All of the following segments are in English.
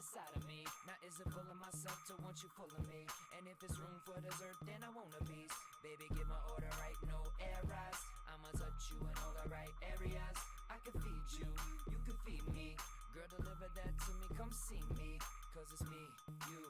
inside of me. Now is it full of myself to want you full of me? And if it's room for dessert, then I want a piece. Baby, get my order right, no errors. I'ma touch you in all the right areas. I can feed you, you can feed me. Girl, deliver that to me, come see me. Cause it's me, you,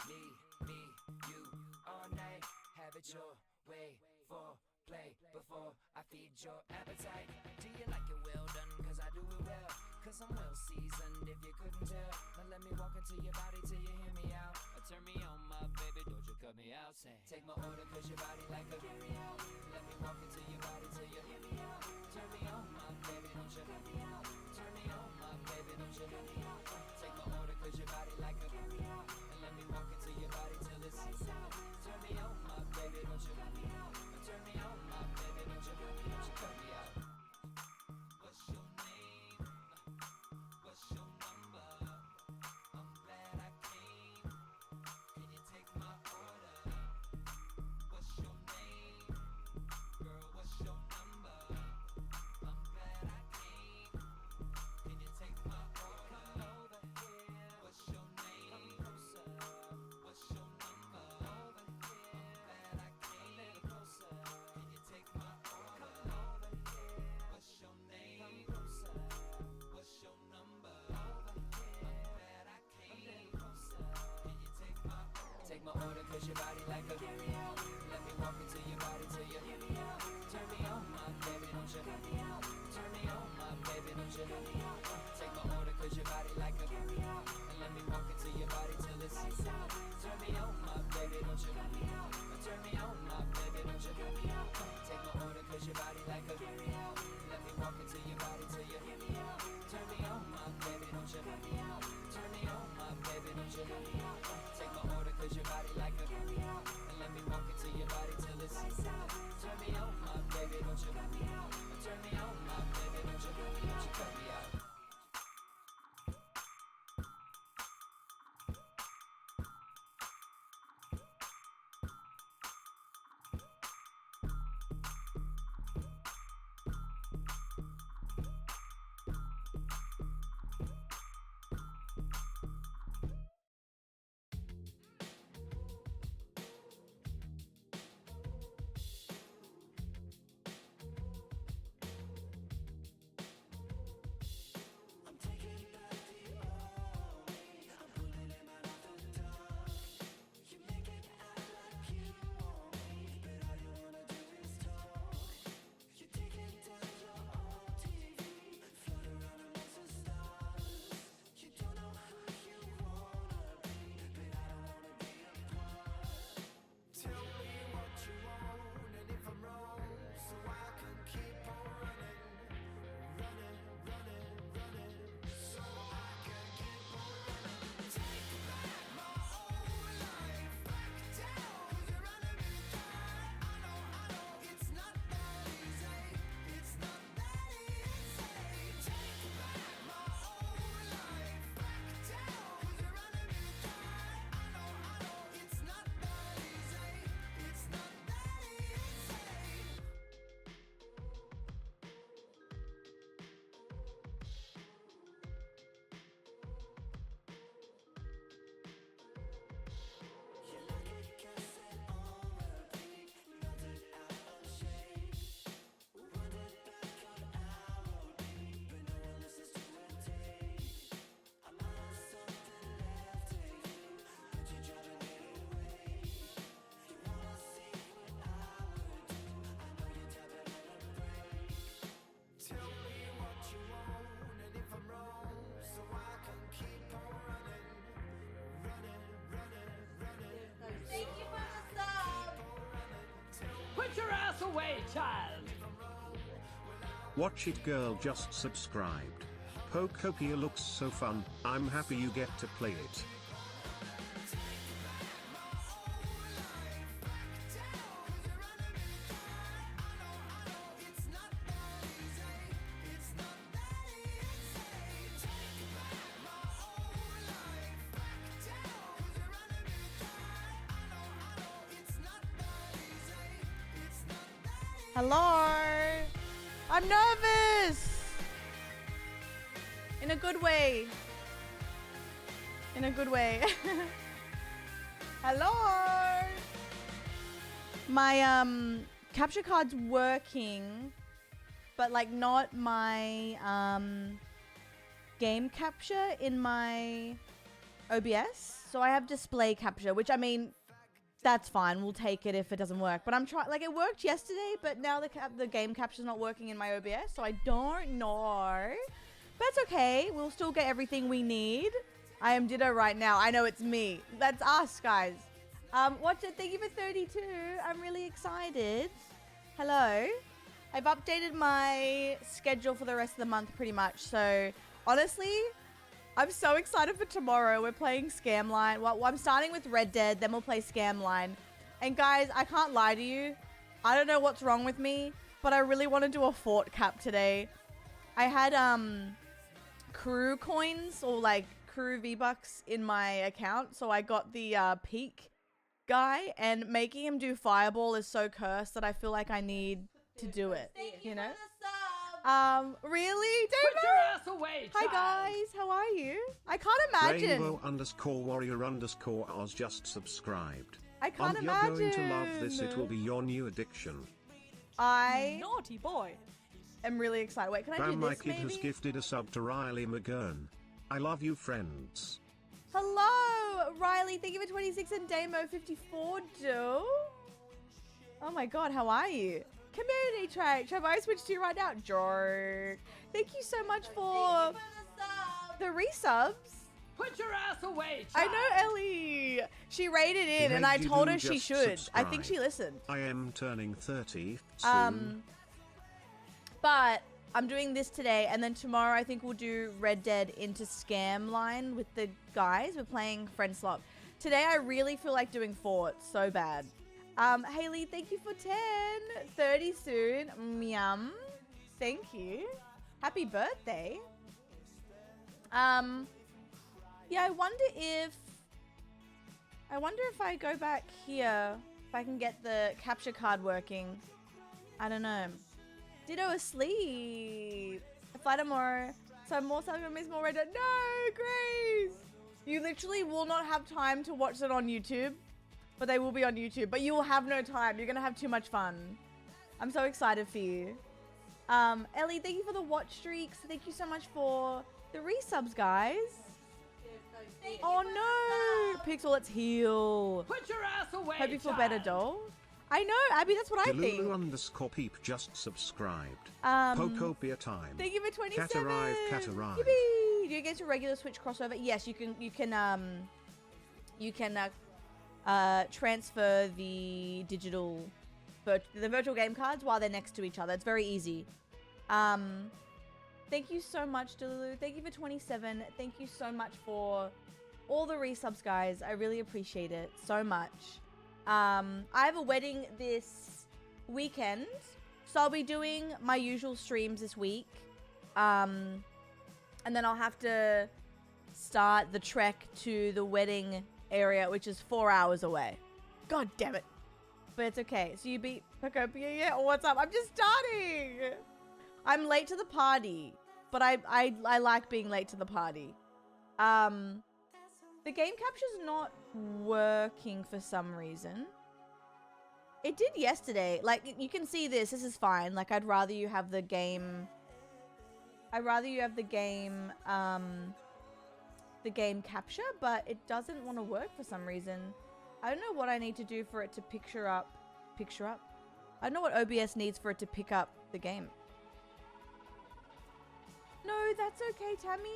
me, you. All night, have it your way. For play before I feed your appetite. Do you like it well done? Cause I do it well. Cause I'm well seasoned if you couldn't tell. Now let me walk into your body till you hear me out. Or turn me on, my baby, don't you cut me out. Say, take my order cause your body like a carry out. Let me walk into your body till you hear me out. Turn me on, my baby, don't you cut me out. Turn me on, my baby, don't you cut me out. Take my order cause your body like a carry out. And let me walk into your body till it's lights out. Turn me on, my baby, don't you cut me out. Turn me on, my baby, don't you cut me out. What's your name? What's your number? I'm glad I came. Can you take my order? What's your name? Girl, what's your number? I'm glad I came. Can you take my order? Come over here. What's your name? Come closer. What's your number? Over here. I'm glad I came. A little closer. Can you take my order? Come over here. What's your name? Come closer. What's your number? Over here. I'm glad I came. A little closer. Can you take my order? Take my order cause your body like a carry out. Let me walk into your body till you hear me out. Turn me on, my baby, don't you cut me out. Turn me on, my baby, don't you cut me out. Take my order cause your body like a carry out. And let me walk into your body till it's lights out. Turn me on, my baby, don't you cut me out. Turn me on, my baby, don't you cut me out. Take my order cause your body like a carry out. Let me walk into your body till you hear me out. Turn me on, my baby, don't you cut me out. Turn me on, my baby, don't you cut me out. Take my order cause your body like a carry out. And let me walk into your body till it's lights out. Turn me on, my baby, don't you cut me out. Turn me on, my baby, don't you cut me out. Thank you for the sub. Put your ass away, child! Watch it, girl just subscribed. Pokopia looks so fun, I'm happy you get to play it. Hello. I'm nervous. In a good way. In a good way. Hello. My capture card's working, but like not my game capture in my OBS. So I have display capture, which I mean, that's fine. We'll take it if it doesn't work. But I'm trying, like it worked yesterday, but now the game capture's not working in my OBS, so I don't know. But it's okay. We'll still get everything we need. I am Ditto right now. I know it's me. That's us, guys. Watch it. Thank you for 32. I'm really excited. Hello. I've updated my schedule for the rest of the month pretty much. So honestly, I'm so excited for tomorrow. We're playing Scamline. Well, I'm starting with Red Dead, then we'll play Scamline. And guys, I can't lie to you. I don't know what's wrong with me, but I really want to do a fort cap today. I had crew coins or like crew V-Bucks in my account, so I got the peak guy, and making him do fireball is so cursed that I feel like I need to do it. You know? Really? Put your ass away, Hi child. guys, how are you? I can't imagine. Rainbow_warrior_Oz just subscribed. I can't You're imagine. going to love this. It will be your new addiction. I Naughty boy. am really excited. Wait, can I do Bam, my this kid has maybe? gifted a sub to Riley McGurn. I love you, friends. Hello, Riley. Thank you for 26 and Damo 54, Joe. Oh my god, how are you? Community track. Shall I switch to you right now? Jerk. Thank you so much for the resubs. Put your ass away, I child. know Ellie. She rated in and I Hey, told you her she just should. I think subscribe. she listened. I am turning 30 soon. But I'm doing this today, and then tomorrow I think we'll do Red Dead into Scamline with the guys. We're playing Friend Slot. Today I really feel like doing Fort so bad. Haley, thank you for 10. 30 soon. Yum. Thank you. Happy birthday. Yeah, I wonder if I go back here, if I can get the capture card working. I don't know. Ditto asleep. Fly tomorrow. So more something I miss more Red Dead. No, Grace. You literally will not have time to watch it on YouTube, but they will be on YouTube. But you will have no time. You're gonna have too much fun. I'm so excited for you. Ellie, thank you for the watch streaks. Thank you so much for the resubs, guys. Oh no, Pixel, let's heal. Put your ass away, Hope you feel child. better, doll. I know, Abby, that's what I think. Delulu_peep just subscribed. Um, Pokopia time. Thank you for 27. Cat arrive, cat arrive. Yippee! Do you get your regular Switch crossover? Yes, you can transfer the digital, the virtual game cards while they're next to each other. It's very easy. Thank you so much, Delulu. Thank you for 27. Thank you so much for all the resubs, guys. I really appreciate it so much. I have a wedding this weekend, so I'll be doing my usual streams this week. And then I'll have to start the trek to the wedding area, which is 4 hours away. God damn it. But it's okay. So you beat Pocopia yet? Or what's up? I'm just starting. I'm late to the party, but I like being late to the party. The game capture's not working for some reason. It did yesterday. Like, you can see this. This is fine. Like, I'd rather you have the game... the game capture, but it doesn't want to work for some reason. I don't know what I need to do for it to picture up. I don't know what OBS needs for it to pick up the game. No, that's okay, Tammy.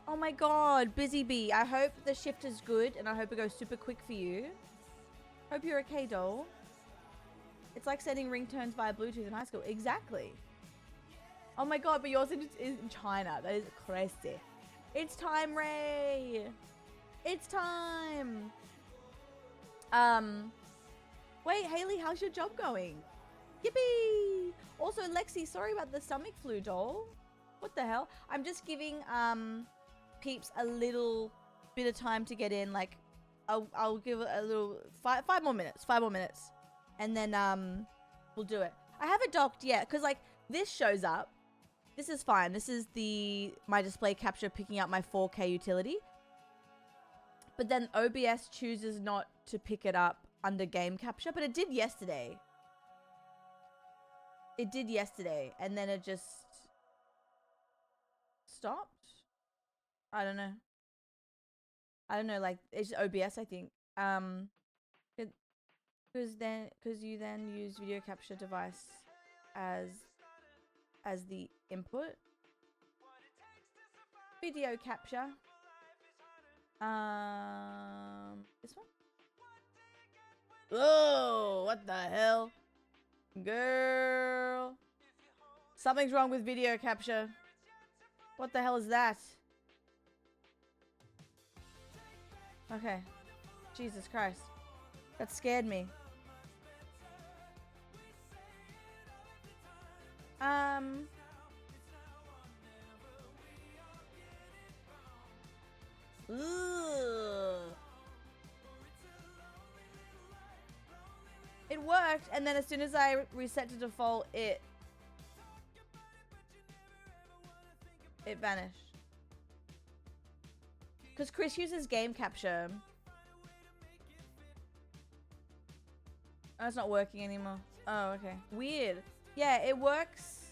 Oh my god, Busy Bee. I hope the shift is good and I hope it goes super quick for you. Hope you're okay, doll. It's like sending ringtones via Bluetooth in high school. Exactly. Oh my god, but yours is in China. That is crazy. It's time, Ray. It's time. Wait, Haley, how's your job going? Yippee! Also, Lexi, sorry about the stomach flu, doll. What the hell? I'm just giving peeps a little bit of time to get in. Like, I'll give it a little 5 more minutes. 5 more minutes, and then we'll do it. I haven't docked yet because like this shows up, this is fine. This is my display capture picking up my 4K utility. But then OBS chooses not to pick it up under game capture, but it did yesterday. It did yesterday, and then it just stopped. I don't know. Like it's OBS, I think. Because you then use video capture device as the input. Video capture. This one. Oh, what the hell, girl? Something's wrong with video capture. What the hell is that? Okay. Jesus Christ. That scared me. Ugh. It worked, and then as soon as I reset to default, it vanished. Because Chris uses game capture. Oh, it's not working anymore. Oh, okay. Weird. Yeah, it works.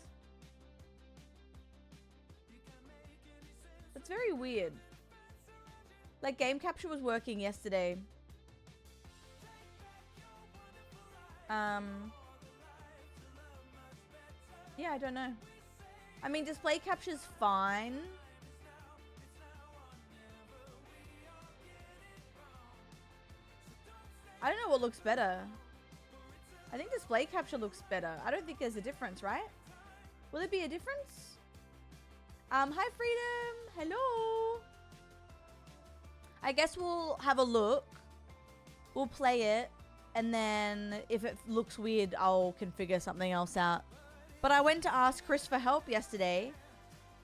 It's very weird. Like, game capture was working yesterday. Yeah, I don't know. I mean, display capture's fine. I don't know what looks better. I think display capture looks better. I don't think there's a difference, right? Will there be a difference? Hi, Freedom. Hello. I guess we'll have a look. We'll play it. And then if it looks weird, I'll configure something else out. But I went to ask Chris for help yesterday.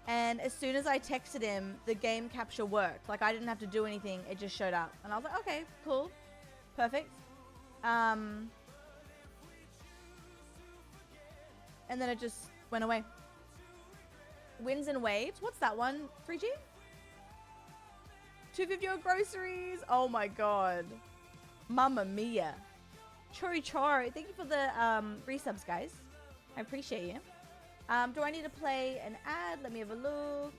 And as soon as I texted him, the game capture worked. Like, I didn't have to do anything. It just showed up. And I was like, okay, cool. Perfect. And then it just went away. Winds and Waves. What's that one? 3G? 250 groceries. Oh my god. Mamma mia. Chori Chori. Thank you for the resubs, guys. I appreciate you. Do I need to play an ad? Let me have a look.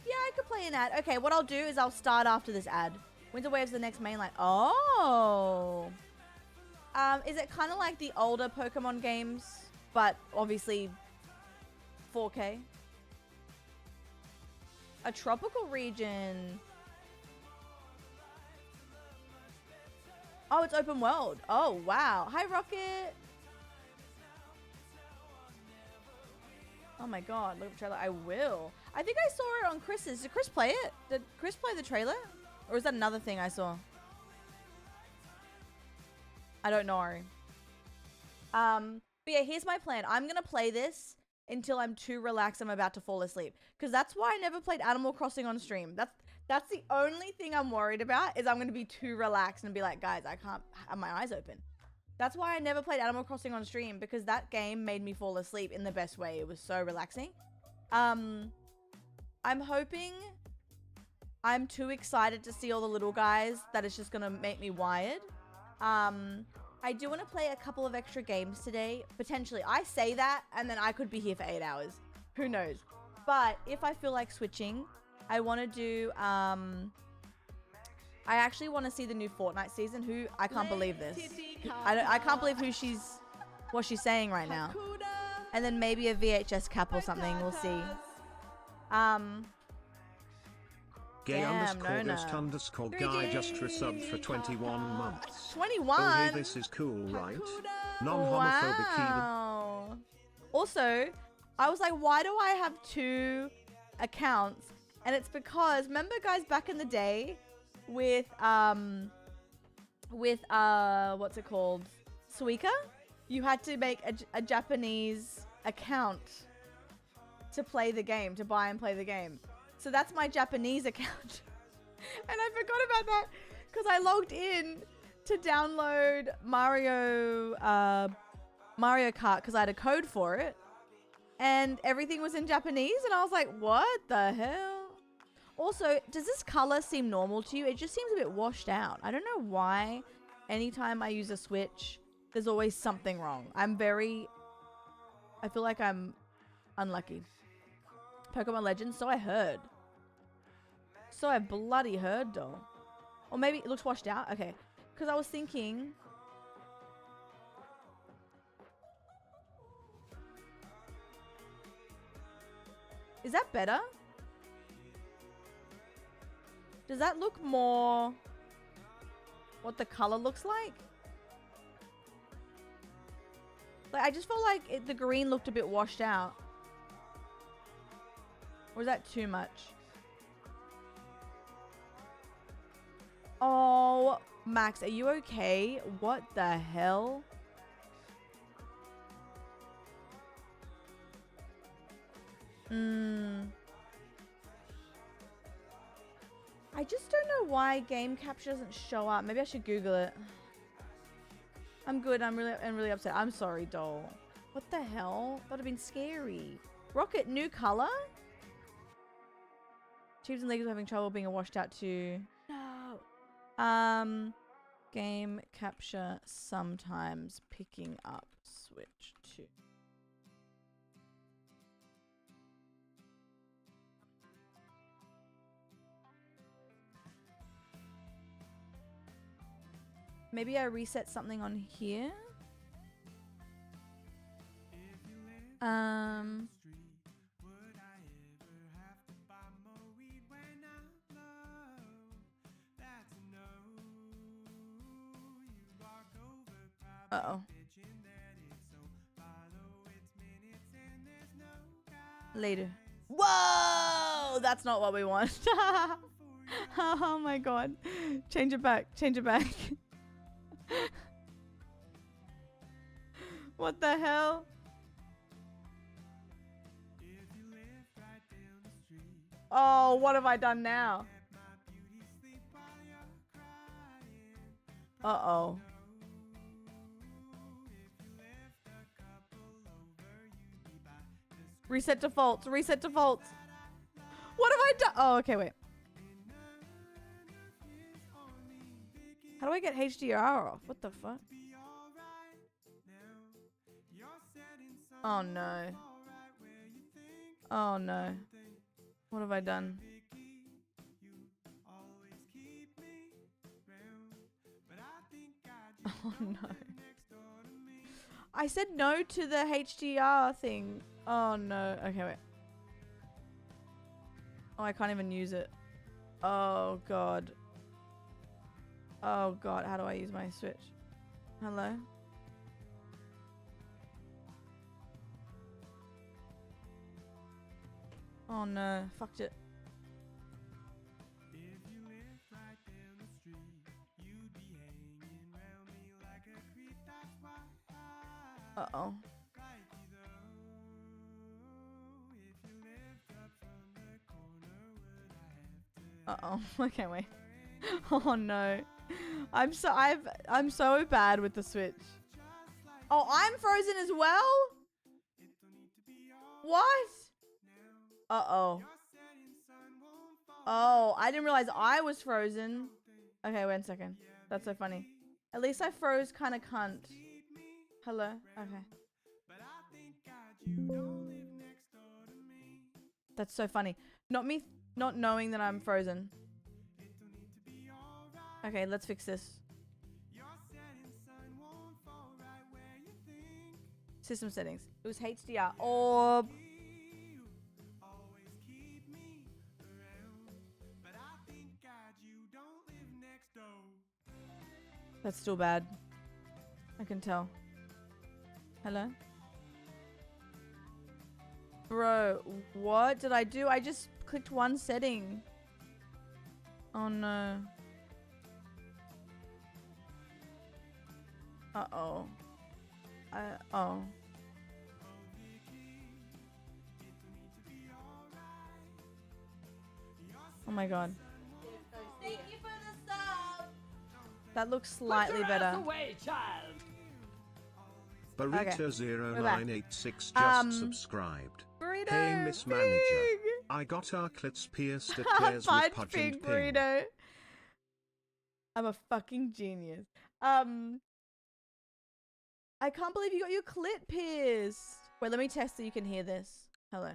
Yeah, I could play an ad. Okay, what I'll do is I'll start after this ad. Winds and Waves the next mainline. Oh. Is it kind of like the older Pokemon games, but obviously 4K? A tropical region. Oh, it's open world. Oh, wow. Hi, Rocket. Oh my god, look at the trailer. I will. I think I saw it on Chris's. Did Chris play it? Did Chris play the trailer? Or is that another thing I saw? I don't know. But yeah, here's my plan. I'm going to play this until I'm too relaxed I'm about to fall asleep. Because that's why I never played Animal Crossing on stream. That's the only thing I'm worried about is I'm going to be too relaxed and be like, guys, I can't have my eyes open. That's why I never played Animal Crossing on stream, because that game made me fall asleep in the best way. It was so relaxing. I'm hoping I'm too excited to see all the little guys that it's just going to make me wired. I do want to play a couple of extra games today, potentially. I say that, and then I could be here for 8 hours. Who knows? But if I feel like switching, I want to do, I actually want to see the new Fortnite season. I can't believe this. I can't believe what she's saying right now. And then maybe a VHS cap or something. We'll see. Gay Damn, underscore guy just resubbed for 21 months. 21? Oh, hey, this is cool, right? Non-homophobic wow. Also, I was like, why do I have 2 accounts? And it's because, remember guys back in the day with what's it called? Suica? You had to make a Japanese account to play the game, to buy and play the game. So that's my Japanese account. And I forgot about that because I logged in to download Mario Kart because I had a code for it. and everything was in Japanese, and I was like, what the hell? Also, does this color seem normal to you? It just seems a bit washed out. I don't know why anytime I use a Switch, there's always something wrong. I feel like I'm unlucky. Pokemon Legends, so I heard. So I bloody heard, though. Or maybe it looks washed out. Okay. Because I was thinking... Is that better? Does that look more... what the color looks like? Like, I just felt like the green looked a bit washed out. Or is that too much? Oh, Max, are you okay? What the hell? I just don't know why game capture doesn't show up. Maybe I should Google it. I'm good. I'm really upset. I'm sorry, doll. What the hell? That would have been scary. Rocket, new color? Chiefs and Leagues are having trouble being washed out too. No. Game capture sometimes picking up Switch 2. Maybe I reset something on here. Uh-oh. Later. Whoa! That's not what we want. Oh my god. Change it back. Change it back. What the hell? Oh, what have I done now? Uh-oh. Reset defaults. Reset defaults. What have I done? Oh, okay, wait. How do I get HDR off? What the fuck? Oh no. Oh no. What have I done? Oh no. I said no to the HDR thing. Oh no. Okay, wait. Oh, I can't even use it. Oh god. Oh god, how do I use my Switch? Hello? Oh no, fucked it. Uh-oh. Uh-oh. Okay, wait. Oh no. I'm so bad with the Switch. Oh, I'm frozen as well? What? Uh-oh. Oh, I didn't realize I was frozen. Okay, wait a second. That's so funny. At least I froze kind of cunt. Hello? Okay. That's so funny. Not me not knowing that I'm frozen. Okay, let's fix this. System settings. It was HDR. Orb. That's still bad. I can tell. Hello? Bro, what did I do? I just clicked one setting. Oh no. Uh-oh. Oh. Oh my god. Thank you for the sub. That looks slightly better. Away, child. Burrito0986 just subscribed. Burrito. Hey, Miss Pig. Manager. I got arclets pierced at Claire's Punch with Pudge and Pig Ping. Burrito. I'm a fucking genius. I can't believe you got your clit pierced. Wait, let me test so you can hear this. Hello.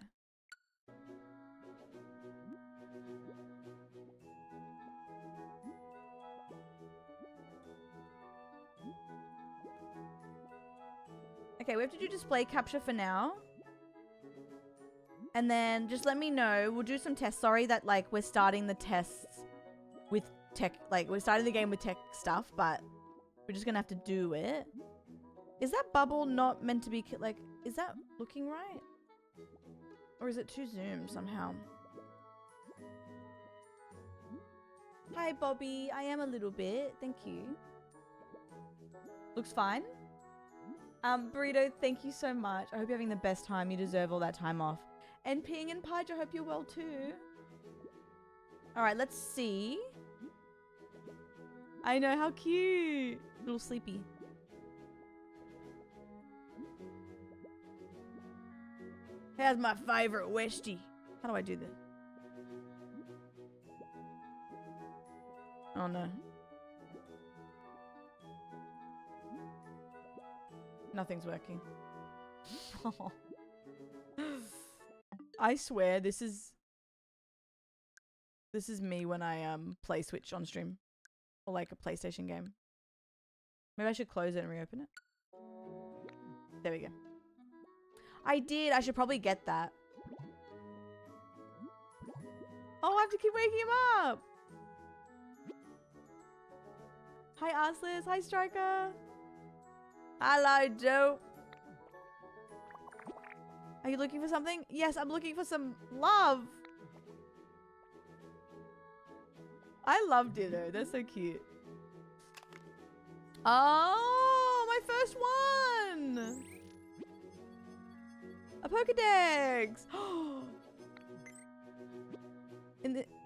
Okay, we have to do display capture for now. And then just let me know. We'll do some tests. Sorry that like we're starting the tests with tech. Like we're starting the game with tech stuff, but we're just gonna have to do it. Is that bubble not meant to be like, is that looking right? Or is it too zoomed somehow? Hi Bobby, I am a little bit. Thank you. Looks fine. Burrito, thank you so much. I hope you're having the best time. You deserve all that time off. And Ping and Pudge, I hope you're well too. Alright, let's see. I know, how cute. A little sleepy. That's my favorite Westie. How do I do this? Oh no. Nothing's working. I swear this is me when I play Switch on stream. Or like a PlayStation game. Maybe I should close it and reopen it. There we go. I did. I should probably get that. Oh, I have to keep waking him up. Hi, Arslis. Hi, Striker. Hello, Joe. Are you looking for something? Yes, I'm looking for some love. I love Ditto. They're so cute. Oh, my first one. A Pokedex.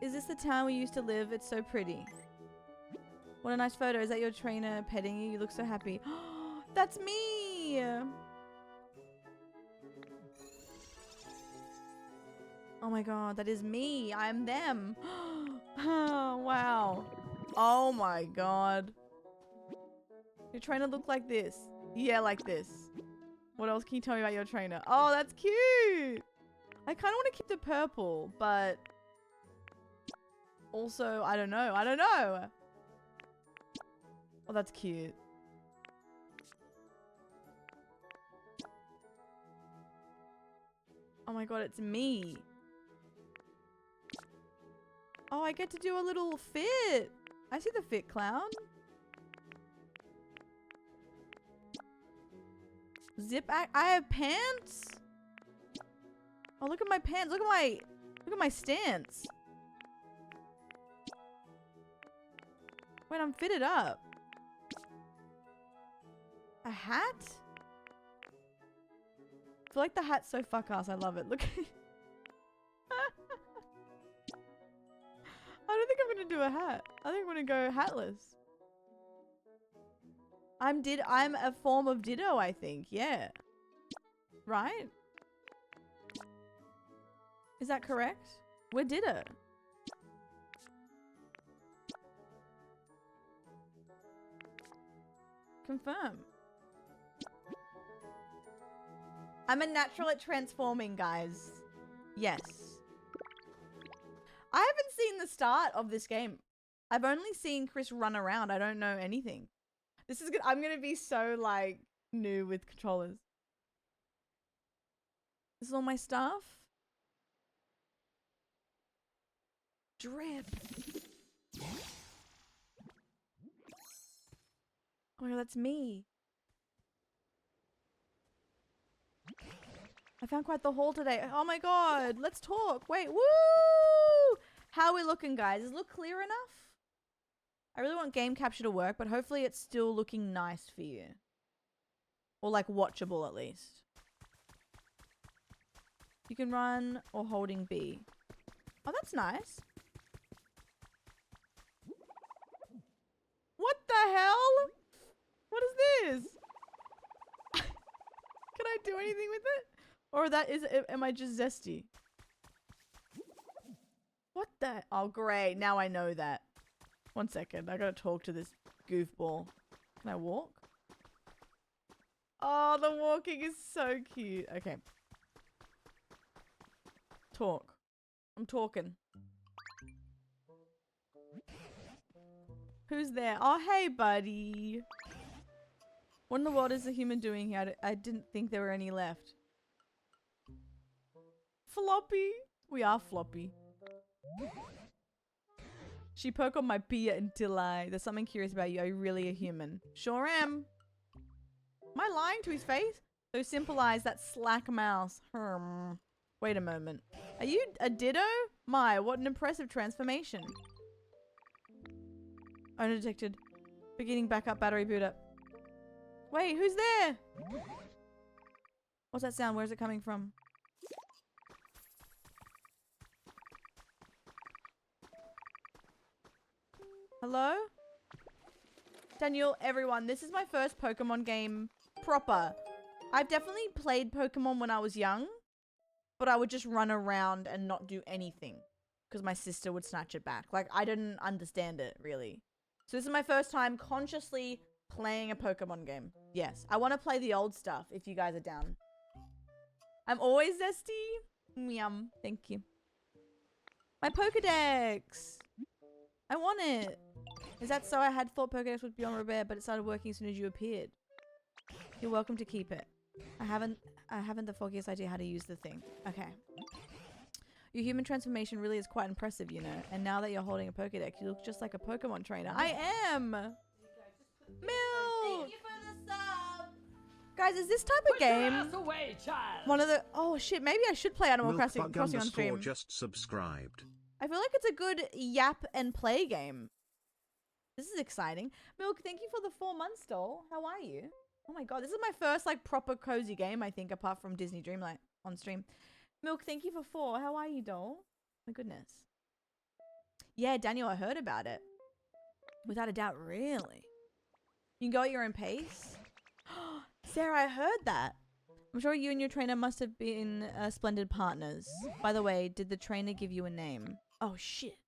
Is this the town we used to live? It's so pretty. What a nice photo. Is that your trainer petting you? You look so happy. That's me. Oh my god, that is me. I'm them. Oh, wow. Oh my god. Your trainer look like this. Yeah, like this. What else can you tell me about your trainer? Oh, that's cute. I kind of want to keep the purple, but also, I don't know. I don't know. Oh, that's cute. Oh my god, it's me. Oh, I get to do a little fit. I see the fit clown. Zip act. I have pants. Oh, look at my pants. Look at my stance. Wait, I'm fitted up. A hat? I feel like the hat's so fuck ass. I love it. Look. I don't think I'm gonna do a hat. I think I'm gonna go hatless. I'm a form of Ditto, I think. Yeah. Right? Is that correct? We're Ditto. Confirm. I'm a natural at transforming, guys. Yes. I haven't seen the start of this game. I've only seen Chris run around. I don't know anything. This is good. I'm going to be so, like, new with controllers. This is all my stuff. Drip. Oh my god, that's me. I found quite the haul today. Oh my god, let's talk. Wait, woo! How are we looking, guys? Does it look clear enough? I really want game capture to work, but hopefully it's still looking nice for you. Or like watchable at least. You can run or holding B. Oh, that's nice. What the hell? What is this? Can I do anything with it? Or am I just zesty? What the? Oh, great. Now I know that. 1 second. I gotta talk to this goofball. Can I walk? Oh, the walking is so cute. Okay. Talk. I'm talking. Who's there? Oh, hey, buddy. What in the world is the human doing here? I didn't think there were any left. Floppy. We are floppy. She poke on my beer until there's something curious about you. Are you really a human? Sure am. Am I lying to his face? So simple eyes, that slack mouse. Wait a moment. Are you a ditto? My, what an impressive transformation. Owner detected. Beginning backup battery boot up. Wait, who's there? What's that sound? Where's it coming from? Hello? Daniel, everyone, this is my first Pokemon game proper. I've definitely played Pokemon when I was young, but I would just run around and not do anything because my sister would snatch it back. Like, I didn't understand it, really. So this is my first time consciously playing a Pokemon game. Yes, I want to play the old stuff if you guys are down. I'm always zesty. Yum, thank you. My Pokedex. I want it. Is that so? I had thought Pokedex would be on Robert, but it started working as soon as you appeared. You're welcome to keep it. I haven't the foggiest idea how to use the thing. Okay. Your human transformation really is quite impressive, you know. And now that you're holding a Pokedex, you look just like a Pokemon trainer. I am! Milk! Thank you for the sub. Guys, is this type of game Put your ass away, child. one of the... Oh shit, maybe I should play Animal Crossing on stream. just subscribed. I feel like it's a good yap and play game. This is exciting. Milk, thank you for the 4 months, doll. How are you? Oh my god, this is my first like proper cozy game, I think, apart from Disney Dreamlight on stream. Milk, thank you for 4. How are you, doll? My goodness. Yeah, Daniel, I heard about it. Without a doubt, really. You can go at your own pace. Sarah, I heard that. I'm sure you and your trainer must have been splendid partners. By the way, did the trainer give you a name? Oh, shit.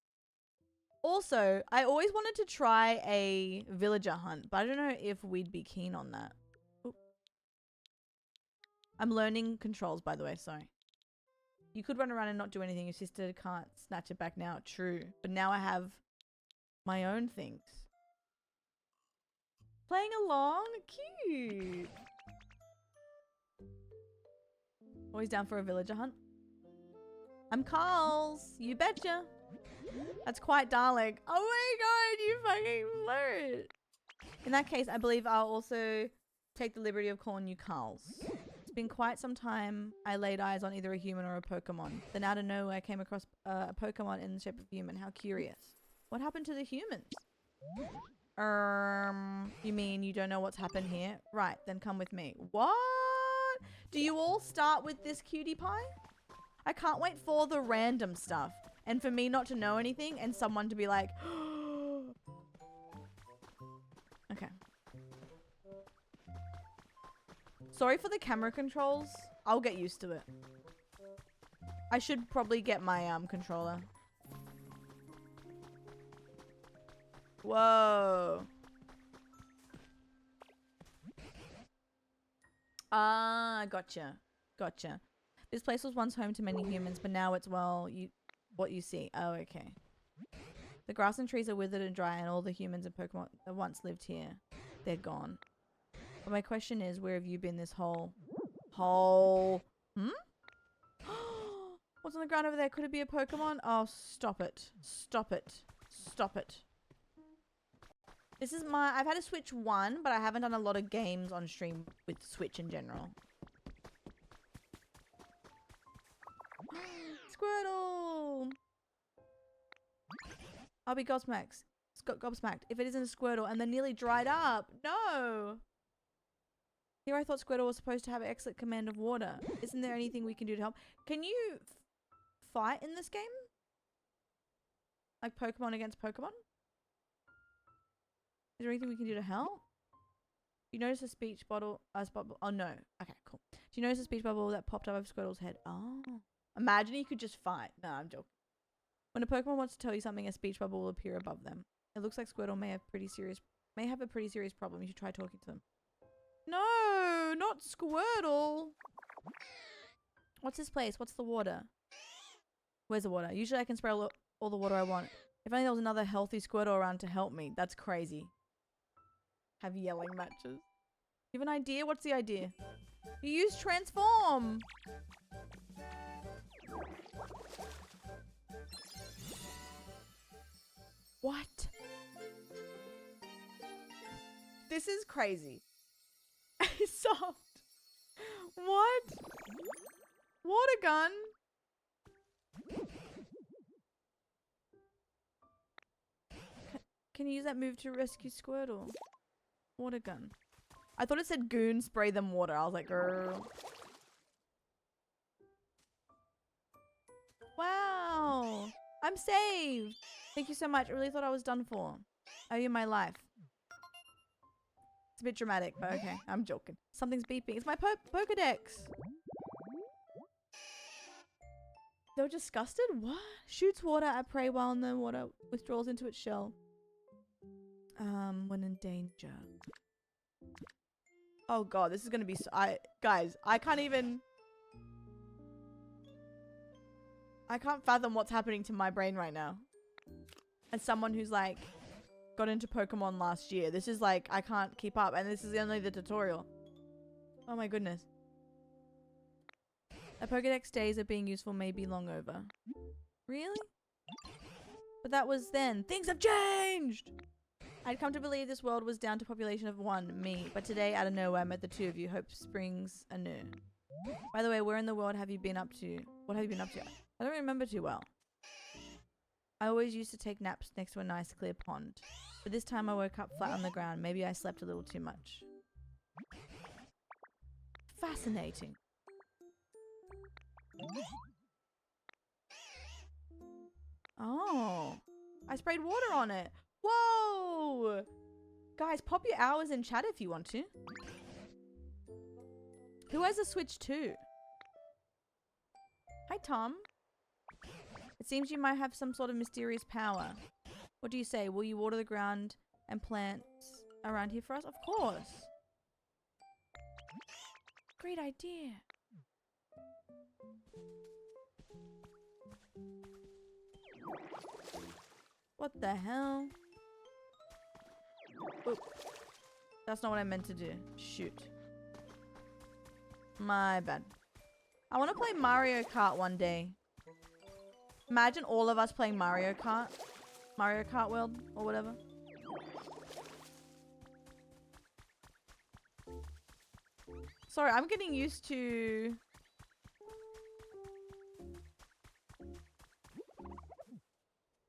Also, I always wanted to try a villager hunt, but I don't know if we'd be keen on that. Oop. I'm learning controls, by the way, sorry. You could run around and not do anything. Your sister can't snatch it back now. True. But now I have my own things. Playing along? Cute. Always down for a villager hunt. I'm Carl's. You betcha. That's quite Dalek. Oh my god, you fucking flirt. In that case, I believe I'll also take the liberty of calling you Carl's. It's been quite some time I laid eyes on either a human or a Pokemon. Then out of nowhere, I came across a Pokemon in the shape of a human. How curious. What happened to the humans? You mean you don't know what's happened here? Right, then come with me. What? Do you all start with this cutie pie? I can't wait for the random stuff. And for me not to know anything and someone to be like, okay. Sorry for the camera controls. I'll get used to it. I should probably get my controller. Whoa. Ah, gotcha. Gotcha. This place was once home to many humans, but now it's, well, what you see. Oh, okay. The grass and trees are withered and dry, and all the humans and Pokemon that once lived here, they're gone. But my question is, where have you been this whole... What's on the ground over there? Could it be a Pokemon? Oh, stop it. Stop it. Stop it. This is my... I've had a Switch 1, but I haven't done a lot of games on stream with Switch in general. Squirtle! I'll be gobsmacked. Gobsmacked. If it isn't a Squirtle and they're nearly dried up. No! Here I thought Squirtle was supposed to have excellent command of water. Isn't there anything we can do to help? Can you fight in this game? Like Pokemon against Pokemon? Is there anything we can do to help? You notice a speech bottle, oh no. Okay, cool. Do you notice the speech bubble that popped up over Squirtle's head? Oh. Imagine you could just fight. No, I'm joking. When a Pokemon wants to tell you something, a speech bubble will appear above them. It looks like Squirtle may have a pretty serious problem. You should try talking to them. No, not Squirtle. What's this place? What's the water? Where's the water? Usually I can spray all the water I want. If only there was another healthy Squirtle around to help me. That's crazy. Have yelling matches. You have an idea? What's the idea? You use transform. What? This is crazy. Soft. What? Water gun? Can you use that move to rescue Squirtle? Water gun. I thought it said goon, spray them water. I was like, girl. Wow. I'm saved. Thank you so much. I really thought I was done for. I owe you my life. It's a bit dramatic, but okay. I'm joking. Something's beeping. It's my Pokedex. They were disgusted? What? Shoots water at prey while in the water withdraws into its shell. When in danger. Oh god, this is gonna be so guys, I can't fathom what's happening to my brain right now. As someone who's like got into Pokemon last year. This is like, I can't keep up, and this is only the tutorial. Oh my goodness. The Pokedex days of being useful may be long over. Really? But that was then. Things have changed! I'd come to believe this world was down to a population of 1, me. But today, out of nowhere, I met the 2 of you. Hope springs anew. By the way, where in the world have you been up to? What have you been up to? I don't remember too well. I always used to take naps next to a nice clear pond. But this time I woke up flat on the ground. Maybe I slept a little too much. Fascinating. Oh. I sprayed water on it. Whoa! Guys, pop your hours in chat if you want to. Who has a Switch 2? Hi, Tom. It seems you might have some sort of mysterious power. What do you say? Will you water the ground and plants around here for us? Of course. Great idea. What the hell? Oop. That's not what I meant to do. Shoot. My bad. I want to play Mario Kart one day. Imagine all of us playing Mario Kart. Mario Kart World or whatever. Sorry, I'm getting used to...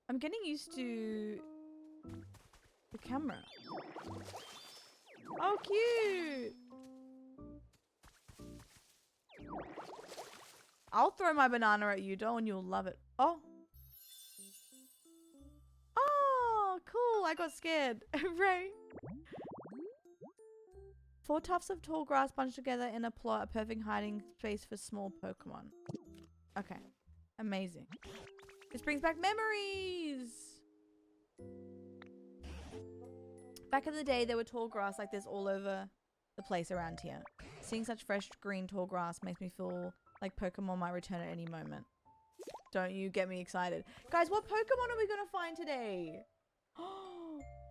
I'm getting used to the camera. Oh, cute! I'll throw my banana at you, doll, and you'll love it. Oh. Oh, cool. I got scared. Right. 4 tufts of tall grass bunched together in a plot, a perfect hiding space for small Pokemon. Okay. Amazing. This brings back memories! Back in the day, there were tall grass like this all over the place around here. Seeing such fresh green tall grass makes me feel like Pokemon might return at any moment. Don't you get me excited. Guys, what Pokemon are we going to find today?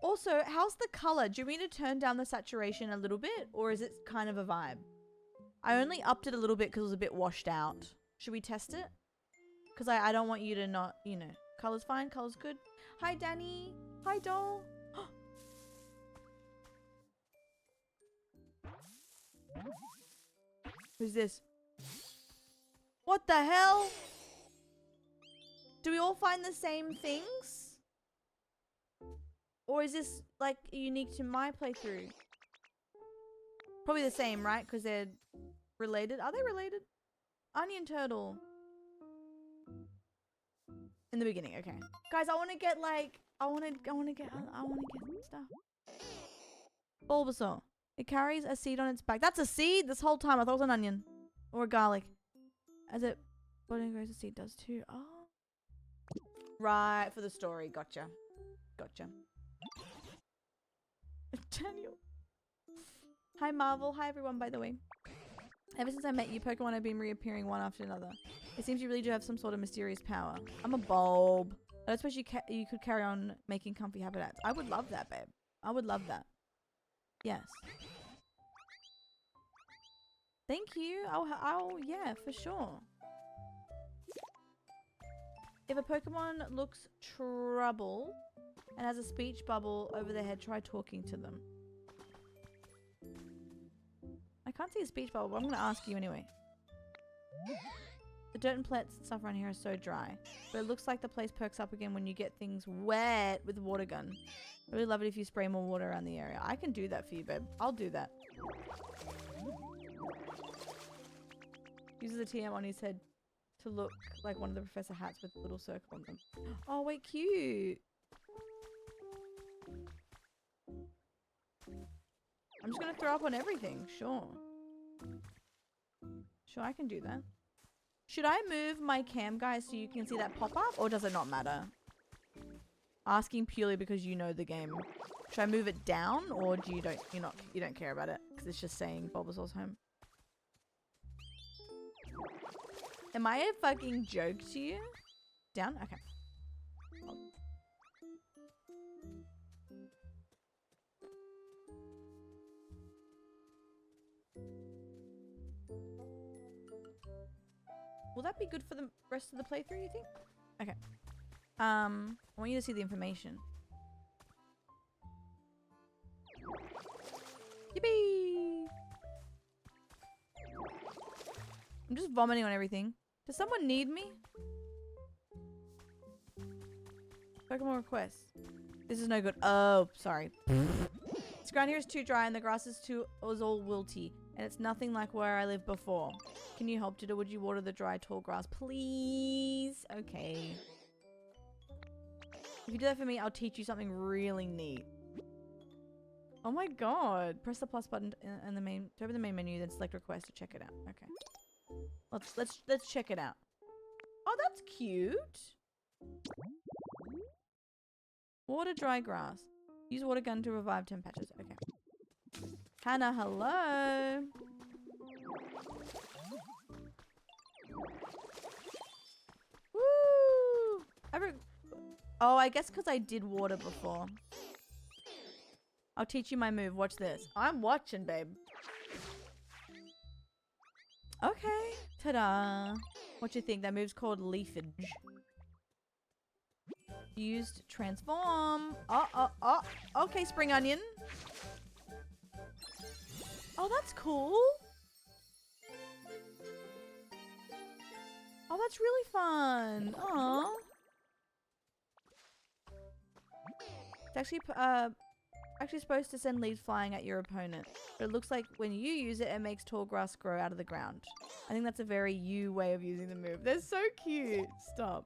Also, how's the color? Do you mean to turn down the saturation a little bit? Or is it kind of a vibe? I only upped it a little bit because it was a bit washed out. Should we test it? Because I don't want you to not, you know. Color's fine, color's good. Hi, Danny. Hi, doll. Who's this? What the hell? Do we all find the same things? Or is this, like, unique to my playthrough? Probably the same, right? Because they're related. Are they related? Onion turtle. In the beginning, okay. Guys, I want to get, like, I want to get stuff. Bulbasaur. It carries a seed on its back. That's a seed this whole time. I thought it was an onion. Or garlic. As it bottom grows, the seed does too. Oh. Right, for the story. Gotcha. Gotcha. Daniel. Hi, Marvel. Hi, everyone, by the way. Ever since I met you, Pokemon have been reappearing one after another. It seems you really do have some sort of mysterious power. I'm a bulb. I don't suppose you could carry on making comfy habitats. I would love that, babe. I would love that. Yes. Thank you. Yeah, for sure. If a Pokemon looks troubled and has a speech bubble over their head, try talking to them. I can't see a speech bubble, but I'm going to ask you anyway. The dirt and plants and stuff around here are so dry, but it looks like the place perks up again when you get things wet with the water gun. I really love it if you spray more water around the area. I can do that for you, babe. I'll do that. Uses a TM on his head to look like one of the professor hats with a little circle on them. Oh, wait, cute. I'm just going to throw up on everything. Sure. Sure, I can do that. Should I move my cam, guys, so you can see that pop up, or does it not matter? Asking purely because you know the game. Should I move it down, or do you don't care about it because it's just saying Bulbasaur's home? Am I a fucking joke to you? Down? Okay. Will that be good for the rest of the playthrough, you think? Okay. I want you to see the information. Yippee! I'm just vomiting on everything. Does someone need me? Pokemon requests. This is no good. Oh, sorry. This ground here is too dry and the grass is all wilty. And it's nothing like where I lived before. Can you help, Diddle? Would you water the dry, tall grass? Please? Okay. If you do that for me, I'll teach you something really neat. Oh my god. Press the plus button in the main, to open the main menu, then select request to check it out. Okay. Let's check it out. Oh, that's cute. Water dry grass. Use water gun to revive 10 patches. Okay. Hannah, hello. Woo! Oh, I guess because I did water before. I'll teach you my move. Watch this. I'm watching, babe. Okay. Ta-da. What you think? That move's called leafage. Used transform. Oh. Okay, spring onion. Oh, that's cool. Oh, that's really fun. Aww. It's actually supposed to send leaves flying at your opponent. But it looks like when you use it, it makes tall grass grow out of the ground. I think that's a very you way of using the move. They're so cute. Stop.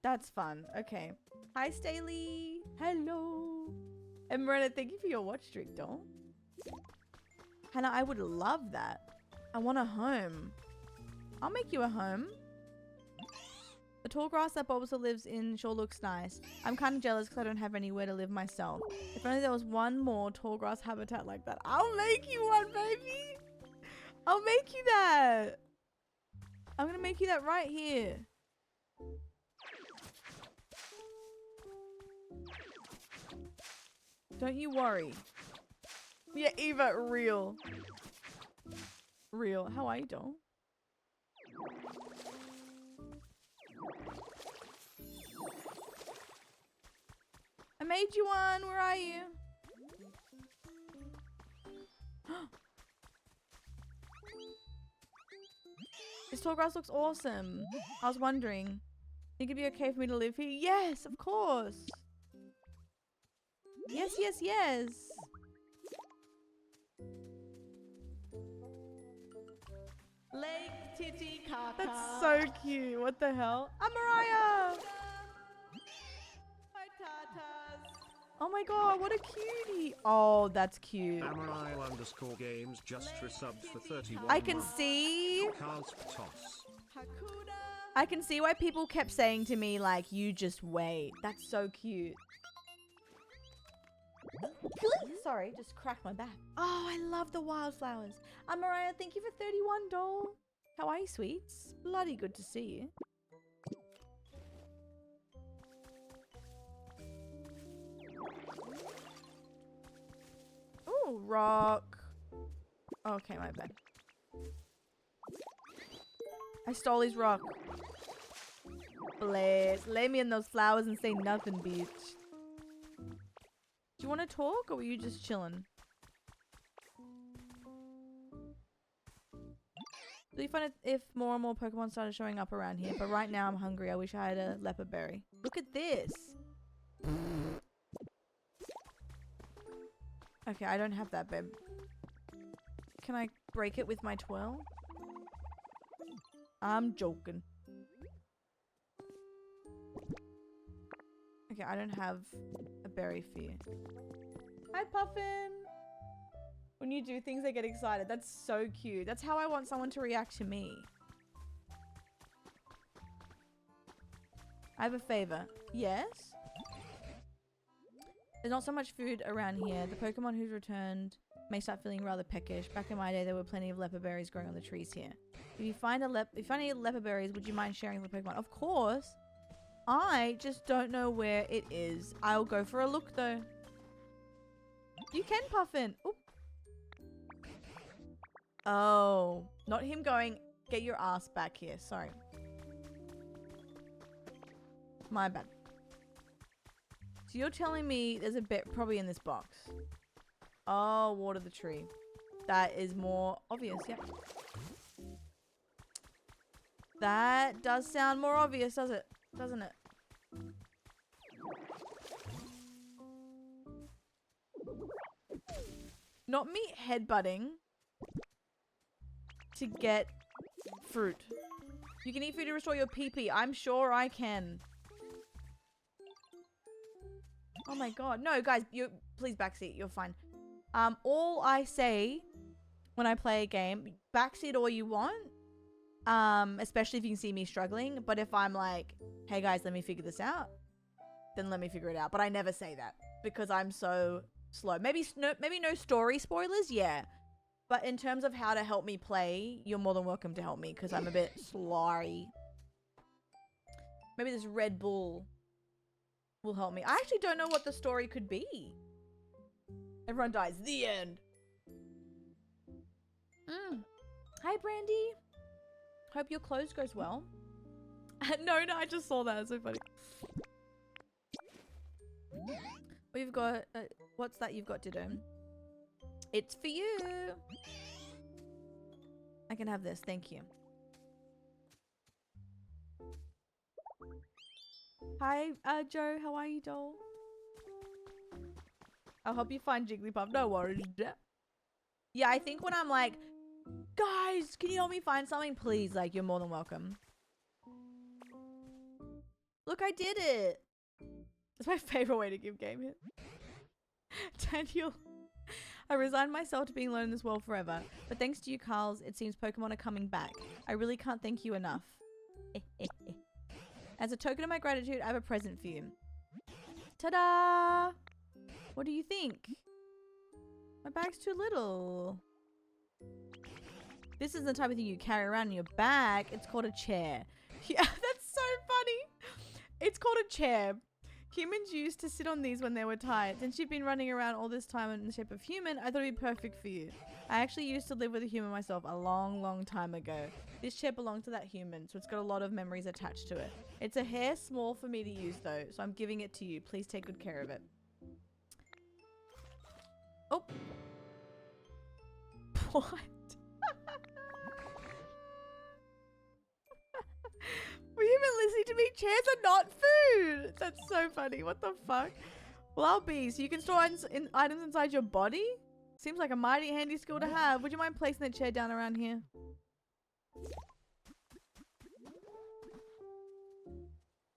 That's fun. Okay. Hi, Staley. Hello. And Miranda, thank you for your watch streak, doll. Hannah, I would love that. I want a home. I'll make you a home. The tall grass that Bulbasaur lives in sure looks nice. I'm kind of jealous because I don't have anywhere to live myself. If only there was one more tall grass habitat like that. I'll make you one, baby. I'll make you that. I'm going to make you that right here. Don't you worry. Yeah, Eva, real. Real. How are you, doll? I made you one. Where are you? This tall grass looks awesome. I was wondering, think it'd be okay for me to live here? Yes, of course. Yes, yes, yes. Lake Titicaca. That's so cute. What the hell? I'm Mariah. Hi, Tatas. Oh my god, what a cutie. Oh, that's cute. Amarile_games just resubbed for 31 I can months. see. Carl's toss. I can see why people kept saying to me, like, you just wait. That's so cute. Sorry, just cracked my back. Oh, I love the wildflowers. Mariah, thank you for 31 doll. How are you, sweets? Bloody good to see you. Ooh, rock. Okay, my bad. I stole his rock. Bless. Lay me in those flowers and say nothing, bitch. Do you want to talk or were you just chilling? It'd be fun if more and more Pokemon started showing up around here, but right now I'm hungry. I wish I had a leopard berry. Look at this. Okay, I don't have that, babe. Can I break it with my twirl? I'm joking. Okay, I don't have a berry for you. Hi, Puffin! When you do things, I get excited. That's so cute. That's how I want someone to react to me. I have a favor. Yes? There's not so much food around here. The Pokemon who's returned may start feeling rather peckish. Back in my day, there were plenty of leopard berries growing on the trees here. If you find any leopard berries, would you mind sharing with Pokemon? Of course. I just don't know where it is. I'll go for a look though. You can, Puffin. Oop. Oh, not him going, get your ass back here. Sorry. My bad. So you're telling me there's a bit probably in this box. Oh, water the tree. That is more obvious, yeah. That does sound more obvious, does it? Doesn't it? Not me headbutting to get fruit. You can eat food to restore your PP. I'm sure I can. Oh my god. No, guys, you please backseat. You're fine. All I say when I play a game, backseat all you want. Especially if you can see me struggling. But if I'm like, hey guys, let me figure this out, then let me figure it out. But I never say that because I'm so slow. Maybe no story spoilers, yeah. But in terms of how to help me play, you're more than welcome to help me because I'm a bit slory. Maybe this Red Bull will help me. I actually don't know what the story could be. Everyone dies. The end. Hi, Brandy. Hope your clothes goes well. No, I just saw that. It's so funny. We've got... what's that you've got, Ditto? It's for you. I can have this. Thank you. Hi, Joe. How are you, doll? I'll help you find Jigglypuff. No worries. Yeah, I think when I'm like, guys, can you help me find something, please? Like, you're more than welcome. Look, I did it. That's my favorite way to give game hit. Daniel. I resigned myself to being alone in this world forever. But thanks to you, Carls, it seems Pokemon are coming back. I really can't thank you enough. As a token of my gratitude, I have a present for you. Ta-da! What do you think? My bag's too little. This is the type of thing you carry around in your bag. It's called a chair. Yeah, that's so funny. It's called a chair. Humans used to sit on these when they were tired. Since you've been running around all this time in the shape of human, I thought it'd be perfect for you. I actually used to live with a human myself a long, long time ago. This chair belonged to that human, so it's got a lot of memories attached to it. It's a hair small for me to use though, so I'm giving it to you. Please take good care of it. Oh. What? Were you even listening to me? Chairs are not food. That's so funny. What the fuck? Well, I'll be. So you can store items inside your body? Seems like a mighty handy skill to have. Would you mind placing the chair down around here?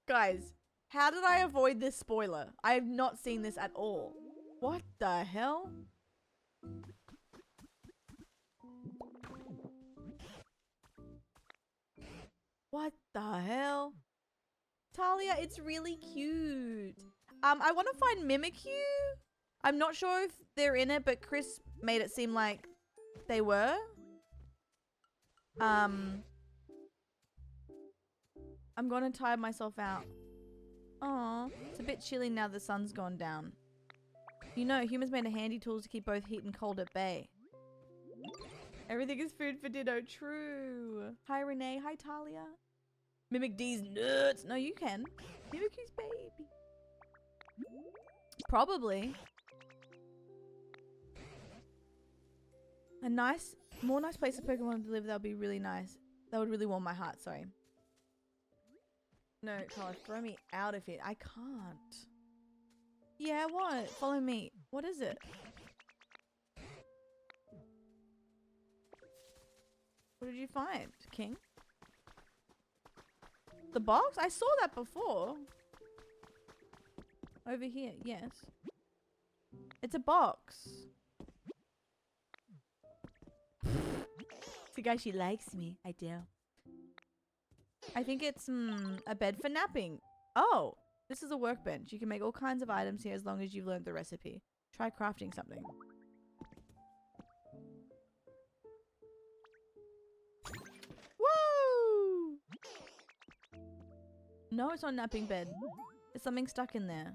Guys, How did I avoid this spoiler? I have not seen this at all. What the hell? What the hell? Talia, it's really cute. I want to find Mimikyu. I'm not sure if they're in it, but Chris made it seem like they were. I'm gonna tire myself out. Aw, it's a bit chilly now the sun's gone down. You know, humans made a handy tools to keep both heat and cold at bay. Everything is food for dinner. True. Hi, Renee. Hi, Talia. Mimic D's nuts. No, you can. Mimikyu's baby. Probably. A more nice place for Pokemon to live. That would be really nice. That would really warm my heart. Sorry. No, Carla, throw me out of it. I can't. Yeah, what? Follow me. What is it? What did you find, King? The box? I saw that before. Over here, yes. It's a box. The guy, she likes me. I do. I think it's a bed for napping. Oh, this is a workbench. You can make all kinds of items here as long as you've learned the recipe. Try crafting something. Woo! No, it's not a napping bed. There's something stuck in there.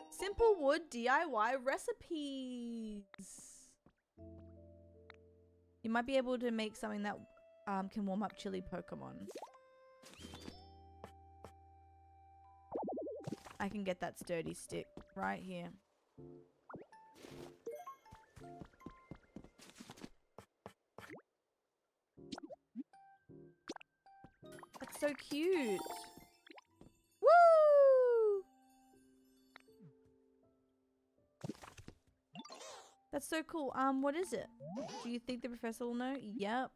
Simple wood DIY recipes. You might be able to make something that can warm up chilly Pokemon. I can get that sturdy stick right here. That's so cute. Woo! That's so cool. What is it? Do you think the professor will know? Yep.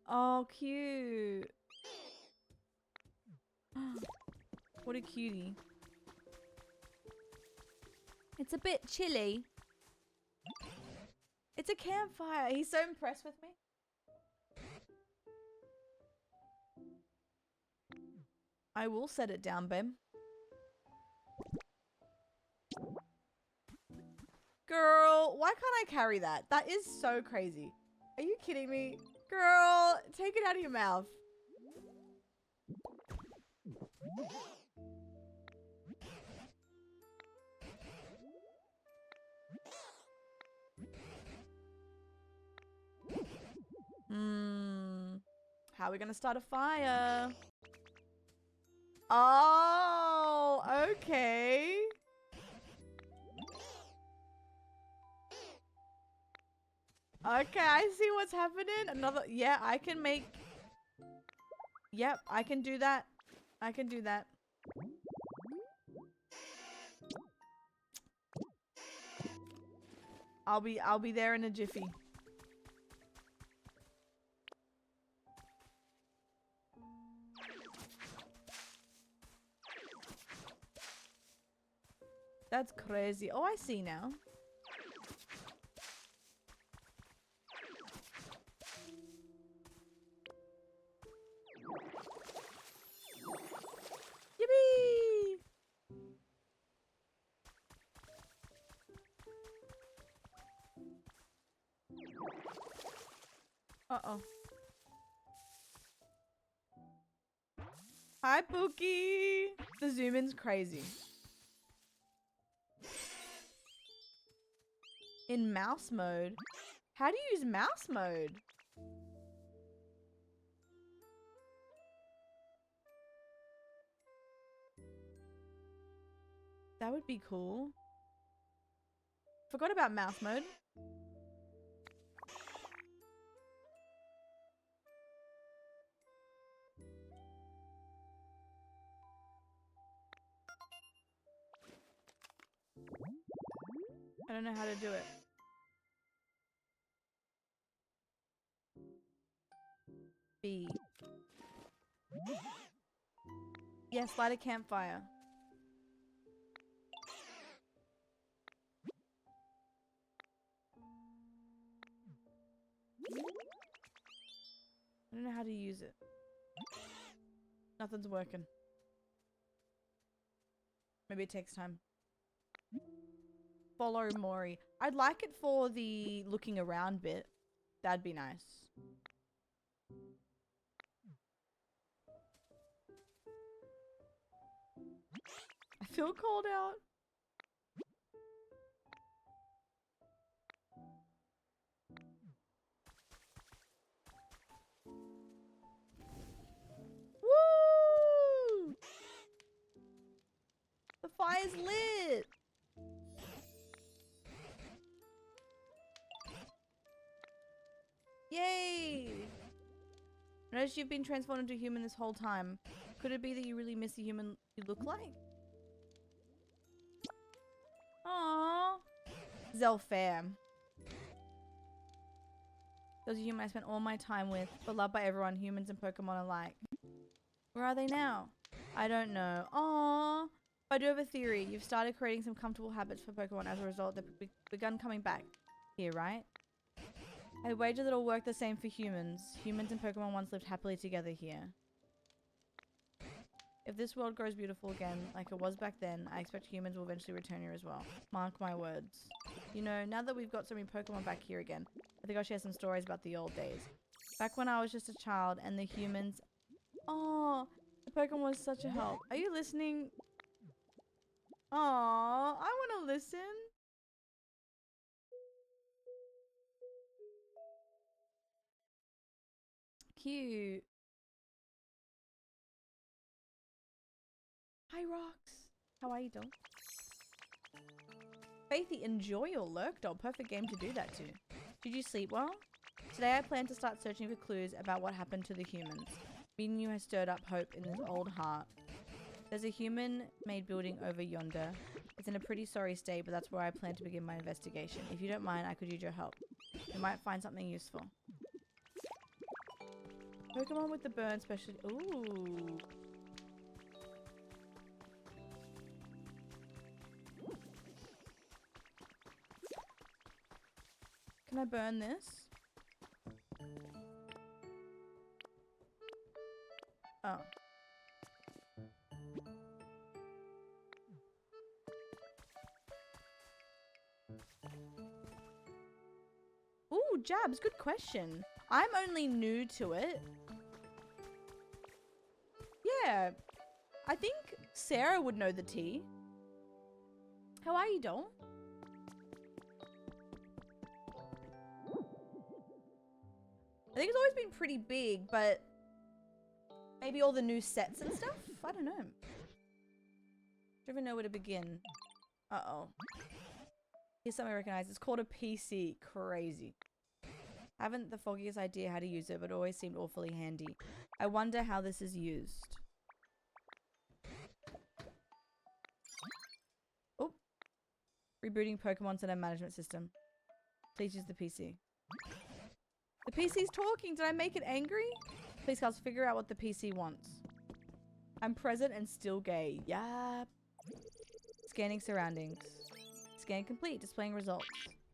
Oh, cute. What a cutie. It's a bit chilly. It's a campfire. He's so impressed with me. I will set it down, babe. Girl, why can't I carry that? That is so crazy. Are you kidding me? Girl, take it out of your mouth. How are we gonna start a fire? Oh, okay. Okay, I see what's happening. Another, yeah, I can make. Yep, I can do that. I can do that. I'll be there in a jiffy. That's crazy. Oh, I see now. Yippee! Uh-oh. Hi, Pookie! The zoom in's crazy. In mouse mode? How do you use mouse mode? That would be cool. Forgot about mouse mode. I don't know how to do it. B. Yes, light a campfire. I don't know how to use it. Nothing's working. Maybe it takes time. Follow Mori. I'd like it for the looking around bit. That'd be nice. I feel called out. Woo! The fire's lit. Yay! Notice you've been transformed into a human this whole time. Could it be that you really miss the human you look like? Aww. Zelfair. Those are human I spent all my time with, but loved by everyone, humans and Pokemon alike. Where are they now? I don't know. Aww. I do have a theory. You've started creating some comfortable habits for Pokemon. As a result, they've begun coming back here, right? I wager that it'll work the same for humans. Humans and Pokemon once lived happily together here. If this world grows beautiful again, like it was back then, I expect humans will eventually return here as well. Mark my words. You know, now that we've got so many Pokemon back here again, I think I'll share some stories about the old days. Back when I was just a child and the humans... Oh, the Pokemon was such a help. Are you listening? Oh, I want to listen. Cute. Hi, Rocks. How are you, doll? Faithy, enjoy your lurk, doll. Perfect game to do that to. Did you sleep well? Today I plan to start searching for clues about what happened to the humans. Meeting you has stirred up hope in this old heart. There's a human-made building over yonder. It's in a pretty sorry state, but that's where I plan to begin my investigation. If you don't mind, I could use your help. You might find something useful. Pokemon with the burn special. Ooh. Can I burn this? Oh. Ooh, Jabs, good question. I'm only new to it. Yeah. I think Sarah would know the tea. How are you, doll? I think it's always been pretty big, but maybe all the new sets and stuff? I don't know. Don't even know where to begin. Uh-oh. Here's something I recognize. It's called a PC. Crazy. I haven't the foggiest idea how to use it, but it always seemed awfully handy. I wonder how this is used. Oh. Rebooting Pokemon Center management system. Please use the PC. The PC's talking. Did I make it angry? Please, guys, figure out what the PC wants. I'm present and still gay. Yeah. Scanning surroundings. Scan complete. Displaying results.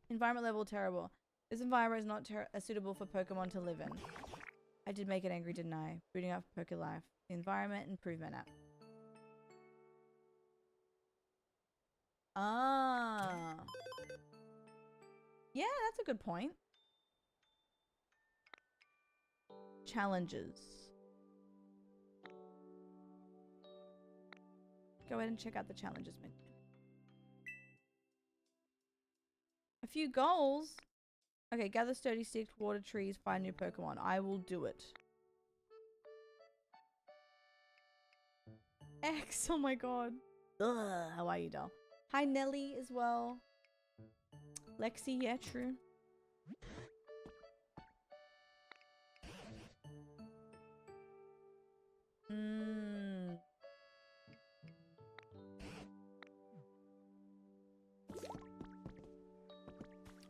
Environment level terrible. This environment is not suitable for Pokemon to live in. I did make it angry, didn't I? Booting up PokeLife. The environment improvement app. Ah. Yeah, that's a good point. Challenges. Go ahead and check out the challenges menu. A few goals. Okay, gather sturdy sticks, water trees, find new Pokemon. I will do it. X, oh my god. Ugh, how are you, doll? Hi, Nelly as well. Lexi, yeah, true.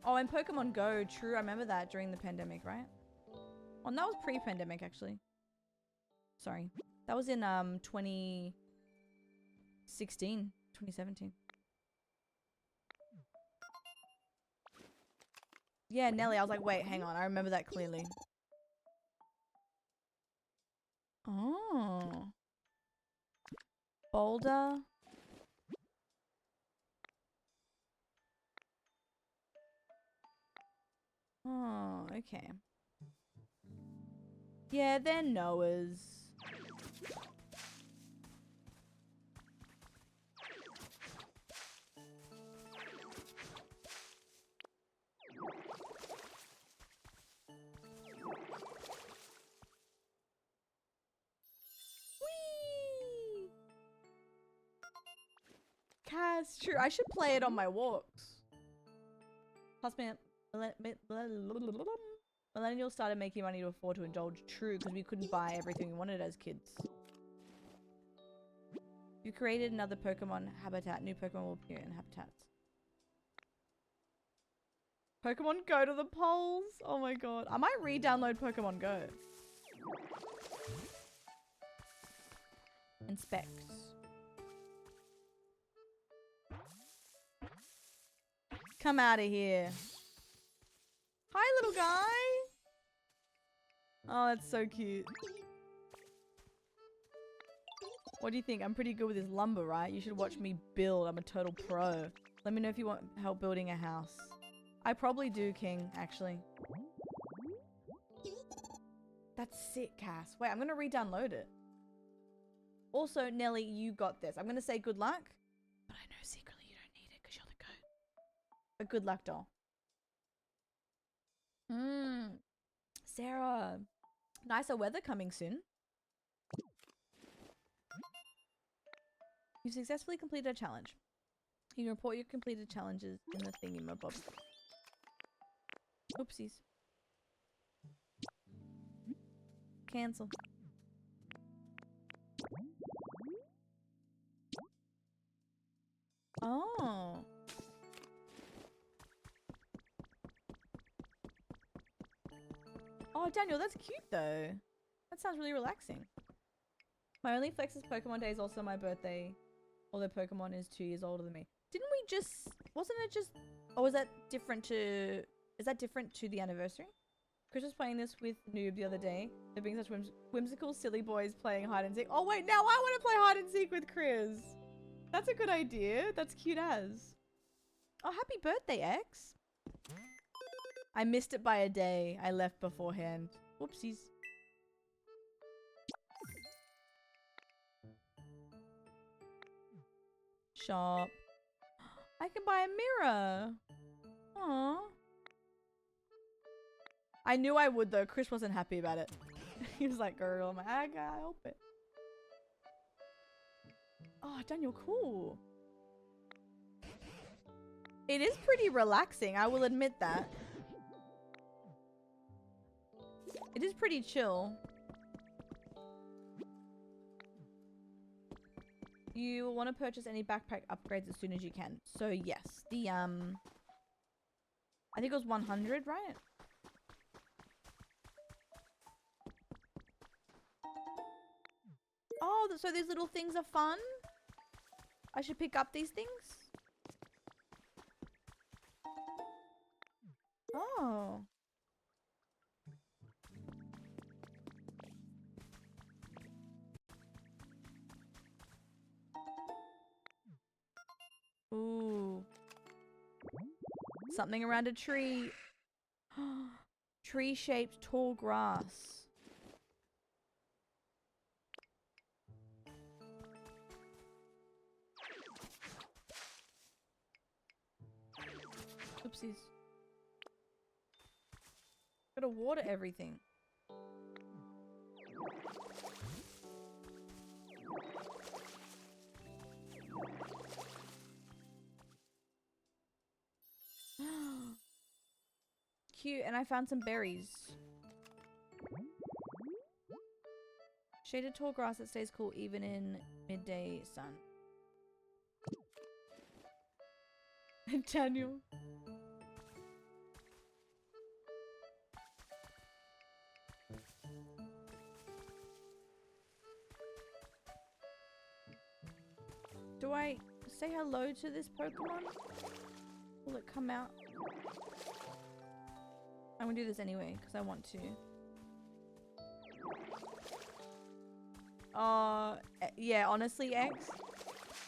Oh, and Pokemon Go, true. I remember that during the pandemic, right? Oh, and that was pre-pandemic actually. Sorry. That was in 2016, 2017. Yeah, Nelly. I was like, wait, hang on. I remember that clearly. Oh. Boulder. Oh, okay. Yeah, they're Noahs. Whee! Cass, true. I should play it on my walks. Plus, man, millennials started making money to afford to indulge. True, because we couldn't buy everything we wanted as kids. You created another Pokemon habitat. New Pokemon will appear in habitats. Pokemon Go to the polls. Oh my god. I might re-download Pokemon Go. Inspect. Come out of here. Hi, little guy. Oh, that's so cute. What do you think? I'm pretty good with this lumber, right? You should watch me build. I'm a total pro. Let me know if you want help building a house. I probably do, King, actually. That's sick, Cass. Wait, I'm going to re-download it. Also, Nelly, you got this. I'm going to say good luck. But I know secretly you don't need it because you're the goat. A good luck doll. Sarah. Nicer weather coming soon. You've successfully completed a challenge. You can report your completed challenges in the thingy-mabob. Oopsies. Cancel. Oh. Oh, Daniel, that's cute though. That sounds really relaxing. My only flex is Pokemon Day is also my birthday. Although Pokemon is 2 years older than me. Didn't we just... Wasn't it just... Or was that different to... Is that different to the anniversary? Chris was playing this with Noob the other day. They're being such whimsical, silly boys playing hide and seek. Oh wait, now I want to play hide and seek with Chris. That's a good idea. That's cute as. Oh, happy birthday, X. I missed it by a day. I left beforehand. Whoopsies. Shop. I can buy a mirror. Aww. I knew I would though. Chris wasn't happy about it. He was like, girl, I'm like, I gotta help it. Oh, Daniel, cool. It is pretty relaxing. I will admit that. It is pretty chill. You want to purchase any backpack upgrades as soon as you can. So yes, the I think it was 100, right? Oh, so these little things are fun? I should pick up these things? Oh. Ooh. Something around a tree. Tree-shaped tall grass. Oopsies. Gotta water everything. Cute, and I found some berries. Shaded tall grass that stays cool even in midday sun. Daniel. Do I say hello to this Pokemon? Will it come out? I'm gonna do this anyway because I want to. Yeah, honestly, X,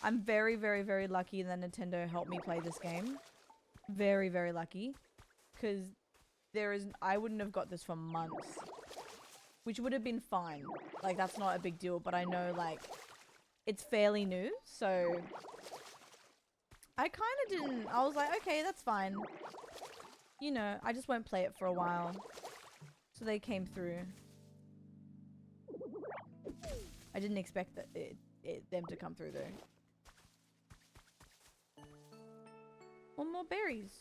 I'm very, very, very lucky that Nintendo helped me play this game. Very, very lucky. Because I wouldn't have got this for months. Which would have been fine. Like, that's not a big deal, but I know, like, it's fairly new, so I kind of didn't. I was like, okay, that's fine. You know, I just won't play it for a while. So they came through. I didn't expect that them to come through though. One more berries.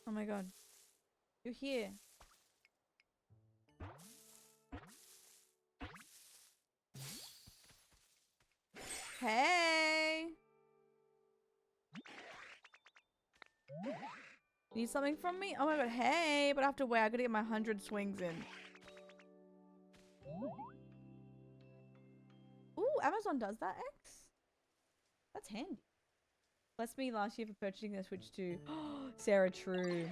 Oh my god. You're here. Hey! Need something from me? Oh my god, hey! But I have to wait, I gotta get my 100 swings in. Ooh, Amazon does that, X? That's handy. Bless me last year for purchasing the Switch 2. Sarah, true.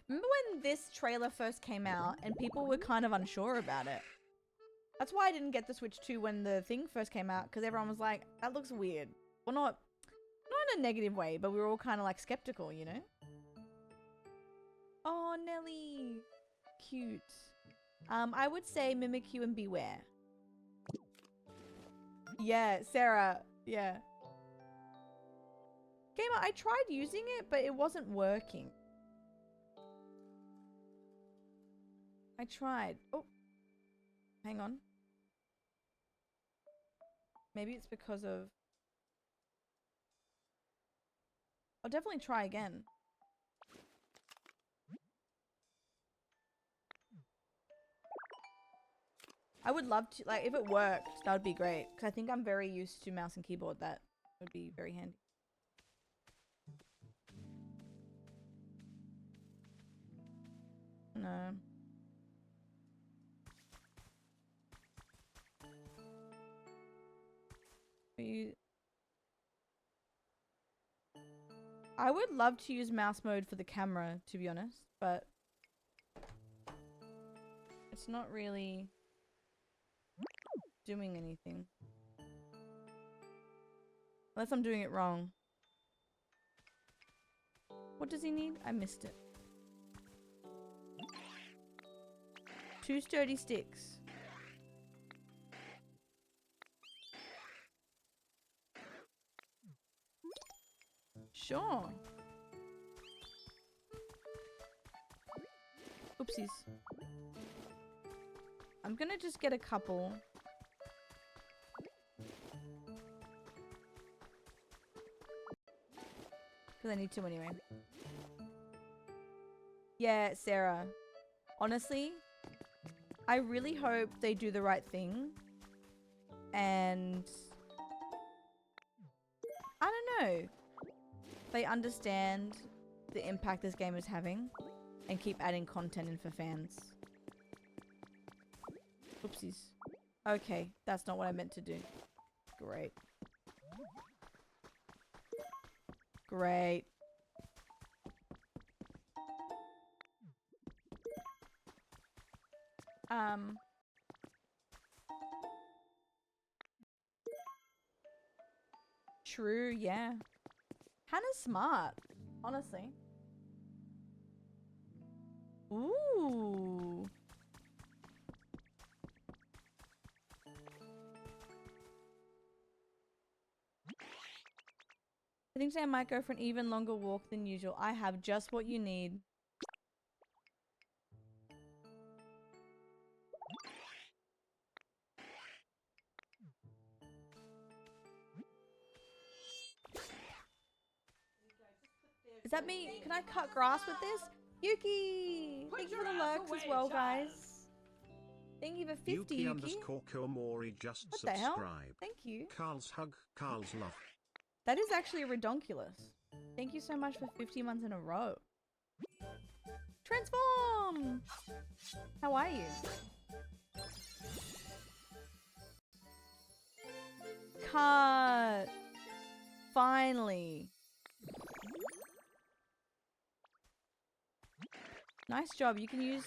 Remember when this trailer first came out and people were kind of unsure about it? That's why I didn't get the Switch 2 when the thing first came out, because everyone was like, that looks weird. Well, not in a negative way, but we were all kind of like skeptical, you know? Oh, Nelly. Cute. I would say Mimikyu and Beware. Yeah, Sarah. Yeah. Gamer, I tried using it, but it wasn't working. I tried. Oh. Hang on. Maybe it's because of... I'll definitely try again. I would love to, like, if it worked, that would be great. Because I think I'm very used to mouse and keyboard. That would be very handy. No. I would love to use mouse mode for the camera, to be honest, but it's not really doing anything. Unless I'm doing it wrong. What does he need? I missed it. 2 sturdy sticks. Sure. Oopsies. I'm gonna just get a couple. Because I need to anyway. Yeah, Sarah. Honestly, I really hope they do the right thing. And... I don't know. They understand the impact this game is having and keep adding content in for fans. Oopsies. Okay, that's not what I meant to do. Great. Great. True, yeah. Hannah's smart, honestly. Ooh. I think today I might go for an even longer walk than usual. I have just what you need. Is that me? Can I cut grass with this? Yuki! Thank you for the lurks as well, guys. Thank you for 50, Yuki. Yuki_Komori just What the hell? subscribed. Thank you. Carl's hug, Carl's love. That is actually redonkulous. Thank you so much for 50 months in a row. Transform! How are you? heart. Finally. Nice job. You can use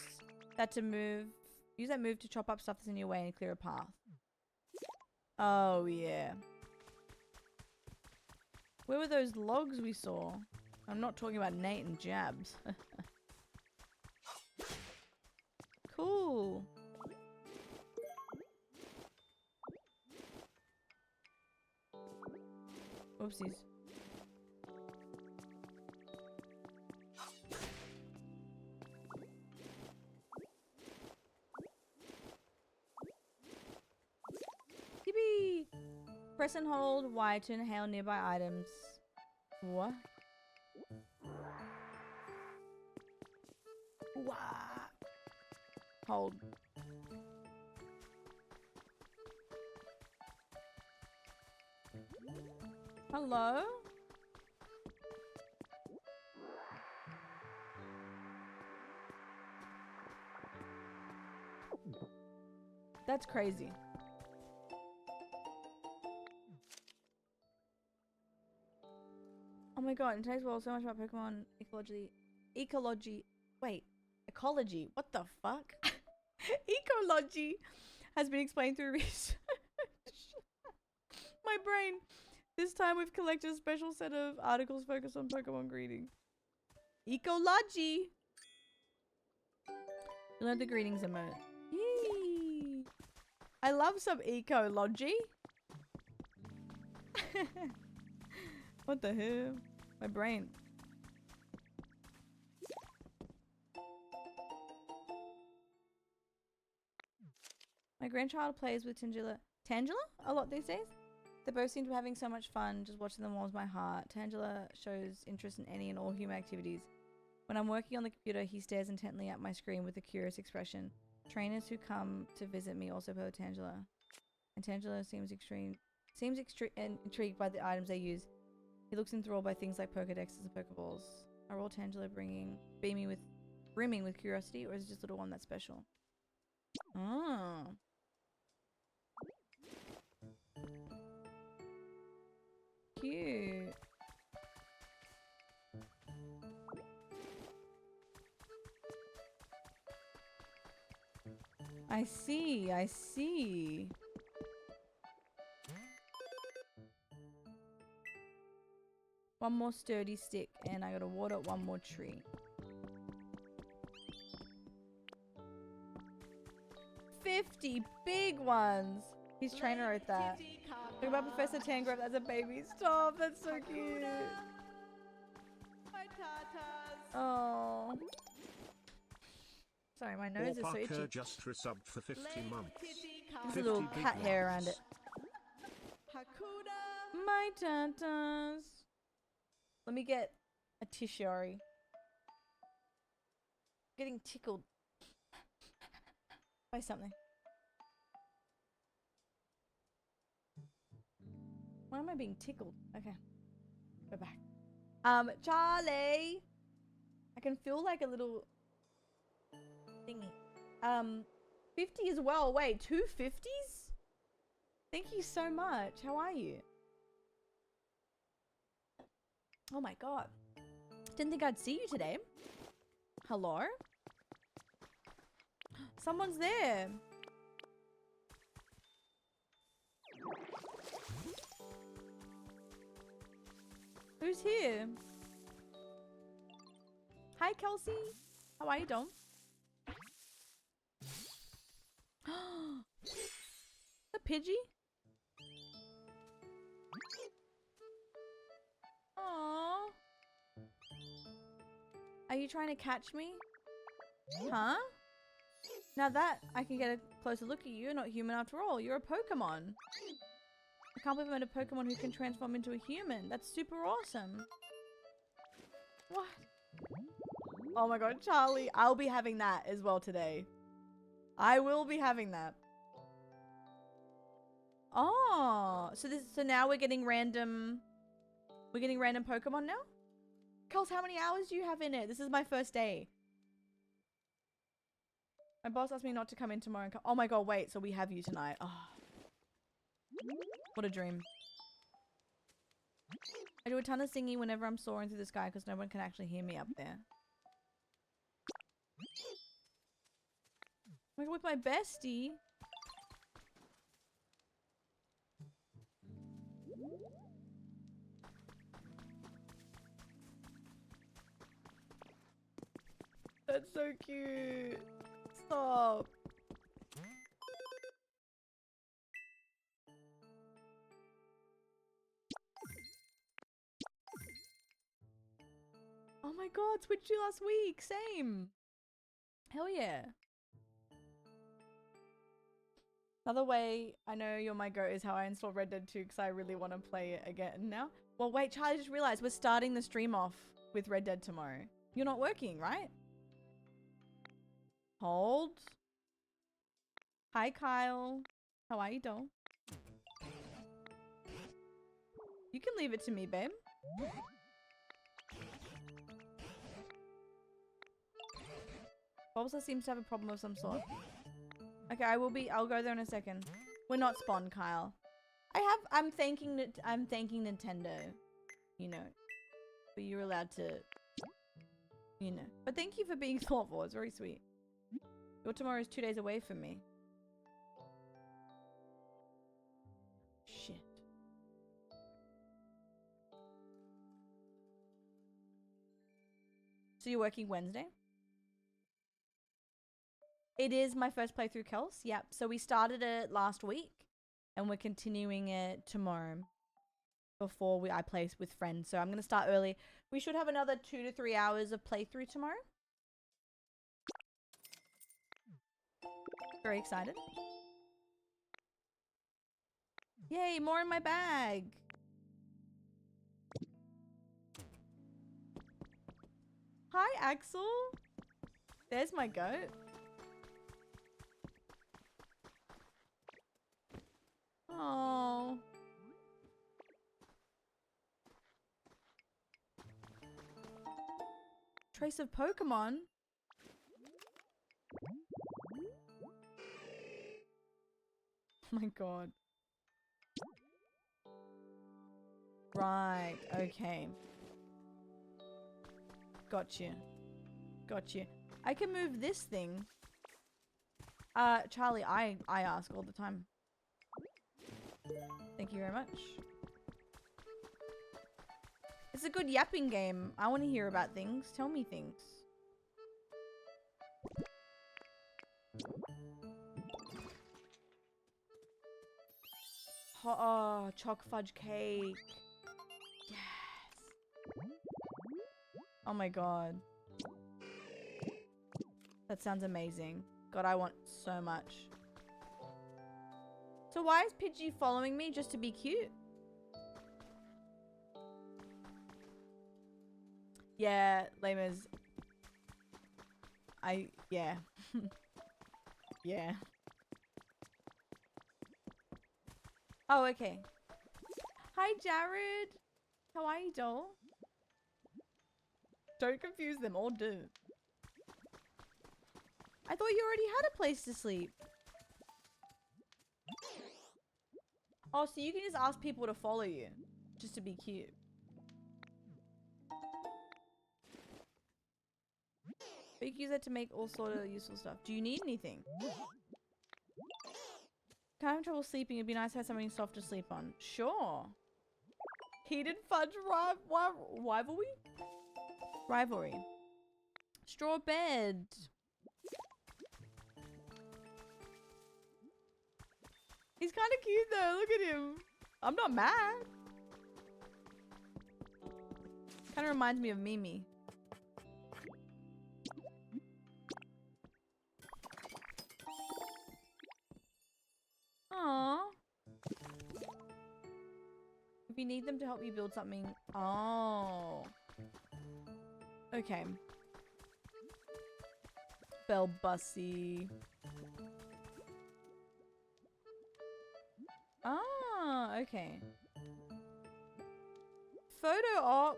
that to move. Use that move to chop up stuff that's in your way and clear a path. Oh, yeah. Where were those logs we saw? I'm not talking about Nate and Jabs. Cool. Oopsies. Yippee! Press and hold Y to inhale nearby items. What? Wah. Hold. Hello? That's crazy. Oh my god, in today's world, so much about Pokemon ecology. What the fuck? Ecology has been explained through research. My brain. This time we've collected a special set of articles focused on Pokemon greeting. Ecology. Learn the greetings emote. Yee. I love some ecology. What the hell? My brain. My grandchild plays with Tangela a lot these days. They both seem to be having so much fun. Just watching them warms my heart. Tangela shows interest in any and all human activities. When I'm working on the computer, he stares intently at my screen with a curious expression. Trainers who come to visit me also play with Tangela. And Tangela seems intrigued by the items they use. He looks enthralled by things like Pokedexes and Pokeballs. Are all Tangela brimming with curiosity, or is it just little one that's special? Oh. Cute. I see. One more sturdy stick, and I gotta water one more tree. 50 big ones! His trainer wrote that. Talk about Professor Tangrowth as a baby. Stop, that's so cute. My tatas. Oh. Sorry, my nose is so Parker itchy. just resubbed for 50 months. There's a little 50 cat big hair ones. around it. Hakuna. My tatas. Let me get a Tishari. Getting tickled by something. Why am I being tickled? Okay. Go back. Charlie! I can feel like a little thingy. 50 as well. Wait, 2 50s? Thank you so much. How are you? Oh my god. Didn't think I'd see you today. Hello? Someone's there. Who's here? Hi, Kelsey. How are you, Dom? The Pidgey? Aww. Are you trying to catch me? Huh? Now that I can get a closer look at you, you're not human after all. You're a Pokemon. I can't believe I met a Pokemon who can transform into a human. That's super awesome. What? Oh my god, Charlie. I'll be having that as well today. I will be having that. Oh, so now we're getting random Pokemon now? Kels, how many hours do you have in it? This is my first day. My boss asked me not to come in tomorrow. Oh my god, wait, so we have you tonight. Oh. What a dream. I do a ton of singing whenever I'm soaring through the sky because no one can actually hear me up there. Like with my bestie. That's so cute. Stop. Oh my god, switched you last week. Same. Hell yeah. Another way I know you're my goat is how I installed Red Dead 2 because I really want to play it again now. Well, wait, Charlie, just realized we're starting the stream off with Red Dead tomorrow. You're not working, right? Hold. Hi, Kyle. How are you, doll? You can leave it to me, babe. Bulbasaur seems to have a problem of some sort. Okay, I'll go there in a second. We're not spawned, Kyle. I'm thanking Nintendo, you know. But you're allowed to, you know. But thank you for being thoughtful. It's very sweet. Your tomorrow is 2 days away from me. Shit. So you're working Wednesday? It is my first playthrough, Kels. Yep. So we started it last week and we're continuing it tomorrow before I play with friends. So I'm going to start early. We should have another 2 to 3 hours of playthrough tomorrow. Very excited. Yay, more in my bag. Hi, Axel. There's my goat. Oh. Trace of Pokemon. Oh my god. Right, okay. Got you. Got you. I can move this thing. Charlie, I ask all the time. Thank you very much. It's a good yapping game. I want to hear about things. Tell me things. Oh, choc fudge cake. Yes. Oh my god. That sounds amazing. God, I want so much. So why is Pidgey following me just to be cute? Yeah, Lamers. Yeah. Yeah. Oh, okay. Hi, Jared. How are you, doll? Don't confuse them, or do. I thought you already had a place to sleep. Oh, so you can just ask people to follow you. Just to be cute. But you can use that to make all sort of useful stuff. Do you need anything? Kind of have trouble sleeping. It'd be nice to have something soft to sleep on. Sure. Heated fudge rivalry? Rivalry. Straw bed. He's kind of cute though. Look at him. I'm not mad. Kind of reminds me of Mimi. Aww. If you need them to help you build something. Oh. Okay. Bell Bussy. Ah, okay. Photo op.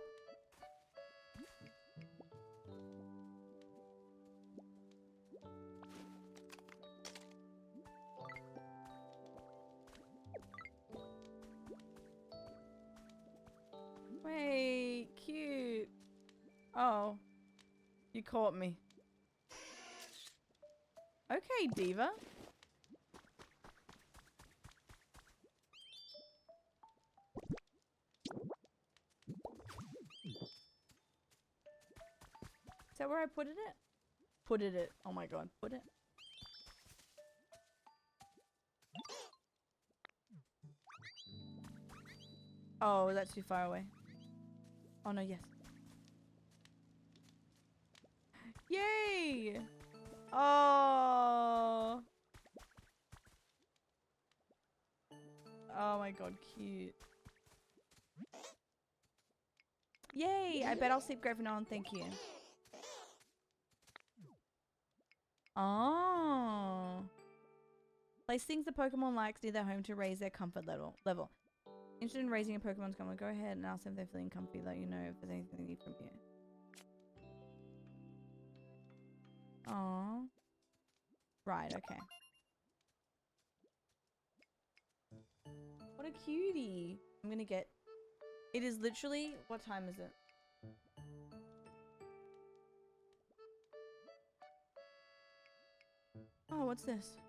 Oh. You caught me. Okay, Diva. Is that where I put it? Put it. Oh my god, put it. Oh, that's too far away. Oh no, yes. Yay! Oh. Oh my god, cute. Yay! I bet I'll sleep great from now on, thank you. Oh. Place things the Pokemon likes near their home to raise their comfort level. Interested in raising a Pokemon's comfort? Go ahead and ask them if they're feeling comfy. Let you know if there's anything they need from you. Oh. Right, okay. What a cutie. I'm gonna get... It is literally... What time is it? Oh, what's this?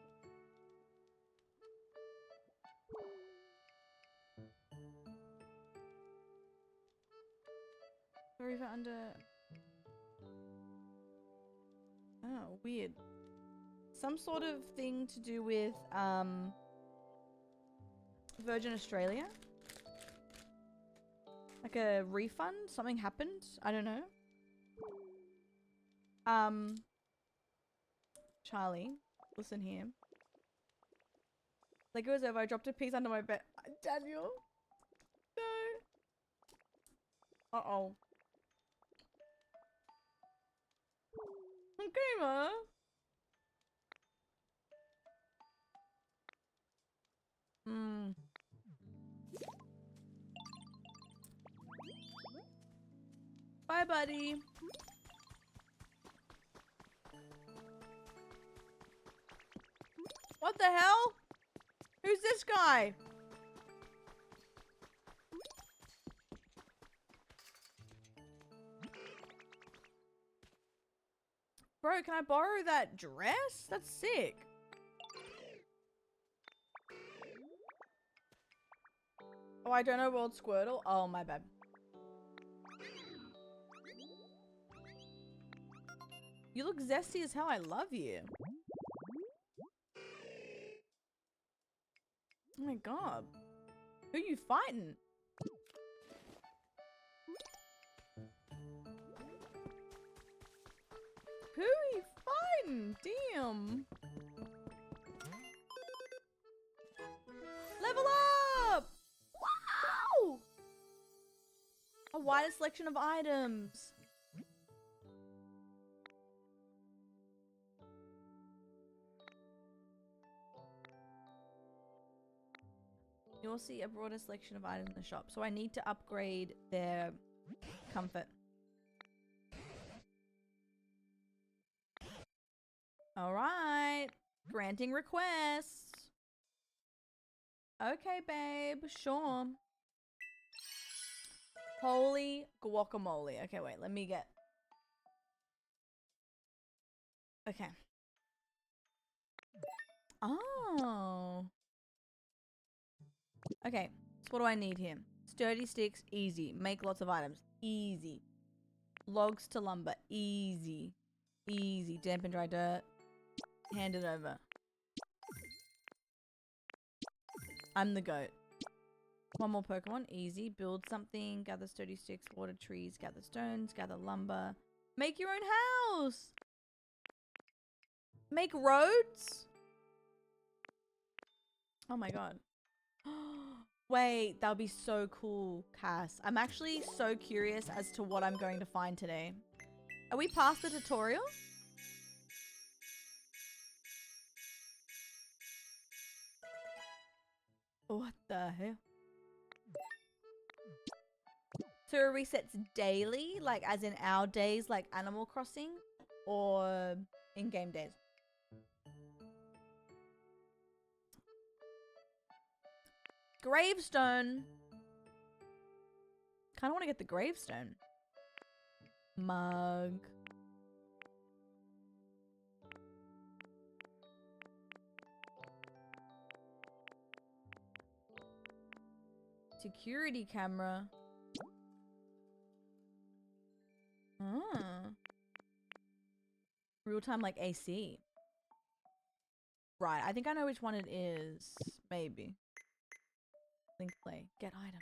Sorry for under... Oh, weird. Some sort of thing to do with, Virgin Australia? Like a refund? Something happened? I don't know. Charlie, listen here. Lego is over. I dropped a piece under my bed. Daniel? No. Uh-oh. Okay, ma. Bye, buddy. What the hell? Who's this guy? Bro, can I borrow that dress? That's sick. Oh, I don't know World Squirtle. Oh, my bad. You look zesty as hell. I love you. Oh my god. Who you fighting? Who you fighting? Damn. Level up! Wow! A wider selection of items. You'll see a broader selection of items in the shop. So I need to upgrade their comfort. Alright. Granting requests. Okay, babe. Sure. Holy guacamole. Okay, wait. Let me get... Okay. Oh. Okay. So what do I need here? Sturdy sticks. Easy. Make lots of items. Easy. Logs to lumber. Easy. Easy. Damp and dry dirt. Hand it over. I'm the goat. One more Pokemon. Easy. Build something. Gather sturdy sticks. Water trees. Gather stones. Gather lumber. Make your own house. Make roads. Oh my god. Wait, that would be so cool, Cass. I'm actually so curious as to what I'm going to find today. Are we past the tutorial? What the hell? So it resets daily, like as in our days, like Animal Crossing, or in-game days? Gravestone. Kind of want to get the gravestone. Mug. Security camera. Ah. Real time like AC. Right, I think I know which one it is. Maybe. Link play. Get item.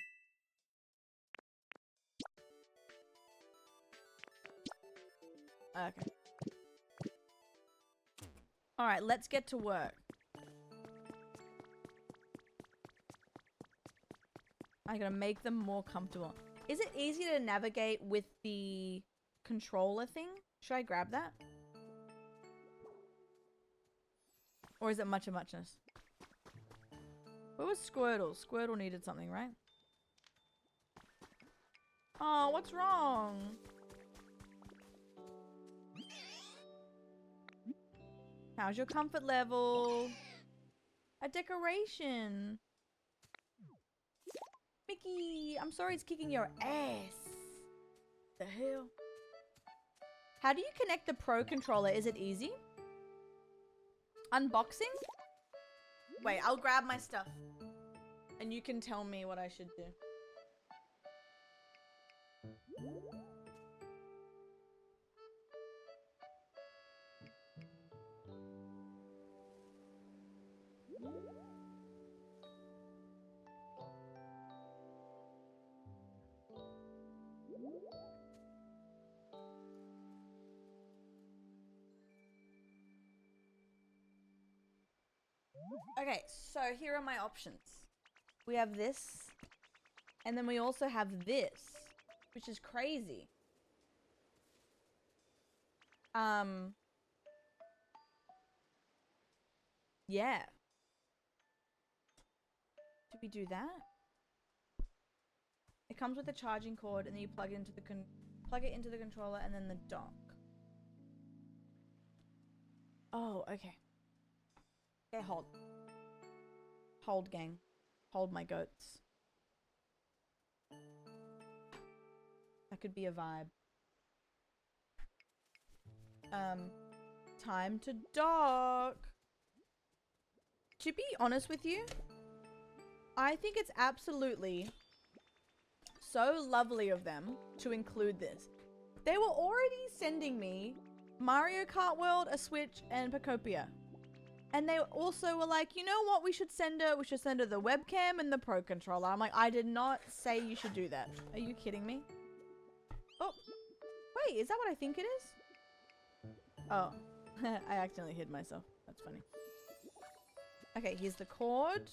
Okay. Alright, let's get to work. I gotta make them more comfortable. Is it easy to navigate with the controller thing? Should I grab that? Or is it much of muchness? Where was Squirtle? Squirtle needed something, right? Oh, what's wrong? How's your comfort level? A decoration. Mickey, I'm sorry it's kicking your ass. The hell? How do you connect the Pro controller? Is it easy? Unboxing? Wait, I'll grab my stuff. And you can tell me what I should do. Okay, so here are my options. We have this, and then we also have this, which is crazy. Yeah. Do we do that? It comes with a charging cord, and then you plug it into the controller, and then the dock. Oh, okay. Okay, hold. Hold, gang. Hold, my goats. That could be a vibe. Time to dock. To be honest with you, I think it's absolutely so lovely of them to include this. They were already sending me Mario Kart World, a Switch, and Pocopia. And they also were like, you know what we should send her? We should send her the webcam and the Pro controller. I'm like, I did not say you should do that. Are you kidding me? Oh, wait, is that what I think it is? Oh, I accidentally hid myself. That's funny. Okay, here's the cord.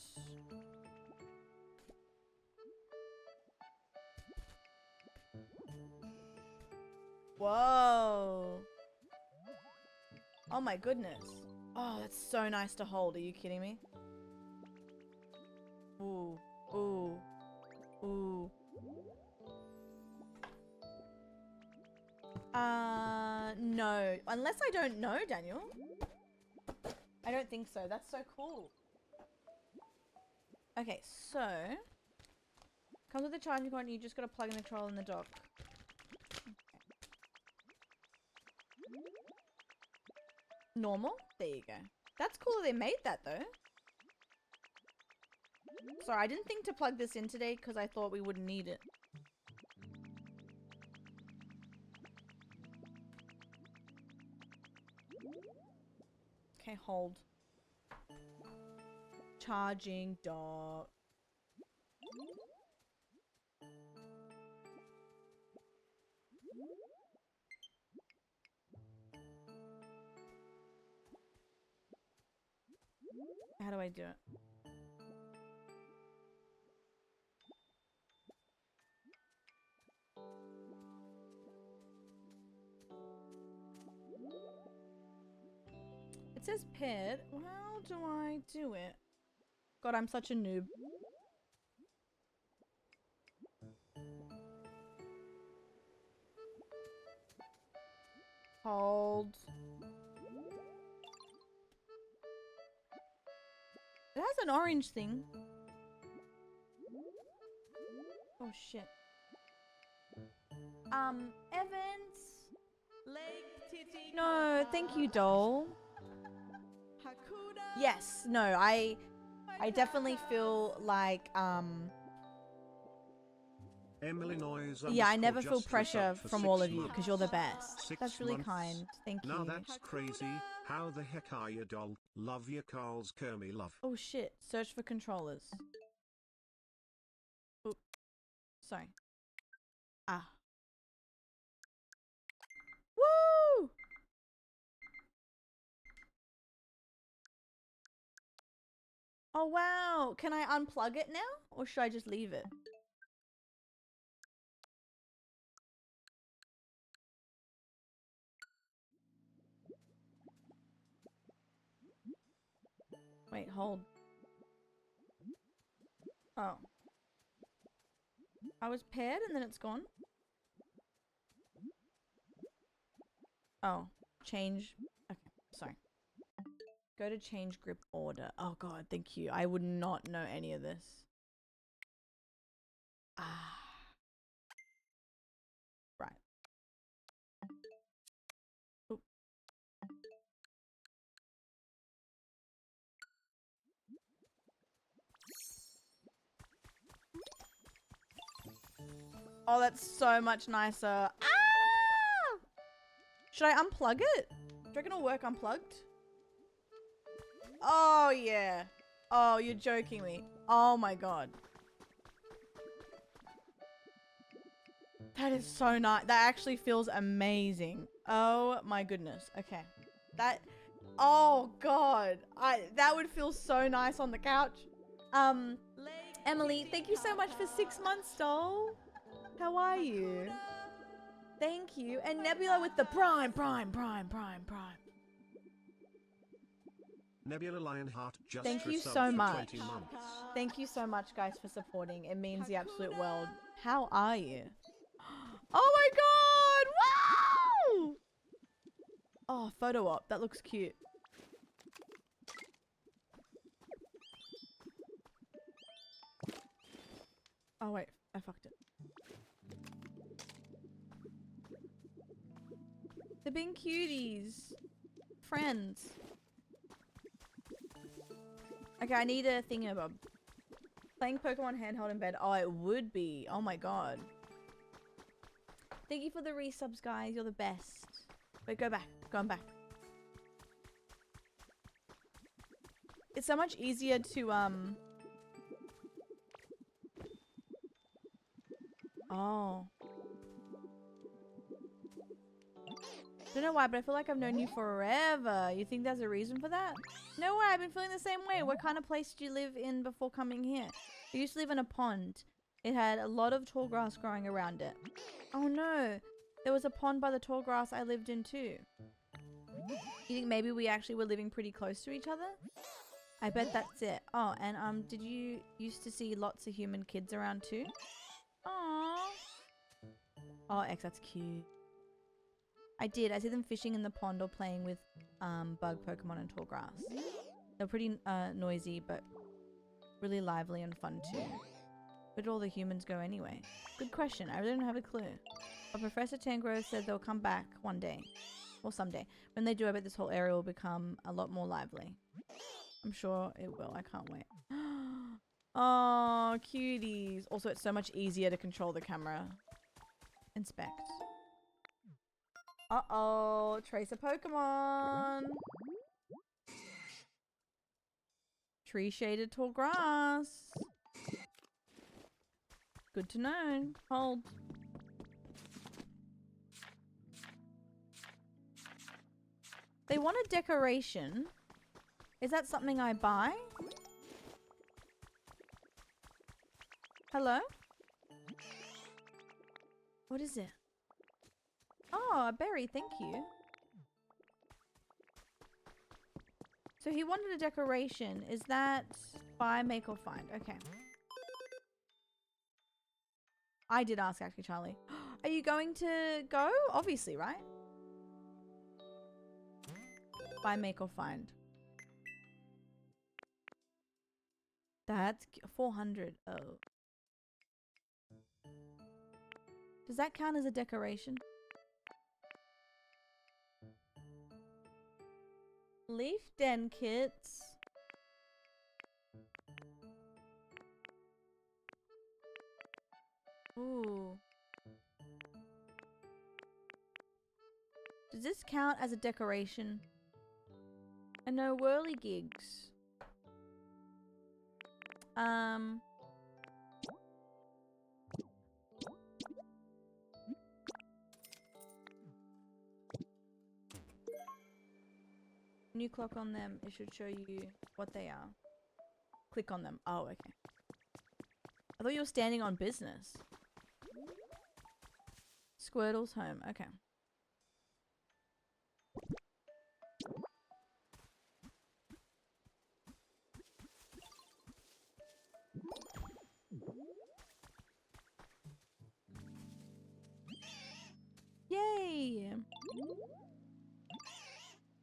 Whoa. Oh my goodness. Oh, that's so nice to hold. Are you kidding me? Ooh. Ooh. Ooh. No. Unless I don't know, Daniel. I don't think so. That's so cool. Okay, so comes with a charging cord and you just gotta plug in the controller in the dock. Okay. Normal? There you go. That's cool they made that though. Sorry, I didn't think to plug this in today because I thought we wouldn't need it. Okay, hold. Charging dock. How do I do it? It says paired. How do I do it? God, I'm such a noob. Hold. It has an orange thing. Oh shit. Evans. Lake Titicaca. No, thank you, doll. Hakuna. Yes, no, I definitely feel like Emily Noyes yeah, I underscore never feel just pressure resubbed for from 6 all of you months. because you're the best. 6 That's really months. kind. Thank Now you. that's crazy. How the heck are you, doll? Love you, Carl's Kermy love. Oh shit! Search for controllers. Oop. Sorry. Ah. Woo! Oh wow! Can I unplug it now, or should I just leave it? Wait, hold. Oh. I was paired and then it's gone? Oh. Change. Okay, sorry. Go to change grip order. Oh god, thank you. I would not know any of this. Ah. Right. Oop. Oh, that's so much nicer. Ah! Should I unplug it? Do you reckon it'll work unplugged? Oh, yeah. Oh, you're joking me. Oh my god. That is so nice. That actually feels amazing. Oh my goodness. Okay. That... Oh god. That would feel so nice on the couch. Emily, thank you so much for 6 months, doll. How are you? Thank you. And Nebula with the prime. Nebula Lionheart just Thank you resubbed so for much. 20 months. Thank you so much, guys, for supporting. It means the absolute world. How are you? Oh my god! Wow! Oh, photo op. That looks cute. Oh wait, I fucked it. They're being cuties. Friends. Okay, I need a thingamabob. Playing Pokemon handheld in bed. Oh, it would be. Oh my god. Thank you for the resubs, guys. You're the best. Wait, go back. Going back. It's so much easier to, Oh. Don't know why, but I feel like I've known you forever. You think there's a reason for that? No way, I've been feeling the same way. What kind of place did you live in before coming here? I used to live in a pond. It had a lot of tall grass growing around it. Oh no, there was a pond by the tall grass I lived in too. You think maybe we actually were living pretty close to each other? I bet that's it. Oh, and did you used to see lots of human kids around too? Aww. Oh, X, that's cute. I did. I see them fishing in the pond or playing with bug Pokemon in tall grass. They're pretty noisy, but really lively and fun too. Where did all the humans go anyway? Good question. I really don't have a clue. But Professor Tangrove said they'll come back one day. Or someday. When they do, I bet this whole area will become a lot more lively. I'm sure it will. I can't wait. Oh, cuties. Also, it's so much easier to control the camera. Inspect. Uh-oh. Trace a Pokemon. Tree shaded tall grass. Good to know. Hold. They want a decoration. Is that something I buy? Hello? What is it? Oh, a berry, thank you. So he wanted a decoration. Is that buy, make, or find? Okay. I did ask, actually, Charlie. Are you going to go? Obviously, right? Buy, make, or find. That's 400. Oh. Does that count as a decoration? Leaf den kits. Ooh. Does this count as a decoration? And no whirligigs. When you clock on them, it should show you what they are. Click on them. Oh, okay. I thought you were standing on business. Squirtle's home. Okay. Yay!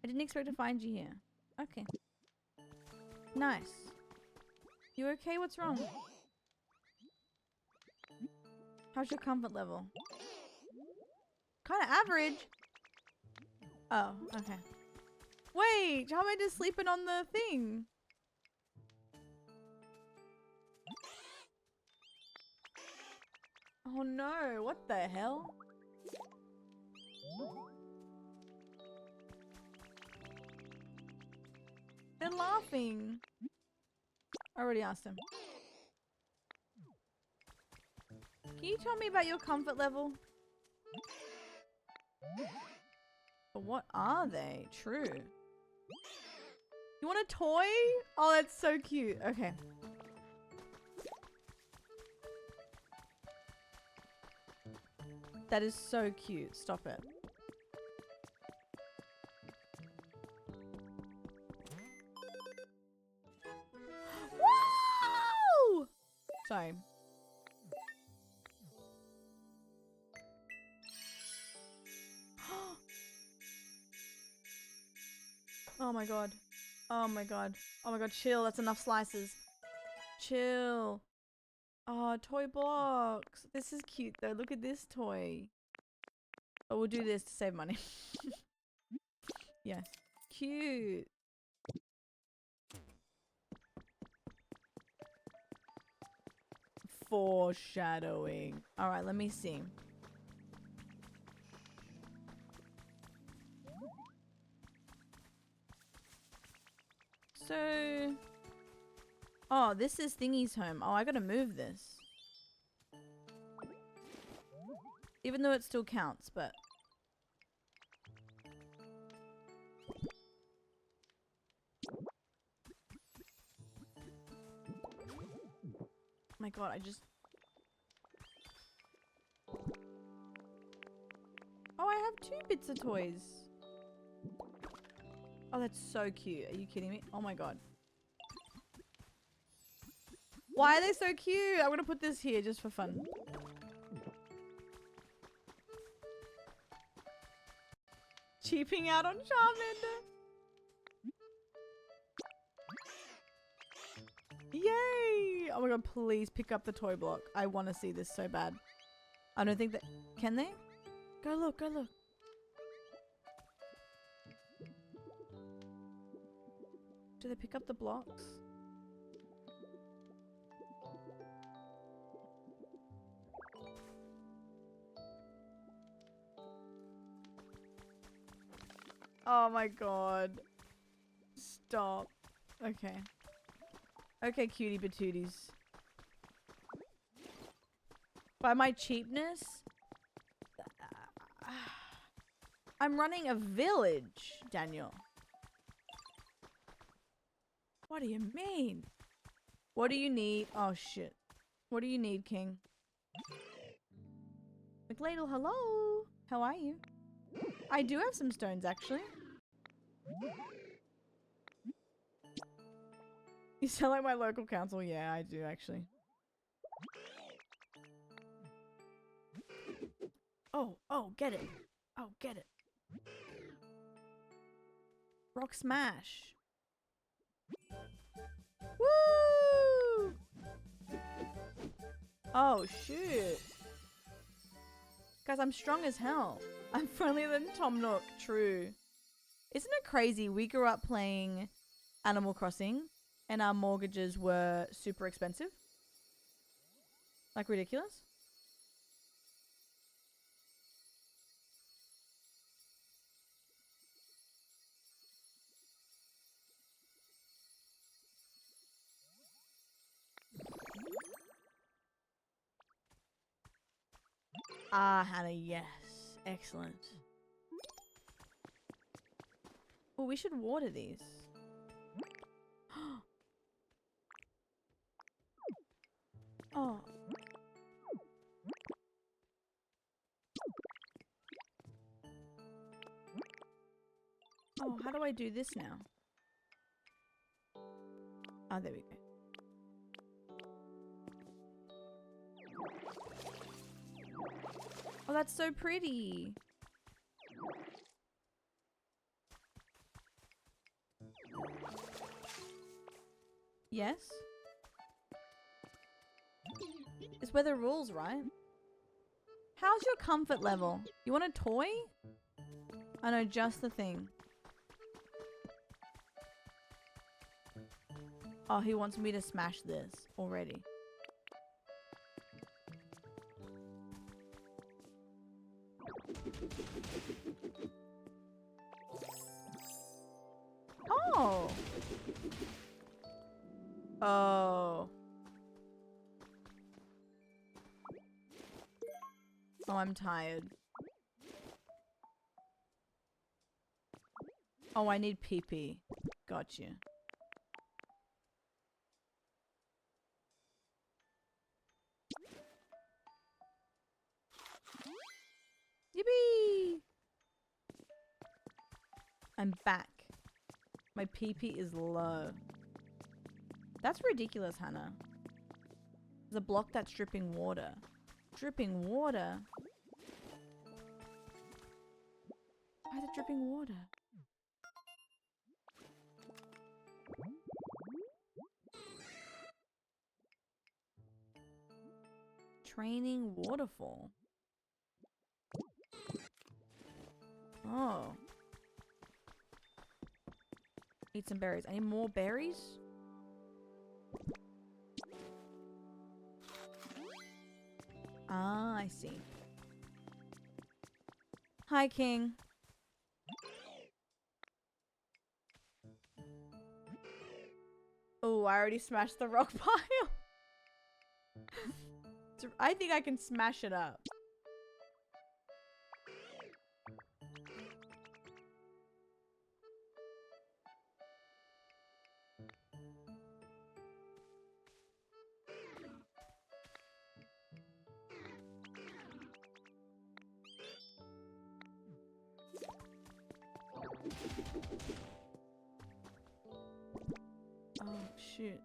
I didn't expect to find you here. Okay. Nice. You okay? What's wrong? How's your comfort level? Kind of average. Oh, okay. Wait, how am I just sleeping on the thing? Oh no, what the hell? They're laughing. I already asked him. Can you tell me about your comfort level? But what are they? True. You want a toy? Oh, that's so cute. Okay. That is so cute. Stop it. Whoa! Sorry. Oh my god. Oh my god. Oh my god, chill. That's enough slices. Chill. Oh, toy blocks. This is cute though. Look at this toy. Oh, we'll do this to save money. Yes. Cute. Foreshadowing. Alright, let me see. So... Oh, this is Thingy's home. Oh, I gotta move this. Even though it still counts, but... Oh my god, I just... Oh, I have 2 bits of toys. Oh, that's so cute. Are you kidding me? Oh my god. Why are they so cute? I'm gonna put this here just for fun. Cheaping out on Charmander. Yay! Oh my god, please pick up the toy block. I want to see this so bad. I don't think that... Can they? Go look, go look. Do they pick up the blocks? Oh my god. Stop. Okay. Okay, cutie patooties. By my cheapness, I'm running a village, Daniel. What do you mean? What do you need? Oh shit. What do you need, King? McLadle, hello. How are you? I do have some stones, actually. You sound like my local council. Yeah, I do, actually. Oh, get it. Oh, get it. Rock smash. Woo! Oh, shoot. Guys, I'm strong as hell. I'm friendlier than Tom Nook. True. Isn't it crazy? We grew up playing Animal Crossing and our mortgages were super expensive. Like ridiculous. Ah, Hannah, yes. Excellent. Oh, we should water these. Oh. Oh, how do I do this now? Oh, there we go. Oh, that's so pretty. Yes? It's where the rules, right? How's your comfort level? You want a toy? I know, just the thing. Oh, he wants me to smash this already. Oh. Oh. Oh, I'm tired. Oh, I need pee-pee. Got you. Yippee! I'm back. My pee-pee is low. That's ridiculous, Hannah. There's a block that's dripping water. Dripping water? Why is it dripping water? Training waterfall. Oh. Eat some berries. I need more berries? Ah, I see. Hi, King. Oh, I already smashed the rock pile. I think I can smash it up. Oh, shoot.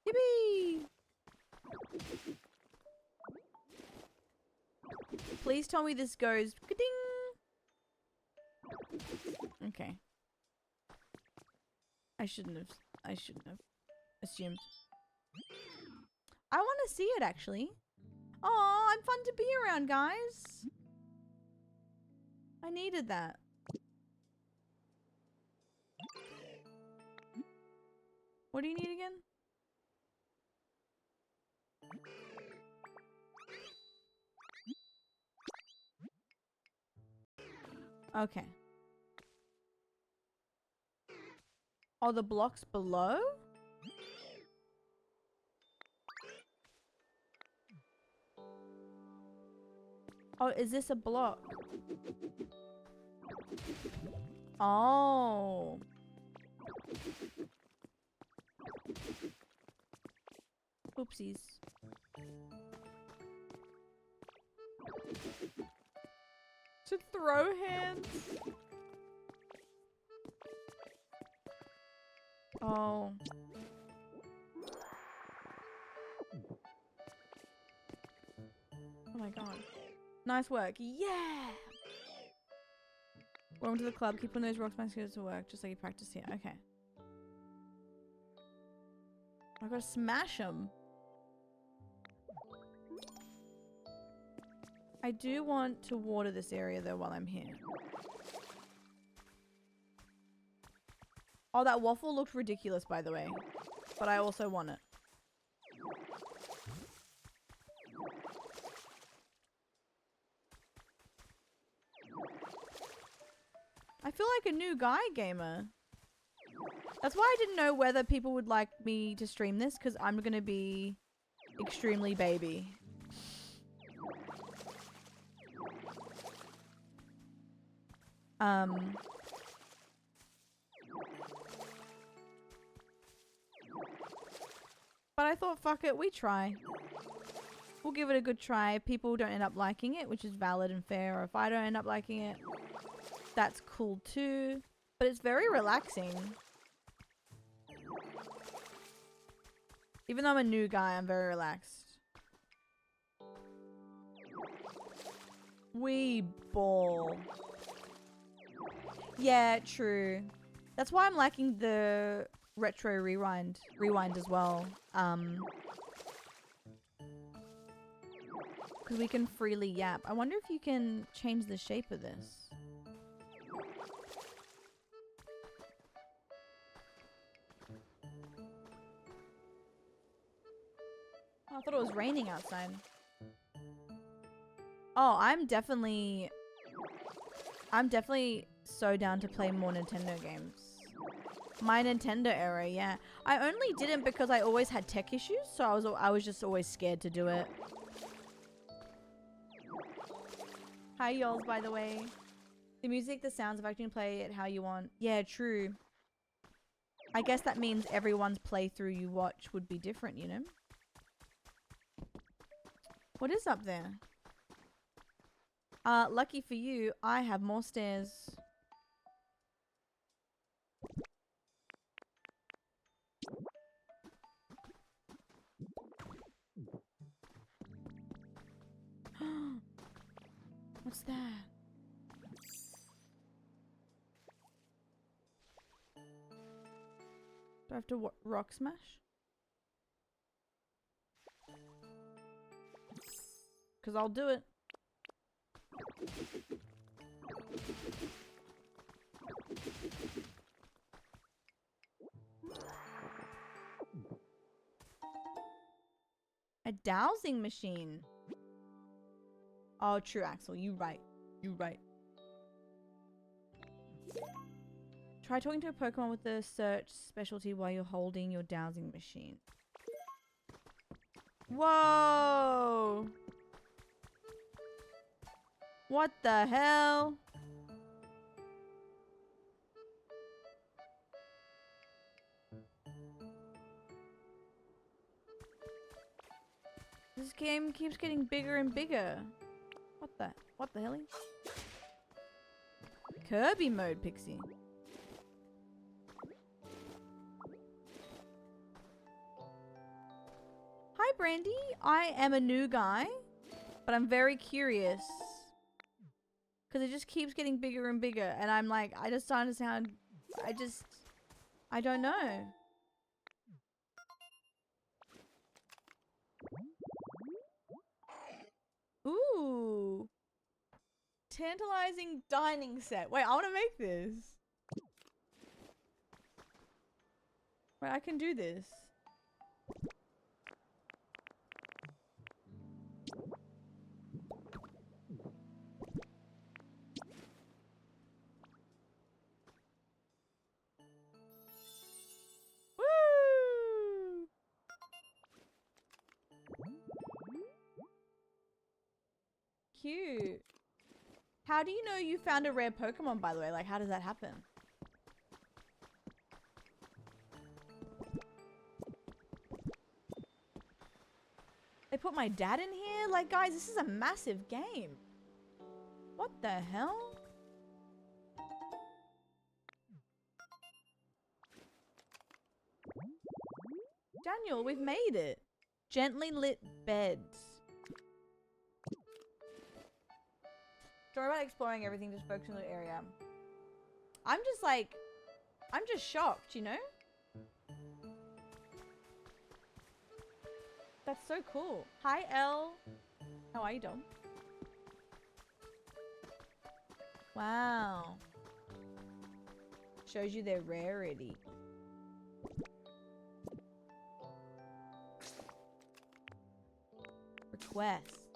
Yippee! Please tell me this goes ka-ding. Okay. I shouldn't have assumed. I want to see it actually. Oh, I'm fun to be around, guys. I needed that. What do you need again? Okay. Oh, the blocks below? Oh, is this a block? Oh. Oopsies. To throw hands? Oh. Oh my god. Nice work. Yeah! Welcome to the club. Keep on those rocks skills to work, just like you practice here. Okay. I gotta smash them. I do want to water this area though while I'm here. Oh, that waffle looked ridiculous, by the way. But I also want it. I feel like a new guy gamer. That's why I didn't know whether people would like me to stream this, because I'm going to be extremely baby. But I thought, fuck it, we try. We'll give it a good try. If people don't end up liking it, which is valid and fair, or if I don't end up liking it, that's cool too. But it's very relaxing. Even though I'm a new guy, I'm very relaxed. We ball. Yeah, true. That's why I'm liking the retro rewind as well. Because we can freely yap. I wonder if you can change the shape of this. Oh, I thought it was raining outside. Oh, I'm definitely so down to play more Nintendo games. My Nintendo era, yeah. I only didn't because I always had tech issues, so I was just always scared to do it. Hi, y'all, by the way. The music, the sounds, if I can play it how you want. Yeah, true. I guess that means everyone's playthrough you watch would be different, you know? What is up there? Lucky for you, I have more stairs. What's that? Do I have to rock smash? Because I'll do it. A dowsing machine. Oh, true, Axel. You right. You right. Try talking to a Pokemon with the search specialty while you're holding your dowsing machine. Whoa! What the hell? This game keeps getting bigger and bigger. What the hell? Kirby mode, Pixie. Hi, Brandy. I am a new guy, but I'm very curious. Because it just keeps getting bigger and bigger, and I'm like, I just don't understand. I don't know. Ooh. Tantalizing dining set. Wait, I want to make this. Wait, I can do this. Woo! Cute. How do you know you found a rare Pokemon, by the way? Like, how does that happen? They put my dad in here? Like, guys, this is a massive game. What the hell? Daniel, we've made it. Gently lit beds. Don't worry about exploring everything, just focus on the area. I'm just like, I'm just shocked, you know? That's so cool. Hi, Elle. How are you, Dom? Wow. Shows you their rarity. Request.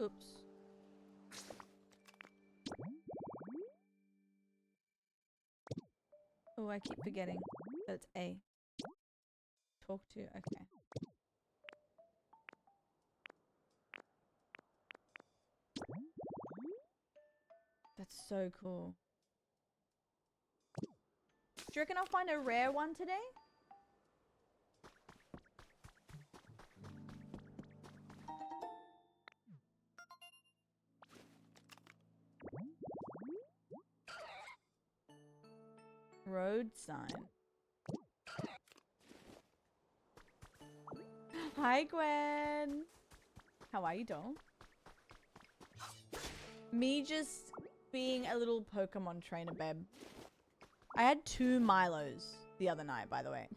Oops. Oh, I keep forgetting that it's A. Talk to, okay. That's so cool. Do you reckon I'll find a rare one today? Road sign. Hi, Gwen. How are you, doll? Me just being a little Pokemon trainer, babe. I had 2 Milos the other night, by the way.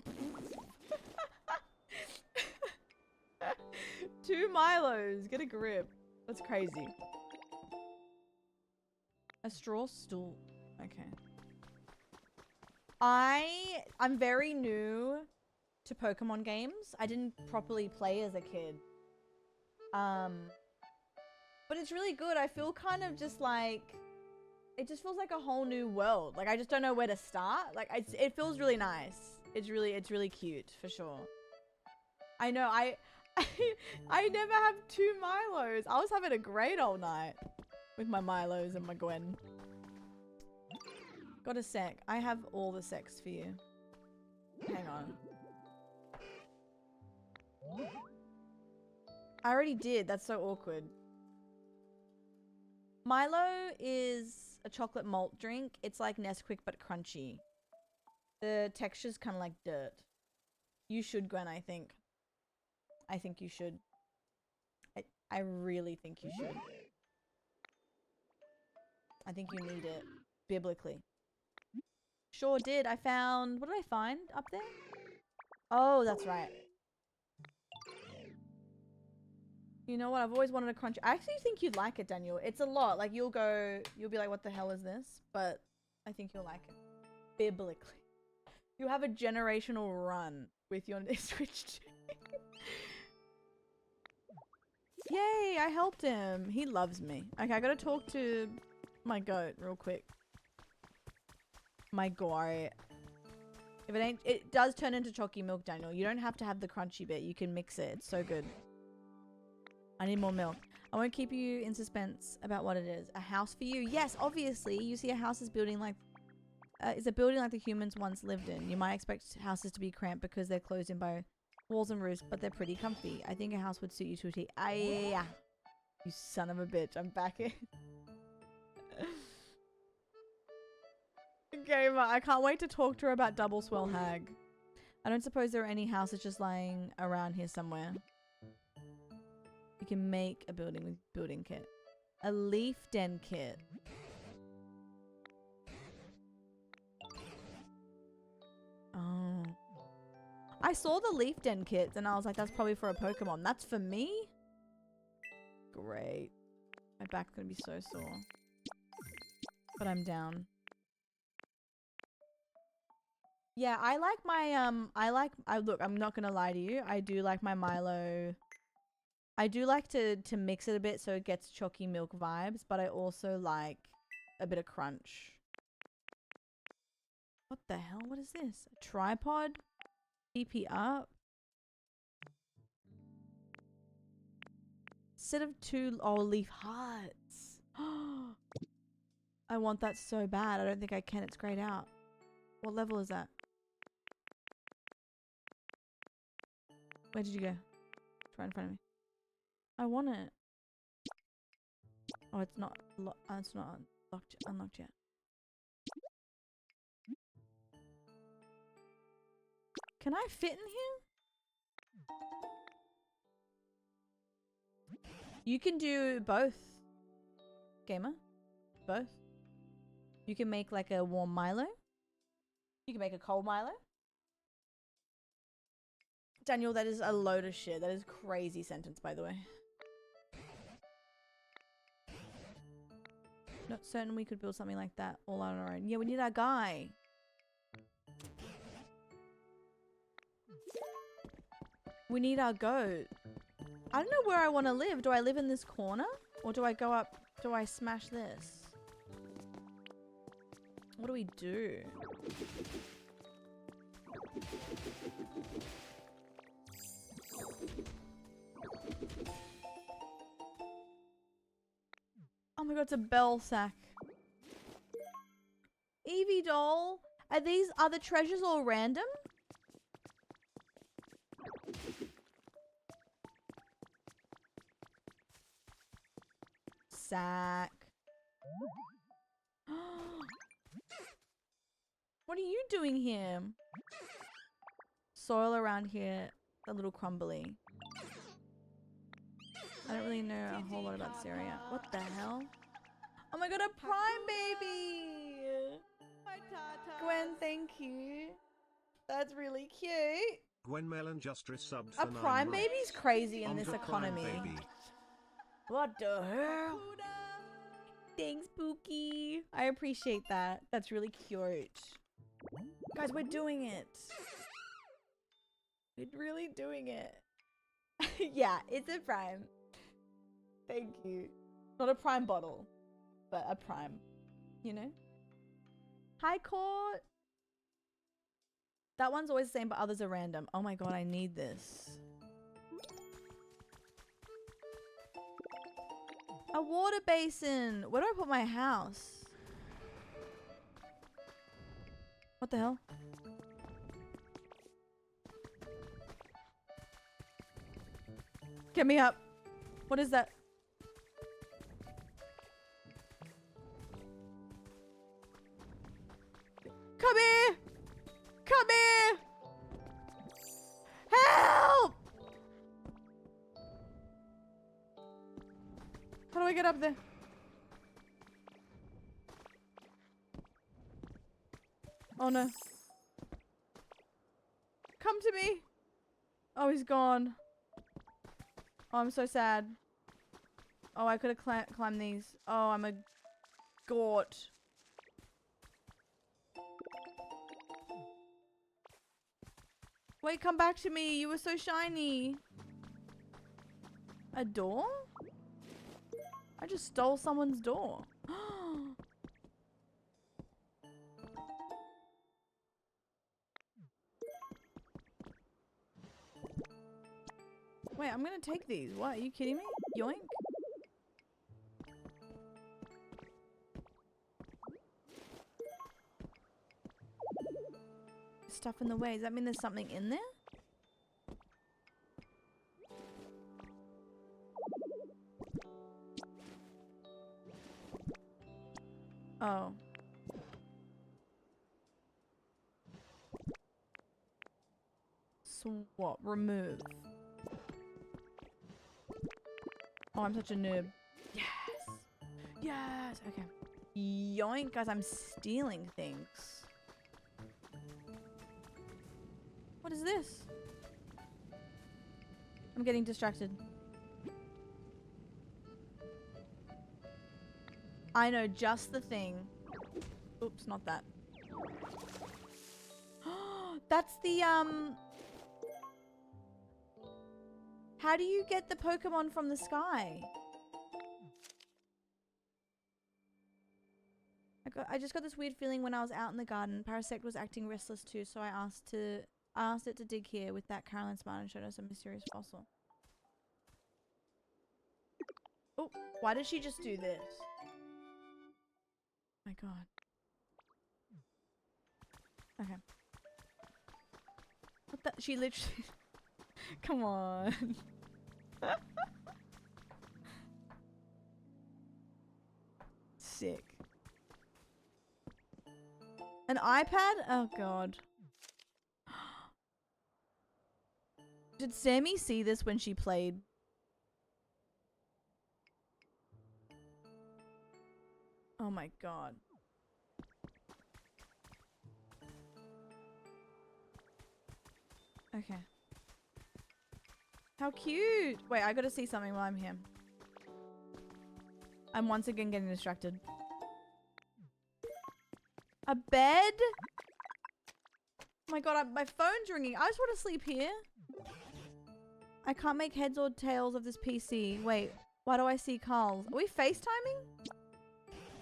2 Milos. Get a grip. That's crazy. A straw stool. Okay. I'm very new to Pokemon games. I didn't properly play as a kid. But it's really good. I feel kind of just like, it just feels like a whole new world. Like I just don't know where to start. Like it feels really nice. It's really cute for sure. I know I never have 2 Milos. I was having a great old night with my Milos and my Gwen. Got a sec. I have all the secs for you. Hang on. I already did. That's so awkward. Milo is a chocolate malt drink. It's like Nesquik but crunchy. The texture's kind of like dirt. You should, Gwen, I think. I think you should. I really think you should. I think you need it. Biblically. Sure did. I found... What did I find up there? Oh, that's right. You know what? I've always wanted a crunch. I actually think you'd like it, Daniel. It's a lot. Like, you'll be like, what the hell is this? But I think you'll like it. Biblically. You have a generational run with your Switch 2. Yay, I helped him. He loves me. Okay, I gotta talk to my goat real quick. My goat. If it ain't, it does turn into chalky milk, Daniel. You don't have to have the crunchy bit. You can mix it. It's so good. I need more milk. I won't keep you in suspense about what it is. A house for you? Yes, obviously. You see a house is building like... is a building like the humans once lived in. You might expect houses to be cramped because they're closed in by walls and roofs, but they're pretty comfy. I think a house would suit you to a T. Yeah. You son of a bitch. I'm back in. Gamer, I can't wait to talk to her about Double Swell Hag. I don't suppose there are any houses just lying around here somewhere. You can make a building with building kit. A leaf den kit. Oh. I saw the leaf den kits and I was like, that's probably for a Pokemon. That's for me? Great. My back's gonna be so sore. But I'm down. Yeah, I like my, look, I'm not gonna lie to you. I do like my Milo. I do like to mix it a bit so it gets chalky milk vibes, but I also like a bit of crunch. What the hell? What is this? A tripod? TP up? Instead of 2 leaf hearts. I want that so bad. I don't think I can. It's grayed out. What level is that? Where did you go? It's right in front of me. I want it. Oh, it's not. It's not unlocked yet. Can I fit in here? You can do both. Gamer. Both. You can make like a warm Milo. You can make a cold Milo. Daniel, that is a load of shit. That is crazy sentence, by the way. Not certain we could build something like that all on our own. Yeah, we need our guy. We need our goat. I don't know where I want to live. Do I live in this corner? Or do I go up? Do I smash this? What do we do? Oh my god, it's a bell sack. Evie doll. Are these other treasures all random? Sack. What are you doing here? Soil around here, a little crumbly. I don't really know a whole lot about this area. What the hell? Oh my god, a prime baby! Gwen, thank you. That's really cute. Gwen Mellon just resubbed A for 9 prime months. baby's crazy in this Onto Prime economy. Baby. What the hell? Thanks, Pookie. I appreciate that. That's really cute. Guys, we're doing it. We're really doing it. Yeah, it's a prime. Thank you. Not a prime bottle, but a prime. You know? Hi, Court. That one's always the same, but others are random. Oh my god, I need this. A water basin. Where do I put my house? What the hell? Get me up. What is that? Come here! Come here! Help! How do I get up there? Oh no. Come to me! Oh, he's gone. Oh, I'm so sad. Oh, I could have climbed these. Oh, I'm a gort. Wait, come back to me. You were so shiny. A door? I just stole someone's door. Wait, I'm gonna take these. What? Are you kidding me? Yoink. Stuff in the way. Does that mean there's something in there? Oh. Swap. Remove. Oh, I'm such a noob. Yes! Yes! Okay. Yoink, guys, I'm stealing things. What is this? I'm getting distracted. I know just the thing. Oops, not that. That's the, how do you get the Pokemon from the sky? I just got this weird feeling when I was out in the garden. Parasect was acting restless too, so I asked it to dig here with that Caroline Smart and showed us a mysterious fossil. Oh, why did she just do this? My god. Okay. What the? She literally... Come on. Sick. An iPad? Oh god. Did Sammy see this when she played? Oh my god. Okay. How cute. Wait, I gotta see something while I'm here. I'm once again getting distracted. A bed? Oh my god, my phone's ringing. I just want to sleep here. I can't make heads or tails of this PC. Wait, why do I see Carl's? Are we FaceTiming?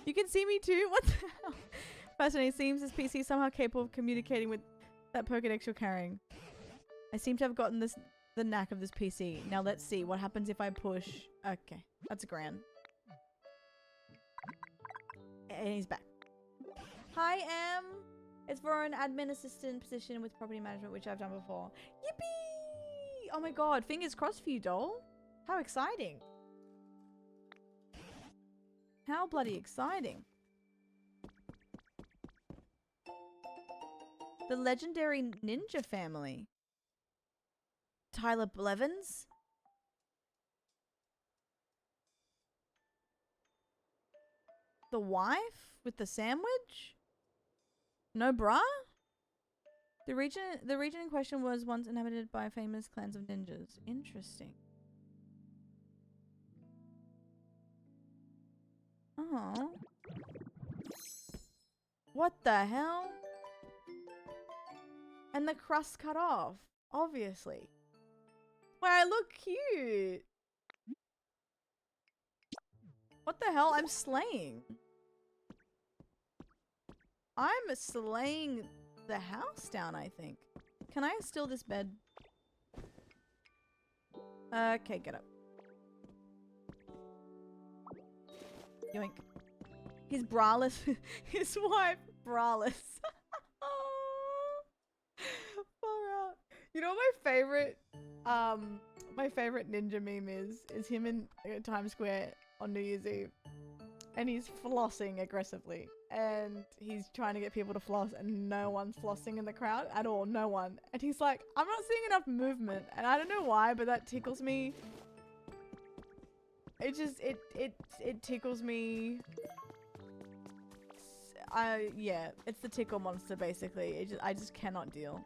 You can see me too? What the hell? Fascinating. Seems this PC is somehow capable of communicating with that Pokédex you're carrying. I seem to have gotten the knack of this PC. Now let's see what happens if I push. Okay, that's grand. And he's back. Hi, Em. It's for an admin assistant position with property management, which I've done before. Yippee! Oh my god, fingers crossed for you, doll. How exciting. How bloody exciting. The legendary ninja family. Tyler Blevins? The wife with the sandwich? No bra? The region in question was once inhabited by famous clans of ninjas. Interesting. Oh. What the hell? And the crust cut off, obviously. Wait, I look cute. What the hell? I'm slaying. I'm slaying the house down, I think. Can I steal this bed? Okay, get up. Yoink. He's braless. His wife, braless. Far out. You know what my favorite ninja meme is him in Times Square on New Year's Eve. And he's flossing aggressively. And he's trying to get people to floss and no one's flossing in the crowd at all. No one. And he's like, I'm not seeing enough movement. And I don't know why, but that tickles me. It just, it tickles me. Yeah, it's the tickle monster basically. I just cannot deal.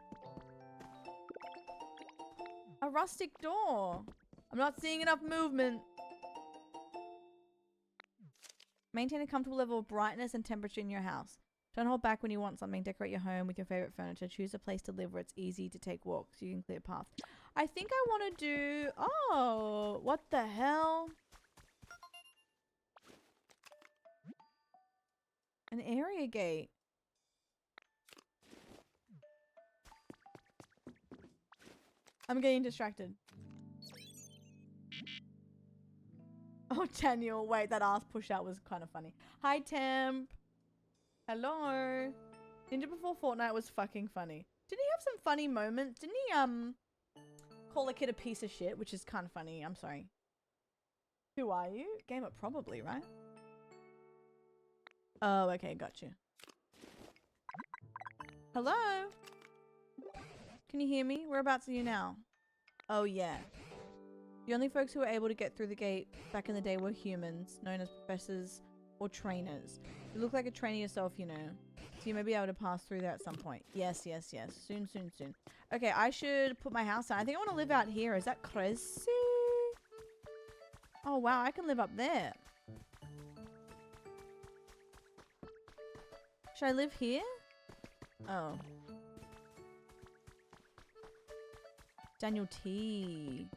A rustic door. I'm not seeing enough movement. Maintain a comfortable level of brightness and temperature in your house. Don't hold back when you want something. Decorate your home with your favorite furniture. Choose a place to live where it's easy to take walks. So you can clear paths. I think I want to do... Oh, what the hell? An area gate. I'm getting distracted. Oh, Daniel. Wait, that ass push out was kind of funny. Hi, Temp. Hello. Ninja Before Fortnite was fucking funny. Didn't he have some funny moments? Didn't he, call a kid a piece of shit, which is kind of funny. I'm sorry. Who are you? Gamer probably, right? Oh, okay. Got you. Hello? Can you hear me? Whereabouts are you now? Oh, yeah. The only folks who were able to get through the gate back in the day were humans, known as professors or trainers. You look like a trainer yourself, you know. So you may be able to pass through there at some point. Yes, yes, yes. Soon, soon, soon. Okay, I should put my house down. I think I want to live out here. Is that crazy? Oh, wow. I can live up there. Should I live here? Oh. Daniel T.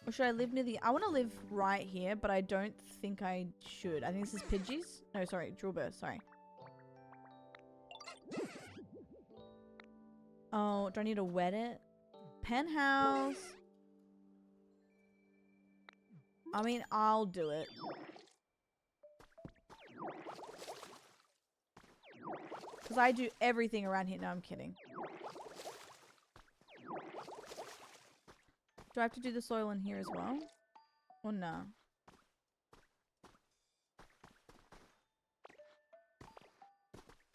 Or should I live near the... I want to live right here, but I don't think I should. I think this is Pidgeys. No, sorry. Drillbur. Sorry. Oh, do I need to wet it? Penthouse. I mean, I'll do it. Because I do everything around here. No, I'm kidding. Do I have to do the soil in here as well? Or no?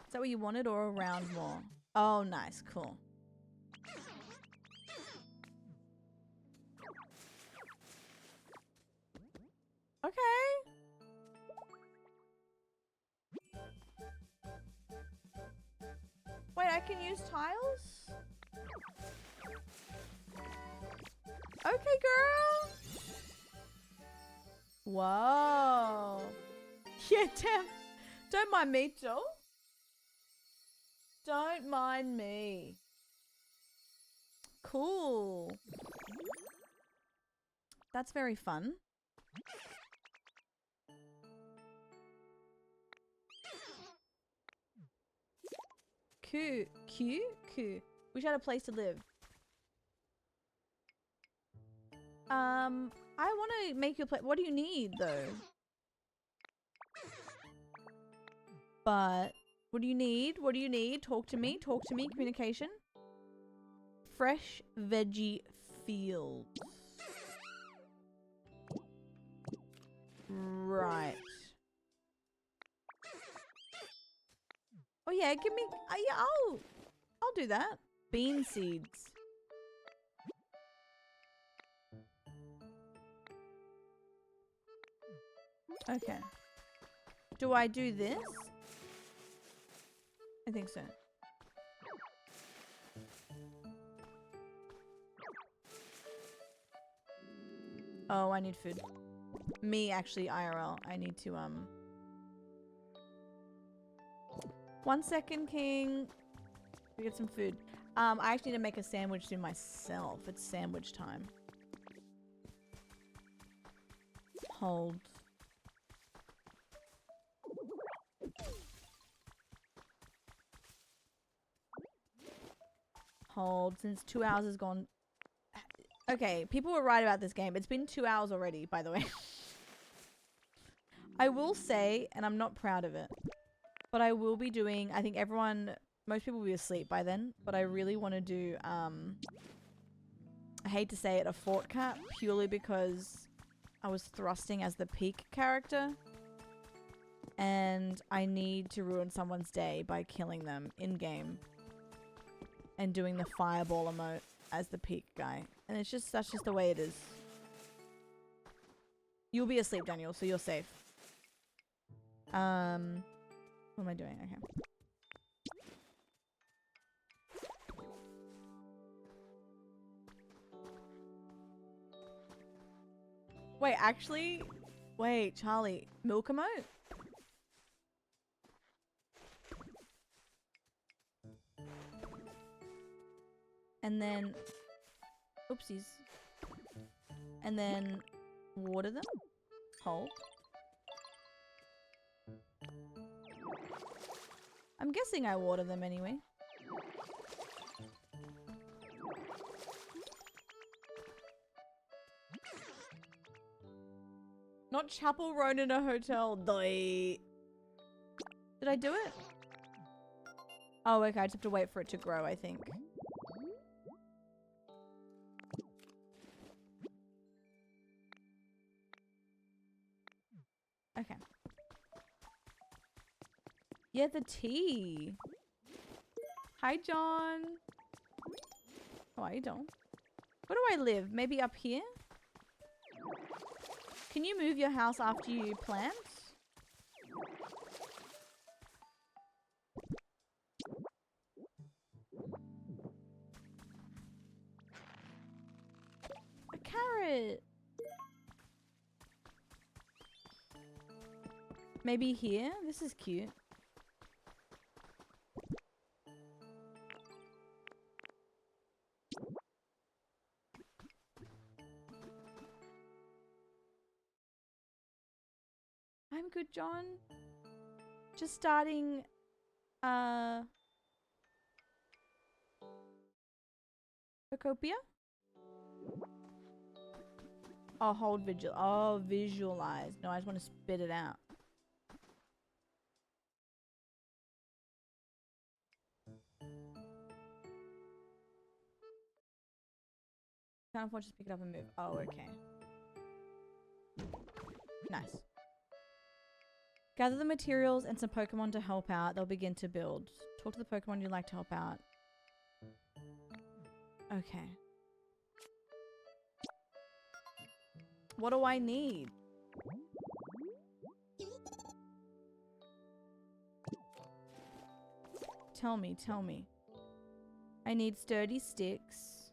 Is that what you wanted or around more? Oh, nice. Cool. Okay. I can use tiles? Okay, girl. Whoa. Yeah, damn. Don't mind me, Joel. Don't mind me. Cool. That's very fun. Q. Wish I had a place to live. I want to make you play. What do you need, though? But what do you need? What do you need? Talk to me. Talk to me. Communication. Fresh veggie fields. Right. Oh yeah, give me. Yeah, I'll do that. Bean seeds. Okay. Do I do this? I think so. Oh, I need food. Me, actually, IRL. I need to, 1 second, King. We get some food. I actually need to make a sandwich to myself. It's sandwich time. Hold. Hold. Since 2 hours has gone. Okay, people were right about this game. It's been 2 hours already, by the way. I will say, and I'm not proud of it, but I will be doing, I think most people will be asleep by then, but I really want to do, I hate to say it, a fort cap, purely because I was thrusting as the peak character, and I need to ruin someone's day by killing them in-game, and doing the fireball emote as the peak guy. And it's just, that's just the way it is. You'll be asleep, Daniel, so you're safe. What am I doing? Okay. Wait, actually, wait, Charlie, milk emote? And then, oopsies. And then water them. Hold. I'm guessing I water them anyway. Not Chapel Road in a hotel. Did I do it? Oh, okay. I just have to wait for it to grow, I think. Okay. Yeah, the tea. Hi, John. How are you doing? Where do I live? Maybe up here? Can you move your house after you plant? A carrot. Maybe here? This is cute. I'm good, John. Just starting, Photocopia? Oh, hold vigil. Oh, visualize. No, I just want to spit it out. Can't afford to just pick it up and move. Oh, okay. Nice. Gather the materials and some Pokemon to help out. They'll begin to build. Talk to the Pokemon you'd like to help out. Okay. What do I need? Tell me, tell me. I need sturdy sticks.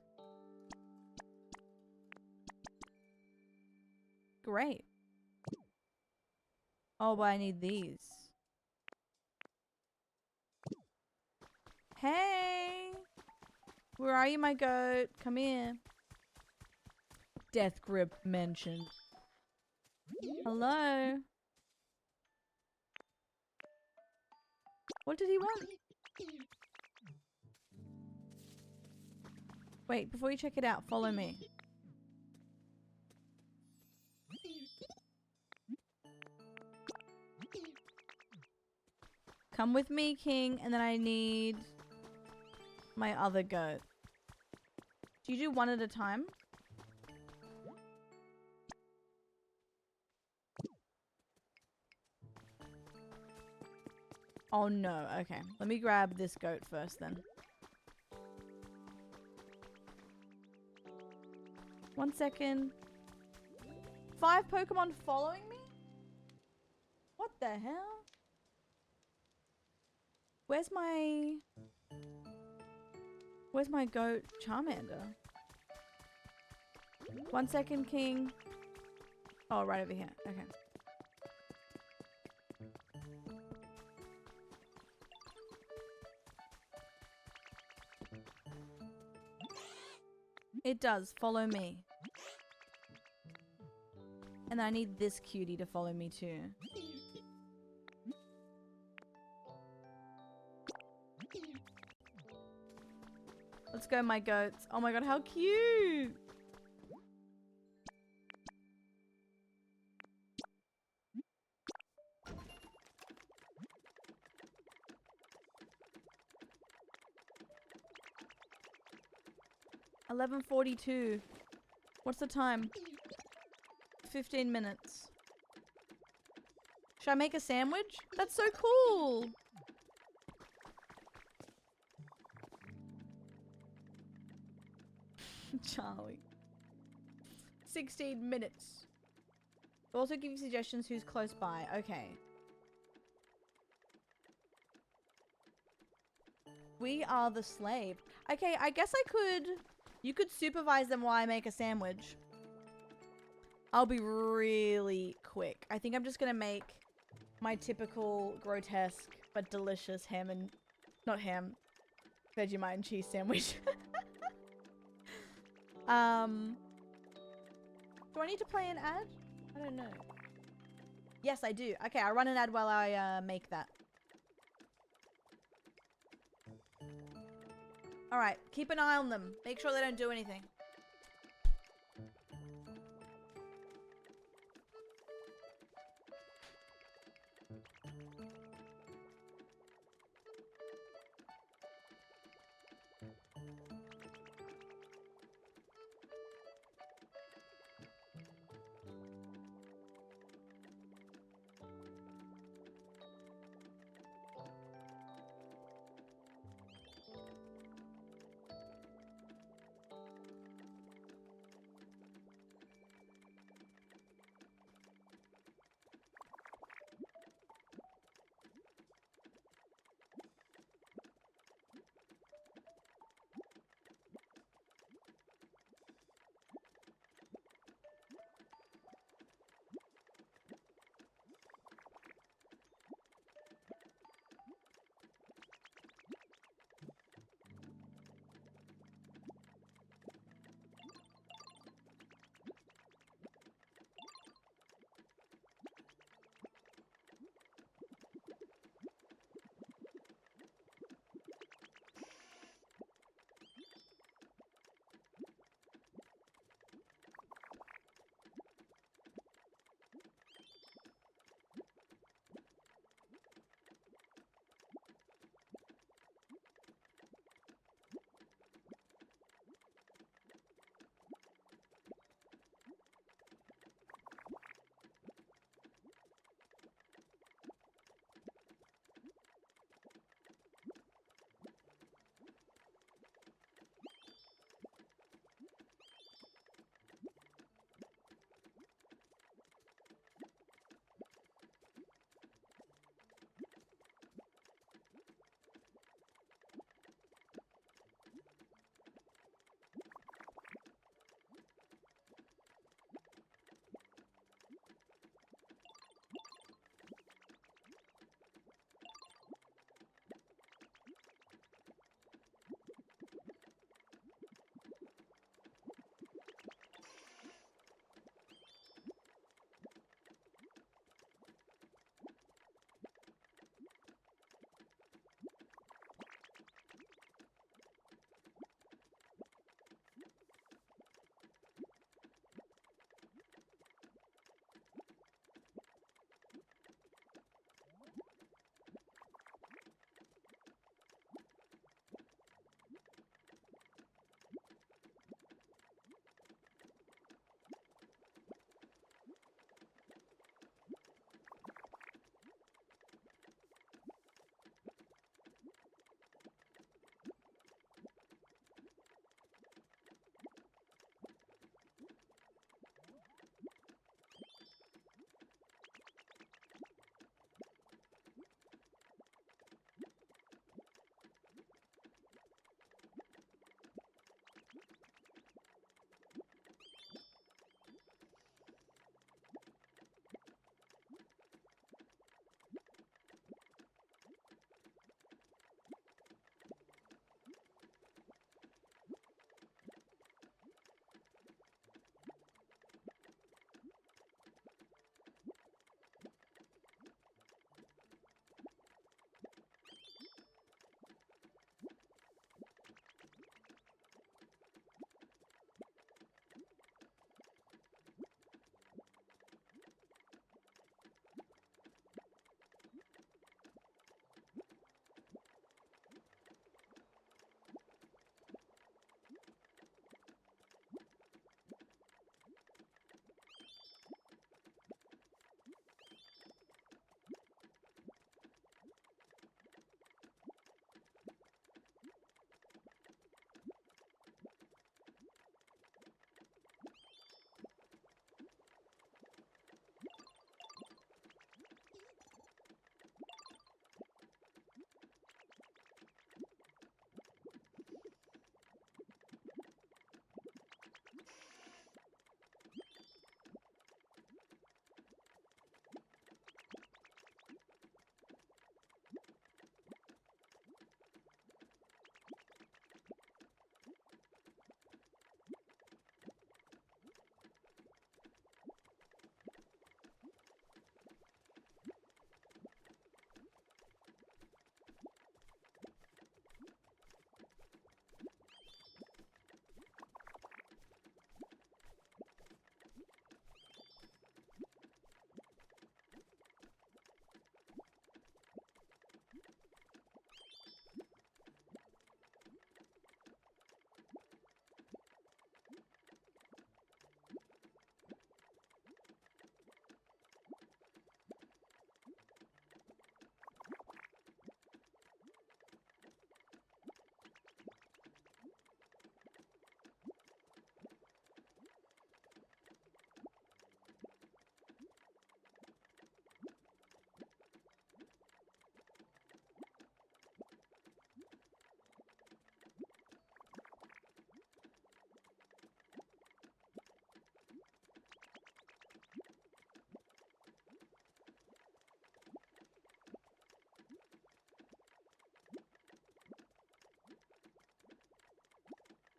Great. Oh, but I need these. Hey! Where are you, my goat? Come here. Death grip mentioned. Hello? What did he want? Wait, before you check it out, follow me. Come with me, King, and then I need my other goat. Do you do one at a time? Oh no, okay. Let me grab this goat first then. 1 second. 5 Pokemon following me? What the hell? Where's my goat Charmander? 1 second, King. Oh, right over here. Okay. It does. Follow me. And I need this cutie to follow me too. Let's go, my goats. Oh my god, how cute! $11:42. What's the time? 15 minutes. Should I make a sandwich? That's so cool! Charlie. 16 minutes. It'll also give you suggestions who's close by. Okay. We are the slave. Okay, I guess I could... You could supervise them while I make a sandwich. I'll be really quick. I think I'm just gonna make my typical grotesque but delicious ham and... Not ham. Vegemite and cheese sandwich. Do I need to play an ad? I don't know. Yes, I do. Okay, I'll run an ad while I make that. Alright, keep an eye on them. Make sure they don't do anything.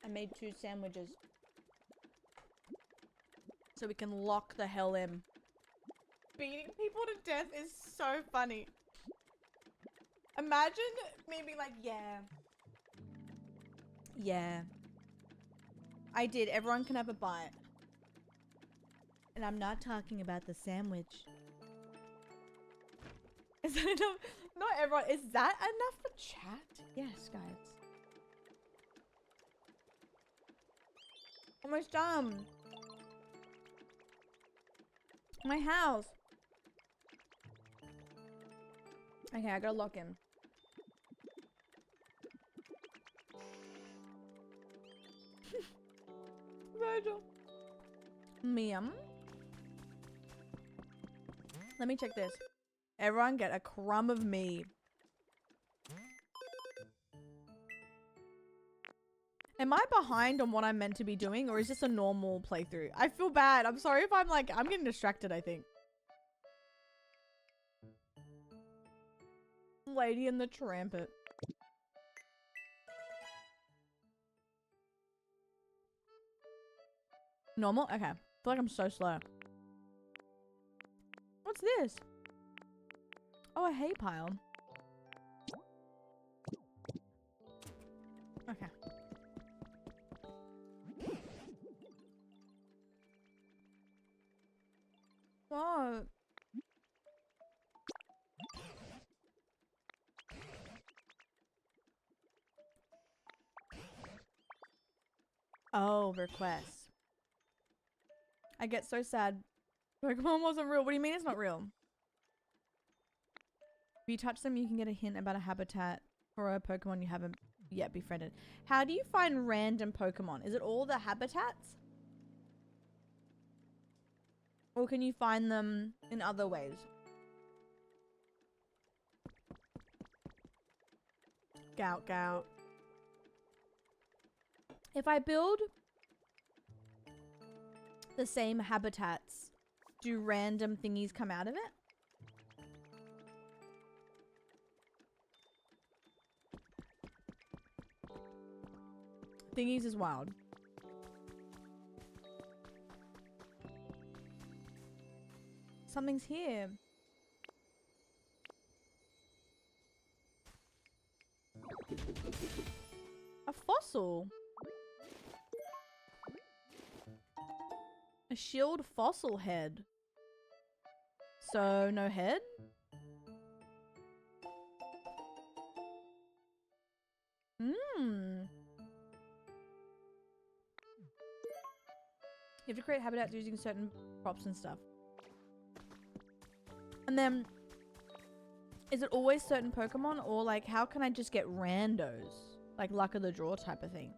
I made 2 sandwiches. So we can lock the hell in. Beating people to death is so funny. Imagine me being like, yeah. Yeah. I did. Everyone can have a bite. And I'm not talking about the sandwich. Is that enough? Not everyone. Is that enough for chat? Yes, guys. Almost done. My house. Okay, I gotta lock in. Virgil. Miam. Let me check this. Everyone get a crumb of me. Am I behind on what I'm meant to be doing, or is this a normal playthrough? I feel bad. I'm sorry if I'm like, I'm getting distracted, I think. Lady and the Trampet. Normal? Okay. I feel like I'm so slow. What's this? Oh, a hay pile. Okay. What? Oh, requests. I get so sad. Pokemon wasn't real. What do you mean it's not real? If you touch them, you can get a hint about a habitat for a Pokemon you haven't yet befriended. How do you find random Pokemon? Is it all the habitats? Or can you find them in other ways? Gout, gout. If I build the same habitats, do random thingies come out of it? Thingies is wild. Something's here. A fossil. A shield fossil head. So, no head? Hmm. You have to create habitats using certain props and stuff. And then, is it always certain Pokemon, or like how can I just get randos? Like luck of the draw type of thing.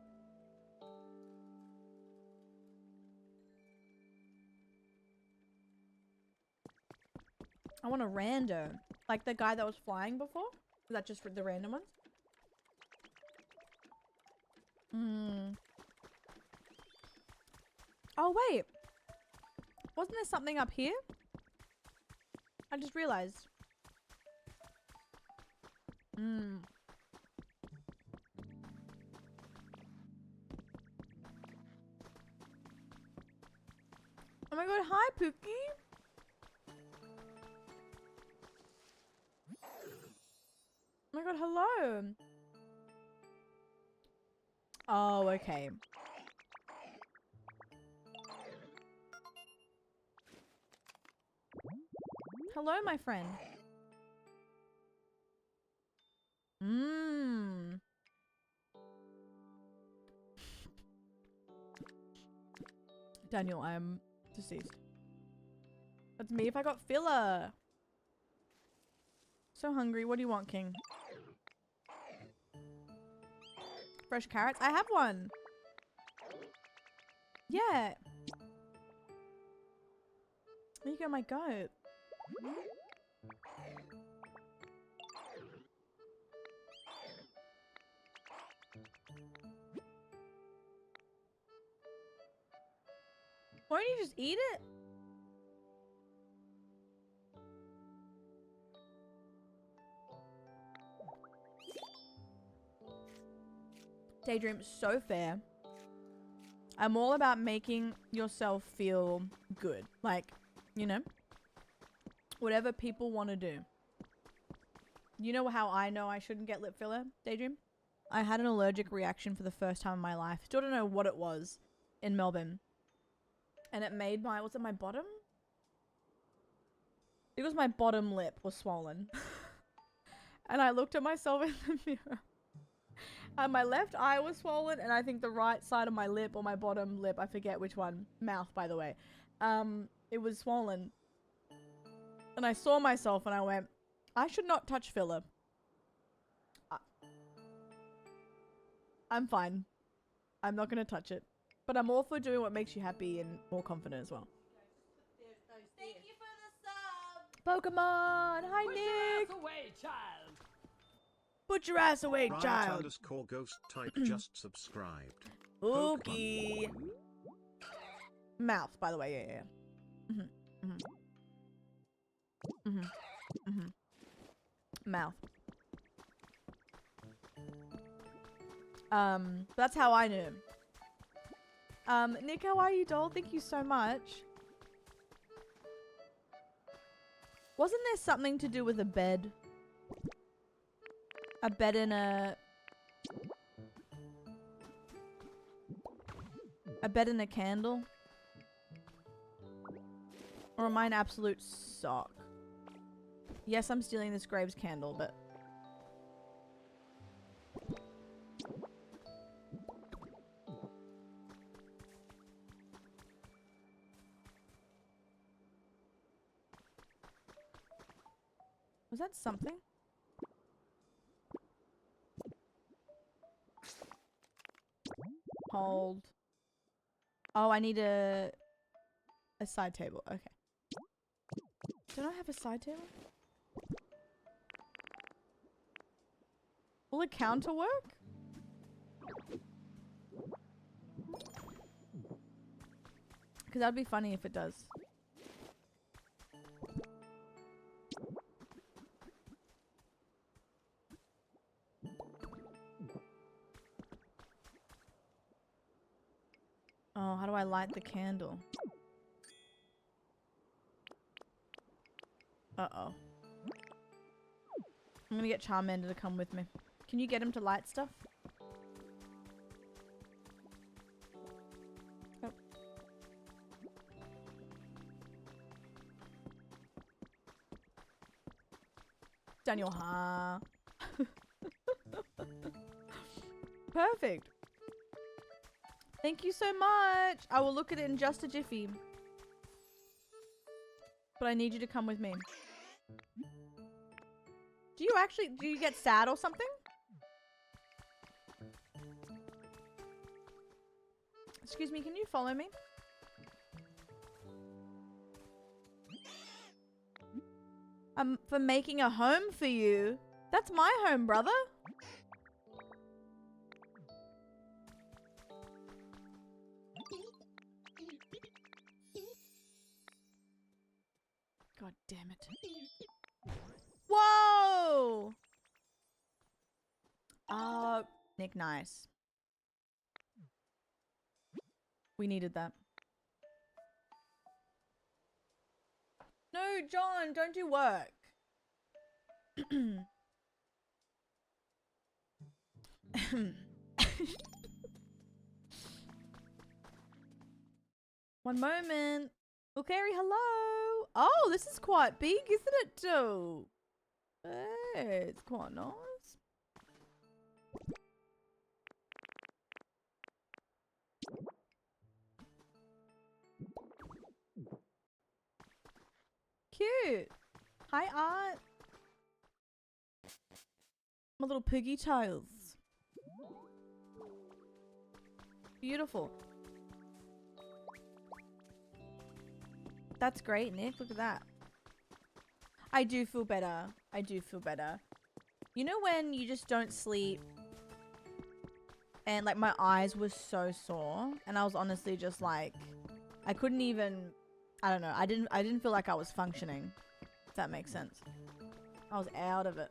I want a rando. Like the guy that was flying before? Is that just for the random ones? Hmm. Oh wait. Wasn't there something up here? I just realized. Hmm. Oh my god, hi Pookie. Oh my god, hello. Oh, okay. Hello, my friend. Mmm. Daniel, I am deceased. That's me if I got filler. So hungry. What do you want, King? Fresh carrots? I have one. Yeah. There you go, my goat. Why don't you just eat it? Daydream, so fair. I'm all about making yourself feel good. Like, you know, whatever people want to do. You know how I know I shouldn't get lip filler, Daydream? I had an allergic reaction for the first time in my life. Still don't know what it was in Melbourne. And it made my, was it my bottom? It was my bottom lip was swollen. And I looked at myself in the mirror. And my left eye was swollen, and I think the right side of my lip or my bottom lip, I forget which one, mouth by the way, it was swollen. And I saw myself and I went, I should not touch filler. I'm fine. I'm not gonna touch it. But I'm all for doing what makes you happy and more confident as well. Thank you for the sub. Pokemon! Hi, Put Nick! your ass away, child. Put your ass away, Riot child! underscore ghost type just subscribed. Okay. Mouth, by the way, yeah. Mouth. That's how I knew. Nick, how are you, doll? Thank you so much. Wasn't there something to do with a bed? A bed and a bed and a candle? Or am I an absolute sock? Yes, I'm stealing this Graves candle, but... Was that something? Hold. Oh, I need a side table. Okay. Don't I have a side table? Will a counter work? Because that'd be funny if it does. Oh, how do I light the candle? Uh-oh. I'm gonna get Charmander to come with me. Can you get him to light stuff? Oh. Daniel, huh? Perfect. Thank you so much. I will look at it in just a jiffy. But I need you to come with me. Do you get sad or something? Excuse me, can you follow me? For making a home for you. That's my home, brother. God damn it. Whoa! Nick, nice. We needed that. No, John, don't do work. One moment. Ukari, hello. Oh, this is quite big, isn't it, too? Hey, it's quite nice. Cute. Hi, Art. My little piggy tails. Beautiful. That's great, Nick. Look at that. I do feel better. I do feel better. You know when you just don't sleep and like my eyes were so sore and I was honestly just like I couldn't even, I don't know, I didn't feel like I was functioning, if that makes sense. I was out of it.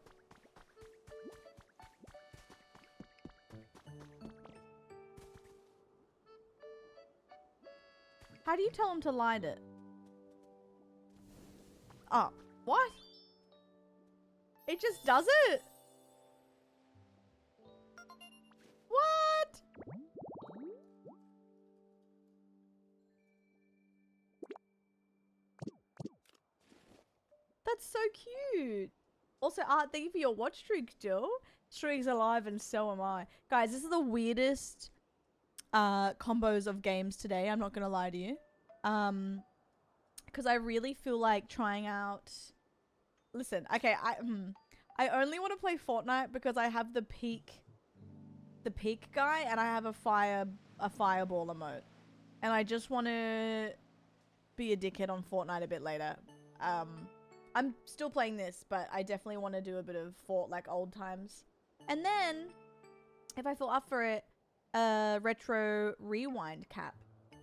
How do you tell him to light it? Oh, what? It just does it? What? That's so cute. Also, Art, thank you for your watch streak, Jill. Streak's alive and so am I. Guys, this is the weirdest combos of games today. I'm not going to lie to you. Because I really feel like trying out... Listen, okay, I only want to play Fortnite because I have the peak guy and I have a fireball emote. And I just want to be a dickhead on Fortnite a bit later. I'm still playing this, but I definitely want to do a bit of Fort like old times. And then, if I feel up for it, retro rewind cap.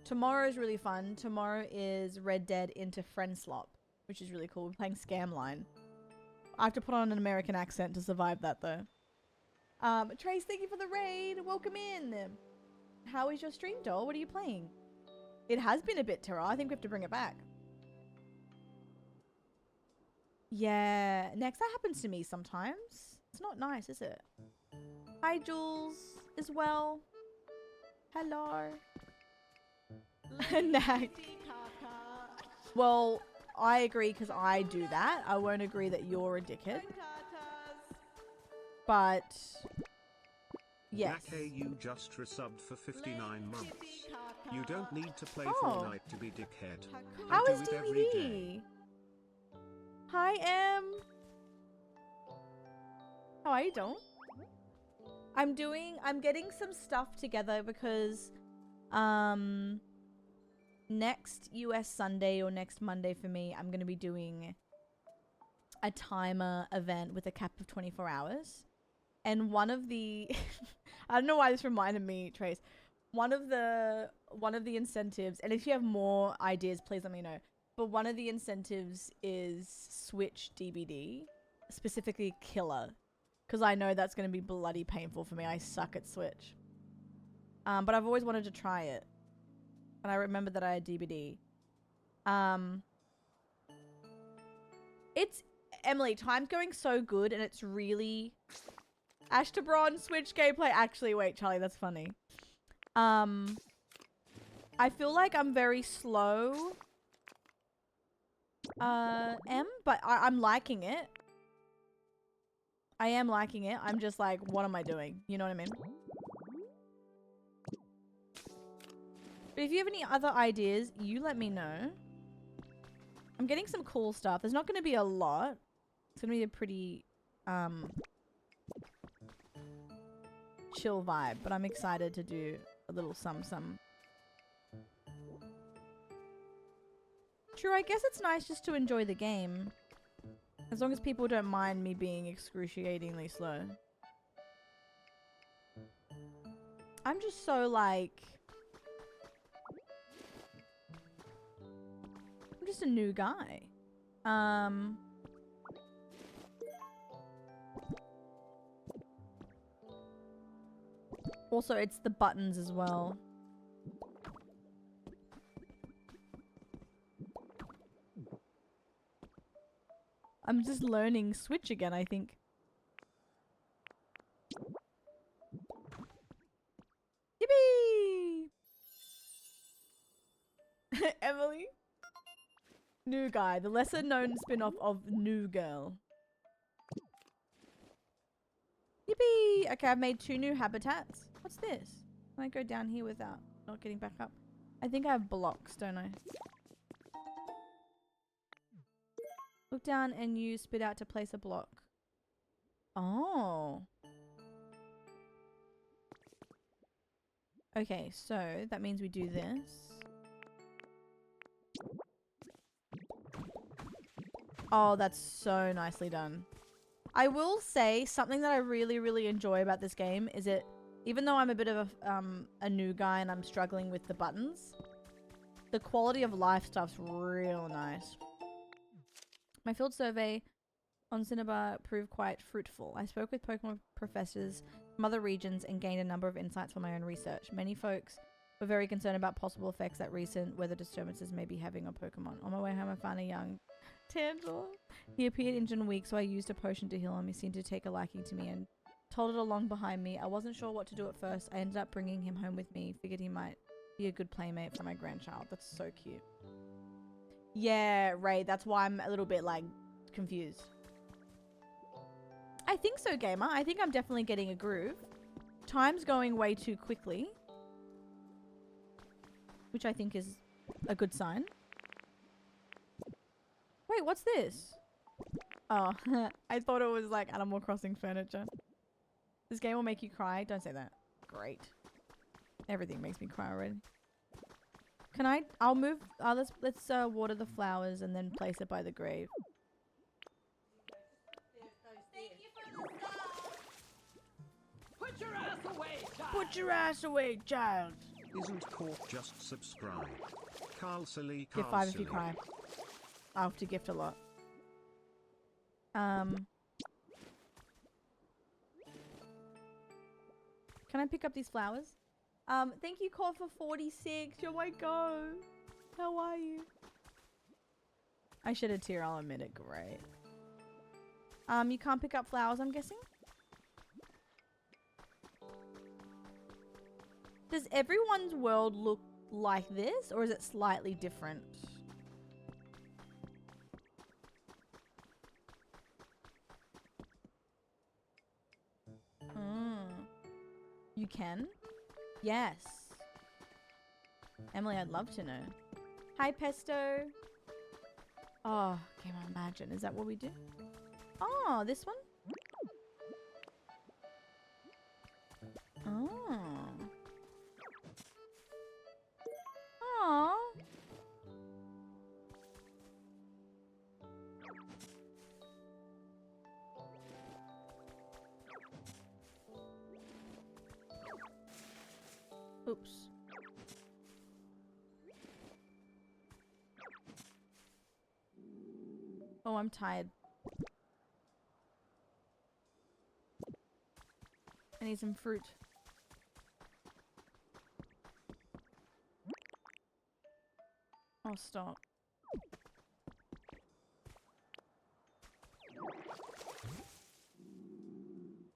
Tomorrow is really fun. Tomorrow is Red Dead into Friendslop, which is really cool. We're playing Scamline. I have to put on an American accent to survive that though. Trace, thank you for the raid. Welcome in. How is your stream, doll? What are you playing? It has been a bit, Terra. I think we have to bring it back. Yeah, next that happens to me sometimes. It's not nice, is it? Hi, Jules, as well. Hello. Nag. Well, I agree because I do that. I won't agree that you're a dickhead. But yes. You just resubbed for 59 months. You don't need to play Oh. Fortnite to be dickhead. How I is do it every day. DVD? Hi, Em. How are you doing? I'm getting some stuff together because, next US Sunday or next Monday for me, I'm going to be doing a timer event with a cap of 24 hours. And one of the, I don't know why this reminded me, Trace. One of the incentives, and if you have more ideas, please let me know. But one of the incentives is Switch DBD, specifically Killer, because I know that's going to be bloody painful for me. I suck at Switch. But I've always wanted to try it, and I remember that I had DBD. It's Emily. Time's going so good, and it's really Ashtabron Switch gameplay. Actually, wait, Charlie, that's funny. I feel like I'm very slow. But I'm liking it. I am liking it. I'm just like, what am I doing? You know what I mean? But if you have any other ideas, you let me know. I'm getting some cool stuff. There's not going to be a lot. It's going to be a pretty, chill vibe. But I'm excited to do a little some. True, I guess it's nice just to enjoy the game. As long as people don't mind me being excruciatingly slow. I'm just so like... I'm just a new guy. Also, it's the buttons as well. I'm just learning Switch again, I think. Yippee! Emily? New Guy, the lesser known spin-off of New Girl. Yippee! Okay, I've made 2 new habitats. What's this? Can I go down here without not getting back up? I think I have blocks, don't I? Look down and use spit out to place a block. Oh. Okay, so that means we do this. Oh, that's so nicely done. I will say something that I really, really enjoy about this game is it, even though I'm a bit of a new guy and I'm struggling with the buttons, the quality of life stuff's real nice. My field survey on Cinnabar proved quite fruitful. I spoke with Pokemon professors from other regions and gained a number of insights for my own research. Many folks We're very concerned about possible effects that recent weather disturbances may be having on Pokemon. On my way home, I found a young Tangela. He appeared injured and weak, so I used a potion to heal him. He seemed to take a liking to me and told it along behind me. I wasn't sure what to do at first. I ended up bringing him home with me. Figured he might be a good playmate for my grandchild. That's so cute. Yeah, Ray, that's why I'm a little bit, like, confused. I think so, Gamer. I think I'm definitely getting a groove. Time's going way too quickly, which I think is a good sign. Wait, what's this? Oh, I thought it was like Animal Crossing furniture. This game will make you cry. Don't say that. Great. Everything makes me cry already. Can I'll move. Let's water the flowers and then place it by the grave. Thank you for the sub. Put your ass away, child. Put your ass away, child. Isn't Cork just subscribed? Carl Silly, Give Carl 5 if Silly. you cry. I'll have to gift a lot. Can I pick up these flowers? Thank you, Call for 46. Oh my god. How are you? I shed a tear, I'll admit it. Great. You can't pick up flowers, I'm guessing? Does everyone's world look like this, or is it slightly different? You can? Yes. Emily, I'd love to know. Hi, Pesto. Oh, can I imagine? Is that what we do? Oh, this one? Oh. Oh. Oops. Oh, I'm tired. I need some fruit. Oh, stop.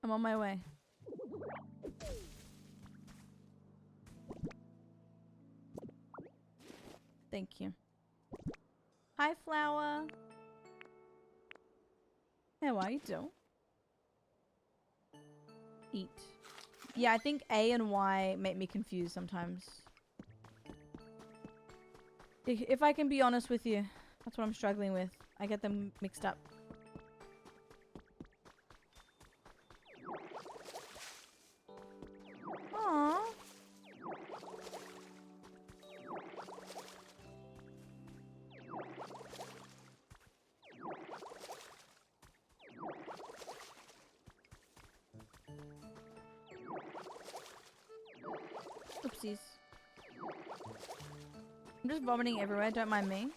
I'm on my way. Thank you. Hi, Flower. How are you doing? Eat. Yeah, I think A and Y make me confused sometimes. If I can be honest with you, that's what I'm struggling with. I get them mixed up. Aww. Oopsies. I'm just vomiting everywhere, don't mind me.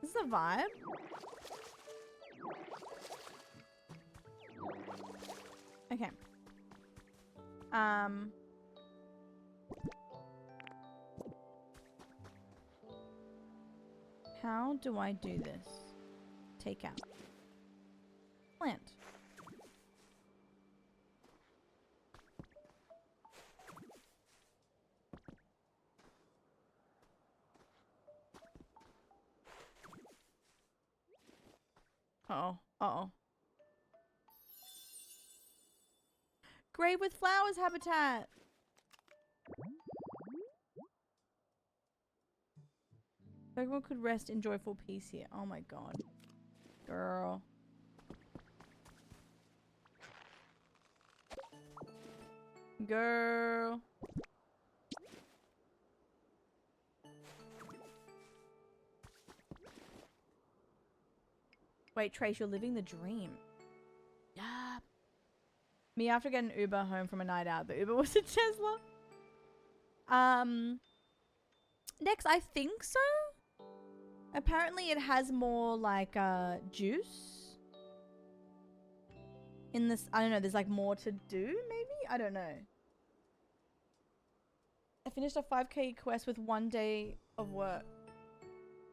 This is a vibe. Okay. How do I do this? Take out. Plant. Uh-oh. Uh-oh. Grave with flowers habitat. Pokemon could rest in joyful peace here. Oh my god. Girl. Girl. Wait, Trace, you're living the dream. Yeah. Me after getting an Uber home from a night out. The Uber was a Tesla. Next, I think so. Apparently it has more like juice in this. I don't know, there's like more to do maybe? I don't know. I finished a 5k quest with 1 day of work.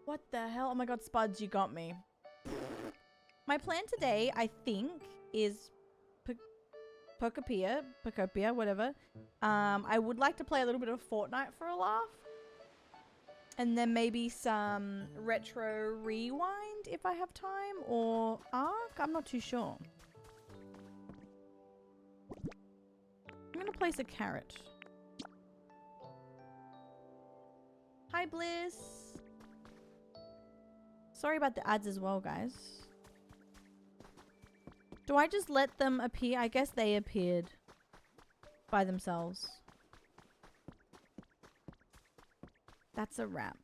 What the hell? Oh my god, Spuds, you got me. My plan today, I think, is Pokopia, whatever. I would like to play a little bit of Fortnite for a laugh. And then maybe some Retro Rewind if I have time, or Ark? I'm not too sure. I'm gonna place a carrot. Hi, Bliss. Sorry about the ads as well, guys. Do I just let them appear? I guess they appeared by themselves. That's a wrap.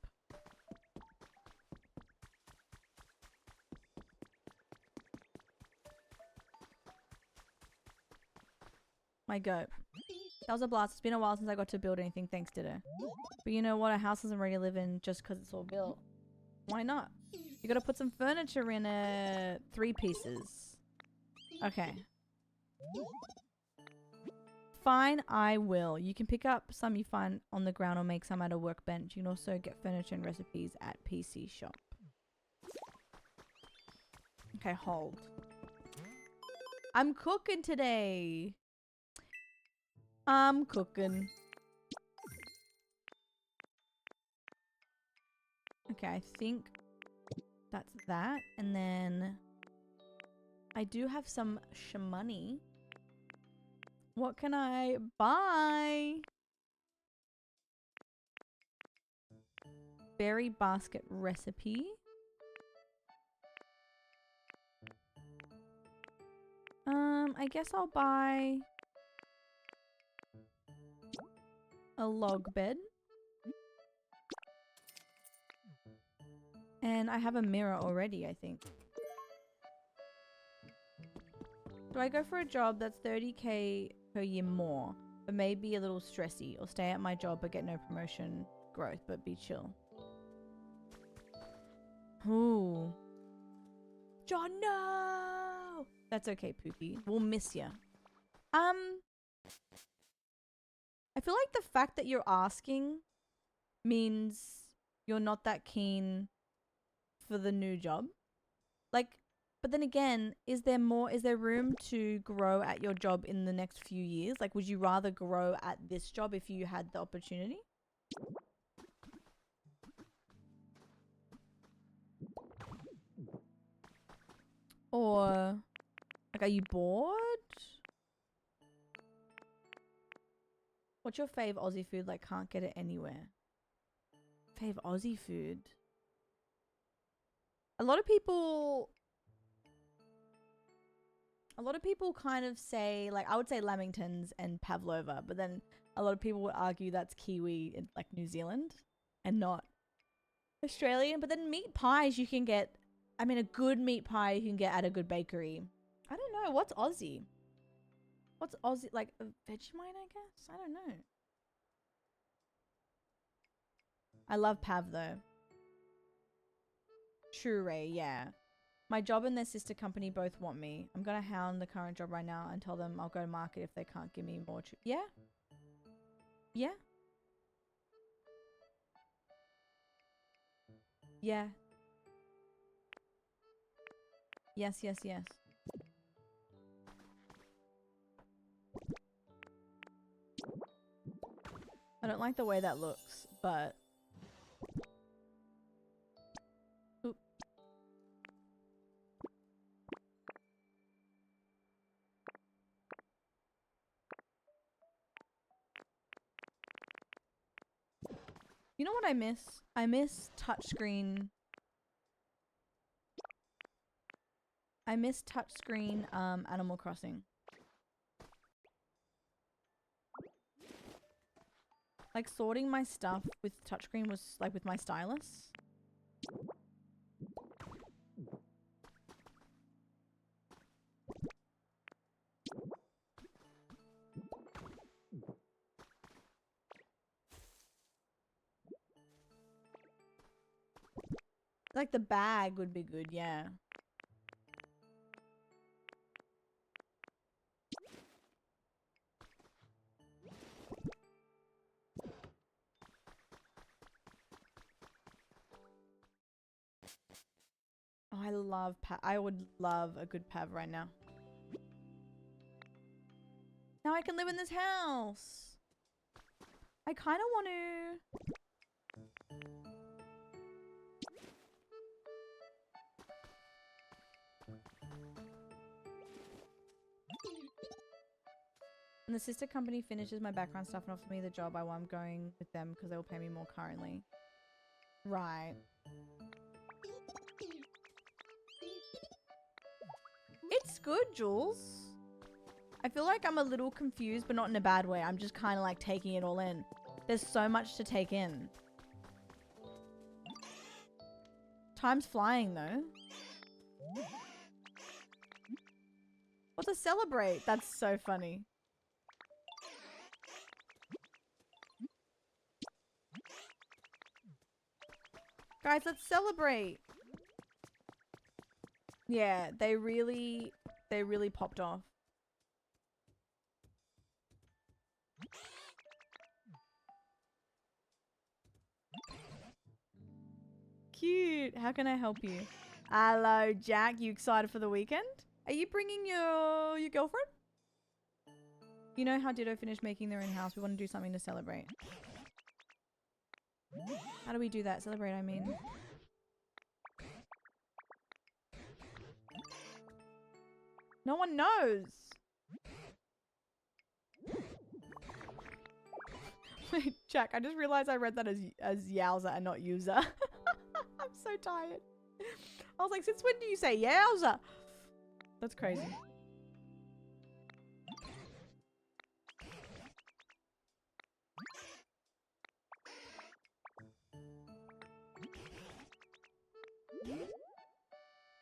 My goat. That was a blast. It's been a while since I got to build anything. Thanks, Ditto. But you know what? A house isn't ready to live in just because it's all built. Why not? You gotta put some furniture in it. 3 pieces. Okay. Fine, I will. You can pick up some you find on the ground or make some at a workbench. You can also get furniture and recipes at PC Shop. Okay, hold. I'm cooking today. I'm cooking. Okay, I think that's that. And then I do have some shmoney. What can I buy? Berry basket recipe. I guess I'll buy a log bed. And I have a mirror already, I think. Do I go for a job that's 30k per year more, but maybe a little stressy, or stay at my job but get no promotion growth but be chill? Ooh. John, no! That's okay, Poopy. We'll miss ya. I feel like the fact that you're asking means you're not that keen for the new job. Like, but then again, is there room to grow at your job in the next few years? Like, would you rather grow at this job if you had the opportunity? Or, like, are you bored? What's your fave Aussie food? Like, can't get it anywhere. Fave Aussie food. A lot of people kind of say, like, I would say Lamingtons and Pavlova, but then a lot of people would argue that's Kiwi in, like, New Zealand and not Australian. But then meat pies you can get, I mean, a good meat pie you can get at a good bakery. I don't know. What's Aussie? What's Aussie? Like, a Vegemite, I guess? I don't know. I love Pav, though. True Ray, yeah. My job and their sister company both want me. I'm gonna hound the current job right now and tell them I'll go to market if they can't give me more. Yeah? Yeah? Yeah. Yes, yes, yes. I don't like the way that looks, but... Oop. You know what I miss? I miss touchscreen. I miss touchscreen Animal Crossing. Like, sorting my stuff with touchscreen was like with my stylus. Like the bag would be good, yeah. Oh, I love I would love a good pav right now. Now I can live in this house. I kind of want to. And the sister company finishes my background stuff and offers me the job, I'm going with them because they will pay me more currently. Right. It's good, Jules. I feel like I'm a little confused, but not in a bad way. I'm just kind of like taking it all in. There's so much to take in. Time's flying though. What to celebrate? That's so funny. Guys, let's celebrate. Yeah, they really popped off. Cute. How can I help you? Hello, Jack. You excited for the weekend? Are you bringing your girlfriend? You know how Ditto finished making their own house. We want to do something to celebrate. How do we do that? Celebrate, I mean. No one knows. Wait, Jack, I just realized I read that as Yowza and not user. I'm so tired. I was like, since when do you say Yowza? That's crazy.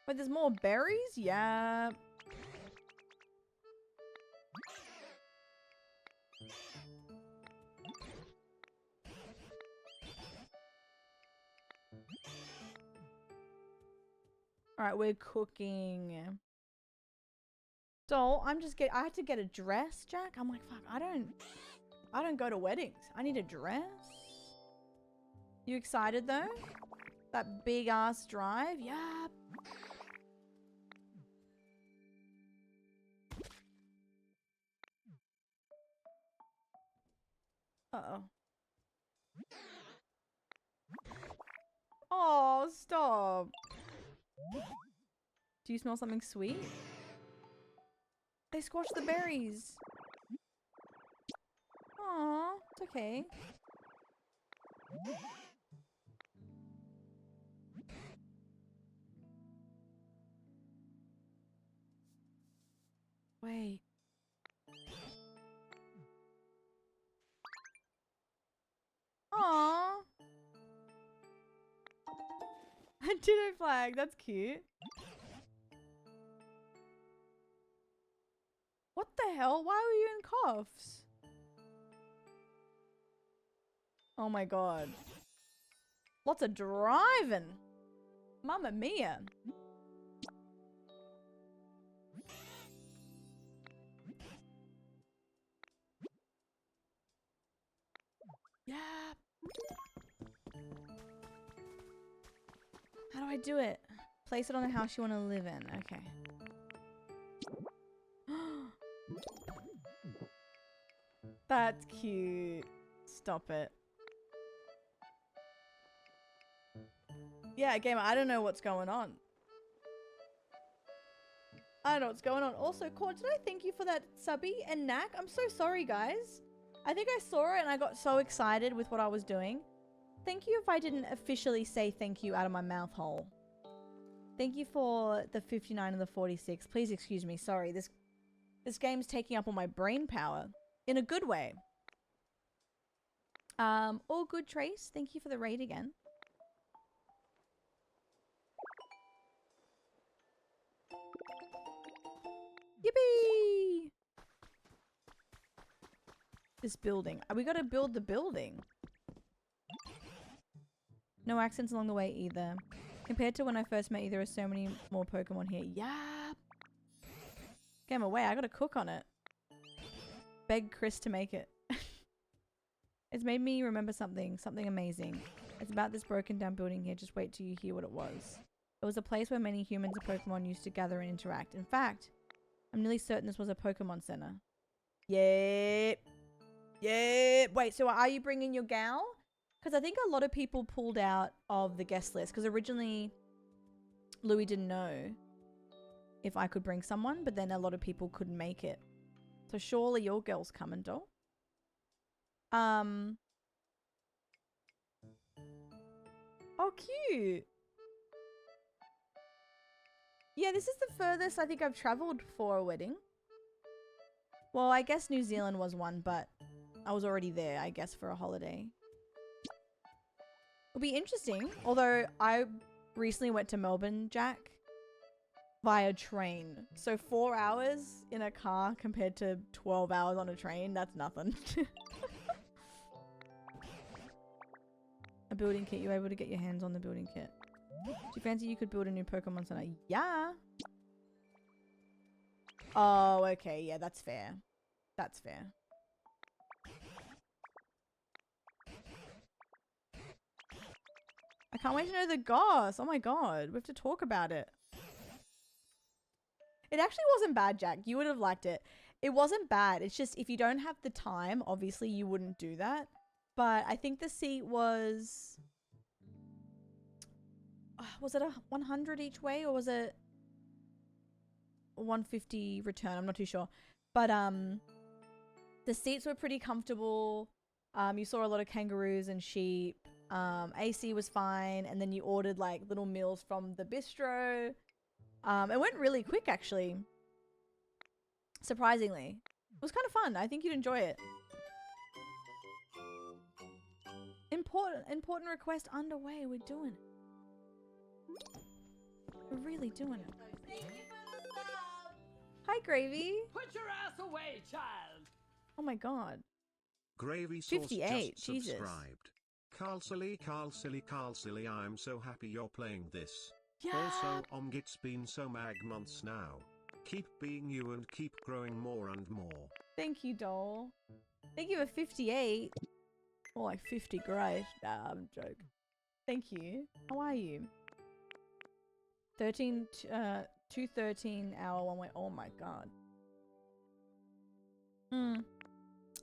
But there's more berries? Yeah. Alright, we're cooking. So, I had to get a dress, Jack. I'm like, fuck, I don't go to weddings. I need a dress. You excited though? That big ass drive? Yeah. Uh-oh. Oh, stop. Do you smell something sweet? They squashed the berries. Aw, it's okay. Wait. Aww. A Ditto flag, that's cute. What the hell? Why were you in cuffs? Oh my god. Lots of driving. Mamma mia. Yeah. How do I do it? Place it on the house you want to live in. Okay. That's cute. Stop it. Yeah, gamer, I don't know what's going on. I don't know what's going on. Also, Cord, did I thank you for that subby and Knack? I'm so sorry, guys. I think I saw it and I got so excited with what I was doing. Thank you if I didn't officially say thank you out of my mouth hole. Thank you for the 59 and the 46. Please excuse me. Sorry, this game's taking up all my brain power. In a good way. All good, Trace. Thank you for the raid again. Yippee! This building. We gotta build the building. No accents along the way either. Compared to when I first met you, there are so many more Pokemon here. Yeah. Get him away. I gotta cook on it. Beg Chris to make it. It's made me remember something amazing. It's about this broken down building here. Just wait till you hear what it was. It was a place where many humans and Pokemon used to gather and interact. In fact, I'm nearly certain this was a Pokemon Center. Yep. Yep. Wait, so are you bringing your gal? Because I think a lot of people pulled out of the guest list. Because originally, Louis didn't know if I could bring someone. But then a lot of people couldn't make it. So surely your girl's coming, doll. Oh, cute. Yeah, this is the furthest I think I've traveled for a wedding. Well, I guess New Zealand was one, but I was already there, I guess, for a holiday. It'll be interesting. Although I recently went to Melbourne, Jack, via train. So 4 hours in a car compared to 12 hours on a train, that's nothing. A building kit. You were able to get your hands on the building kit. Do you fancy you could build a new Pokemon Center? Yeah. Oh, okay. Yeah, that's fair. That's fair. I can't wait to know the goss. Oh my god. We have to talk about it. It actually wasn't bad, Jack. You would have liked it. It wasn't bad. It's just if you don't have the time, obviously you wouldn't do that. But I think the seat was it a 100 each way or was it 150 return? I'm not too sure. But the seats were pretty comfortable. You saw a lot of kangaroos and sheep. AC was fine, and then you ordered like little meals from the bistro. It went really quick actually. Surprisingly. It was kind of fun. I think you'd enjoy it. Important request underway. We're doing it. We're really doing it. Thank you for the sub. Hi, Gravy. Put your ass away, child. Oh my god. Gravy Sauce 58, just Jesus. subscribed. Carl Silly, I'm so happy you're playing this. Yeah. Also, it's been so mag months now. Keep being you and keep growing more and more. Thank you, doll. Thank you for 58. More like 50, great. Nah, I'm joking. Thank you. How are you? 2:13 hour one way. Oh my god.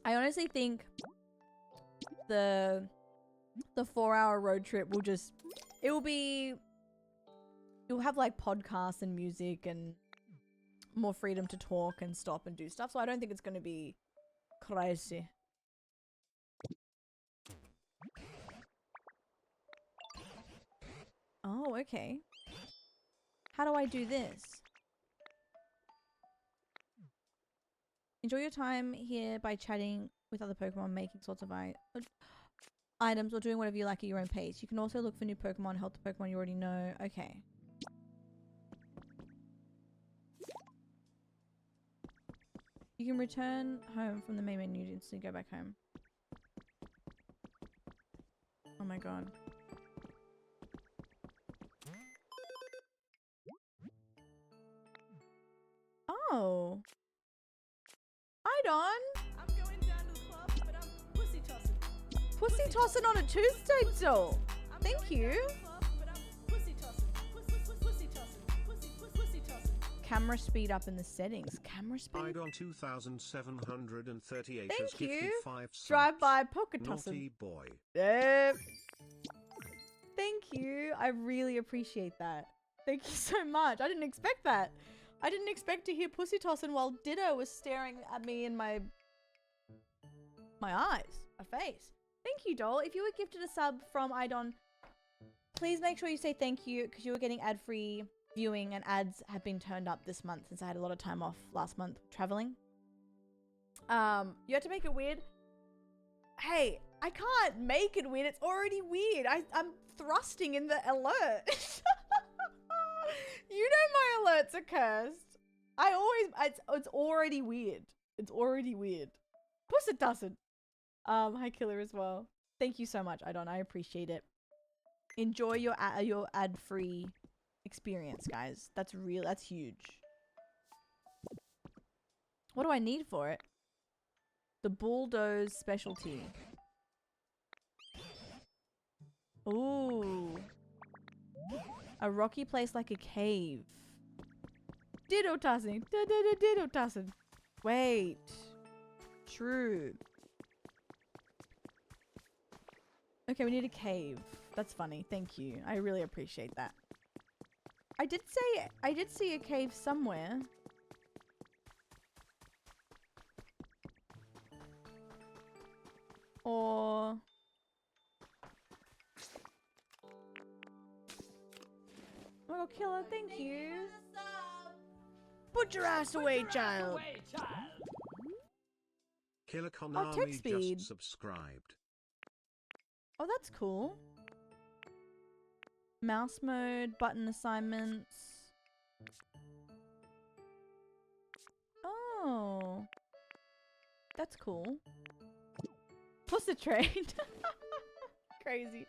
I honestly think the 4-hour road trip will just, you'll have like podcasts and music and more freedom to talk and stop and do stuff. So I don't think it's going to be crazy. Oh, okay. How do I do this? Enjoy your time here by chatting with other Pokemon, making sorts of items, or doing whatever you like at your own pace. You can also look for new Pokemon, help the Pokemon you already know. Okay. You can return home from the main menu to instantly go back home. Oh my god. Oh. Hi, Don. I'm going down to the club, but I'm pussy tossing. Pussy tossing on a Tuesday, doll. I'm Thank going you. down to the club, but I'm pussy tossing. Pussy tossing. Pussy tossing. Camera speed up in the settings. Camera speed? Idon 2738 Thank has gifted you. 5 subs. Drive by poker tossing. Naughty boy. Yep. Thank you. I really appreciate that. Thank you so much. I didn't expect that. I didn't expect to hear pussy tossing while Ditto was staring at me in my eyes, a face. Thank you, doll. If you were gifted a sub from Idon, please make sure you say thank you because you were getting ad-free viewing and ads have been turned up this month since I had a lot of time off last month traveling. You had to make it weird. Hey, I can't make it weird. It's already weird. I'm thrusting in the alert. You know my alerts are cursed. It's already weird. It's already weird. Plus it doesn't. Hi Killer as well. Thank you so much, Idon. I appreciate it. Enjoy your ad-free experience, guys. That's huge. What do I need for it? The bulldoze specialty. Ooh. A rocky place like a cave. Ditto tossing. Ditto tossing. Wait. True. Okay, we need a cave. That's funny. Thank you. I really appreciate that. I did see a cave somewhere. Or... Oh, killer, thank you. Put your ass away, child. Away, child. Killer text Konami speed. just subscribed. Oh, that's cool. Mouse mode, button assignments. Oh. That's cool. Pussy train. Crazy.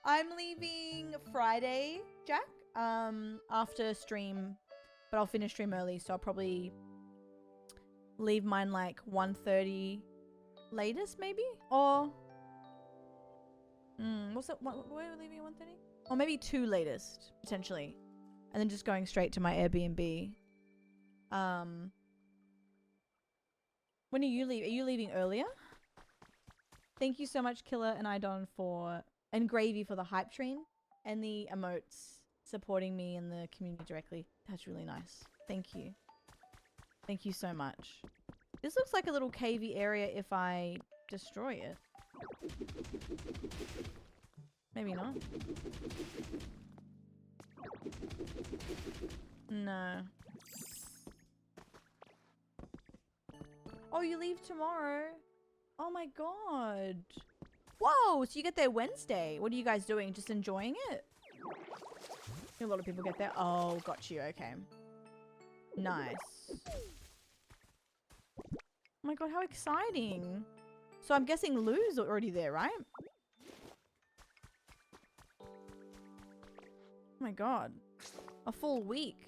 I'm leaving Friday, Jack, after stream, but I'll finish stream early, so I'll probably leave mine like 1:30 latest, maybe? Or... what's it? Where are we leaving at 1:30? Or maybe 2 latest, potentially. And then just going straight to my Airbnb. When are you leaving? Are you leaving earlier? Thank you so much, Killer and Idon, and Gravy for the hype train and the emotes supporting me in the community directly. That's really nice. Thank you. Thank you so much. This looks like a little cavey area if I destroy it. Maybe not. No. Oh, you leave tomorrow? Oh my god. Whoa, so you get there Wednesday. What are you guys doing? Just enjoying it? A lot of people get there. Oh, got you. Okay. Nice. Oh my god, how exciting. So I'm guessing Lou's already there, right? Oh my god. A full week.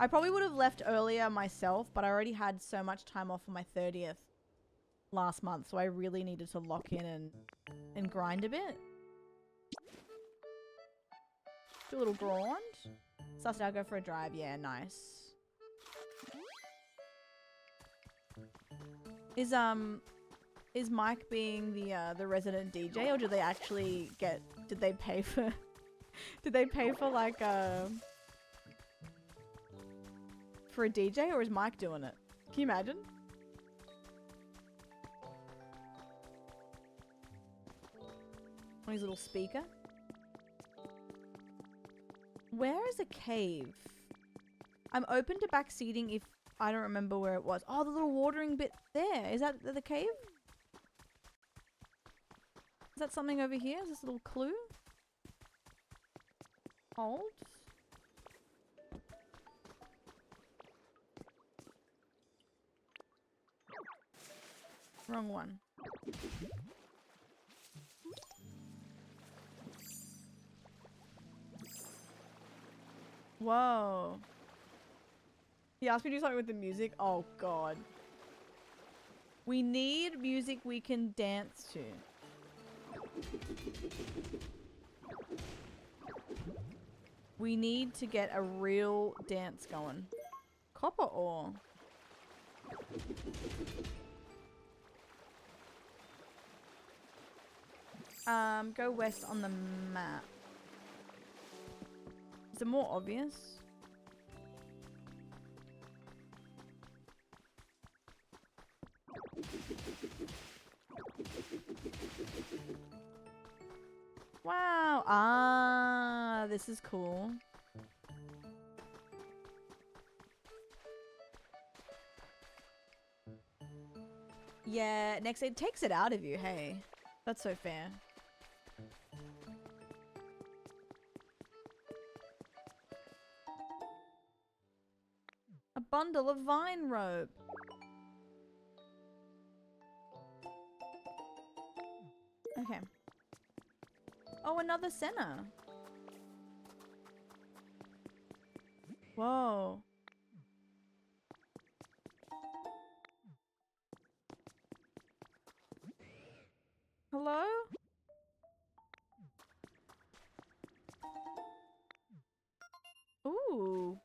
I probably would have left earlier myself, but I already had so much time off for my 30th last month, so I really needed to lock in and grind a bit. Do a little grind. Sussed out, go for a drive. Yeah, nice. Is Mike being the resident DJ, or do they actually get? Did they pay for? Did they pay for like for a DJ, or is Mike doing it? Can you imagine? On his little speaker. Where is a cave? I'm open to backseating if I don't remember where it was. Oh, the little watering bit there. Is that the cave? Is that something over here? Is this a little clue? Hold. Wrong one. Whoa. He asked me to do something with the music. Oh god. We need music we can dance to. We need to get a real dance going. Copper ore. Go west on the map. Is it more obvious? Wow. Ah, this is cool. Yeah, next it takes it out of you, hey. That's so fair. A bundle of vine rope. Okay. Oh, another center. Whoa. Hello? Ooh.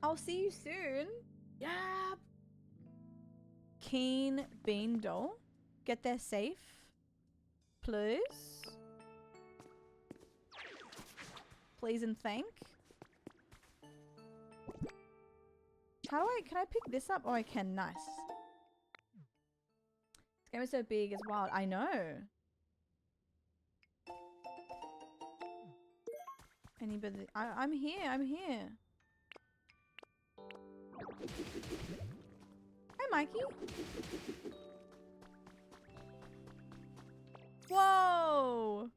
I'll see you soon. Yeah. Keen Bean Doll. Get there safe. Please. Please and thank. How do can I pick this up? Oh, I can. Nice. This game is so big, it's wild. I know. Anybody? I'm here. I'm here. Hi, Mikey. Whoa!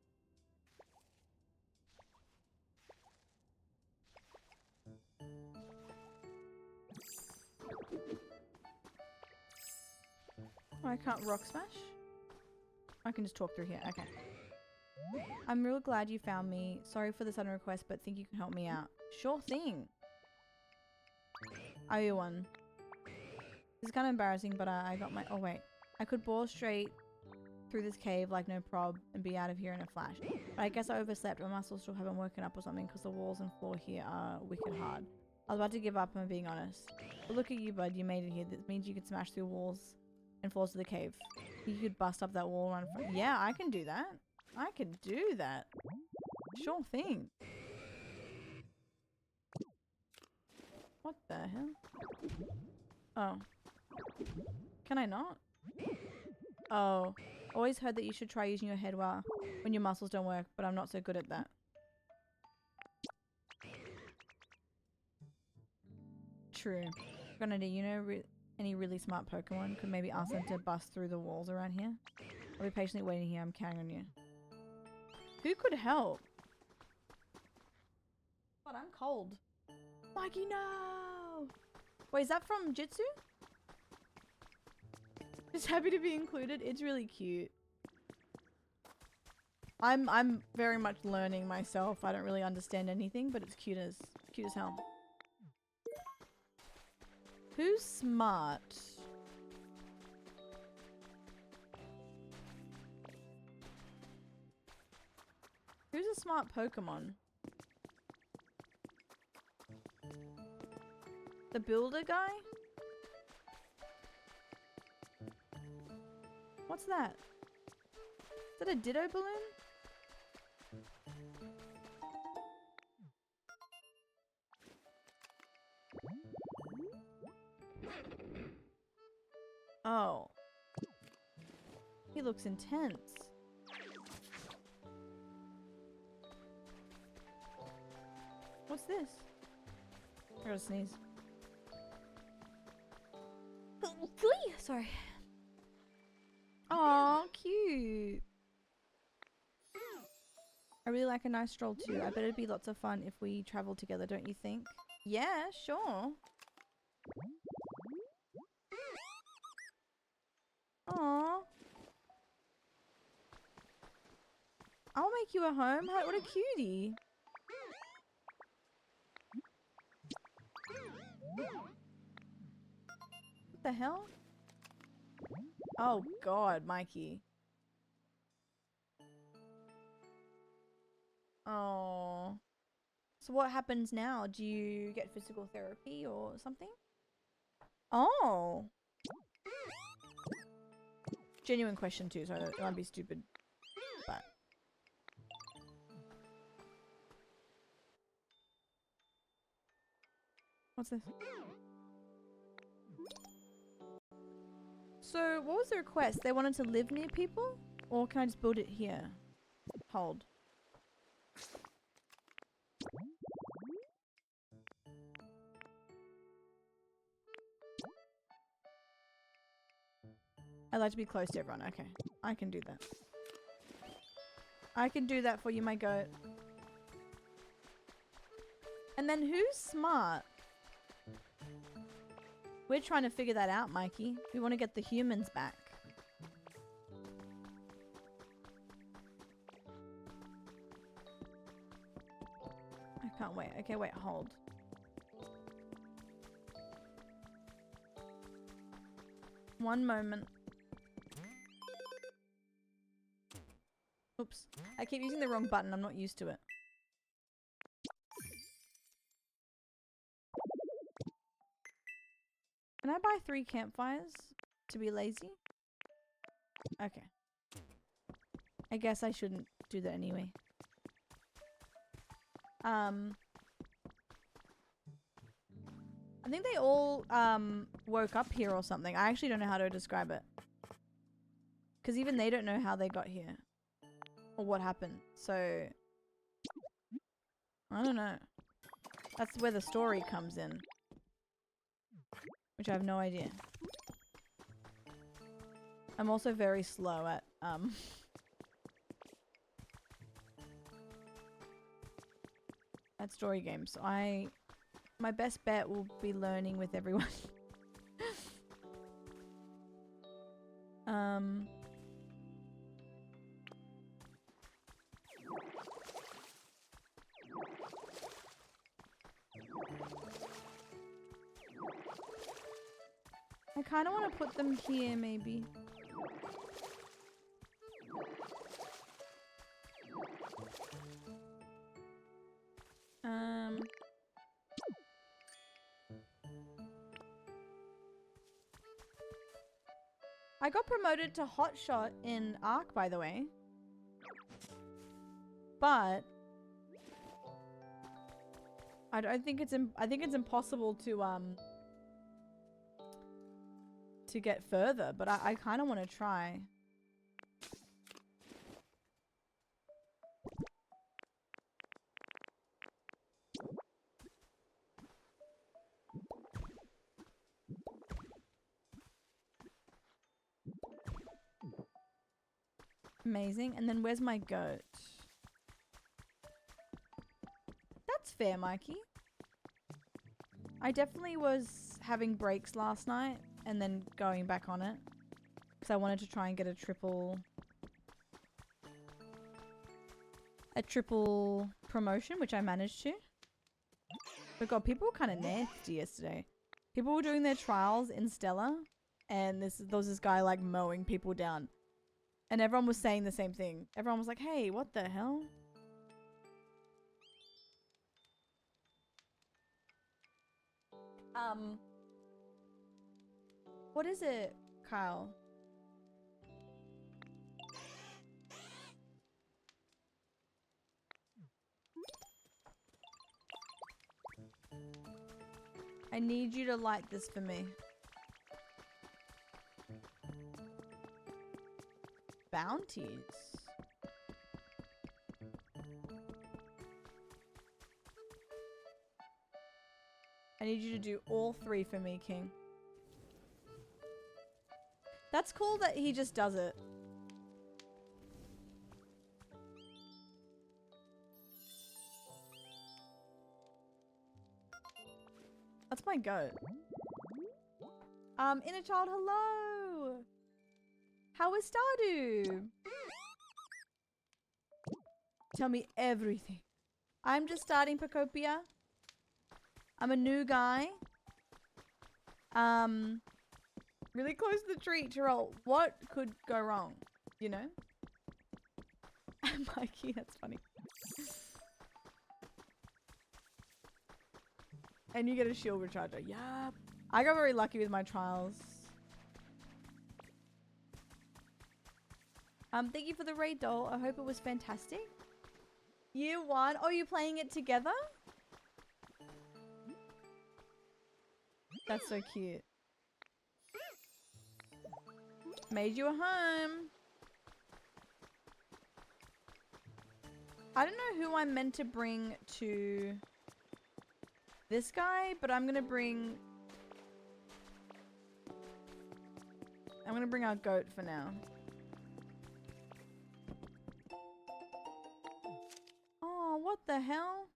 Oh, I can't rock smash? I can just talk through here. Okay. I'm real glad you found me. Sorry for the sudden request, but think you can help me out. Sure thing. I owe you one. This is kind of embarrassing, but I got my... Oh, wait. I could bore straight through this cave like no prob and be out of here in a flash. But I guess I overslept. My muscles still haven't woken up or something because the walls and floor here are wicked hard. I was about to give up, if I'm being honest. But look at you, bud. You made it here. This means you could smash through walls and floors of the cave. You could bust up that wall run from... Yeah, I can do that. I can do that. Sure thing. What the hell? Oh. Can I not? Oh. Always heard that you should try using your head when your muscles don't work, but I'm not so good at that. True. Gonna do, you know, any really smart Pokemon could maybe ask them to bust through the walls around here? I'll be patiently waiting here. I'm counting on you. Who could help? But I'm cold. Mikey, no! Wait, is that from Jitsu? Just happy to be included. It's really cute. I'm very much learning myself. I don't really understand anything, but it's cute as hell. Who's smart? Who's a smart Pokemon? The builder guy? What's that? Is that a Ditto balloon? Oh. He looks intense. What's this? I gotta sneeze. Sorry. Aw, cute. I really like a nice stroll too. I bet it'd be lots of fun if we travel together, don't you think? Yeah, sure. Aw. I'll make you a home. What a cutie. What the hell? Oh god, Mikey. Oh. So what happens now? Do you get physical therapy or something? Oh. Genuine question too, so it might be stupid. But what's this? So, what was the request? They wanted to live near people? Or can I just build it here? Hold. I'd like to be close to everyone. Okay. I can do that. I can do that for you, my goat. And then who's smart? We're trying to figure that out, Mikey. We want to get the humans back. I can't wait. Okay, wait, hold. One moment. Oops. I keep using the wrong button. I'm not used to it. Can I buy 3 campfires to be lazy? Okay. I guess I shouldn't do that anyway. I think they all woke up here or something. I actually don't know how to describe it. Because even they don't know how they got here. Or what happened. So I don't know. That's where the story comes in. Which I have no idea. I'm also very slow at at story games. So my best bet will be learning with everyone. I kind of want to put them here, maybe. I got promoted to hotshot in Ark, by the way. But I don't think it's I think it's impossible to get further, but I kind of want to try. Amazing. And then where's my goat? That's fair, Mikey. I definitely was having breaks last night and then going back on it because I wanted to try and get a triple promotion, which I managed to. But God, people were kind of nasty yesterday. People were doing their trials in Stella, and there was this guy like mowing people down. And everyone was saying the same thing. Everyone was like, hey, what the hell? What is it, Kyle? I need you to light this for me. Bounties. I need you to do all 3 for me, King. That's cool that he just does it. That's my goat. Inner child, hello! How is Stardew? Tell me everything. I'm just starting Pocopia. I'm a new guy. Really close to the tree to roll. What could go wrong? You know? Mikey, that's funny. And you get a shield recharger. Yeah. I got very lucky with my trials. Thank you for the raid, doll. I hope it was fantastic. Year 1. Oh, you playing it together? That's so cute. Made you a home. I don't know who I'm meant to bring to this guy, but I'm gonna bring our goat for now. Oh, what the hell?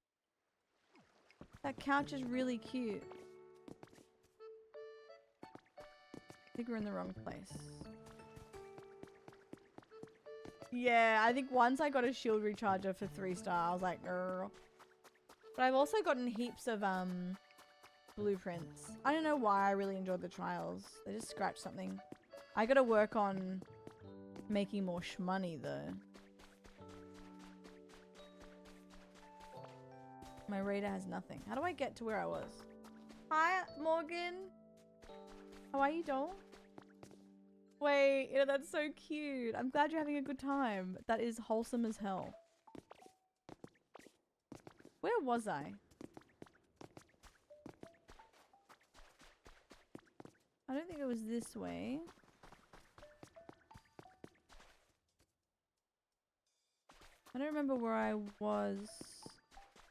That couch is really cute. I think we're in the wrong place. Yeah, I think once I got a shield recharger for 3-star, I was like, girl. But I've also gotten heaps of blueprints. I don't know why I really enjoyed the trials. They just scratched something. I gotta work on making more shmoney though. My radar has nothing. How do I get to where I was? Hi, Morgan. How are you, doll? Wait, you know, that's so cute. I'm glad you're having a good time. That is wholesome as hell. Where was I? I don't think it was this way. I don't remember where I was.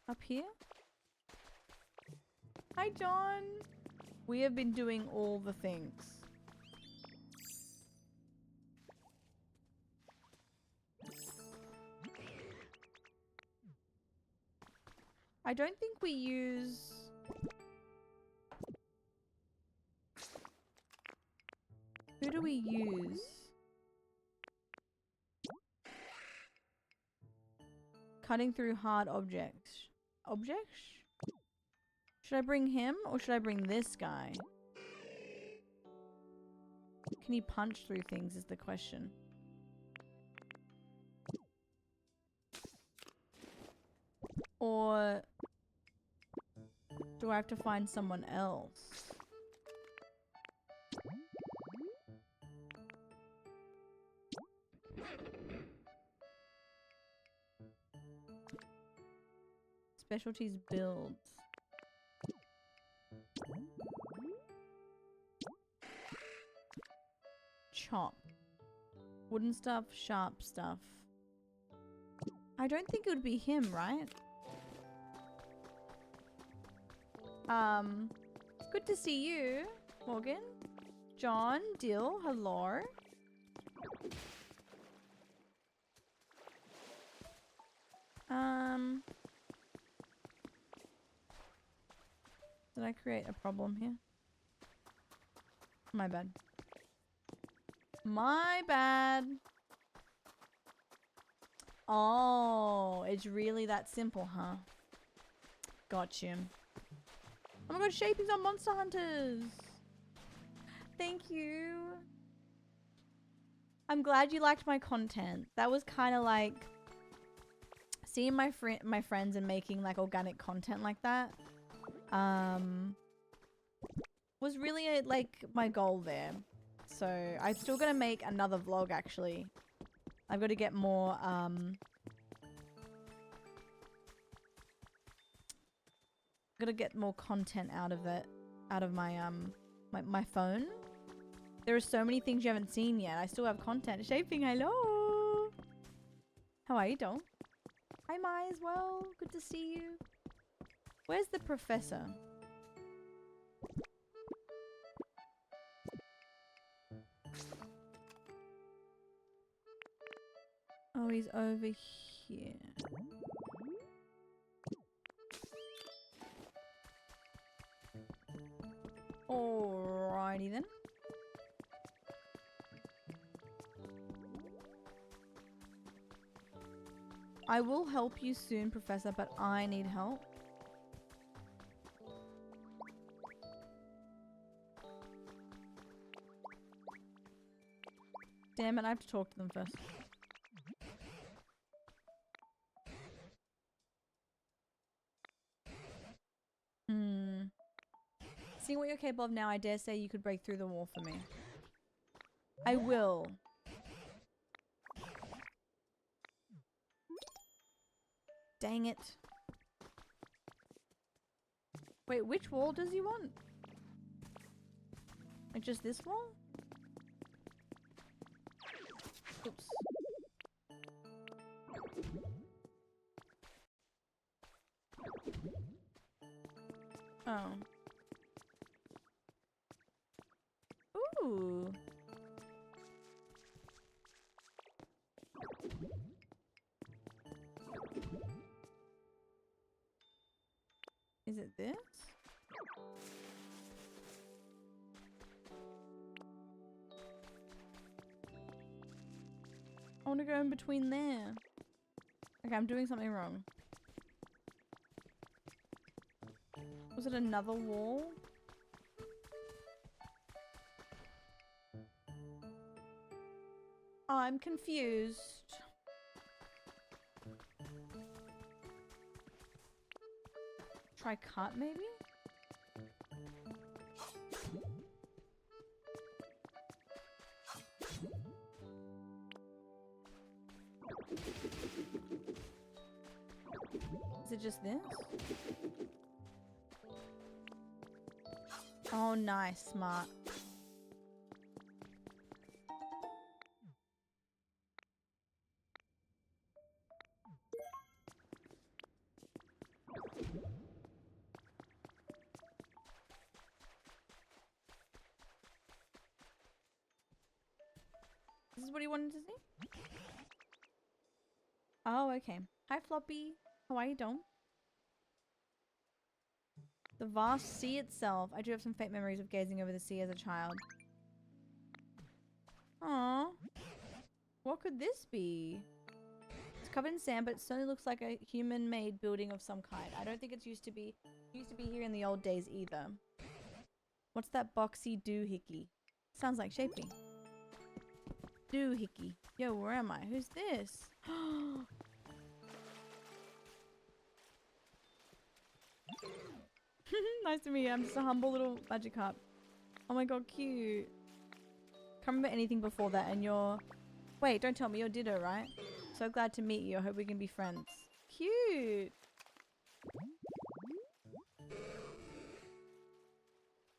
Up here? Hi, John. We have been doing all the things. I don't think we use... Who do we use? Cutting through hard objects. Objects? Should I bring him or should I bring this guy? Can he punch through things is the question. Or do I have to find someone else? Specialties builds. Chop. Wooden stuff, sharp stuff. I don't think it would be him, right? Good to see you, Morgan. John, Dill, hello. Did I create a problem here? My bad. My bad. Oh, it's really that simple, huh? Got you. Oh my god, Shaping's on Monster Hunters. Thank you. I'm glad you liked my content. That was kind of like seeing my friends and making like organic content like that. Was really like my goal there. So I'm still gonna make another vlog actually. I've got to get more gotta get more content out of it, out of my my phone. There are so many things you haven't seen yet. I still have content. Shaping, hello. How are you, doll? Hi, Mai as well. Good to see you. Where's the professor? Oh, he's over here. Alrighty then. I will help you soon, Professor, but I need help. Damn it, I have to talk to them first. Seeing what you're capable of now, I dare say you could break through the wall for me. I will. Dang it. Wait, which wall does he want? Like just this wall? Oops. Oh. Ooh. Is it this? want to go in between there. Okay, I'm doing something wrong. Was it another wall? I'm confused. Try cut, maybe? Is it just this? Oh, nice. Smart. This is what he wanted to see? Oh, okay. Hi, Floppy. How are you doing? The vast sea itself. I do have some faint memories of gazing over the sea as a child. Aww. What could this be? It's covered in sand, but it certainly looks like a human-made building of some kind. I don't think it's used to be here in the old days either. What's that boxy doohickey? Sounds like Shapey. Doohickey. Yo, where am I? Who's this? Nice to meet you. I'm just a humble little Magikarp. Oh my god, cute. Can't remember anything before that, and you're... Wait, don't tell me. You're Ditto, right? So glad to meet you. I hope we can be friends. Cute.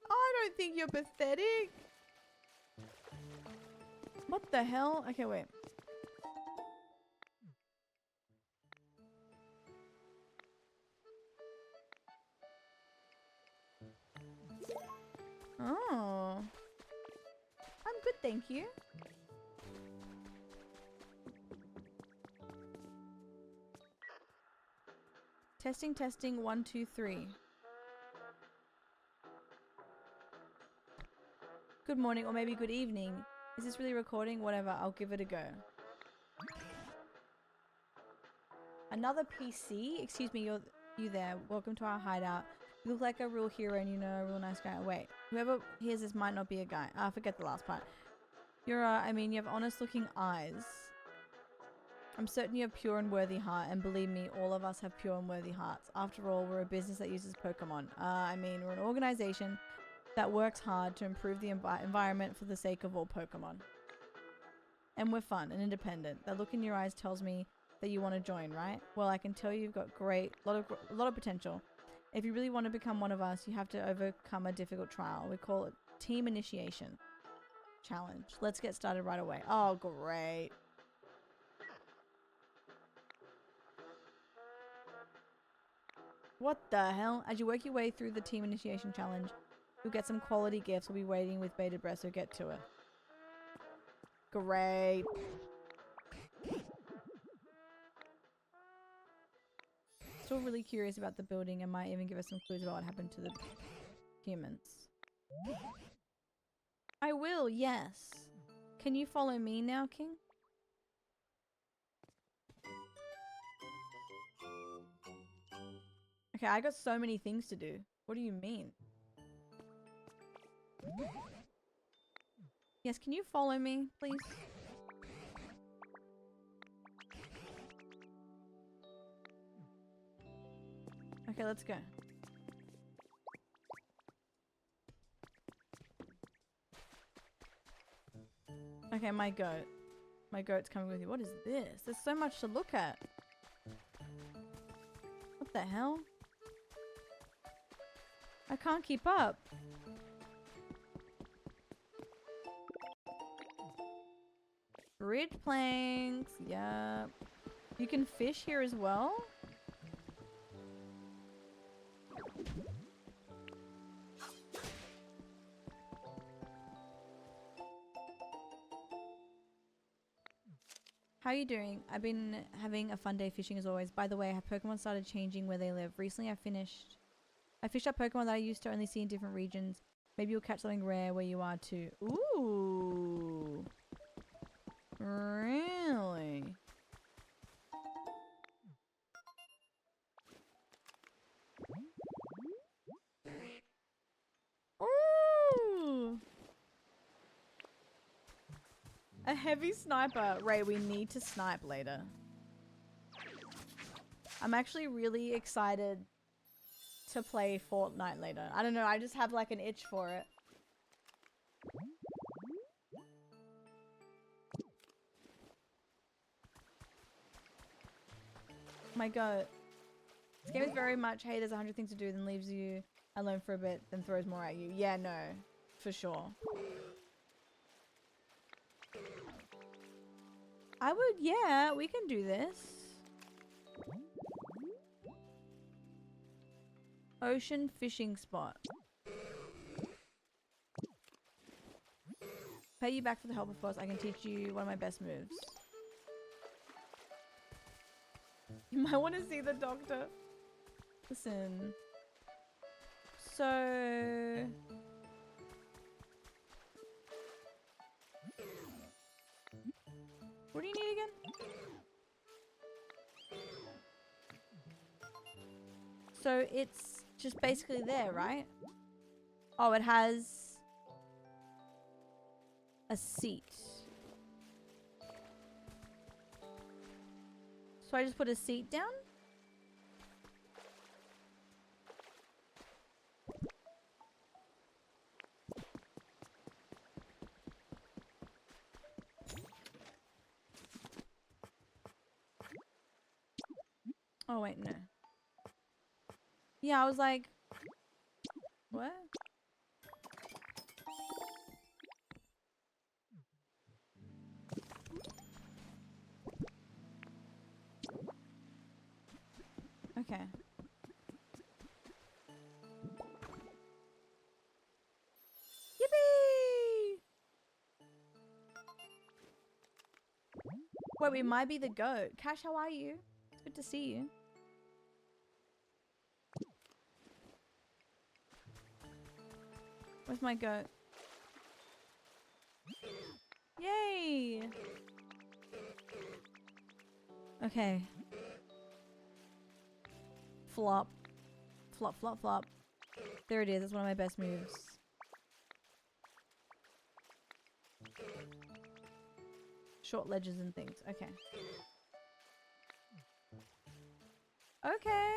I don't think you're pathetic. What the hell? Okay, wait. Oh. I'm good, thank you. Testing, testing, 1, 2, 3. Good morning, or maybe good evening. Is this really recording? Whatever, I'll give it a go. Another PC? Excuse me, you there. Welcome to our hideout. You look like a real hero and you know a real nice guy. Wait, whoever hears this might not be a guy. Ah, forget the last part. You're, I mean, you have honest looking eyes. I'm certain you have pure and worthy heart, and believe me, all of us have pure and worthy hearts. After all, we're a business that uses Pokemon. I mean, we're an organization that works hard to improve the environment for the sake of all Pokemon. And we're fun and independent. That look in your eyes tells me that you want to join, right? Well, I can tell you've got a lot of potential. If you really want to become one of us, you have to overcome a difficult trial. We call it Team Initiation Challenge. Let's get started right away. Oh, great. What the hell? As you work your way through the Team Initiation Challenge, you'll get some quality gifts. We'll be waiting with bated breath, so get to it. Great. Still really curious about the building and might even give us some clues about what happened to the humans. I will, yes. Can you follow me now, King? Okay, I got so many things to do. What do you mean? Yes, can you follow me, please? Okay, let's go. Okay, my goat. My goat's coming with you. What is this? There's so much to look at. What the hell? I can't keep up. Bridge planks. Yep. You can fish here as well? How are you doing? I've been having a fun day fishing as always. By the way, have Pokemon started changing where they live? Recently I fished up Pokemon that I used to only see in different regions. Maybe you'll catch something rare where you are too. Ooh. Really? A heavy sniper. Ray, we need to snipe later. I'm actually really excited to play Fortnite later. I don't know, I just have like an itch for it. My goat. This game is very much, hey, there's 100 things to do, then leaves you alone for a bit, then throws more at you. Yeah, no, for sure. I would, yeah, we can do this. Ocean fishing spot. Pay you back for the help, of course. I can teach you one of my best moves. You might want to see the doctor. Listen. So... what do you need again? So it's just basically there, right? Oh, it has a seat. So I just put a seat down? Oh wait, no. Yeah, I was like, what? Okay. Yippee! Wait, we might be the goat. Cash, how are you? It's good to see you. Where's my goat? Yay! Okay. Flop. Flop, flop, flop. There it is. That's one of my best moves. Short ledges and things. Okay. Okay.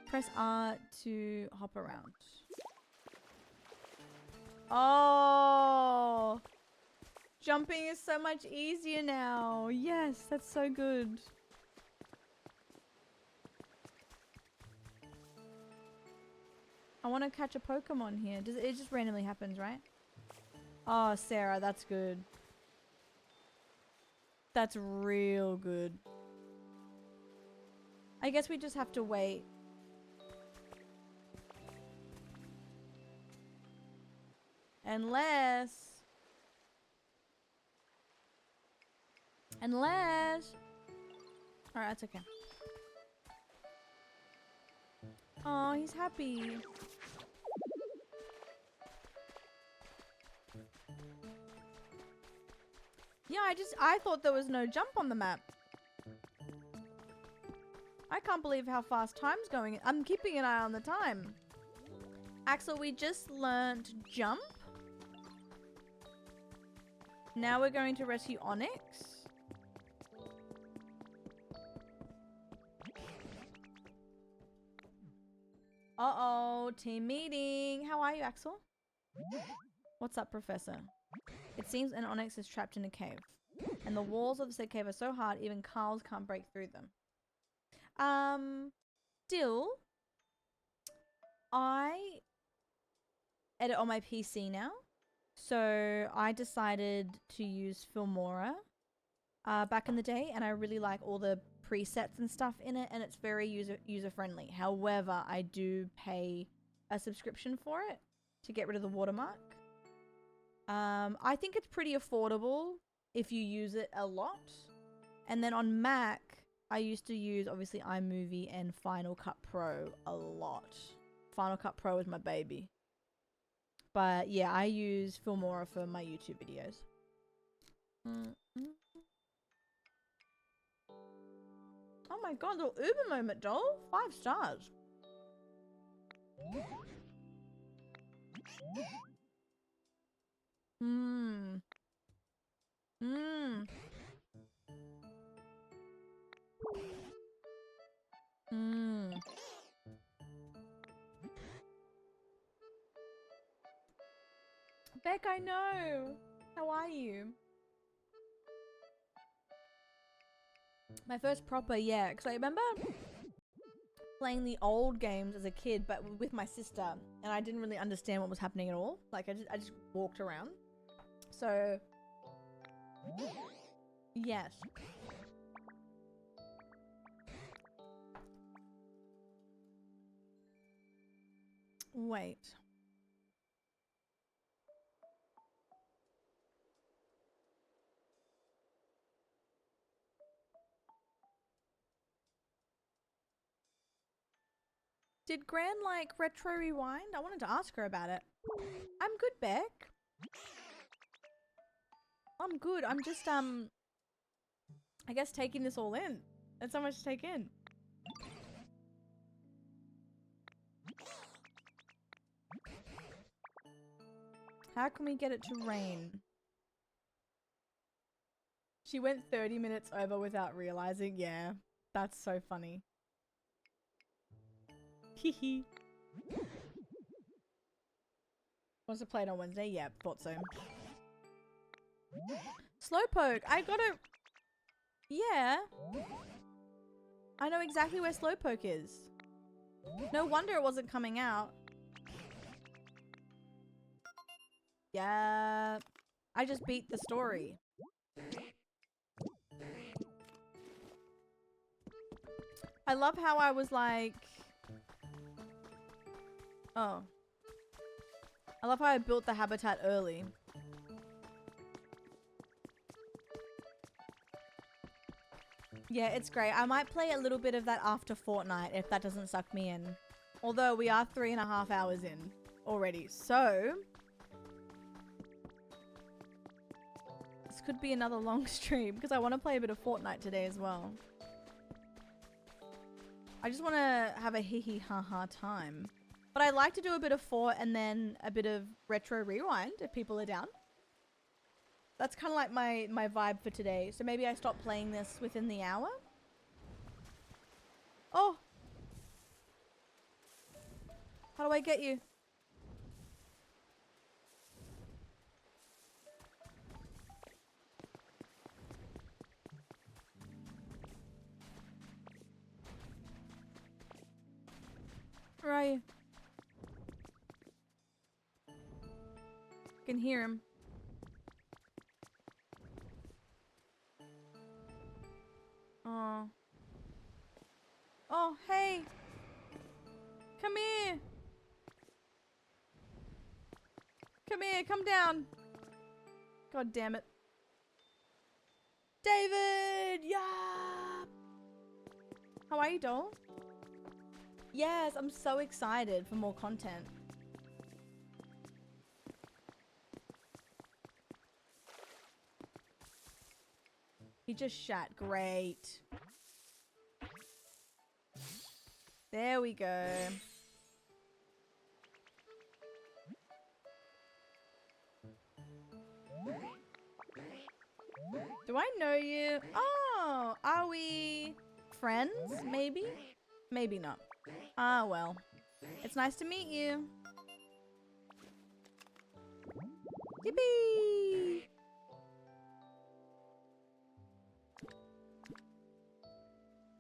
Press R to hop around. Oh! Jumping is so much easier now. Yes, that's so good. I want to catch a Pokemon here. Does it just randomly happens, right? Oh, Sarah, that's good. That's real good. I guess we just have to wait. Unless... Alright, that's okay. Oh, he's happy. Yeah, I thought there was no jump on the map. I can't believe how fast time's going. I'm keeping an eye on the time. Axel, we just learned jump. Now we're going to rescue Onyx. Uh-oh, team meeting. How are you, Axel? What's up, Professor? It seems an Onyx is trapped in a cave. And the walls of the said cave are so hard, even Carls can't break through them. Still, I edit on my PC now. So I decided to use Filmora back in the day, and I really like all the presets and stuff in it, and it's very user friendly. However, I do pay a subscription for it to get rid of the watermark. I think it's pretty affordable if you use it a lot. And then on Mac, I used to use obviously iMovie and Final Cut Pro a lot. Final Cut Pro is my baby. But yeah, I use Filmora for my YouTube videos. Oh my god, little Uber moment, doll. 5 stars. Mmm. Mmm. Mmm. Beck, I know. How are you? My first proper, yeah, because I remember playing the old games as a kid, but with my sister, and I didn't really understand what was happening at all. Like, I just walked around. So, yes. Wait. Did Gran like Retro Rewind? I wanted to ask her about it. I'm good, Beck. I'm good. I'm just, I guess taking this all in. There's so much to take in. How can we get it to rain? She went 30 minutes over without realizing. Yeah, that's so funny. Hehe. Wants to play it on Wednesday? Yeah, thought so. Slowpoke, I got it. Yeah. I know exactly where Slowpoke is. No wonder it wasn't coming out. Yeah. I just beat the story. I love how I was like... Oh. I love how I built the habitat early. Yeah, it's great. I might play a little bit of that after Fortnite if that doesn't suck me in. Although we are 3.5 hours in already. So... this could be another long stream because I want to play a bit of Fortnite today as well. I just want to have a hee hee ha ha time. But I like to do a bit of Fort and then a bit of Retro Rewind if people are down. That's kind of like my vibe for today. So maybe I stop playing this within the hour. Oh! How do I get you? Where are you? I can hear him. Oh. Oh, hey. Come here. Come here, come down. God damn it. David! Yeah! How are you, doll? Yes, I'm so excited for more content. He just shat. Great. There we go. Do I know you? Oh, are we friends? Maybe? Maybe not. Ah, well. It's nice to meet you. Yippee!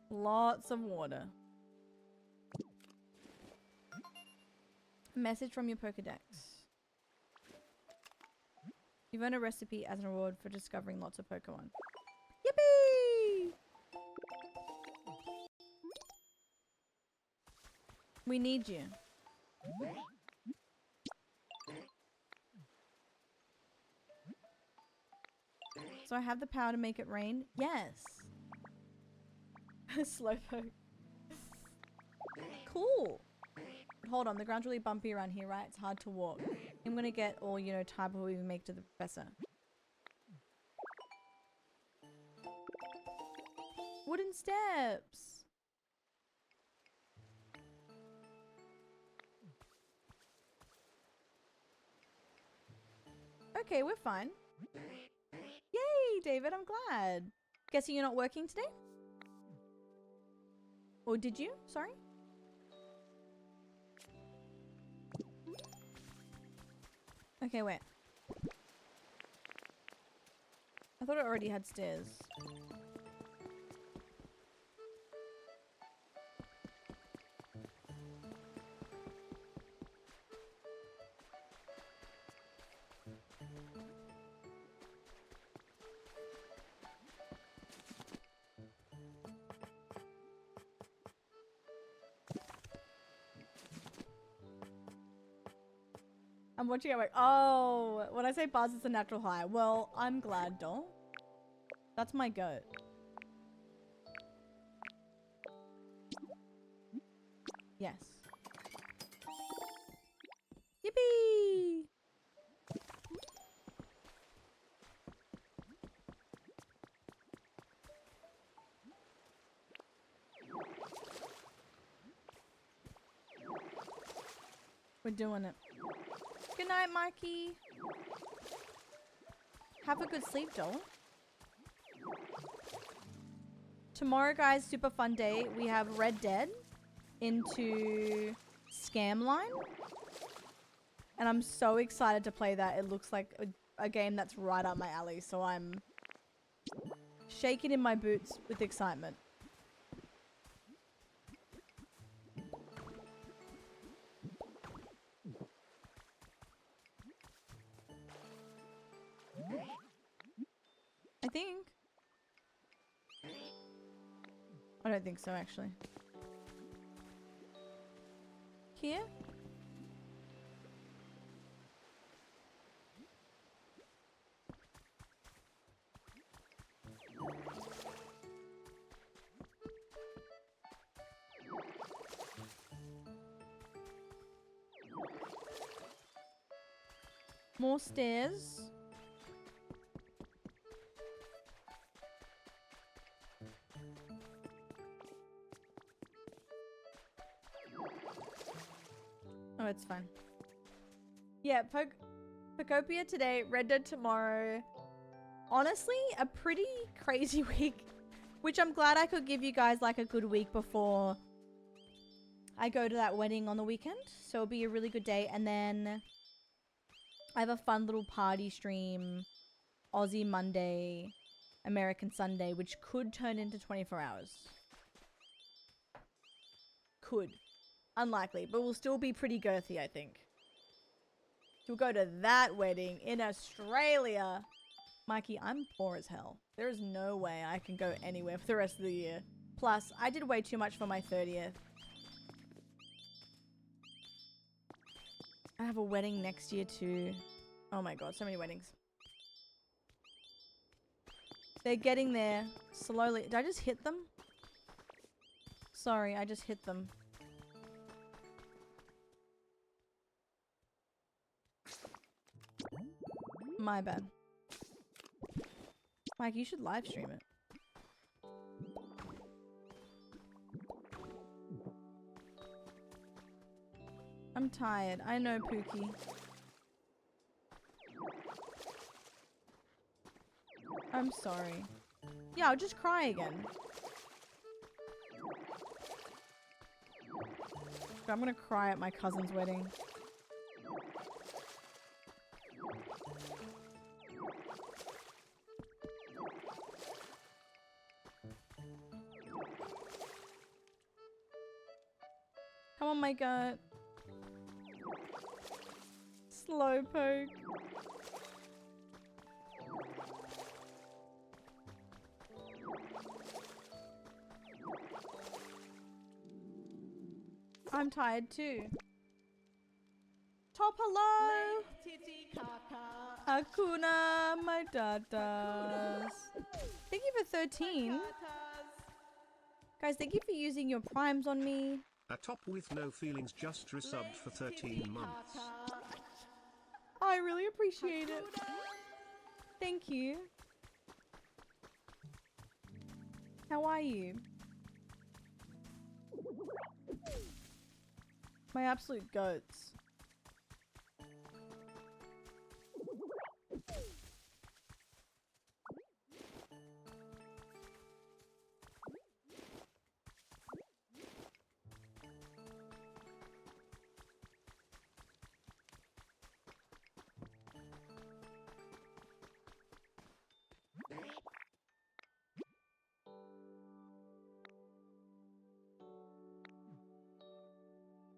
Lots of water. Message from your Pokedex. You've earned a recipe as a reward for discovering lots of Pokemon. Yippee! We need you. So I have the power to make it rain? Yes. Slowpoke. Cool. Hold on, the ground's really bumpy around here, right? It's hard to walk. I'm gonna get all, you know, time before we even make it to the professor. Wooden steps. Okay, we're fine. Yay, David, I'm glad. Guessing you're not working today? Or did you? Sorry? Okay, wait. I thought it already had stairs. I'm watching it like, oh, when I say buzz, it's a natural high. Well, I'm glad, doll. That's my goat. Yes. Yippee! We're doing it. Good night, Mikey. Have a good sleep, doll. Tomorrow, guys, super fun day. We have Red Dead into Scamline. And I'm so excited to play that. It looks like a game that's right up my alley. So I'm shaking in my boots with excitement. I think. I don't think so, actually. Here? More stairs. Oh, it's fine. Yeah, Pokopia today, Red Dead tomorrow. Honestly, a pretty crazy week, which I'm glad I could give you guys like a good week before I go to that wedding on the weekend. So it'll be a really good day. And then I have a fun little party stream, Aussie Monday, American Sunday, which could turn into 24 hours. Could. Unlikely, but will still be pretty girthy, I think. We'll go to that wedding in Australia. Mikey, I'm poor as hell. There is no way I can go anywhere for the rest of the year. Plus, I did way too much for my 30th. I have a wedding next year too. Oh my god, so many weddings. They're getting there slowly. Did I just hit them? Sorry, I just hit them. My bad. Mike, you should live stream it. I'm tired. I know, Pookie. I'm sorry. Yeah, I'll just cry again. I'm gonna cry at my cousin's wedding. Come on, my gut. Slowpoke. I'm tired too. Top, hello! Titty Kaka. Hakuna Matata. Thank you for 13. Guys, thank you for using your primes on me. A top with no feelings just resubbed for 13 months. I really appreciate it. Thank you. How are you? My absolute goats.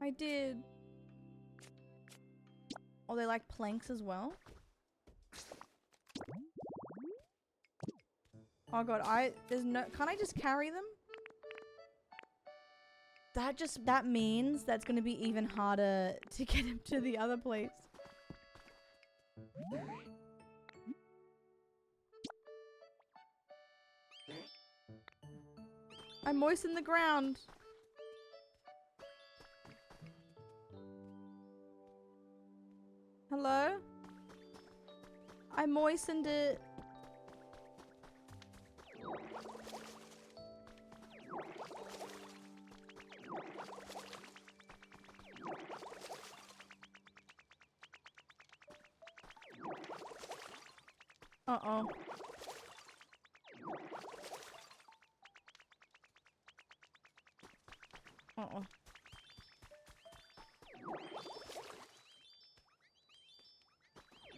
I did. Oh, they like planks as well? Oh god, there's no, can't I just carry them? That means that's gonna be even harder to get him to the other place. I moistened the ground. Hello? I moistened it. Uh-oh. Uh-oh.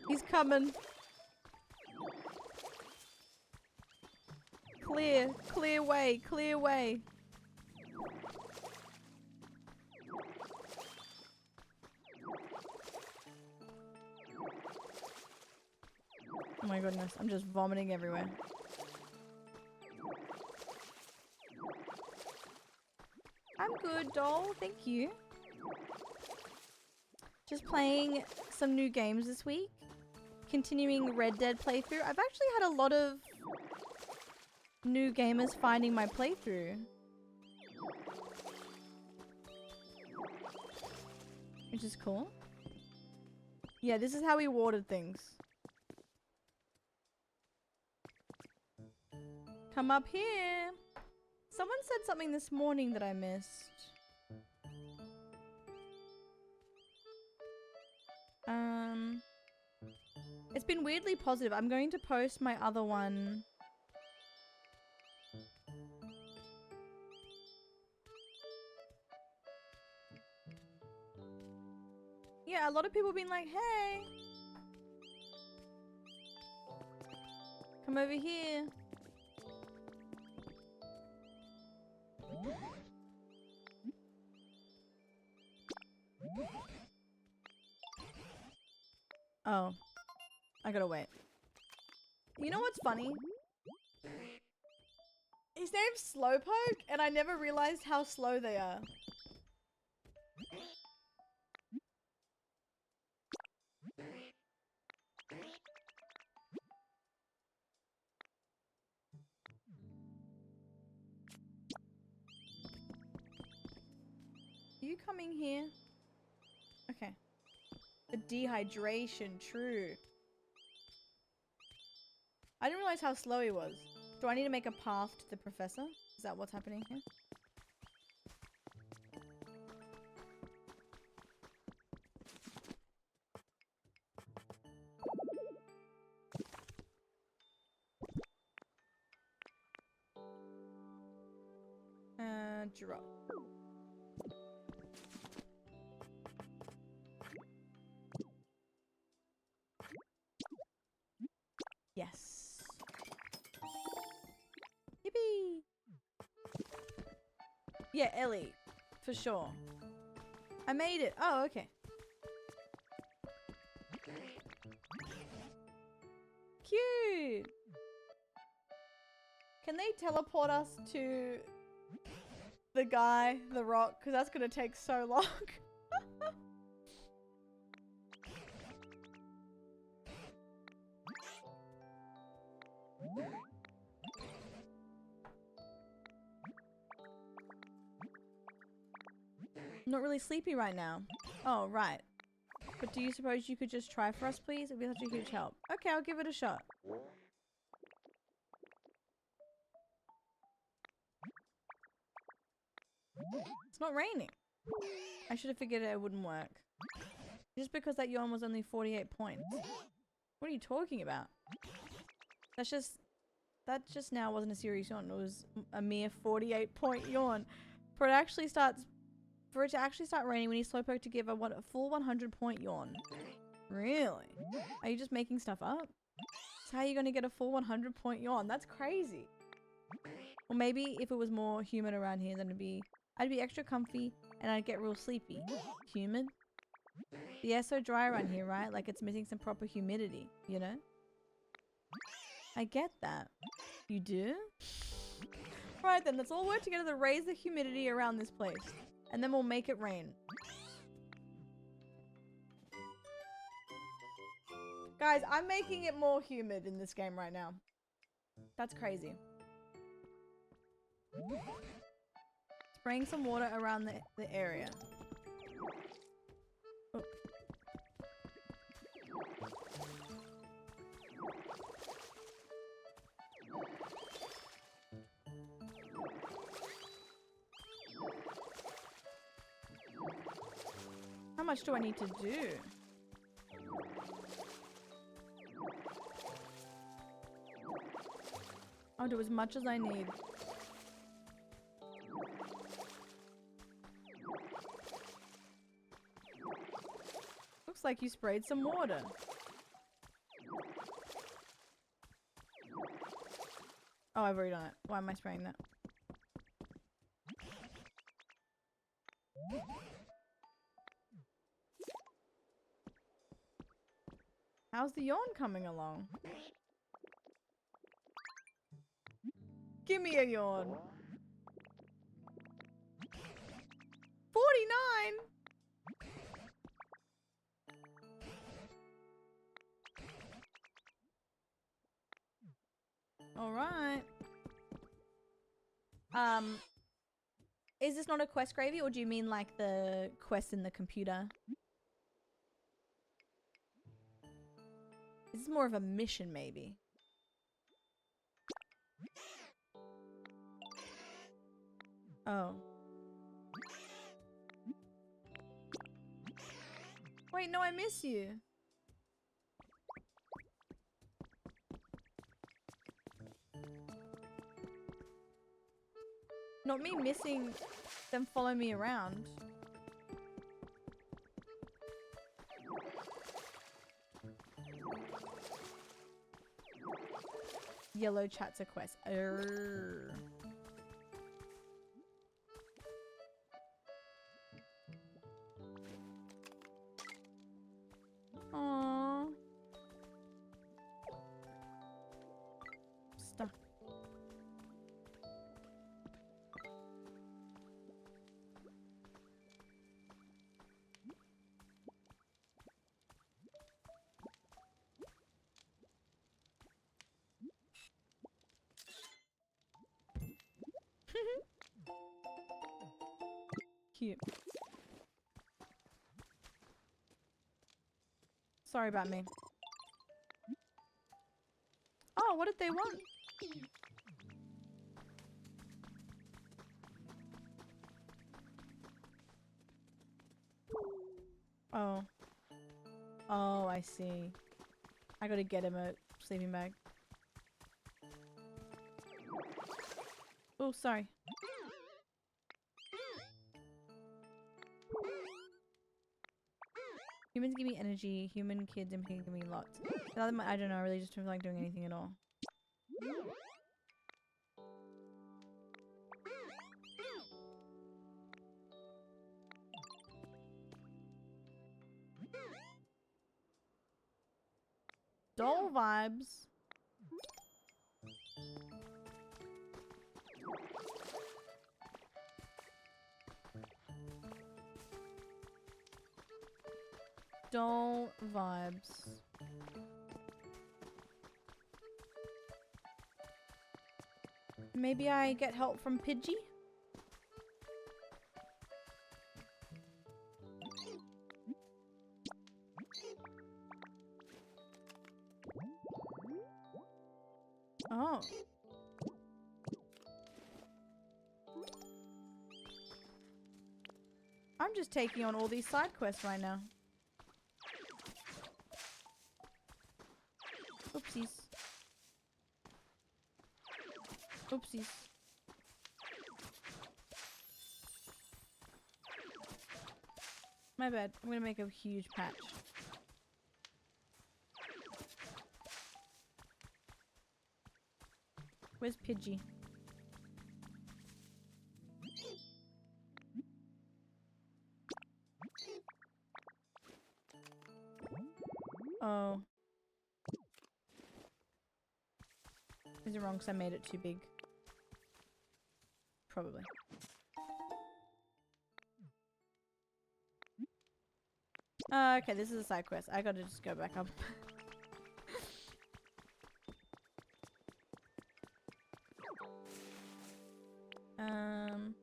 He's coming. Clear. Clear way. Clear way. Oh my goodness. I'm just vomiting everywhere. I'm good, doll. Thank you. Just playing some new games this week. Continuing Red Dead playthrough. I've actually had a lot of new gamers finding my playthrough. Which is cool. Yeah, this is how we watered things. Come up here. Someone said something this morning that I missed. It's been weirdly positive. I'm going to post my other one. Yeah, a lot of people have been like, hey, come over here. Oh, I gotta wait. You know what's funny? His name's Slowpoke, and I never realized how slow they are. Are you coming here? Okay. The dehydration, true. I didn't realize how slow he was. Do I need to make a path to the professor? Is that what's happening here? Drop. Yes. Yippee! Yeah, Ellie. For sure. I made it. Oh, okay. Cute! Can they teleport us to the guy, the rock? Because that's going to take so long. I'm not really sleepy right now. Oh, right. But do you suppose you could just try for us, please? It'd be such a huge help. Okay, I'll give it a shot. It's not raining. I should have figured it wouldn't work. Just because that yawn was only 48 points. What are you talking about? That just now wasn't a serious yawn. It was a mere 48-point yawn. For it to actually start raining, we need Slowpoke to give a full 100-point yawn. Really? Are you just making stuff up? So how are you going to get a full 100-point yawn? That's crazy. Or maybe if it was more humid around here, then it'd be... I'd be extra comfy and I'd get real sleepy. Humid? The air's so dry around here, right? Like it's missing some proper humidity, you know? I get that. You do? Right then, let's all work together to raise the humidity around this place. And then we'll make it rain. Guys, I'm making it more humid in this game right now. That's crazy. Spraying some water around the area. Oh. How much do I need to do? I'll do as much as I need. Looks like you sprayed some water. Oh, I've already done it. Why am I spraying that? How's the yawn coming along? Give me a yawn. 49! Alright. Is this not a quest gravy, or do you mean like the quest in the computer? This is more of a mission, maybe. Oh. Wait, no, I miss you. Not me missing them follow me around. Yellow chat's a quest. Arrgh. Aww. Stuck. Cute. Sorry about me. Oh, what did they want? Oh. Oh, I see. I gotta get him a sleeping bag. Oh, sorry. Humans give me energy, human kids and people give me lots. I don't know, I really just don't feel like doing anything at all. Doll vibes. Doll vibes. Maybe I get help from Pidgey? Oh. I'm just taking on all these side quests right now. Oopsies. Oopsies. My bad. I'm gonna make a huge patch. Where's Pidgey? Oh. Is it wrong because I made it too big? Probably. Okay, this is a side quest. I gotta just go back up. um...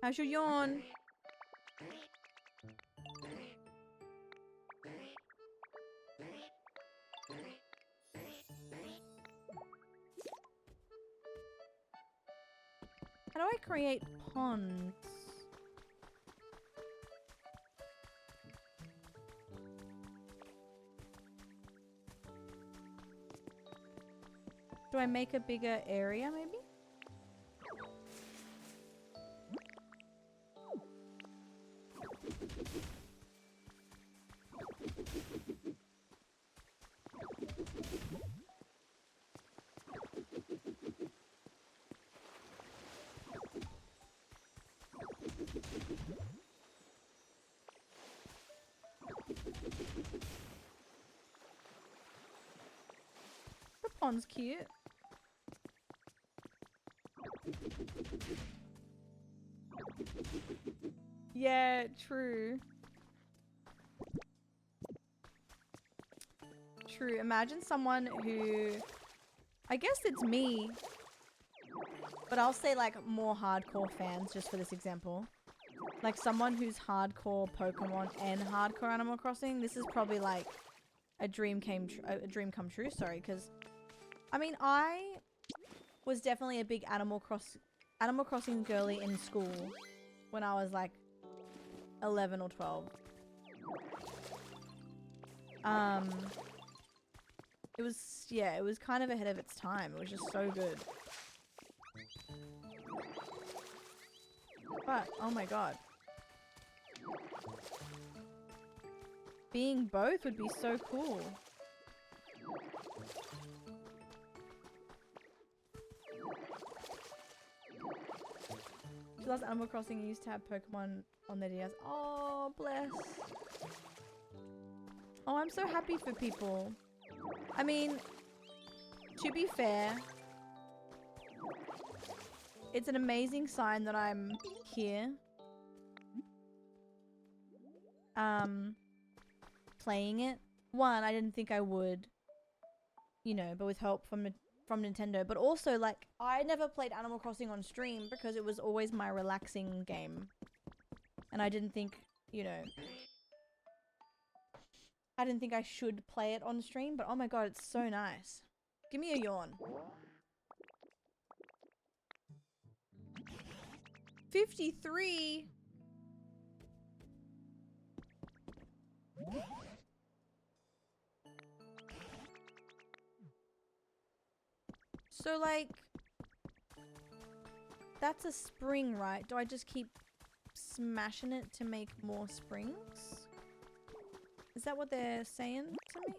How's your yawn? How do I create ponds? Do I make a bigger area maybe? The pond's cute. Yeah, true. True. Imagine someone who... I guess it's me. But I'll say like more hardcore fans just for this example. Like someone who's hardcore Pokemon and hardcore Animal Crossing. This is probably like a dream come true, sorry, because I mean I was definitely a big Animal Crossing girly in school when I was like 11 or 12. It was kind of ahead of its time. It was just so good. But oh my god. Being both would be so cool. She loves Animal Crossing and used to have Pokemon on their DS. Oh, bless. Oh, I'm so happy for people. I mean, to be fair, it's an amazing sign that I'm here. Playing it. One, I didn't think I would, you know, but with help from Nintendo. But also, like, I never played Animal Crossing on stream because it was always my relaxing game. And I didn't think, you know, I didn't think I should play it on stream. But oh my god, it's so nice. Give me a yawn. 53? So, like, that's a spring, right? Do I just keep smashing it to make more springs? Is that what they're saying to me?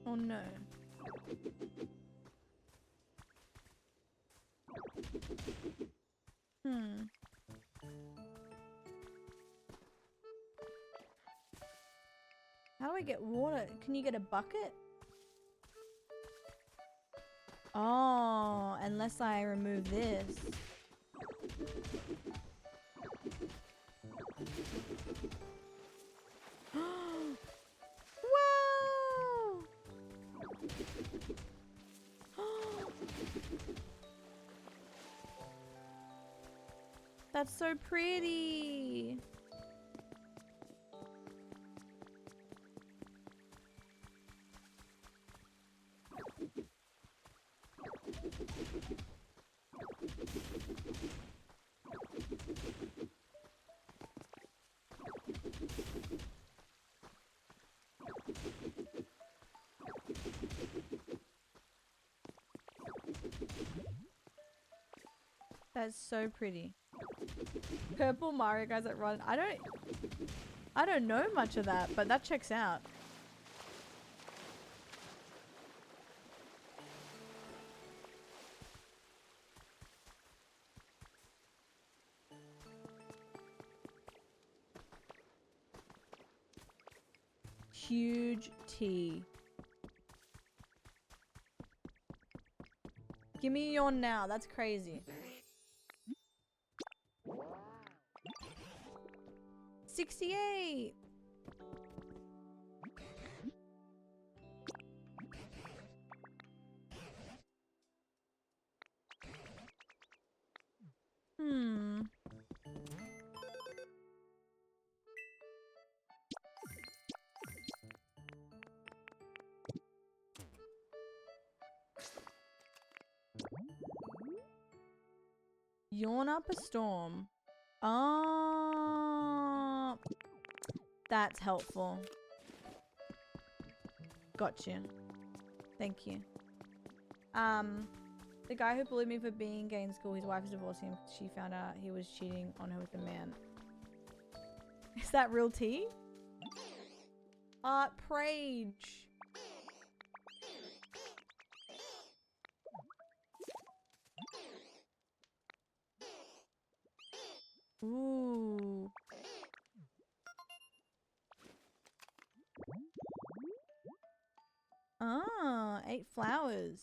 Oh no. How do I get water? Can you get a bucket? Oh, unless I remove this. Whoa! That's so pretty. That's so pretty. Purple Mario guys that run. I don't know much of that, but that checks out. Huge T. Give me yawn now. That's crazy. 68. Hmm. Yawn up a storm. Oh, that's helpful. Gotcha. Thank you. The guy who bullied me for being gay in school, his wife is divorcing him. She found out he was cheating on her with a man. Is that real tea? Prage. Ooh. Ah, 8 flowers.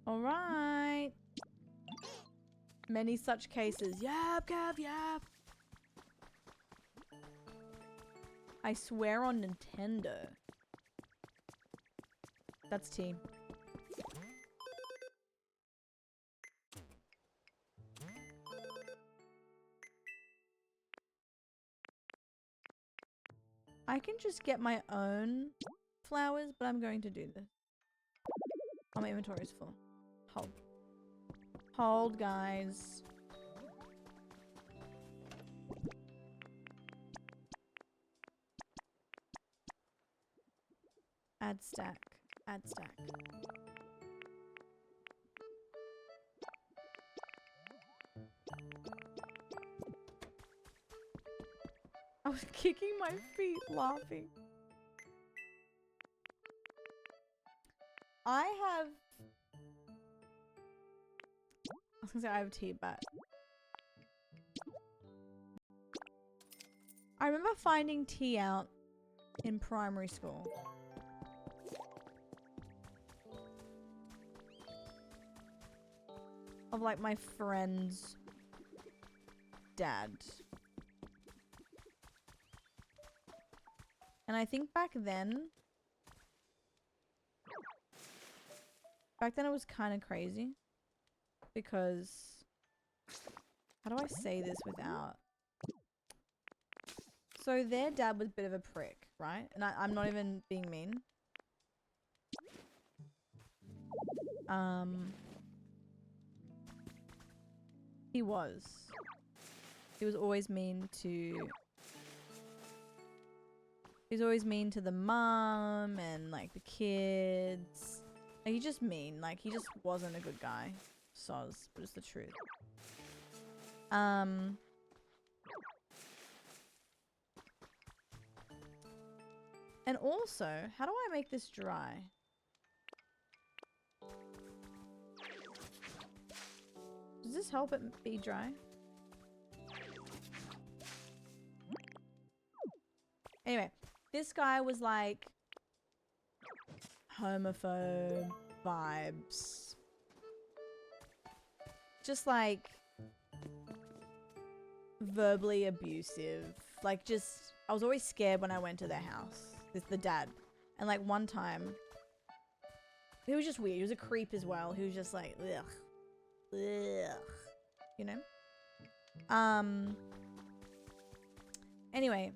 All right. Many such cases. Yap, Gav, yap. I swear on Nintendo. That's tea. I can just get my own flowers, but I'm going to do this. Oh, my inventory is full. Hold. Hold, guys. Add stack. Add stack. I was kicking my feet laughing. I was gonna say I have tea, but I remember finding tea out in primary school. Of like my friend's dad. And I think back then it was kind of crazy because how do I say this without? So their dad was a bit of a prick, right? And I'm not even being mean. He was always mean to the mum and like the kids. Like, he just mean. Like, he just wasn't a good guy. Soz, but it's the truth. And also, how do I make this dry? Does this help it be dry? Anyway, this guy was like homophobe vibes. Just like verbally abusive. Like just, I was always scared when I went to their house. The dad. And like one time, he was just weird. He was a creep as well. He was just like, ugh. Ugh. You know? Anyway,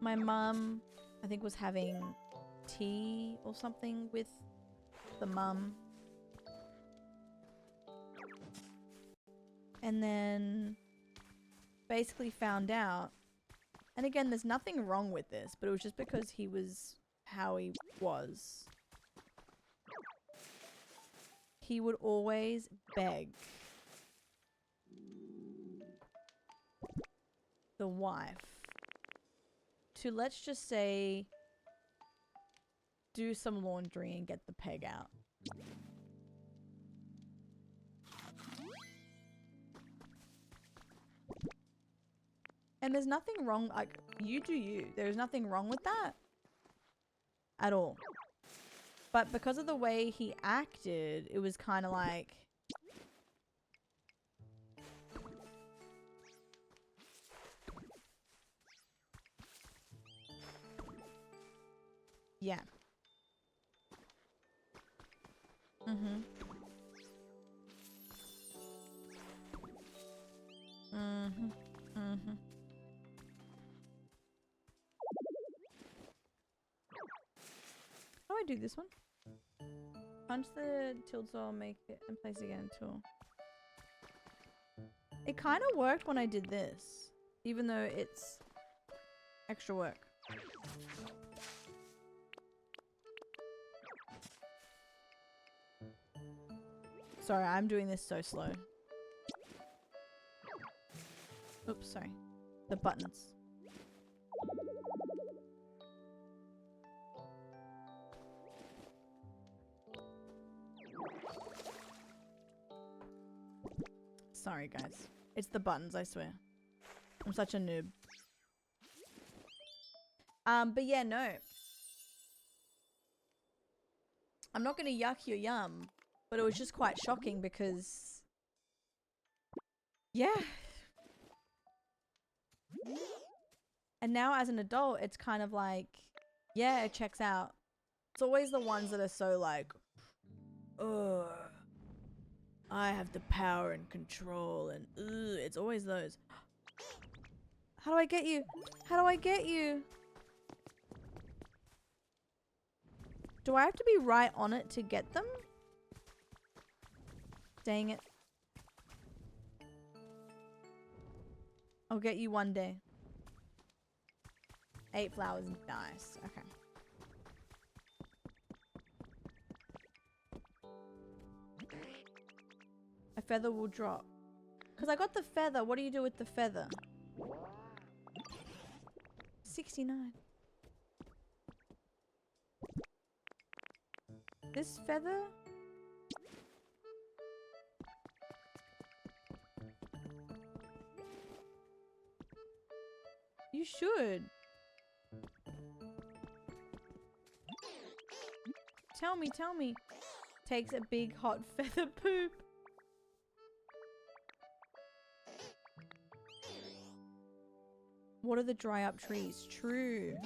my mum, I think, was having tea or something with the mum. And then basically found out. And again, there's nothing wrong with this, but it was just because he was how he was. He would always beg the wife to, let's just say, do some laundry and get the peg out. And there's nothing wrong, like, you do you. There's nothing wrong with that at all. But because of the way he acted, it was kind of like... Yeah. Mm-hmm. Mm-hmm. Mm-hmm. How do I do this one? Punch the tilt saw, make it, and place again tool. It kind of worked when I did this, even though it's extra work. Sorry, I'm doing this so slow. Oops, sorry. The buttons. Sorry, guys. It's the buttons, I swear. I'm such a noob. But yeah, no. I'm not gonna yuck your yum, but it was just quite shocking because... Yeah. And now as an adult, it's kind of like, yeah, it checks out. It's always the ones that are so like, ugh, I have the power and control, and ugh, it's always those. How do I get you? How do I get you? Do I have to be right on it to get them? Dang it. I'll get you one day. 8 flowers, nice. Okay. A feather will drop. Because I got the feather. What do you do with the feather? 69. This feather? You should. Tell me, tell me. Takes a big hot feather poop. What are the dry up trees? True.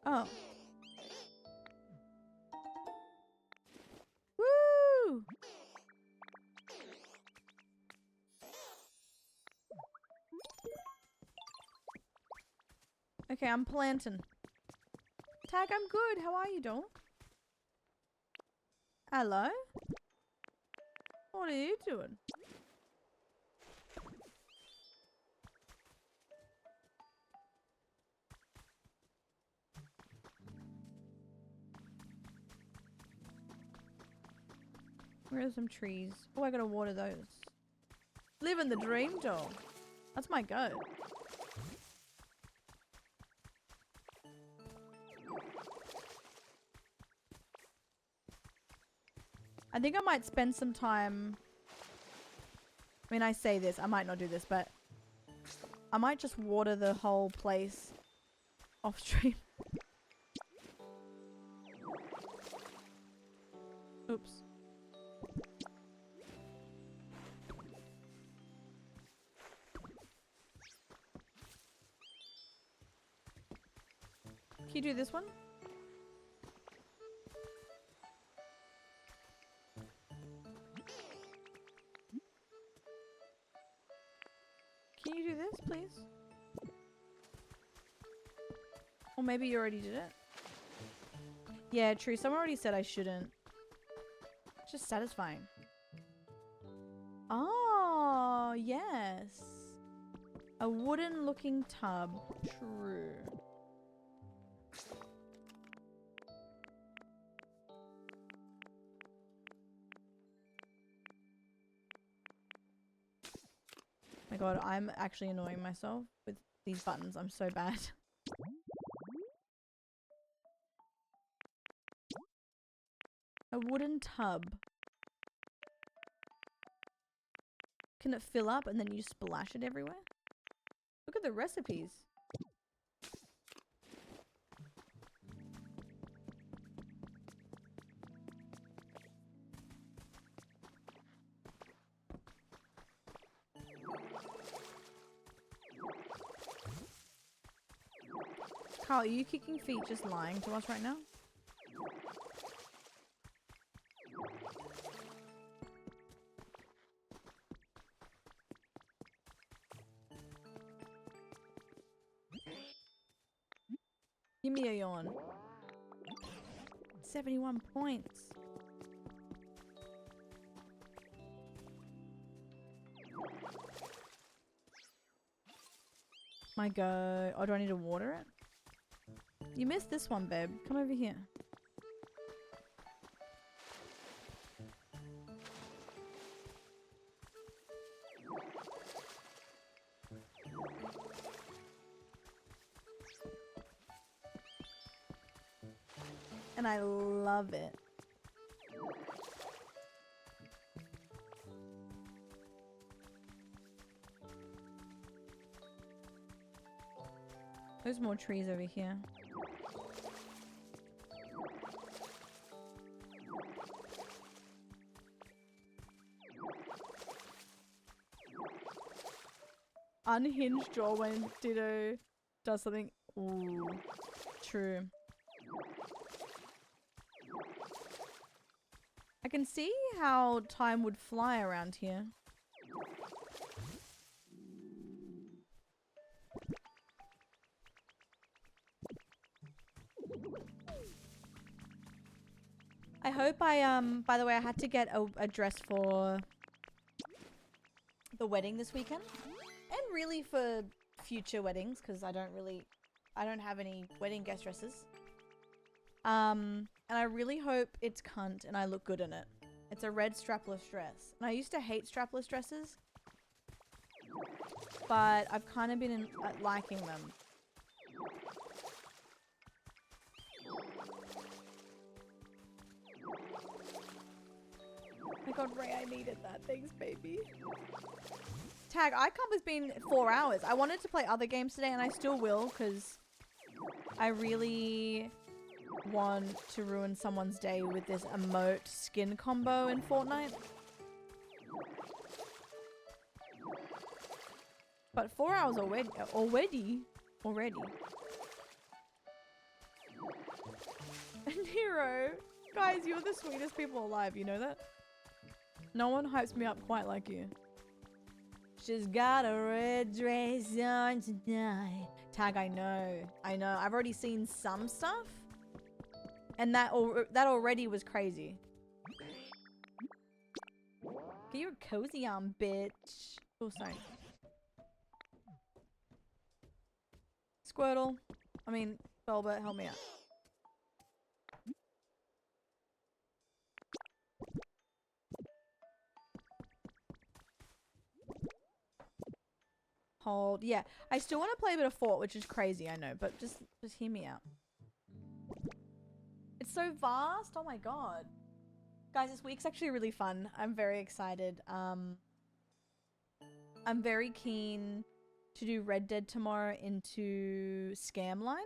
Oh. Woo! Okay, I'm planting. Tag, I'm good. How are you, doll? Hello? What are you doing? Where are some trees? Oh, I gotta water those. Living the dream, doll. That's my goat. I think I might spend some time... I mean, I say this, I might not do this, but... I might just water the whole place off stream. Oops. Can you do this one? Can you do this, please? Or maybe you already did it. Yeah, true. Someone already said I shouldn't. It's just satisfying. Oh, yes. A wooden looking tub. True. My god, I'm actually annoying myself with these buttons. I'm so bad. A wooden tub. Can it fill up and then you splash it everywhere? Look at the recipes. Carl, are you kicking feet just lying to us right now? Give me a yawn. 71 points. My go. Oh, do I need to water it? You missed this one, babe. Come over here. And I love it. There's more trees over here. Unhinged jaw when Ditto does something. Ooh, true. I can see how time would fly around here. I hope by the way, I had to get a dress for the wedding this weekend. And really for future weddings, because I don't have any wedding guest dresses. And I really hope it's cunt and I look good in it. It's a red strapless dress. And I used to hate strapless dresses. But I've kind of been liking them. Oh my god, Ray, I needed that. Thanks, baby. Tag, ICOM has been 4 hours. I wanted to play other games today and I still will because I really want to ruin someone's day with this emote skin combo in Fortnite. But 4 hours already. Nero, guys, you're the sweetest people alive, you know that? No one hypes me up quite like you. She's got a red dress on tonight. Tag, I know. I've already seen some stuff. And that already was crazy. Get your cozy on, bitch. Oh, sorry. Squirtle. I mean, Velvet, help me out. Hold. Yeah, I still want to play a bit of Fort, which is crazy, I know, but just hear me out. It's so vast. Oh my god. Guys, this week's actually really fun. I'm very excited. I'm very keen to do Red Dead tomorrow into Scamline.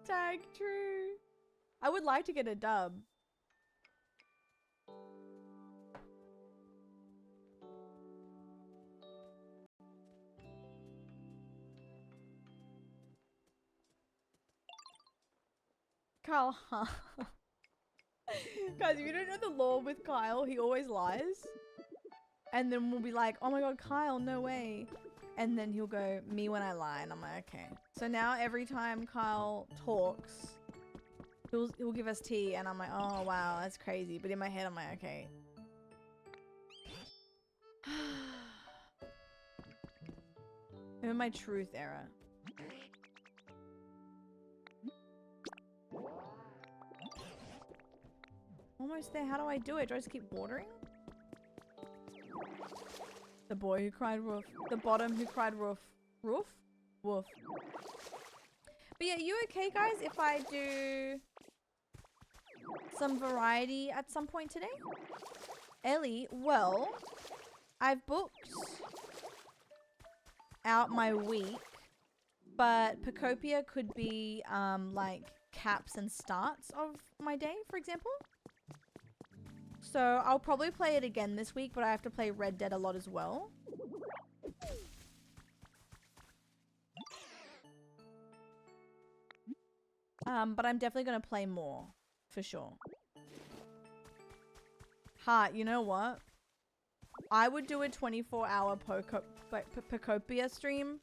Tag, true. I would like to get a dub. Kyle, huh? Guys, if you don't know the lore with Kyle, he always lies. And then we'll be like, oh my god, Kyle, no way. And then he'll go, me when I lie. And I'm like, okay. So now every time Kyle talks, he'll give us tea. And I'm like, oh, wow, that's crazy. But in my head, I'm like, okay. I'm in my truth era. Almost there. How do I do it? Do I just keep watering? The boy who cried wolf. The bottom who cried wolf. Roof? Wolf. But yeah, you okay, guys, if I do some variety at some point today? Ellie, well, I've booked out my week, but Pocopia could be like caps and starts of my day, for example. So I'll probably play it again this week, but I have to play Red Dead a lot as well. But I'm definitely going to play more, for sure. Heart, you know what? I would do a 24-hour Pocopia stream,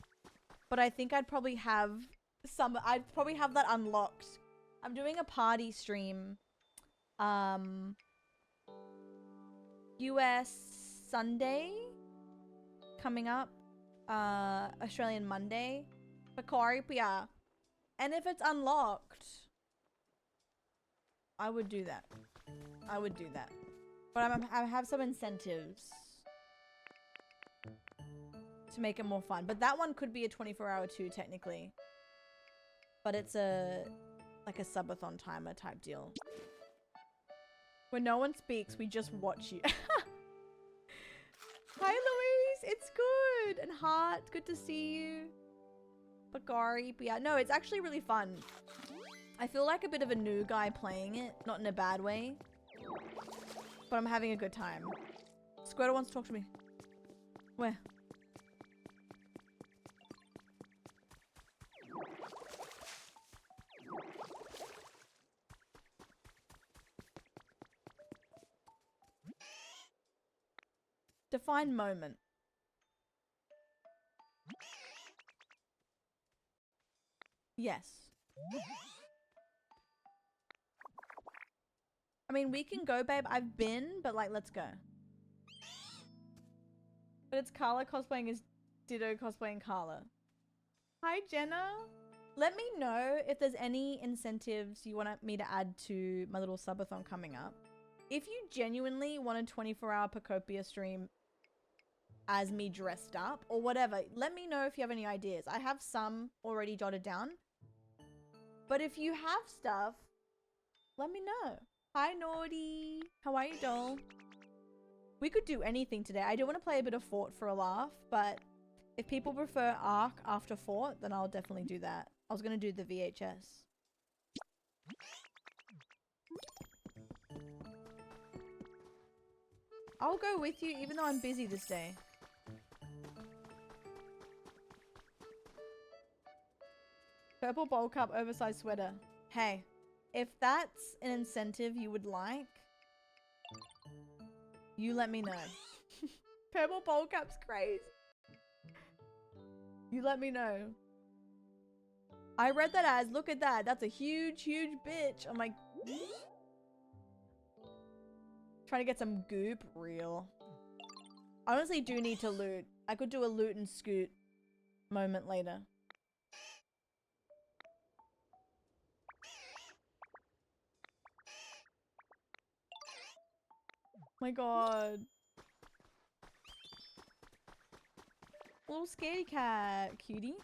but I think I'd probably have that unlocked. I'm doing a party stream. US Sunday coming up, Australian Monday, Pocopia. And if it's unlocked, I would do that. I would do that. But I have some incentives to make it more fun. But that one could be a 24-hour too, technically. But it's like a subathon timer type deal. When no one speaks, we just watch you. Hi, Louise. It's good. And Heart, good to see you. Bagari, but yeah, no, it's actually really fun. I feel like a bit of a new guy playing it, not in a bad way. But I'm having a good time. Squirtle wants to talk to me. Where? Define moment. Yes. I mean, we can go, babe. I've been, but like, let's go. But it's Carla cosplaying as Ditto cosplaying Carla. Hi, Jenna. Let me know if there's any incentives you want me to add to my little subathon coming up. If you genuinely want a 24-hour Pocopia stream as me dressed up or whatever, let me know if you have any ideas. I have some already jotted down. But if you have stuff, let me know. Hi, Naughty. How are you, doll? We could do anything today. I do want to play a bit of Fort for a laugh, but if people prefer Ark after Fort, then I'll definitely do that. I was going to do the VHS. I'll go with you even though I'm busy this day. Purple bowl cup, oversized sweater. Hey, if that's an incentive you would like, you let me know. Purple bowl cup's crazy. You let me know. I read that as, look at that. That's a huge, huge bitch. I'm like, trying to get some goop. Real. I honestly do need to loot. I could do a loot and scoot moment later. My god. Little scaredy cat, cutie.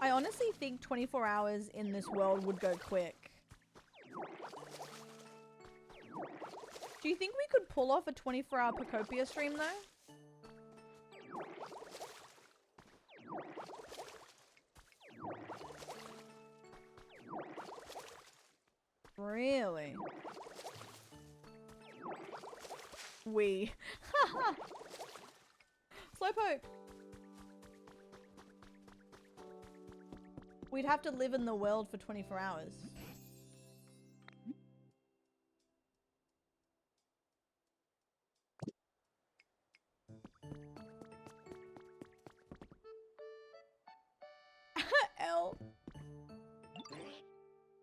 I honestly think 24 hours in this world would go quick. Do you think we could pull off a 24-hour Pocopia stream though? Really? We. Slowpoke. We'd have to live in the world for 24 hours. L.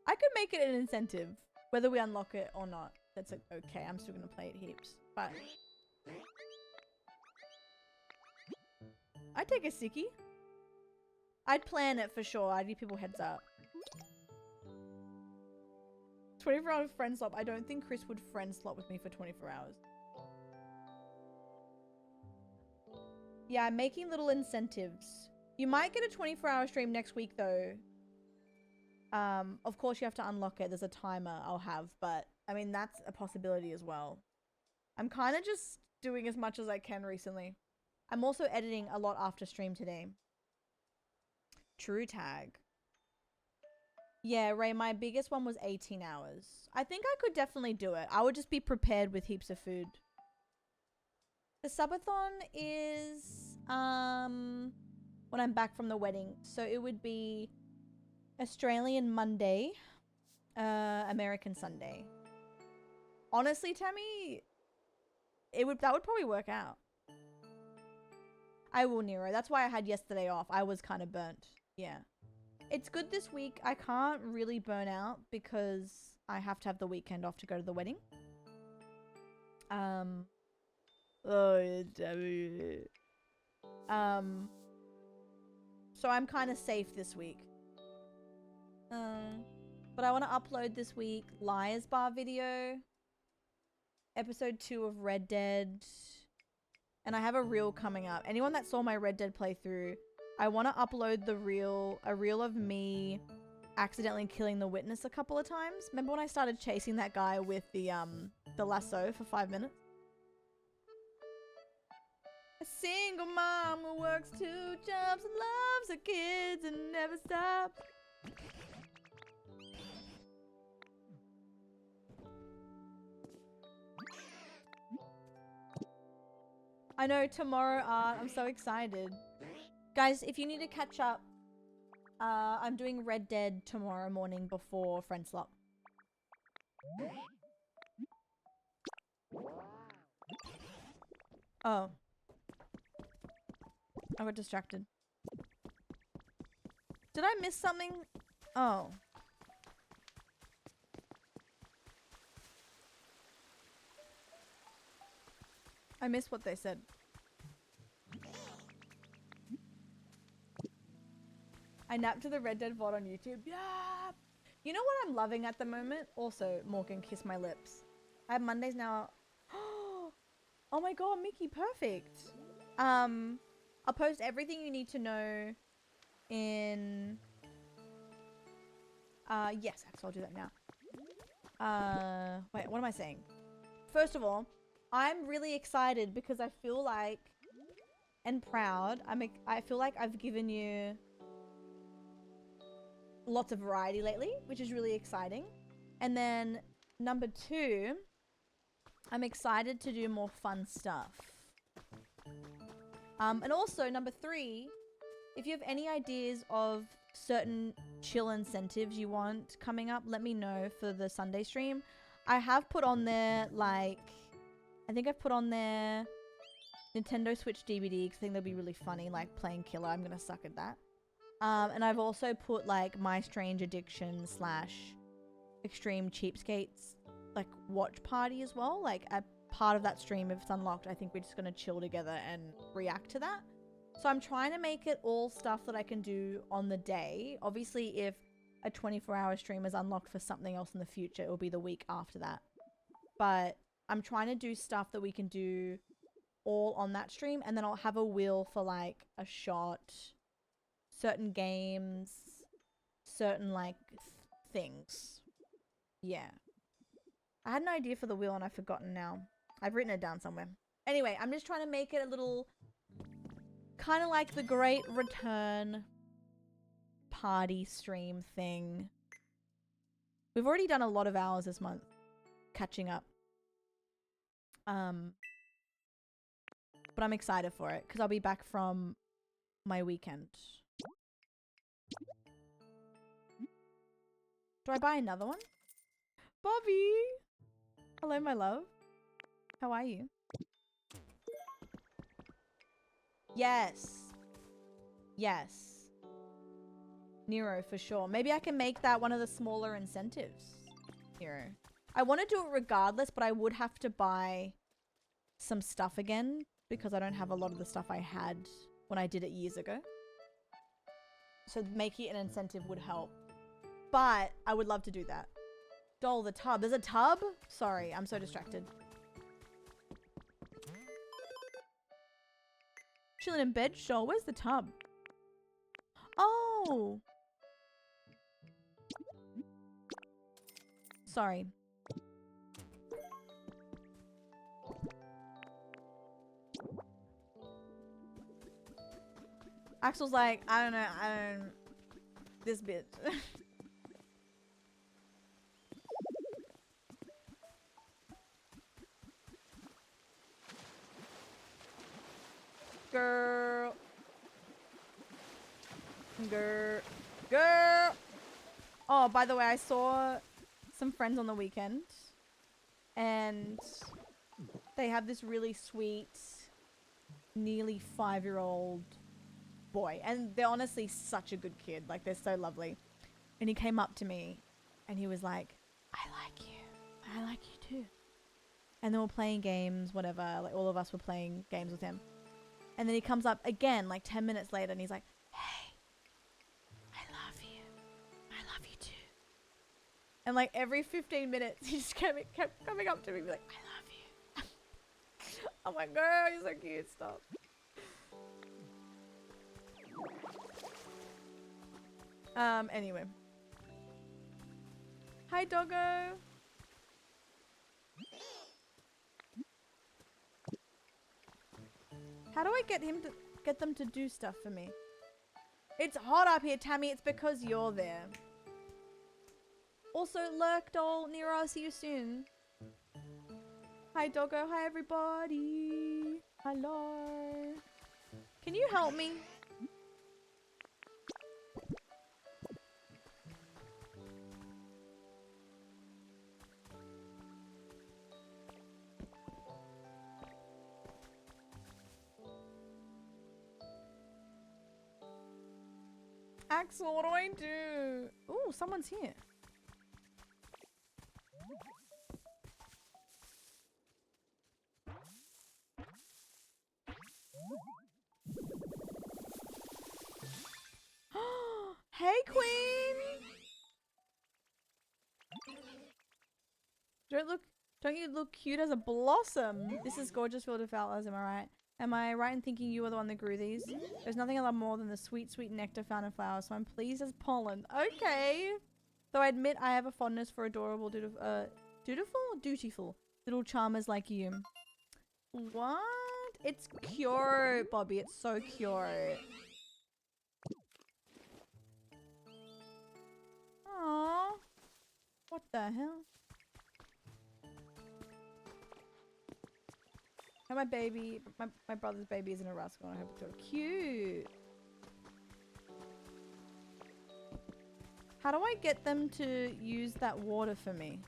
I could make it an incentive, whether we unlock it or not. That's okay. I'm still gonna play it heaps, but I'd take a sickie. I'd plan it for sure. I'd give people heads up. 24-hour friend slot. I don't think Chris would friend slot with me for 24 hours. Yeah, I'm making little incentives. You might get a 24-hour stream next week though. Of course you have to unlock it. There's a timer I'll have, but I mean, that's a possibility as well. I'm kind of just doing as much as I can recently. I'm also editing a lot after stream today. True tag. Yeah, Ray, my biggest one was 18 hours. I think I could definitely do it. I would just be prepared with heaps of food. The subathon is when I'm back from the wedding. So it would be Australian Monday, American Sunday. Honestly, Tammy, that would probably work out. I will, Nero. That's why I had yesterday off. I was kind of burnt. Yeah. It's good this week. I can't really burn out because I have to have the weekend off to go to the wedding. So I'm kind of safe this week. But I want to upload this week Liar's Bar video, episode 2 of Red Dead, and I have a reel coming up. Anyone that saw my Red Dead playthrough, I want to upload a reel of me accidentally killing the witness a couple of times. Remember when I started chasing that guy with the lasso for 5 minutes? A single mom who works 2 jobs and loves her kids and never stops. I know, tomorrow art. I'm so excited. Guys, if you need to catch up, I'm doing Red Dead tomorrow morning before Friend Slot. Oh. I got distracted. Did I miss something? Oh. I missed what they said. I napped to the Red Dead VOD on YouTube. Yeah. You know what I'm loving at the moment? Also, Morgan, kiss my lips. I have Mondays now. Oh my god, Mickey, perfect. I'll post everything you need to know in... yes, actually, I'll do that now. Wait, what am I saying? First of all, I'm really excited because I feel like, and proud, I feel like I've given you lots of variety lately, which is really exciting. And then number 2, I'm excited to do more fun stuff. And also number 3, if you have any ideas of certain chill incentives you want coming up, let me know for the Sunday stream. I have put on there, like, I think I've put on there Nintendo Switch DVD because I think they'll be really funny, like playing Killer. I'm gonna suck at that. And I've also put like My Strange Addiction / Extreme Cheapskates like watch party as well. Like a part of that stream, if it's unlocked, I think we're just gonna chill together and react to that. So I'm trying to make it all stuff that I can do on the day. Obviously, if a 24-hour stream is unlocked for something else in the future, it will be the week after that. But I'm trying to do stuff that we can do all on that stream, and then I'll have a wheel for like a shot, certain games, certain like things. Yeah. I had an idea for the wheel and I've forgotten now. I've written it down somewhere. Anyway, I'm just trying to make it a little kind of like the Great Return party stream thing. We've already done a lot of hours this month catching up. But I'm excited for it because I'll be back from my weekend. Do I buy another one? Bobby! Hello, my love. How are you? Yes. Yes. Nero, for sure. Maybe I can make that one of the smaller incentives. Nero. I want to do it regardless, but I would have to buy some stuff again because I don't have a lot of the stuff I had when I did it years ago. So making it an incentive would help. But I would love to do that. Doll, the tub. There's a tub? Sorry, I'm so distracted. Chilling in bed? Sure. Where's the tub? Oh! Sorry. Axel's like, I don't know, this bitch. Girl. Girl. Oh, by the way, I saw some friends on the weekend. And they have this really sweet, nearly 5-year-old boy. And they're honestly such a good kid. Like, they're so lovely. And he came up to me and he was like, I like you. I like you too. And they were playing games, whatever. Like, all of us were playing games with him. And then he comes up again, like 10 minutes later, and he's like, hey, I love you. I love you too. And like every 15 minutes, he just kept coming up to me and be like, I love you. I'm like, girl, you're so cute. Stop. Anyway. Hi, doggo. How do I get them to do stuff for me? It's hot up here, Tammy. It's because you're there. Also, Lurk Doll, Nero, I'll see you soon. Hi, doggo. Hi, everybody. Hello. Can you help me? Axel, what do I do? Ooh, someone's here. Hey, Queen! Don't you look cute as a blossom? This is gorgeous field of flowers, am I right? Am I right in thinking you are the one that grew these? There's nothing I love more than the sweet, sweet nectar found in flowers, so I'm pleased as pollen. Okay. Though I admit I have a fondness for adorable, dutiful little charmers like you. What? It's cute, Bobby. It's so cute. Aww. What the hell? And my baby, my brother's baby is in a rascal and I hope it's so cute. How do I get them to use that water for me?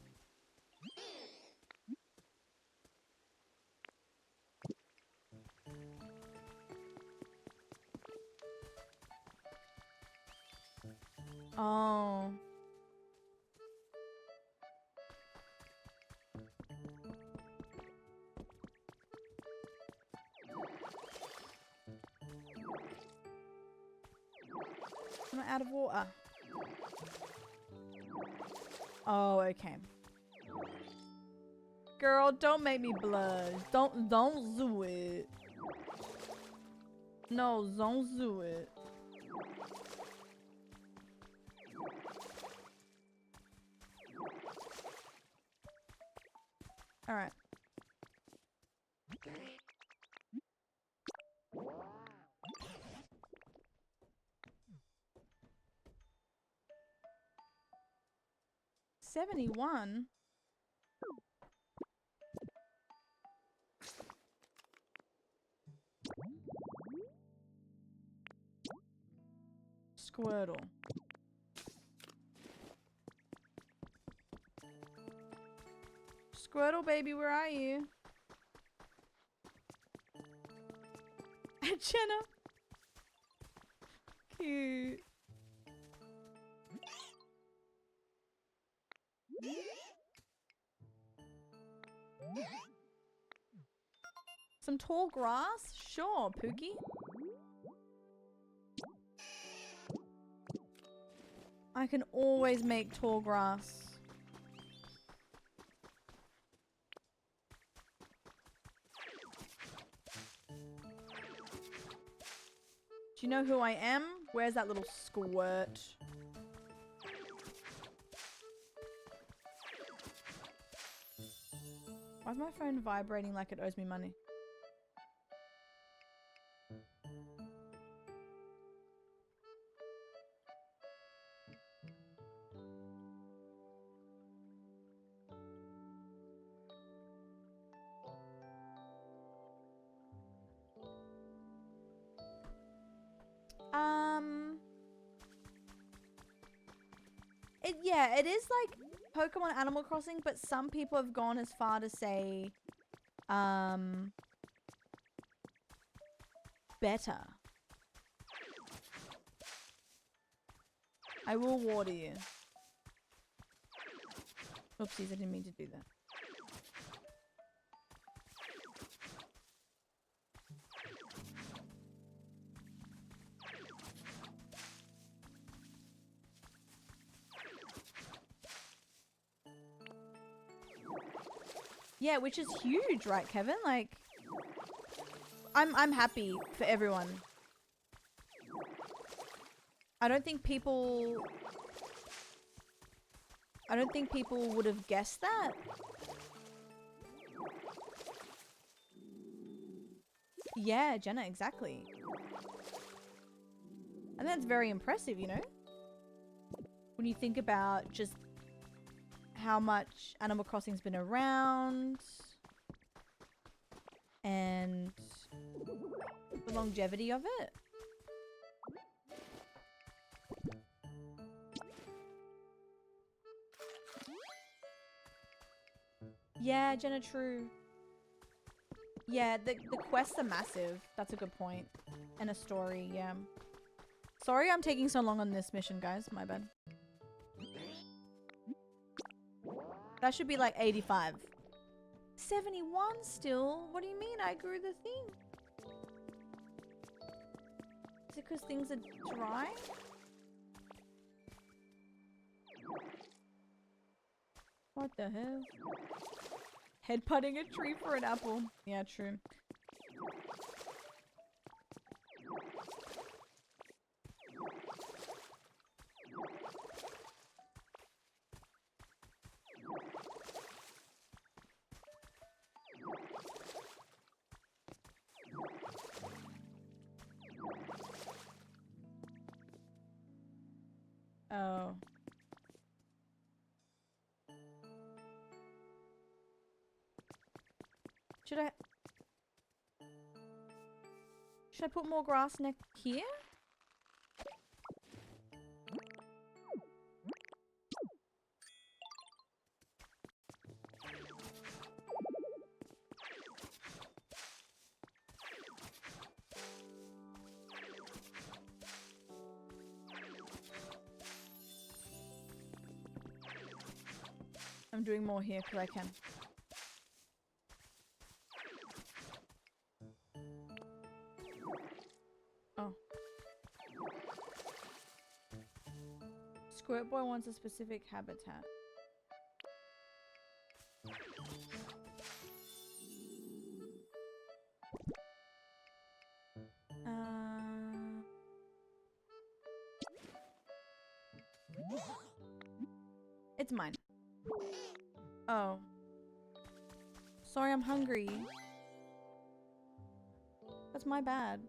Oh. Am I out of water? Oh, okay. Girl, don't make me blush. Don't do it. No, don't do it. All right. $71. Squirtle. Squirtle baby, where are you? Jenna. Cute. Some tall grass? Sure, Pookie. I can always make tall grass. Do you know who I am? Where's that little squirt? Why's my phone vibrating like it owes me money? Yeah, it is like Pokemon Animal Crossing, but some people have gone as far to say, better. I will water you. Oopsies, I didn't mean to do that. Yeah, which is huge, right, Kevin? Like, I'm happy for everyone. I don't think people would have guessed that. Yeah, Jenna, exactly. And that's very impressive, you know? When you think about just how much Animal Crossing's been around and the longevity of it. Yeah, Jenna, true. Yeah, the quests are massive. That's a good point. And a story, yeah. Sorry I'm taking so long on this mission, guys. My bad. That should be like 85. 71 still? What do you mean? I grew the thing. Is it because things are dry? What the hell? Headbutting a tree for an apple. Yeah, true. Oh. Should I put more grass next here? I'm doing more here because I can. Oh. Squirt Boy wants a specific habitat. It's mine. Oh. Sorry, I'm hungry. That's my bad.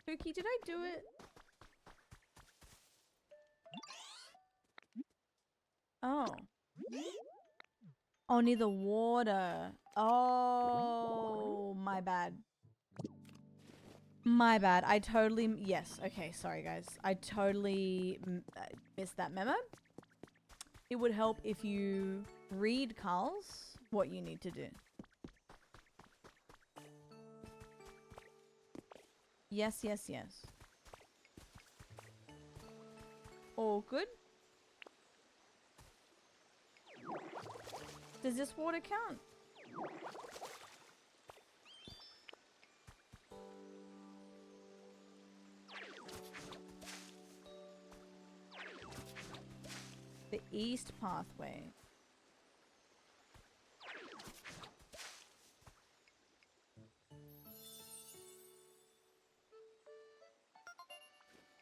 Pookie, did I do it? Oh. Oh, near the water. Oh, my bad. My bad. I totally... Yes. Okay, sorry, guys. I totally missed that memo. It would help if you read Carl's what you need to do. Yes, yes, yes. All good? Does this water count? The east pathway.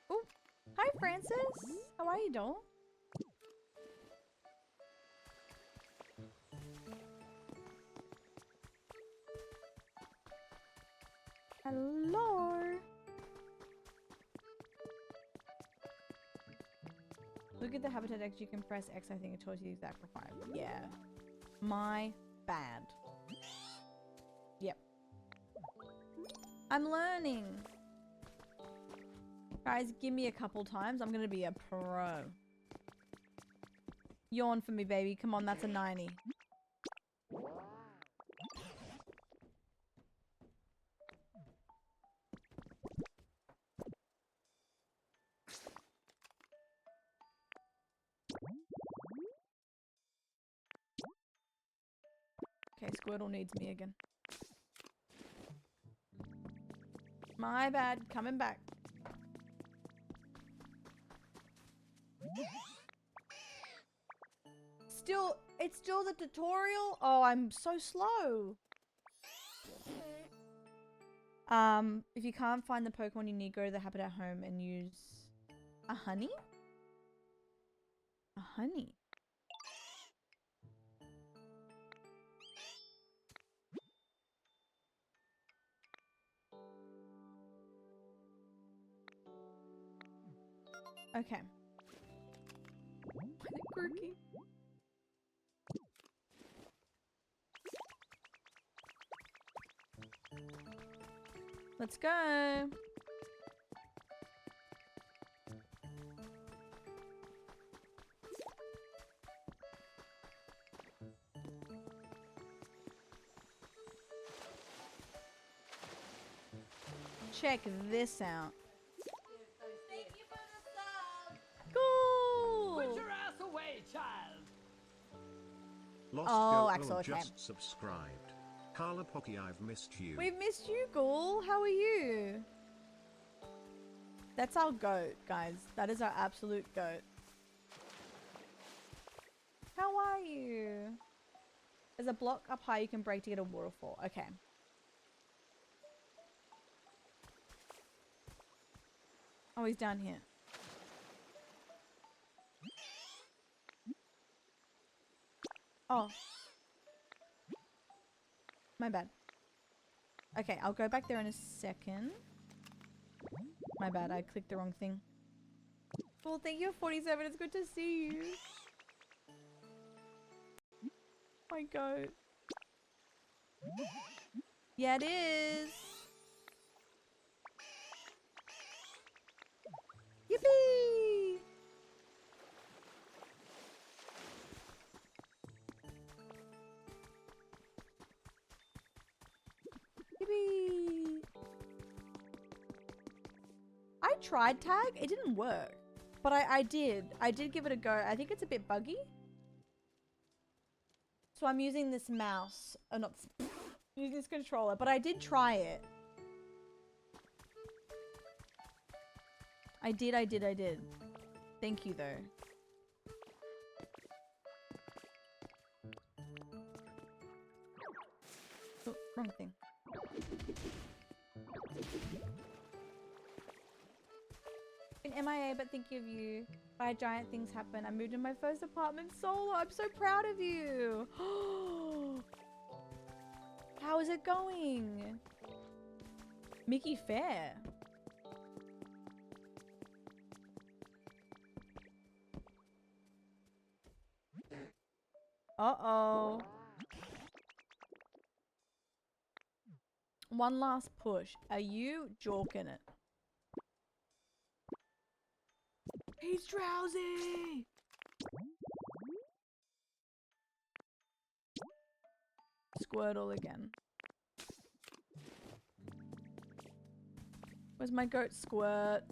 Oh, hi Francis. How are you, doll? Hello. Look at the habitat X. You can press X. I think it tells you the exact requirement. Yeah. My bad. Yep. I'm learning. Guys, give me a couple times. I'm gonna be a pro. Yawn for me, baby. Come on, that's a 90. Okay, Squirtle needs me again. My bad. Coming back. It's still the tutorial? Oh, I'm so slow. If you can't find the Pokemon, you need to go to the Habitat home and use a honey? A honey. Okay. Quirky. Let's go. Check this out. Thank you for the sub. Cool. Put your ass away, child. Lost Oh, Girl Axel, okay. just subscribed. Carla Pocky, I've missed you. We've missed you, Ghoul. How are you? That's our goat, guys. That is our absolute goat. How are you? There's a block up high you can break to get a waterfall. Okay. Oh, he's down here. Oh. My bad. Okay, I'll go back there in a second. My bad, I clicked the wrong thing. Well, thank you, 47. It's good to see you. My goat. Yeah, it is. Yippee! Yippee! I tried tag, it didn't work. But I did give it a go. I think it's a bit buggy. So I'm using this mouse, not using this controller, but I did try it. I did. Thank you though. Oh, wrong thing. Been MIA, but thinking of you. By giant things happen. I moved in my first apartment solo. I'm so proud of you. How is it going? Mickey Fair. Uh-oh. One last push. Are you jorking it? He's drowsy! Squirtle again. Where's my goat Squirt?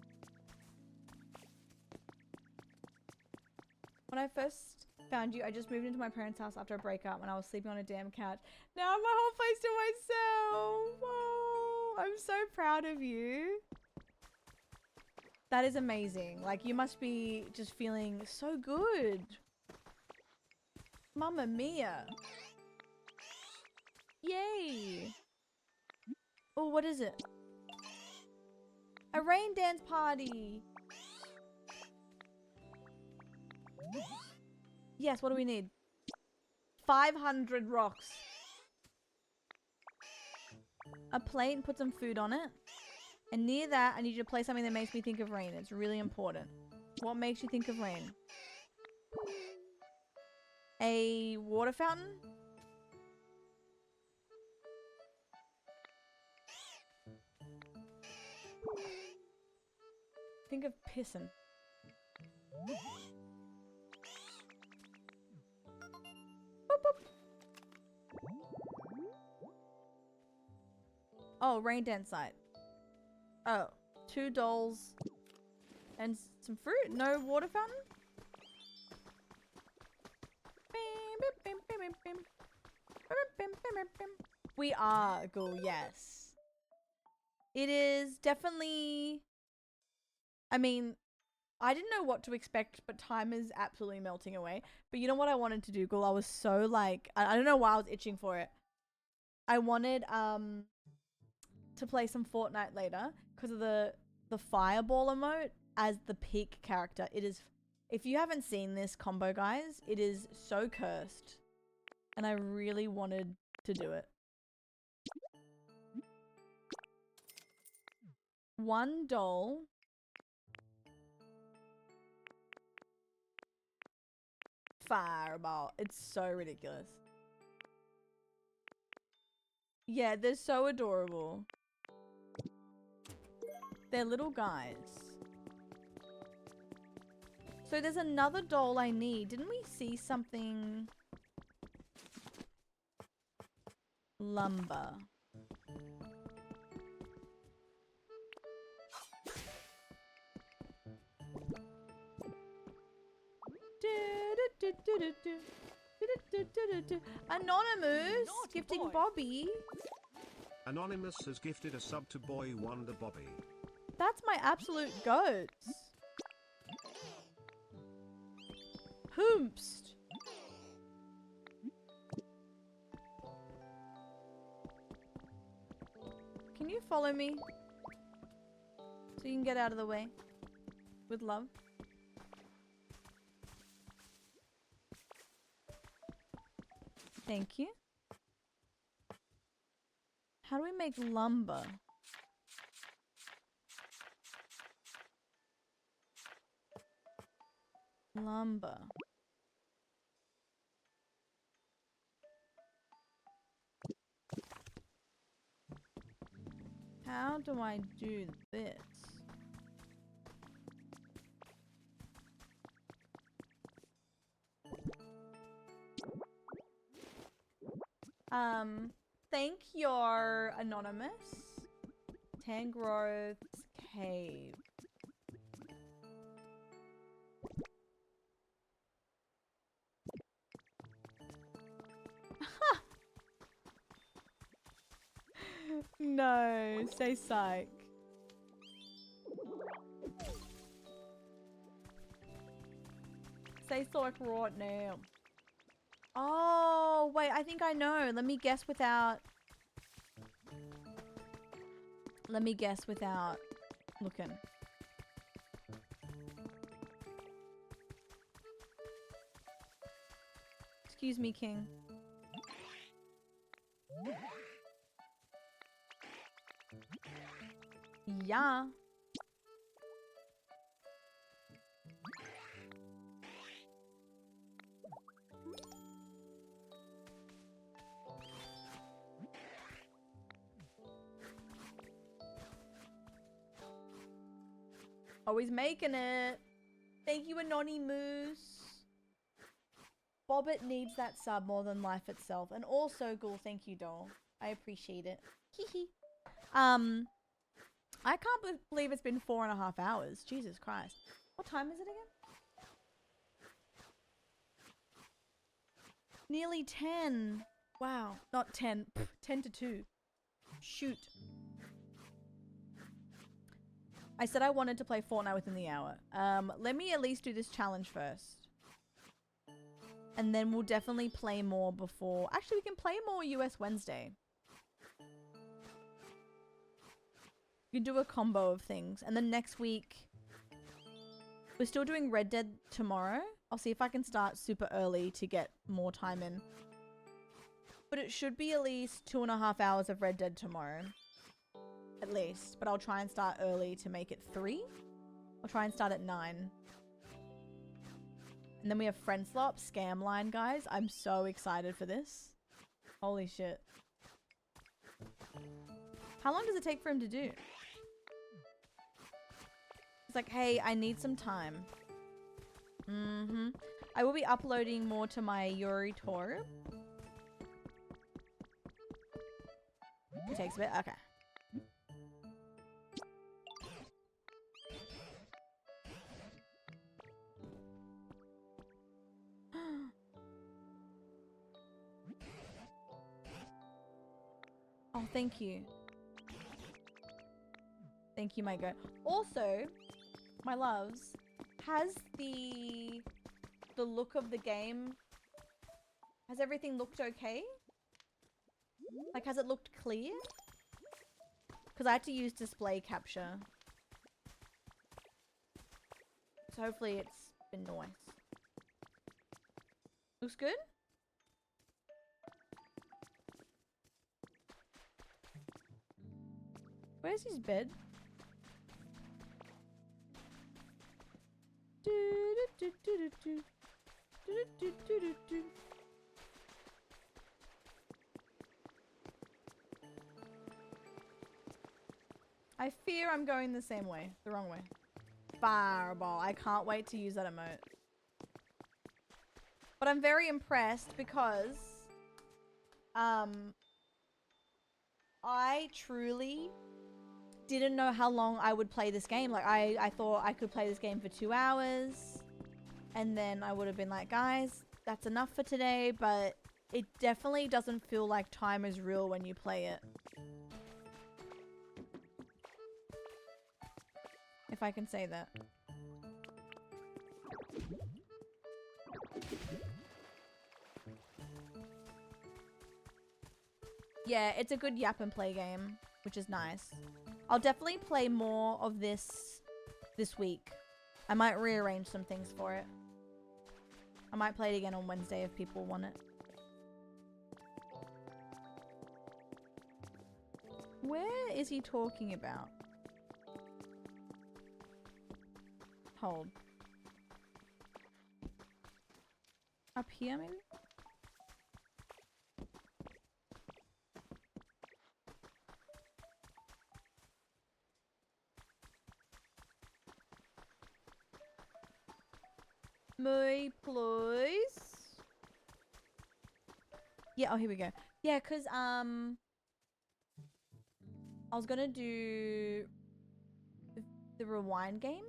When I first found you, I just moved into my parents' house after a breakup and I was sleeping on a damn couch. Now I have my whole place to myself. Oh, I'm so proud of you. That is amazing. Like, you must be just feeling so good. Mamma mia. Yay. Oh, what is it? A rain dance party. Yes, what do we need? 500 rocks. A plate and put some food on it. And near that, I need you to play something that makes me think of rain. It's really important. What makes you think of rain? A water fountain? Think of pissin'. Boop, boop. Oh, rain dance site. Oh, 2 dolls and some fruit. No water fountain? We are Ghoul, yes. It is definitely... I mean, I didn't know what to expect, but time is absolutely melting away. But you know what I wanted to do, Ghoul? I was so like... I don't know why I was itching for it. I wanted to play some Fortnite later because of the fireball emote as the peak character. It is... If you haven't seen this combo, guys, it is so cursed. And I really wanted to do it. One doll. Fireball. It's so ridiculous. Yeah, they're so adorable. They're little guys. So there's another doll I need. Didn't we see something? Lumber. Anonymous gifting Bobby. Anonymous has gifted a sub to Boy Wonder Bobby. That's my absolute goats. Hoomst. Can you follow me? So you can get out of the way. With love. Thank you. How do we make lumber? Lumber. How do I do this? Thank your Anonymous. Tangrove's Cave. No, say psych. Say psych right now. Oh, wait, I think I know. Let me guess without... Let me guess without looking. Excuse me, King. Yeah. Always making it. Thank you, Anonymous. Bobbit needs that sub more than life itself. And also, Ghoul, thank you, doll. I appreciate it. Hee. I can't believe it's been 4.5 hours. Jesus Christ. What time is it again? Nearly 10. Wow. Not 10. 10 to 2. Shoot. I said I wanted to play Fortnite within the hour. Let me at least do this challenge first. And then we'll definitely play more before... Actually, we can play more US Wednesday. You can do a combo of things. And then next week... We're still doing Red Dead tomorrow. I'll see if I can start super early to get more time in. But it should be at least 2.5 hours of Red Dead tomorrow. At least. But I'll try and start early to make it 3. I'll try and start at 9. And then we have Friend Slop, Scam Line, guys. I'm so excited for this. Holy shit. How long does it take for him to do? It's like, hey, I need some time. I will be uploading more to my Yuri tour. It takes a bit. Okay. Oh, thank you. Thank you, my girl. Also, my loves, has the look of the game, has everything looked okay? Like, has it looked clear? Because I had to use display capture. So hopefully it's been nice. Looks good? Where's his bed? I fear I'm going the same way. The wrong way. Fireball. I can't wait to use that emote. But I'm very impressed because I truly didn't know how long I would play this game. Like, I thought I could play this game for 2 hours. And then I would have been like, guys, that's enough for today. But it definitely doesn't feel like time is real when you play it. If I can say that. Yeah, it's a good yap and play game, which is nice. I'll definitely play more of this week. I might rearrange some things for it. I might play it again on Wednesday if people want it. Where is he talking about? Hold. Up here, maybe? Me, please. Yeah, oh, here we go. Yeah, because, I was gonna do the rewind game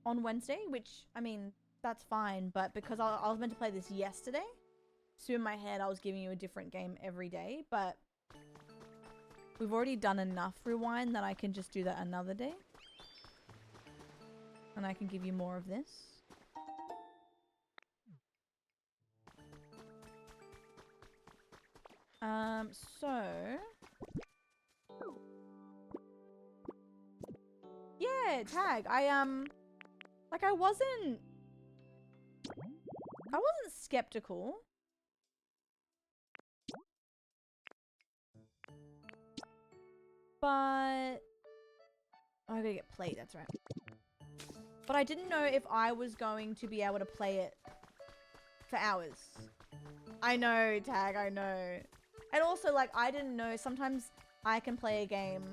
on Wednesday, which, I mean, that's fine, but because I was meant to play this yesterday, so in my head I was giving you a different game every day, but we've already done enough rewind that I can just do that another day. And I can give you more of this. So... Yeah, tag. Like, I wasn't skeptical. But... Oh, I gotta get played, that's right. But I didn't know if I was going to be able to play it for hours. I know, tag, I know. And also, like, I didn't know, sometimes I can play a game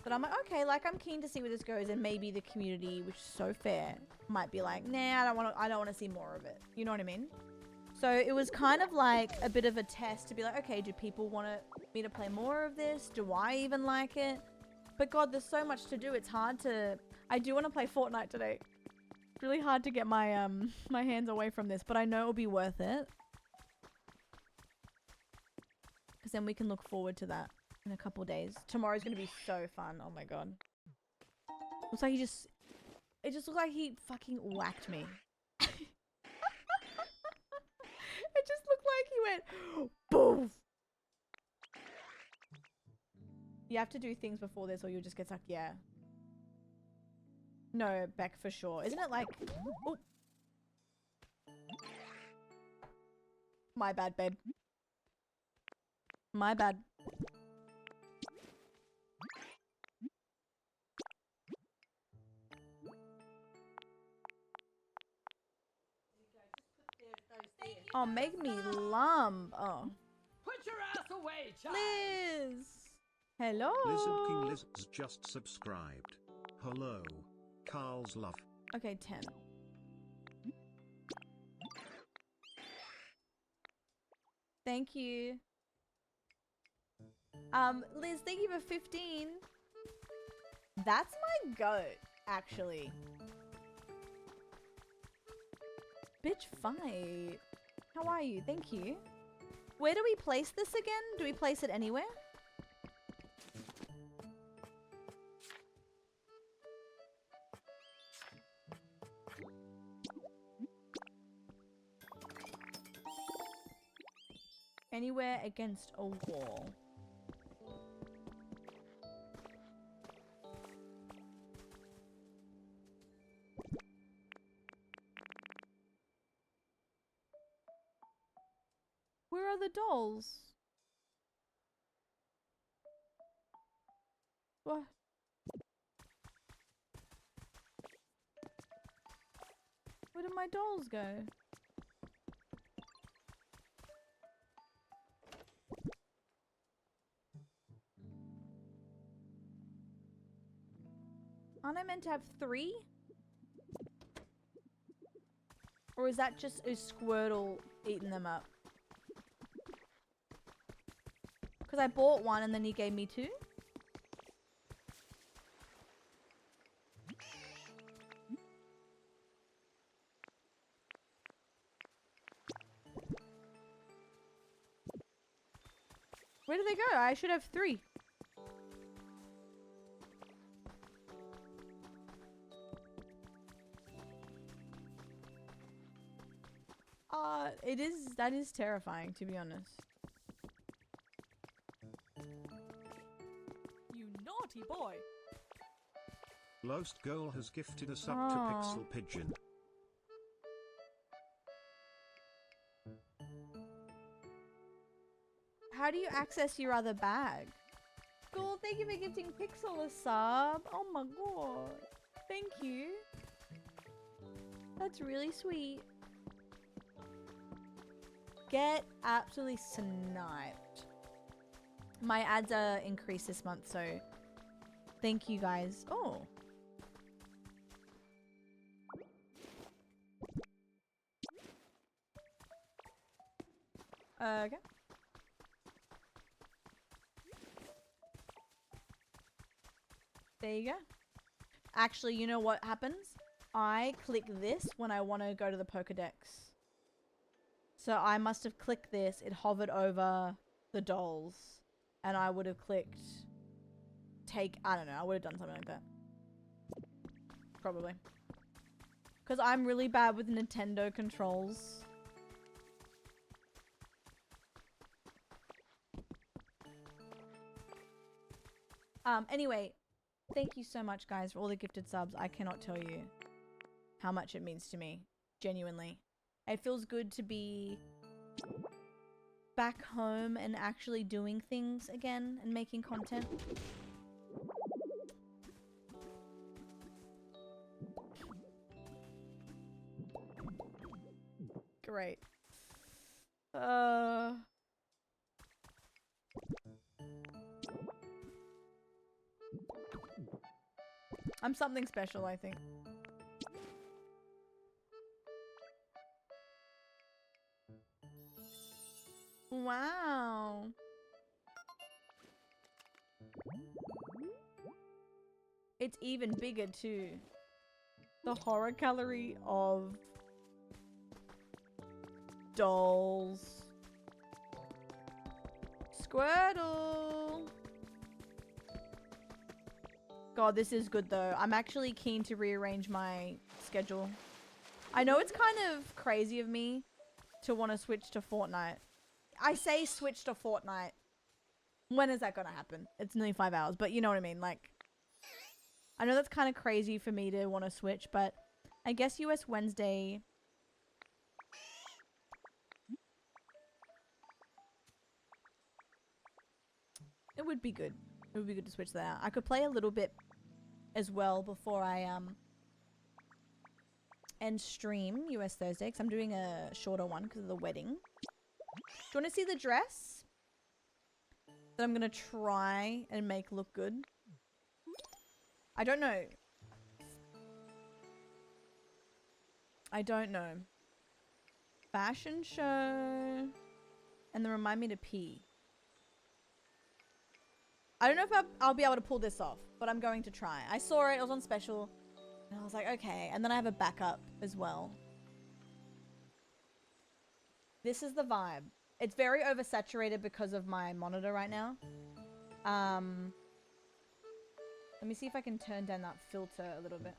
But I'm like, okay, like I'm keen to see where this goes, and maybe the community, which is so fair, might be like, nah, I don't want to see more of it. You know what I mean? So it was kind of like a bit of a test to be like, okay, do people want me to play more of this? Do I even like it? But God, there's so much to do. It's hard to. I do want to play Fortnite today. It's really hard to get my my hands away from this, but I know it'll be worth it. Because then we can look forward to that in a couple days. Tomorrow's gonna be so fun. Oh my God. Looks like it just looked like he fucking whacked me. It just looked like he went boom. You have to do things before this or you'll just get stuck. Yeah. No, Beck, for sure. Isn't it like... Oh. My bad, babe. My bad. Oh, make me lump. Oh. Put your ass away, child. Liz! Hello! Lizard King Lizards just subscribed. Hello. Carl's love. Okay, 10. Thank you. Liz, thank you for 15. That's my goat, actually. Bitch fight. How are you? Thank you. Where do we place this again? Do we place it anywhere? Anywhere against a wall. Where are the dolls? What? Where did my dolls go? Aren't I meant to have 3? Or is that just a Squirtle eating them up? Because I bought 1 and then he gave me 2. Where do they go? I should have 3. That is terrifying, to be honest. You naughty boy. Lost Girl has gifted us up to Aw. Pixel Pigeon. How do you access your other bag? Cool, thank you for gifting Pixel a sub. Oh my god. Thank you. That's really sweet. Get absolutely sniped. My ads are increased this month, so thank you guys. Oh. Okay. There you go. Actually, you know what happens? I click this when I want to go to the Pokedex. So I must have clicked this. It hovered over the dolls. And I would have clicked take... I don't know. I would have done something like that. Probably. Because I'm really bad with Nintendo controls. Anyway, thank you so much, guys, for all the gifted subs. I cannot tell you how much it means to me. Genuinely. It feels good to be back home and actually doing things again and making content. Great. I'm something special, I think. Wow. It's even bigger too. The horror gallery of dolls. Squirtle. God, this is good though. I'm actually keen to rearrange my schedule. I know it's kind of crazy of me to want to switch to Fortnite. I say switch to Fortnite. When is that going to happen? It's nearly 5 hours, but you know what I mean? Like, I know that's kind of crazy for me to want to switch, but I guess US Wednesday... It would be good. It would be good to switch that out. I could play a little bit as well before I end stream US Thursday, because I'm doing a shorter one because of the wedding. Do you want to see the dress that I'm going to try and make look good? I don't know. I don't know. Fashion show. And then remind me to pee. I don't know if I'll be able to pull this off, but I'm going to try. I saw it. It was on special. And I was like, okay. And then I have a backup as well. This is the vibe. It's very oversaturated because of my monitor right now. Let me see if I can turn down that filter a little bit.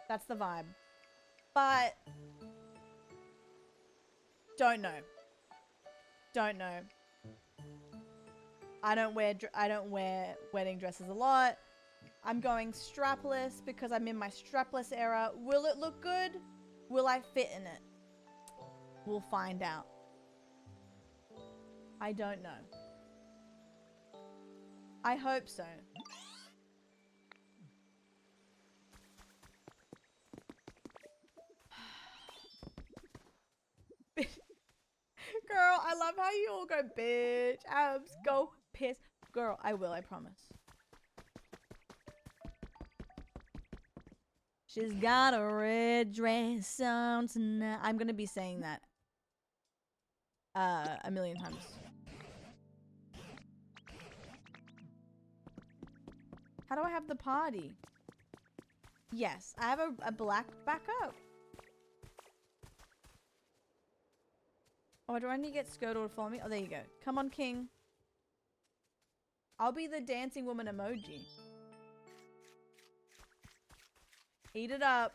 That's the vibe. But don't know. Don't know. I don't wear wedding dresses a lot. I'm going strapless because I'm in my strapless era. Will it look good? Will I fit in it? We'll find out. I don't know. I hope so. Girl, I love how you all go, bitch. Abs, go piss. Girl, I will, I promise. She's got a red dress on tonight. I'm gonna be saying that a million times. How do I have the party? Yes, I have a black backup. Oh, do I need to get Skirtle to follow me? Oh, there you go. Come on, King. I'll be the dancing woman emoji. Eat it up.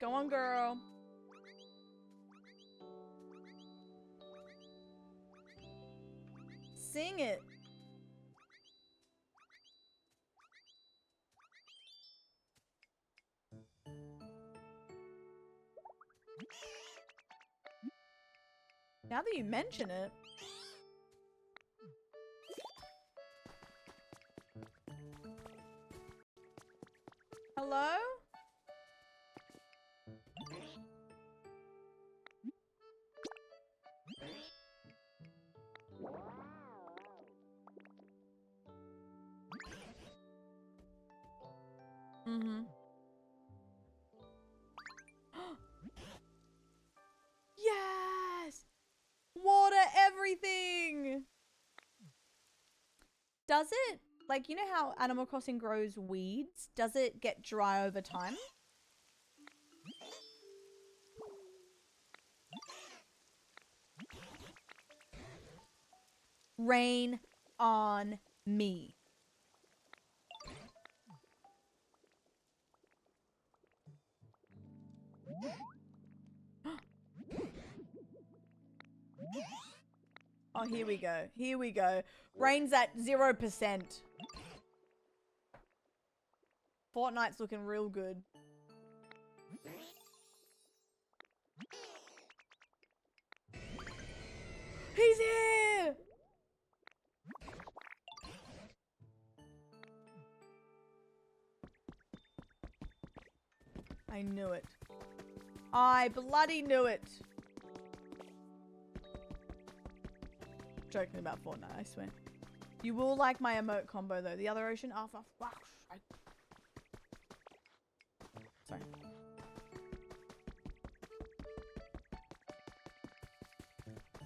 Go on, girl. Sing it. Now that you mention it. Hello? Mm-hmm. Yes! Water everything! Does it, like, you know how Animal Crossing grows weeds? Does it get dry over time? Rain on me. Oh, here we go. Here we go. Rain's at 0%. Fortnite's looking real good. He's here! I knew it. I bloody knew it. joking about Fortnite, I swear. You will like my emote combo though. The other ocean. Oh, fuck. Sorry.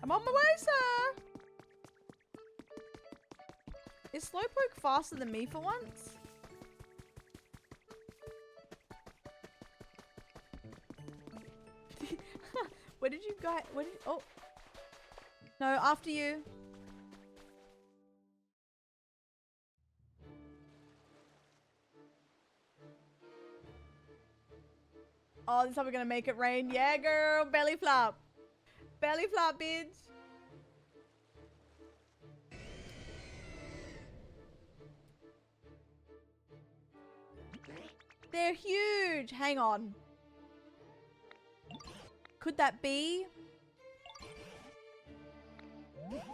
I'm on my way, sir! Is Slowpoke faster than me for once? Where did you guys? Oh. No, after you. Oh, this is how we're gonna make it rain. Yeah, girl. Belly flop. Belly flop, bitch. They're huge. Hang on. Could that be?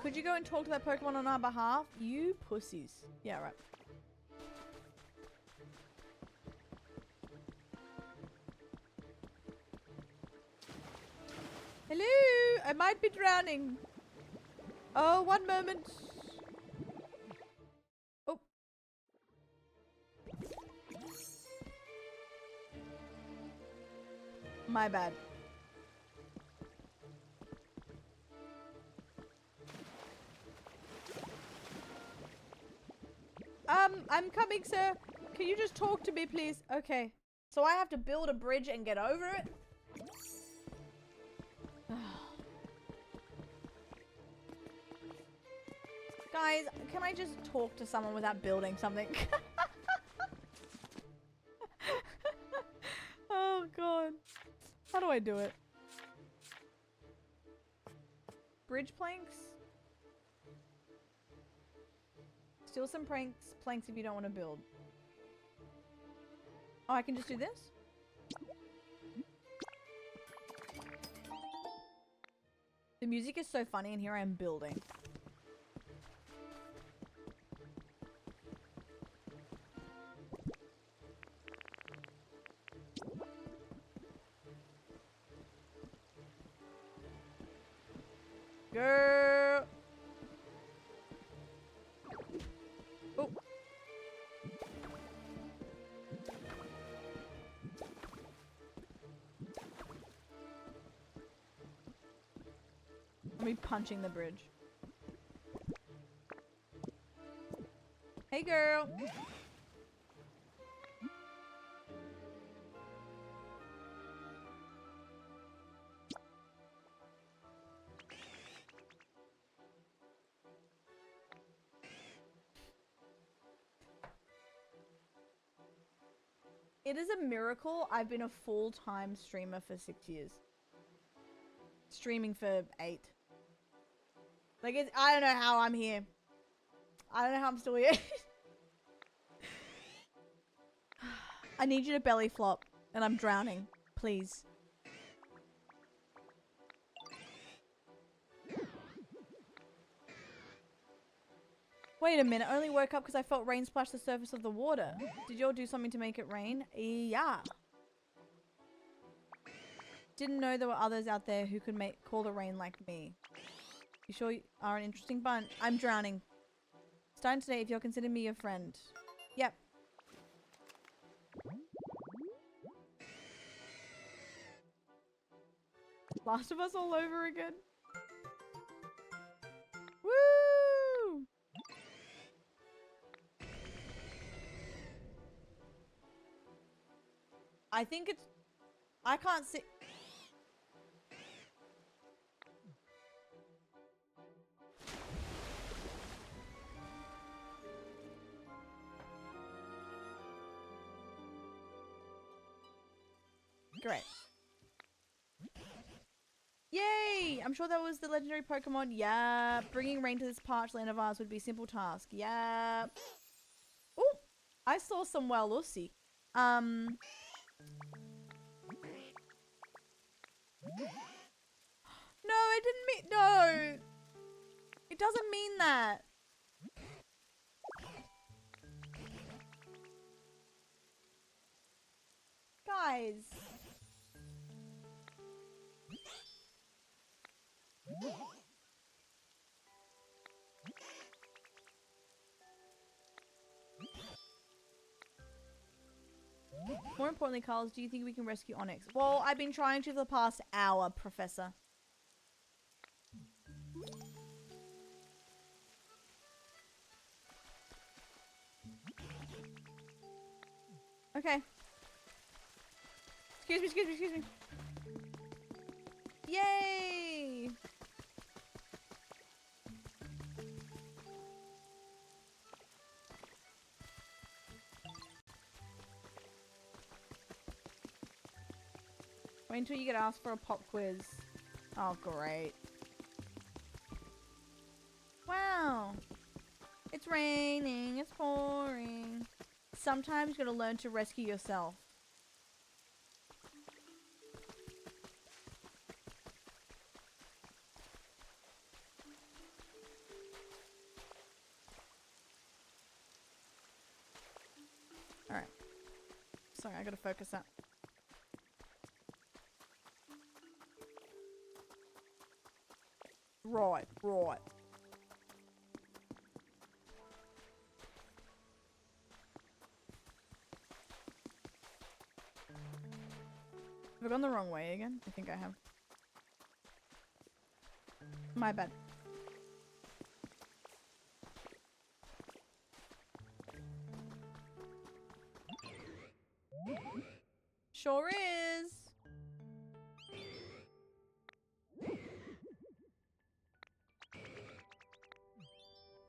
Could you go and talk to that Pokemon on our behalf? You pussies. Yeah, right. Hello? I might be drowning. Oh, one moment. Oh. My bad. I'm coming, sir. Can you just talk to me, please? Okay. So I have to build a bridge and get over it? Guys, can I just talk to someone without building something? Oh, God. How do I do it? Bridge planks? Steal some planks if you don't want to build. Oh, I can just do this? The music is so funny and here I am building. Girl. Oh. Me punching the bridge. Hey, girl. It is a miracle I've been a full-time streamer for 6 years. Streaming for 8. Like, I don't know how I'm here. I don't know how I'm still here. I need you to belly flop, and I'm drowning. Please. Wait a minute, I only woke up because I felt rain splash the surface of the water. Did y'all do something to make it rain? Yeah. Didn't know there were others out there who could call the rain like me. You sure you are an interesting bunch? I'm drowning. Starting today if you'll consider me your friend. Yep. Last of Us all over again. Woo! I think it's... I can't see... Great. Yay! I'm sure that was the legendary Pokemon. Yeah. Bringing rain to this parched land of ours would be a simple task. Yeah. Oh! I saw some Waluigi. No, I didn't mean... No! It doesn't mean that. Guys. More importantly, Carlos, do you think we can rescue Onyx? Well, I've been trying to for the past hour, Professor. Okay. Excuse me, excuse me, excuse me. Yay! Wait until you get asked for a pop quiz. Oh, great. Wow. It's raining, it's pouring. Sometimes you gotta learn to rescue yourself. Alright. Sorry, I gotta focus that. Right, right. Have I gone the wrong way again? I think I have. My bad. Sure is.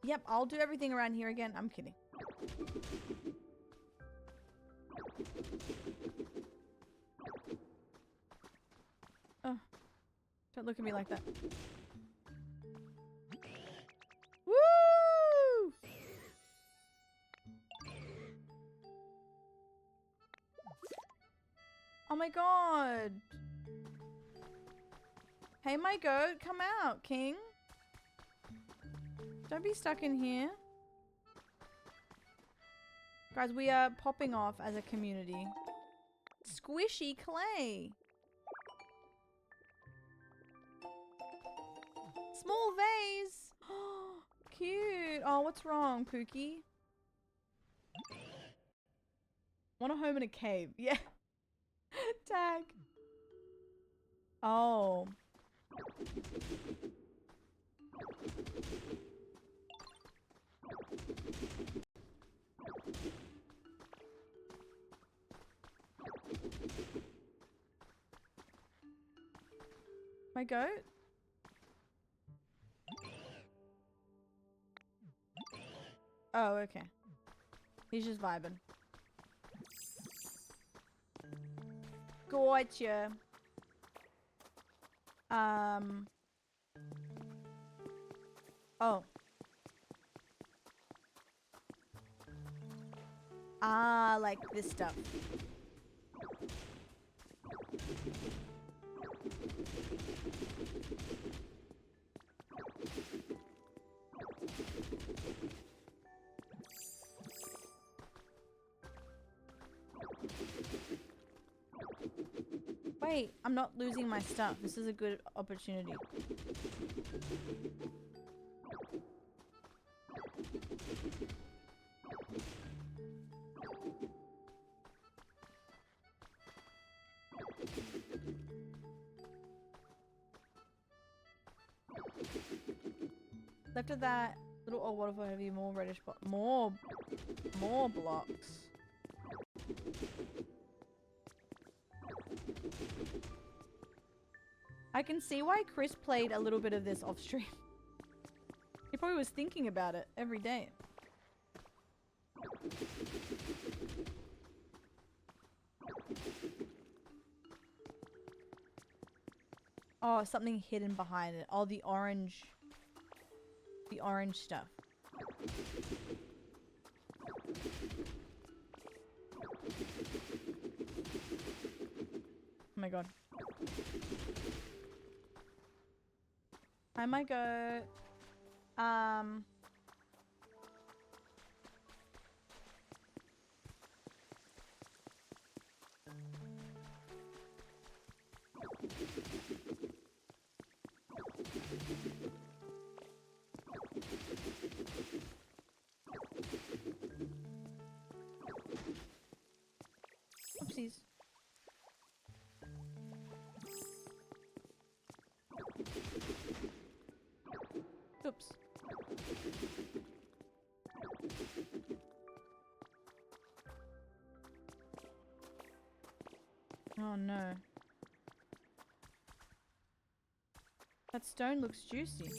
Yep, I'll do everything around here again. I'm kidding. Oh, don't look at me like that. Woo! Oh my god. Hey, my goat, come out, king. Don't be stuck in here. Guys, we are popping off as a community. Squishy clay. Small vase. Cute. Oh, what's wrong, Pookie? Want a home in a cave. Yeah. Tag. Oh. My goat? Oh, okay. He's just vibing. Gotcha. Oh. Ah, like this stuff. Wait, I'm not losing my stuff. This is a good opportunity. Left of that little old waterfall have you more reddish more blocks. I can see why Chris played a little bit of this off stream. He probably was thinking about it every day. Oh, something hidden behind it. Oh, the orange stuff. Oh my god. I might go. Oh no. That stone looks juicy.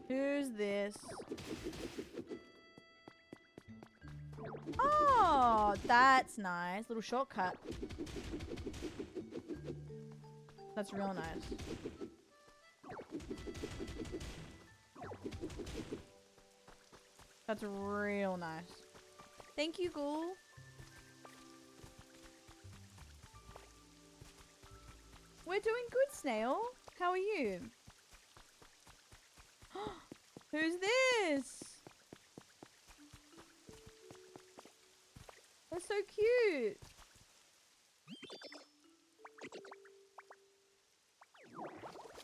Who's this? Oh, that's nice. Little shortcut. That's real nice. That's real nice. Thank you, Ghoul. We're doing good, Snail. How are you? Who's this? That's so cute.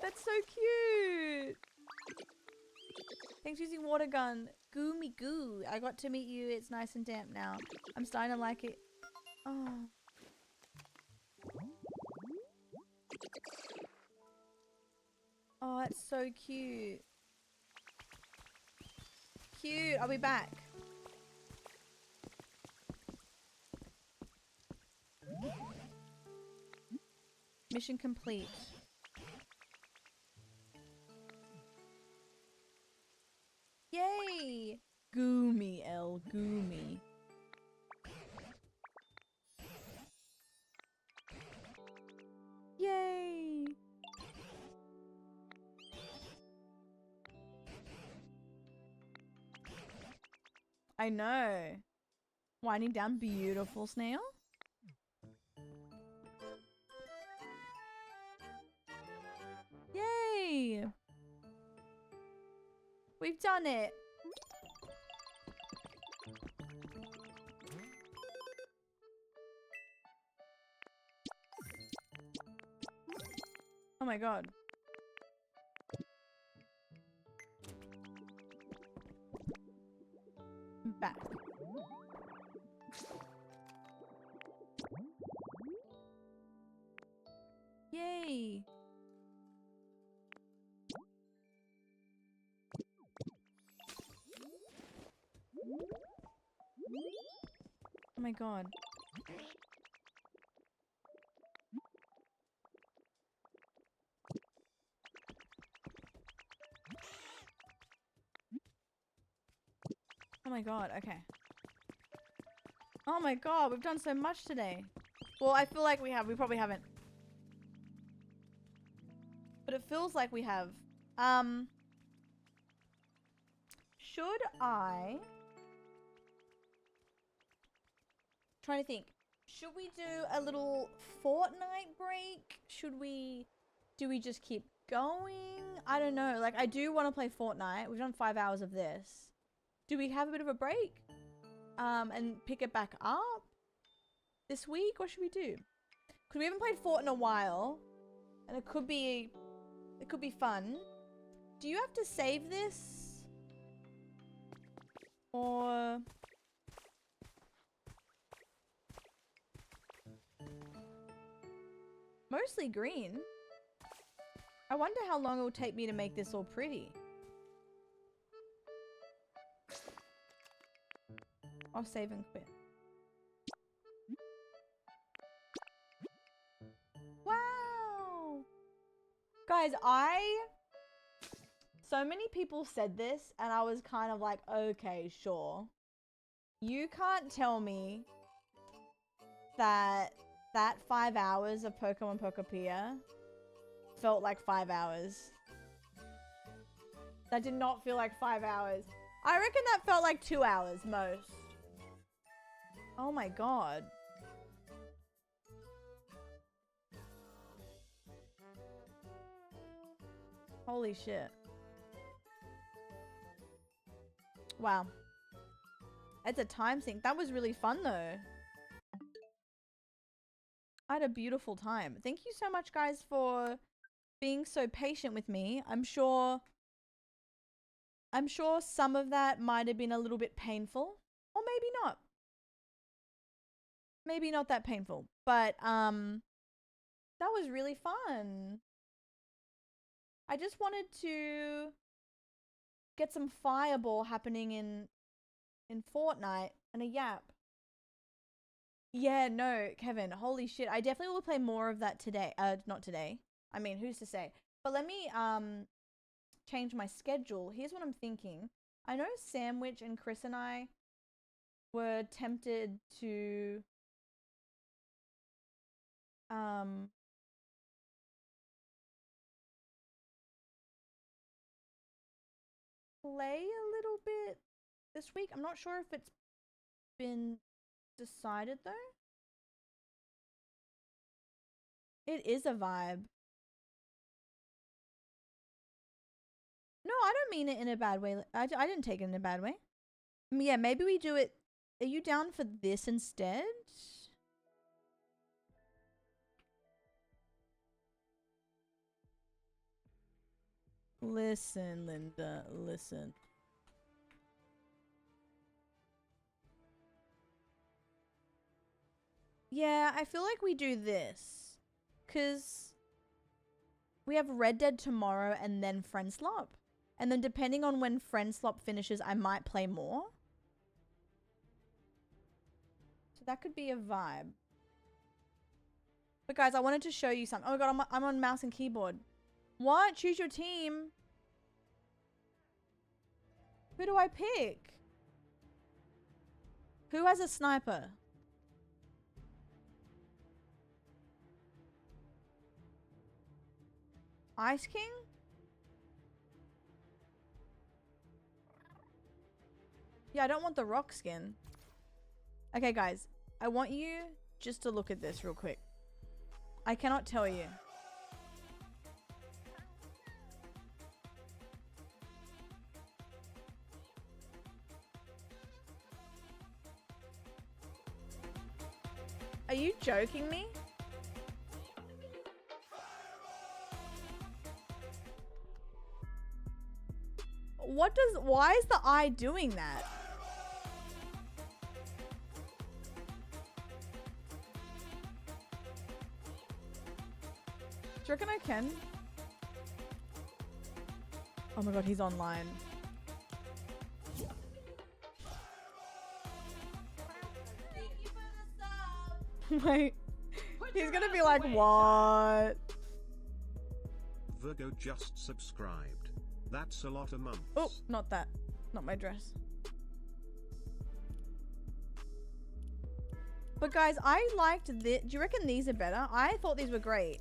That's so cute. Thanks for using water gun. Goo me goo. I got to meet you. It's nice and damp now. I'm starting to like it. Oh. Oh, that's so cute. Cute. I'll be back. Mission complete. Yay! Goomy, L. Goomy. Yay! I know. Winding down, beautiful snail. Yay! We've done it. Oh my god. I'm back. Yay! Oh my god. Oh my god, okay. Oh my god, we've done so much today. Well, I feel like we have. We probably haven't. But it feels like we have. Should I... Trying to think. Should we do a little Fortnite break? Should we... Do we just keep going? I don't know. Like, I do want to play Fortnite. We've done 5 hours of this. Do we have a bit of a break? And pick it back up this week? What should we do? Because we haven't played Fort in a while. And it could be fun. Do you have to save this? Or... Mostly green. I wonder how long it will take me to make this all pretty. I'll save and quit. Wow! Guys, so many people said this and I was kind of like, okay, sure. You can't tell me that 5 hours of Pokemon Pokopia felt like 5 hours. That did not feel like 5 hours. I reckon that felt like 2 hours most. Oh my god. Holy shit. Wow. It's a time sink. That was really fun though. I had a beautiful time. Thank you so much guys for being so patient with me. I'm sure some of that might have been a little bit painful, or maybe not. Maybe not that painful, but that was really fun. I just wanted to get some fireball happening in in Fortnite and a Yap. Yeah, no, Kevin, holy shit. I definitely will play more of that today. Not today. I mean, who's to say? But let me change my schedule. Here's what I'm thinking. I know Sandwich and Chris and I were tempted to play a little bit this week. I'm not sure if it's been decided though. It is a vibe. No, I don't mean it in a bad way. I didn't take it in a bad way. Yeah, maybe we do it. Are you down for this instead? Listen, Linda, listen. Yeah, I feel like we do this. 'Cause we have Red Dead tomorrow and then Friend Slop. And then depending on when Friend Slop finishes, I might play more. So that could be a vibe. But guys, I wanted to show you something. Oh my god, I'm on mouse and keyboard. What? Choose your team. Who do I pick? Who has a sniper? Ice King? Yeah, I don't want the rock skin. Okay, guys. I want you just to look at this real quick. I cannot tell you. Are you joking me? Why is the eye doing that? Do you reckon I can? Oh my god, he's online. Thank you for the sub. Wait, Put he's your gonna ass be like, away, what? Virgo just subscribed. That's a lot of months. Oh, not that. Not my dress. But guys, I liked this. Do you reckon these are better? I thought these were great.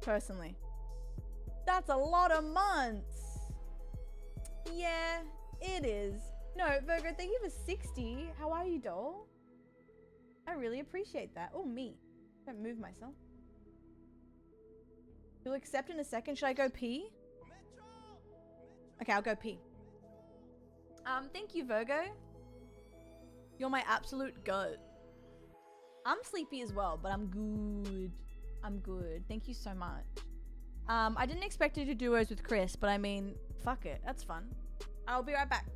Personally. That's a lot of months. Yeah, it is. No, Virgo, thank you for 60. How are you, doll? I really appreciate that. Oh, me. Don't move myself. You'll accept in a second. Should I go pee? Okay, I'll go pee. Thank you, Virgo. You're my absolute goat. I'm sleepy as well, but I'm good. I'm good. Thank you so much. I didn't expect to do duos with Chris, but I mean, fuck it. That's fun. I'll be right back.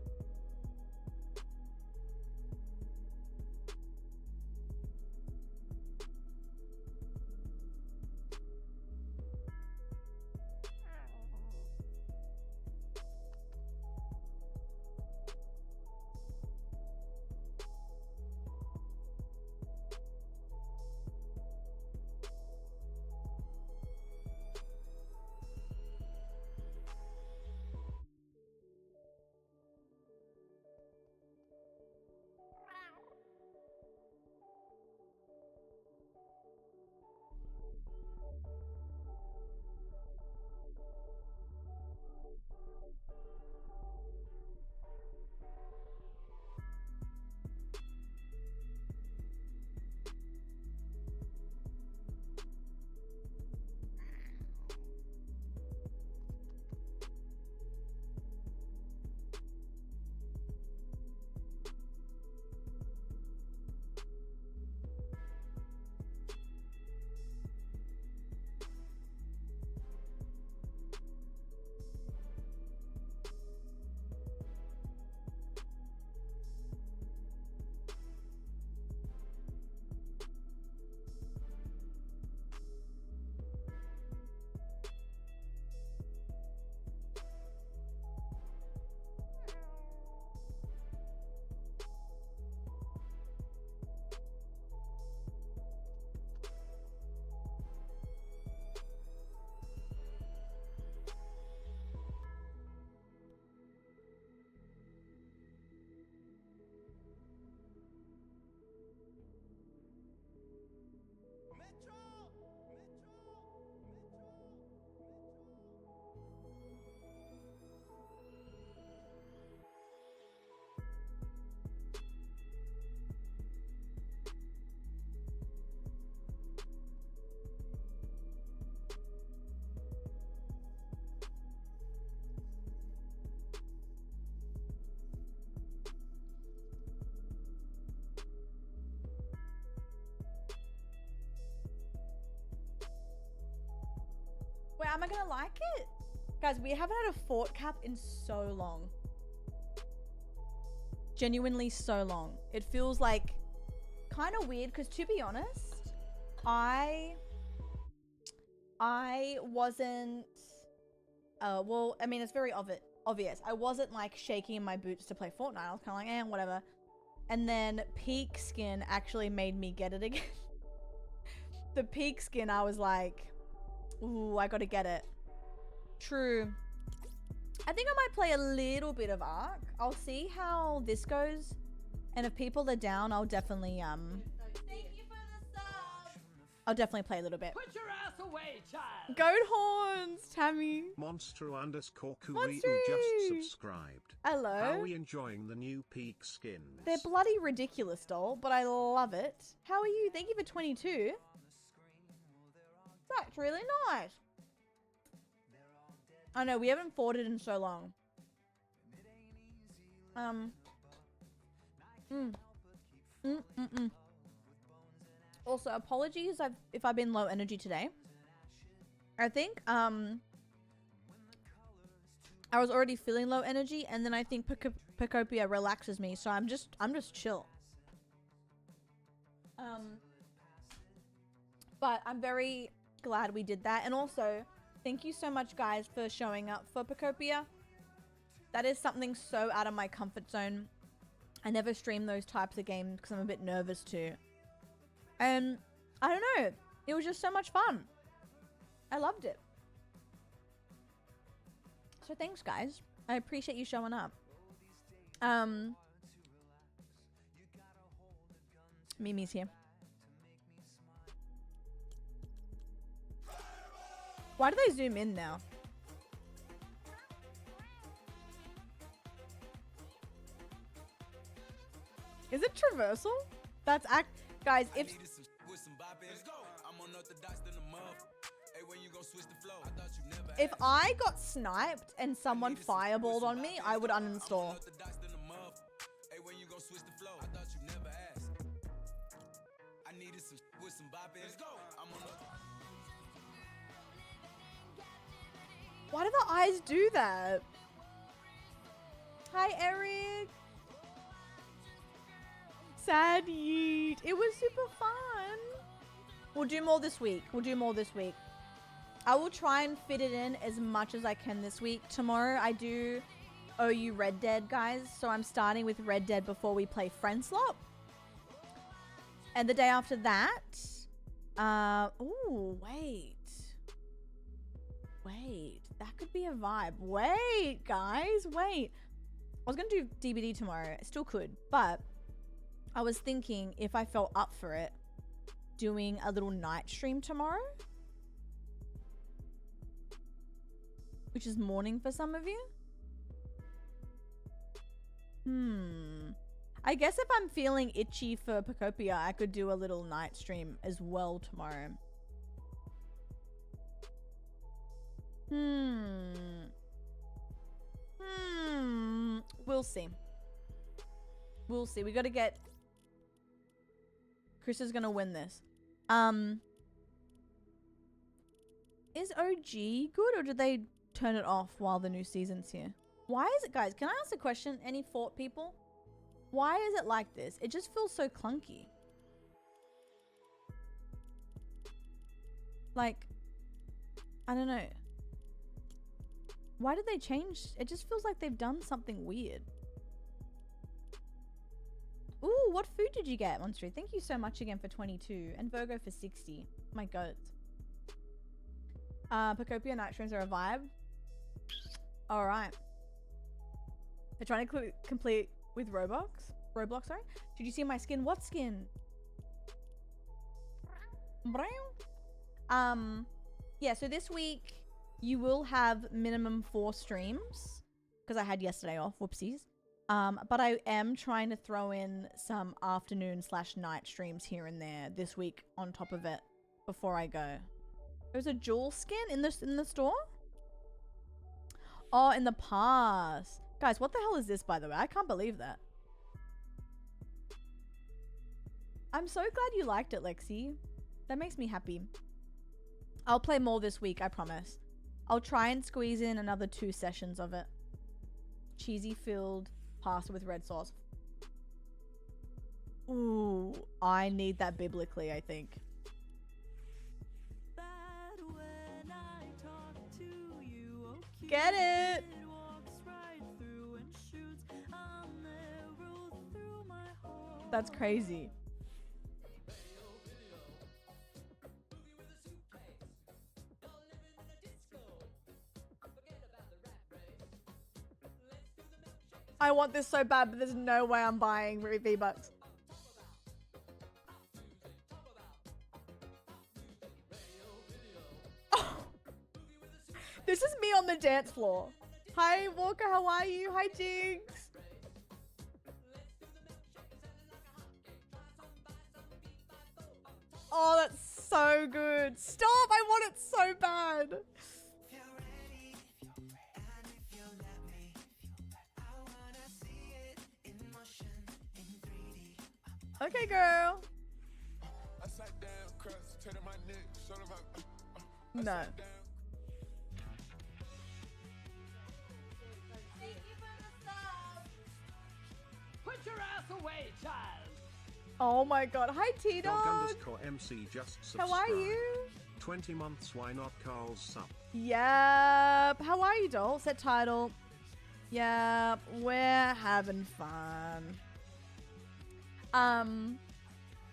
am I gonna like it? Guys, we haven't had a fort cap in so long. Genuinely so long. It feels like kind of weird because, to be honest, I wasn't well, I mean, it's very obvious. I wasn't like shaking in my boots to play Fortnite. I was kind of like, whatever. And then Peak Skin actually made me get it again. The Peak Skin, I was like, ooh, I gotta get it. True. I think I might play a little bit of Ark. I'll see how this goes. And if people are down, I'll definitely, Thank you for the sub. I'll definitely play a little bit. Put your ass away, child. Goat horns, Tammy. Monster_Kuri who Monster! just subscribed. Hello. How are we enjoying the new Peak skins? They're bloody ridiculous, doll, but I love it. How are you? Thank you for 22. That's really nice. I know, we haven't fought it in so long. Also, apologies if I've been low energy today. I think, I was already feeling low energy, and then I think Pacopia relaxes me, so I'm just chill. But I'm very glad we did that, and also thank you so much, guys, for showing up for Pacopia. That is something so out of my comfort zone. I never stream those types of games because I'm a bit nervous too. And I don't know, it was just so much fun. I loved it. So thanks, guys. I appreciate you showing up. Mimi's here. Why do they zoom in now? Is it traversal? That's guys, if I got sniped and someone fireballed on me, I would uninstall. Why do the eyes do that? Hi, Eric. Sad yeet. It was super fun. We'll do more this week. I will try and fit it in as much as I can this week. Tomorrow I do owe you Red Dead, guys. So I'm starting with Red Dead before we play Friend Slop. And the day after that, ooh, wait, that could be a vibe. Wait, guys, wait. I was gonna do DBD tomorrow. I still could, but I was thinking if I felt up for it, doing a little night stream tomorrow, which is morning for some of you. I guess if I'm feeling itchy for Pacopia, I could do a little night stream as well tomorrow. We'll see. We gotta get... Chris is gonna win this. Is OG good, or did they turn it off while the new season's here? Why is it, guys? Can I ask a question? Any Fort people? Why is it like this? It just feels so clunky. Like, I don't know. Why did they change? It just feels like they've done something weird. Ooh, what food did you get, Monster? Thank you so much again for 22. And Virgo for 60. My goats. Pacopia night streams are a vibe. Alright. They're trying to complete with Roblox, sorry. Did you see my skin? What skin? Yeah, so this week you will have minimum 4 streams because I had yesterday off, whoopsies. But I am trying to throw in some afternoon/night streams here and there this week on top of it before I go. There's a jewel skin in the store? Oh, in the past. Guys, what the hell is this, by the way? I can't believe that. I'm so glad you liked it, Lexi. That makes me happy. I'll play more this week, I promise. I'll try and squeeze in another 2 sessions of it. Cheesy filled pasta with red sauce. Ooh, I need that biblically, I think. Get it? That's crazy. I want this so bad, but there's no way I'm buying V-Bucks. Oh. This is me on the dance floor. Hi, Walker, how are you? Hi, Jigs. Oh, that's so good. Stop, I want it so bad. Okay, girl. No. Put your ass away, child. Oh my god. Hi, T-Dog. Dog_MC just subscribed. How are you? 20 months, why not Carl's sub? Yep. How are you, doll? Set title. Yep. We're having fun.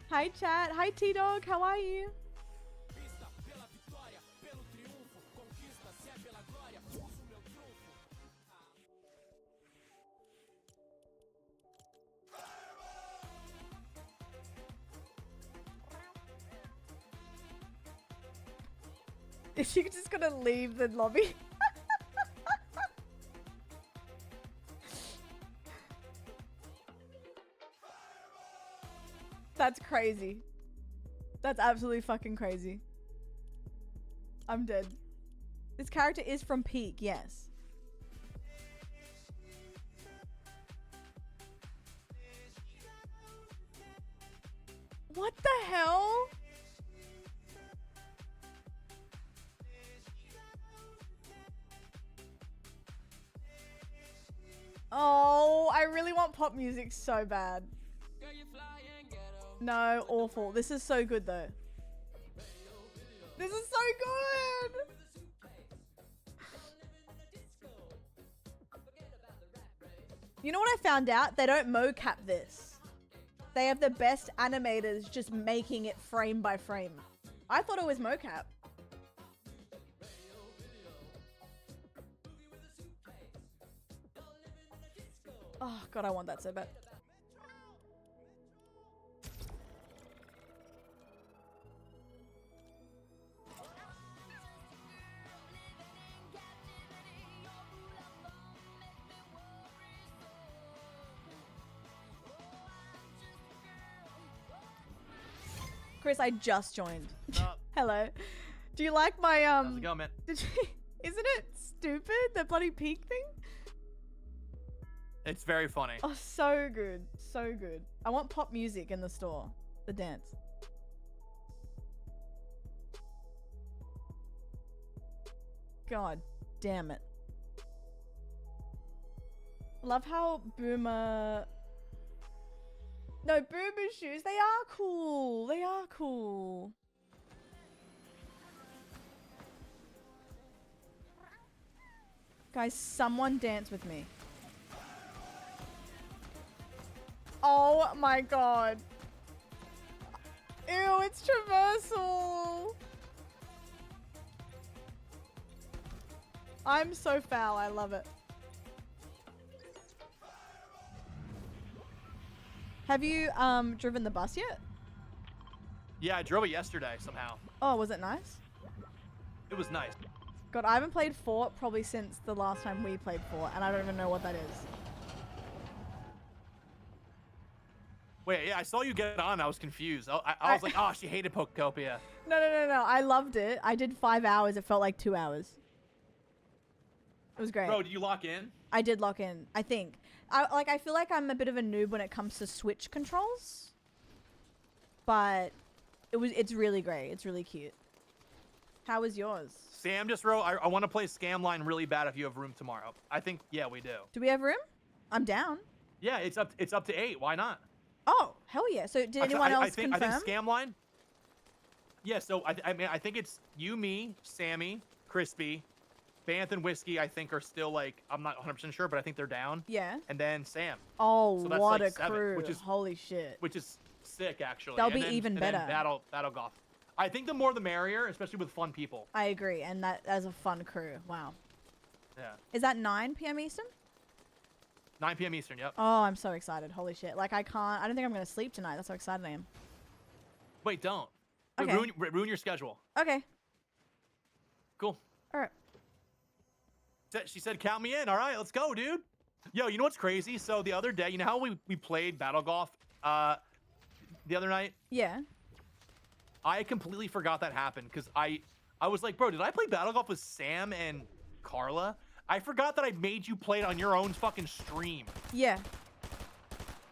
Hi, chat. Hi, T-Dog. How are you? Is she just gonna leave the lobby? That's crazy. That's absolutely fucking crazy. I'm dead. This character is from Peak, yes. What the hell? Oh, I really want pop music so bad. No, awful. This is so good though. This is so good. You know what I found out? They don't mocap this. They have the best animators just making it frame by frame. I thought it was mocap. Oh god, I want that so bad. Chris, I just joined. Hello. Do you like my How's it going, man? Did you, isn't it stupid, the bloody peak thing? It's very funny. Oh, so good. So good. I want pop music in the store. The dance. God damn it. Love how Boomer... No, Boomer shoes. They are cool. They are cool. Guys, someone dance with me. Oh my god. Ew, it's traversal. I'm so foul. I love it. Have you driven the bus yet? Yeah, I drove it yesterday somehow. Oh, was it nice? It was nice. God, I haven't played Fort probably since the last time we played Fort, and I don't even know what that is. Wait, yeah, I saw you get on. I was confused. I was like, oh, she hated Poketopia. No. I loved it. I did 5 hours. It felt like 2 hours. It was great. Bro, did you lock in? I did lock in, I think. I feel like I'm a bit of a noob when it comes to Switch controls. But it's really great. It's really cute. How was yours? Sam just wrote, I want to play Scamline really bad if you have room tomorrow. I think, yeah, we do. Do we have room? I'm down. Yeah, it's up to 8. Why not? Oh, hell yeah. So did anyone else confirm? I think Scamline. Yeah, so I think it's you, me, Sammy, Crispy, Banth, and Whiskey. I think are still like I'm not 100% sure, but I think they're down. Yeah. And then Sam. Oh, So that's what like a 7, crew. which is- Holy shit. Which is sick, actually. They'll And be then- even and then better. Battle Golf. I think the more the merrier, especially with fun people. I agree. And that's a fun crew. Wow. Yeah. Is that 9 p.m. Eastern? 9 p.m. Eastern. Yep. Oh, I'm so excited. Holy shit. Like, I don't think I'm going to sleep tonight. That's how excited I am. Wait, don't. Wait, Okay. ruin your schedule. Okay. Cool. All right. She said, count me in. All right, let's go, dude. Yo, you know what's crazy? So the other day, you know how we played Battle Golf the other night? Yeah. I completely forgot that happened because I was like, bro, did I play Battle Golf with Sam and Carla? I forgot that I made you play it on your own fucking stream. Yeah.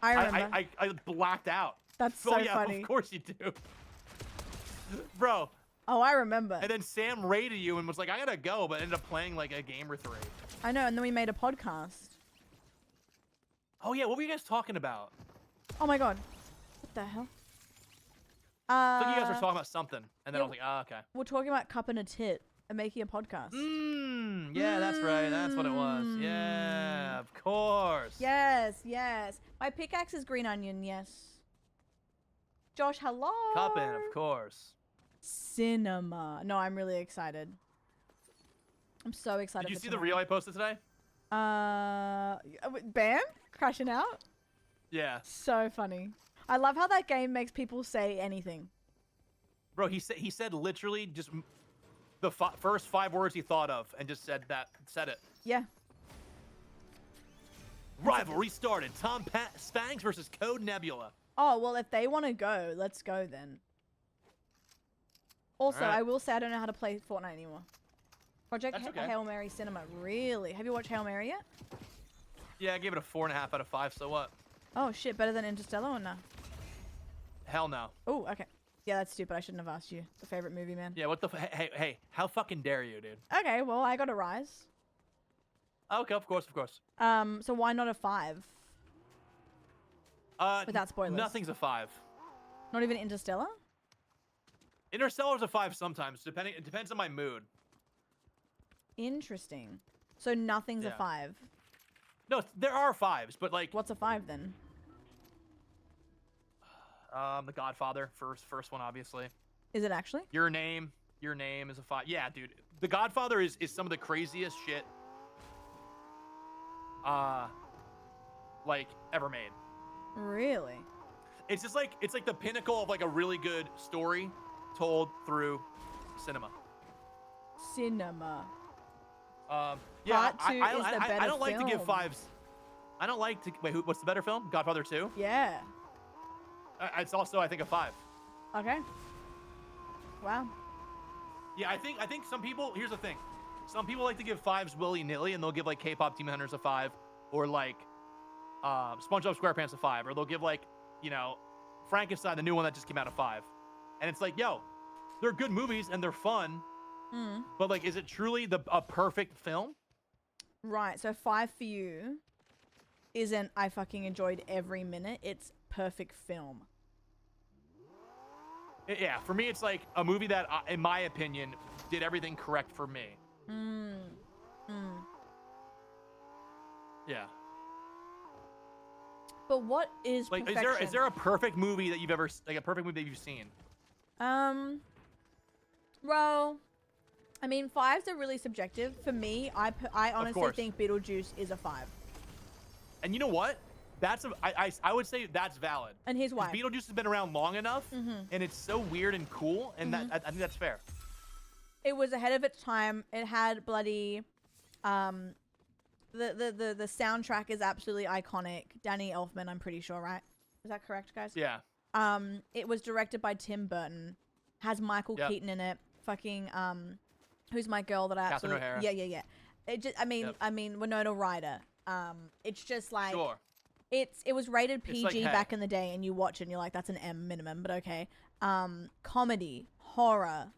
I remember. I blacked out. That's Oh, so yeah, funny. of course you do. Bro. Oh, I remember. And then Sam raided you and was like, I gotta go, but ended up playing like a game or 3. I know, and then we made a podcast. Oh, yeah, what were you guys talking about? Oh my god. What the hell? I think you guys were talking about something. And then yeah, I was like, oh, okay. We're talking about cupping a tit and making a podcast. Yeah, that's right. That's what it was. Yeah, of course. Yes, yes. My pickaxe is green onion, yes. Josh, hello. Cupping, of course. Cinema. No, I'm really excited. I'm so excited. Did you for see the tomorrow. reel I posted today? Bam? Crashing out? Yeah. So funny. I love how that game makes people say anything. Bro, he said literally just the first 5 words he thought of and just said it. Yeah. Rivalry started. Tom Spangs versus Code Nebula. Oh, well, if they want to go, let's go then. Also, Alright. I will say I don't know how to play Fortnite anymore. Project That's okay. Hail Mary Cinema. Really? Have you watched Hail Mary yet? Yeah, I gave it a 4.5 out of 5. So what? Oh, shit. Better than Interstellar or no? Hell no. Oh, okay. Yeah, that's stupid. I shouldn't have asked you. The favorite movie, man. Yeah, what the hey, how fucking dare you, dude? Okay, well, I got a rise. Okay, of course. So why not a 5? Without spoilers. Nothing's a 5. Not even Interstellar? Interstellar's a 5 sometimes, depending. It depends on my mood. Interesting. So nothing's a Yeah. 5. No, there are 5s, but like What's a 5 then? The Godfather, first one, obviously. Is it actually? Your name is a 5. Yeah, dude. The Godfather is some of the craziest shit like ever made. Really? It's just like it's like the pinnacle of like a really good story told through cinema. Cinema. Yeah, Part 2 is the I better don't like to give film. 5s. I don't like to wait. What's the better film? Godfather 2. Yeah. It's also I think a 5. Okay. Wow. Yeah, I think some people. Here's the thing. Some people like to give 5s willy nilly, and they'll give like K-pop Demon Hunters a 5, or like SpongeBob SquarePants a 5, or they'll give like Frankenstein, the new one that just came out, a 5. And it's like, yo, they're good movies and they're fun, but like, is it truly a perfect film? Right. So 5 for you isn't I fucking enjoyed every minute. It's perfect film. Yeah, for me, it's like a movie that, in my opinion, did everything correct for me. Yeah. But what is Like, perfection? is there a perfect movie that you've ever like a perfect movie that you've seen? Well, I mean, 5s are really subjective. For me, I honestly course. think Beetlejuice is a 5. And you know what? I would say that's valid. And here's 'Cause why. Beetlejuice has been around long enough, and it's so weird and cool, and I think that's fair. It was ahead of its time. It had bloody, the soundtrack is absolutely iconic. Danny Elfman, I'm pretty sure, right? Is that correct, guys? Yeah. It was directed by Tim Burton. Has Michael Yep. Keaton in it. Fucking who's my girl that I Catherine absolutely O'Hara. yeah. It just Yep. I mean Winona Ryder. It's just like Sure. it was rated PG like, hey. back in the day, and you watch it and you're like, that's an M minimum, but okay. Comedy, horror,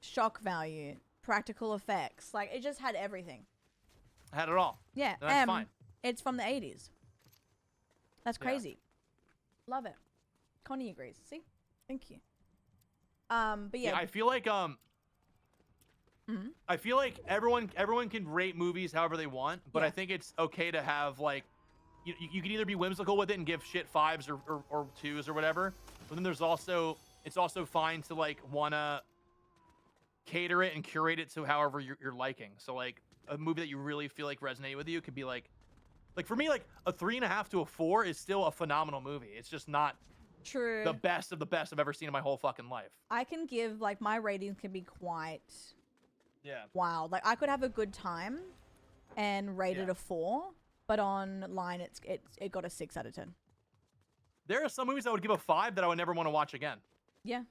shock value, practical effects. Like it just had everything. I had it all. Yeah, And that's fine. it's from the 80s. That's Yeah. crazy. Love it. Connie agrees. See? Thank you. But yeah. I feel like I feel like everyone can rate movies however they want, but Yeah. I think it's okay to have like you can either be whimsical with it and give shit 5s or 2s or whatever, but then there's also it's also fine to like wanna cater it and curate it to however you're liking. So like a movie that you really feel like resonated with you could be like for me, like a 3.5 to a 4 is still a phenomenal movie. It's just not True. the best of the best I've ever seen in my whole fucking life. I can give like my ratings can be quite Yeah. wild. Like I could have a good time and rate it Yeah. a 4, but online it got a 6 out of 10. There are some movies I would give a 5 that I would never want to watch again. Yeah.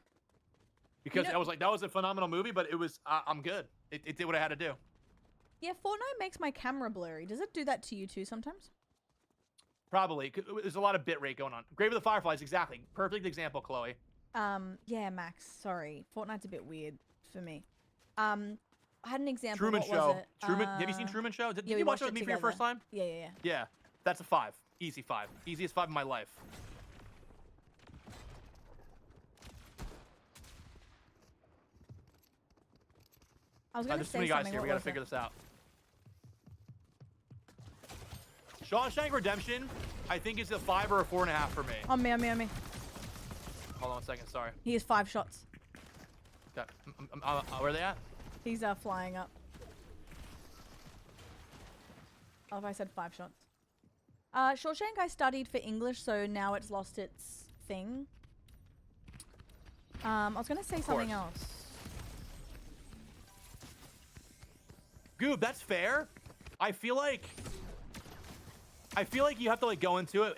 Because know- I was like, that was a phenomenal movie, but it was, I'm good. It did what I had to do. Yeah, Fortnite makes my camera blurry. Does it do that to you too sometimes? Probably. There's a lot of bit rate going on. Grave of the Fireflies, exactly. Perfect example, Chloe. Yeah, Max. Sorry. Fortnite's a bit weird for me. I had an example. Truman What Show. was it? Truman. Have you seen Truman Show? Did yeah, we you watch watched it with it me for your together. first time? Yeah. Yeah. That's a 5. Easy 5. Easiest 5 in my life. I was gonna There's too say many guys something. here. What We gotta was figure it? this out. Shawshank Redemption, I think is a 5 or a 4.5 for me. On me. Hold on 1 second. Sorry. He has 5 shots. Got, where are they at? He's flying up. Oh, if I said 5 shots. Shawshank I studied for English, so now it's lost its thing. I was gonna say something course. else. Goob, that's fair. I feel like you have to like go into it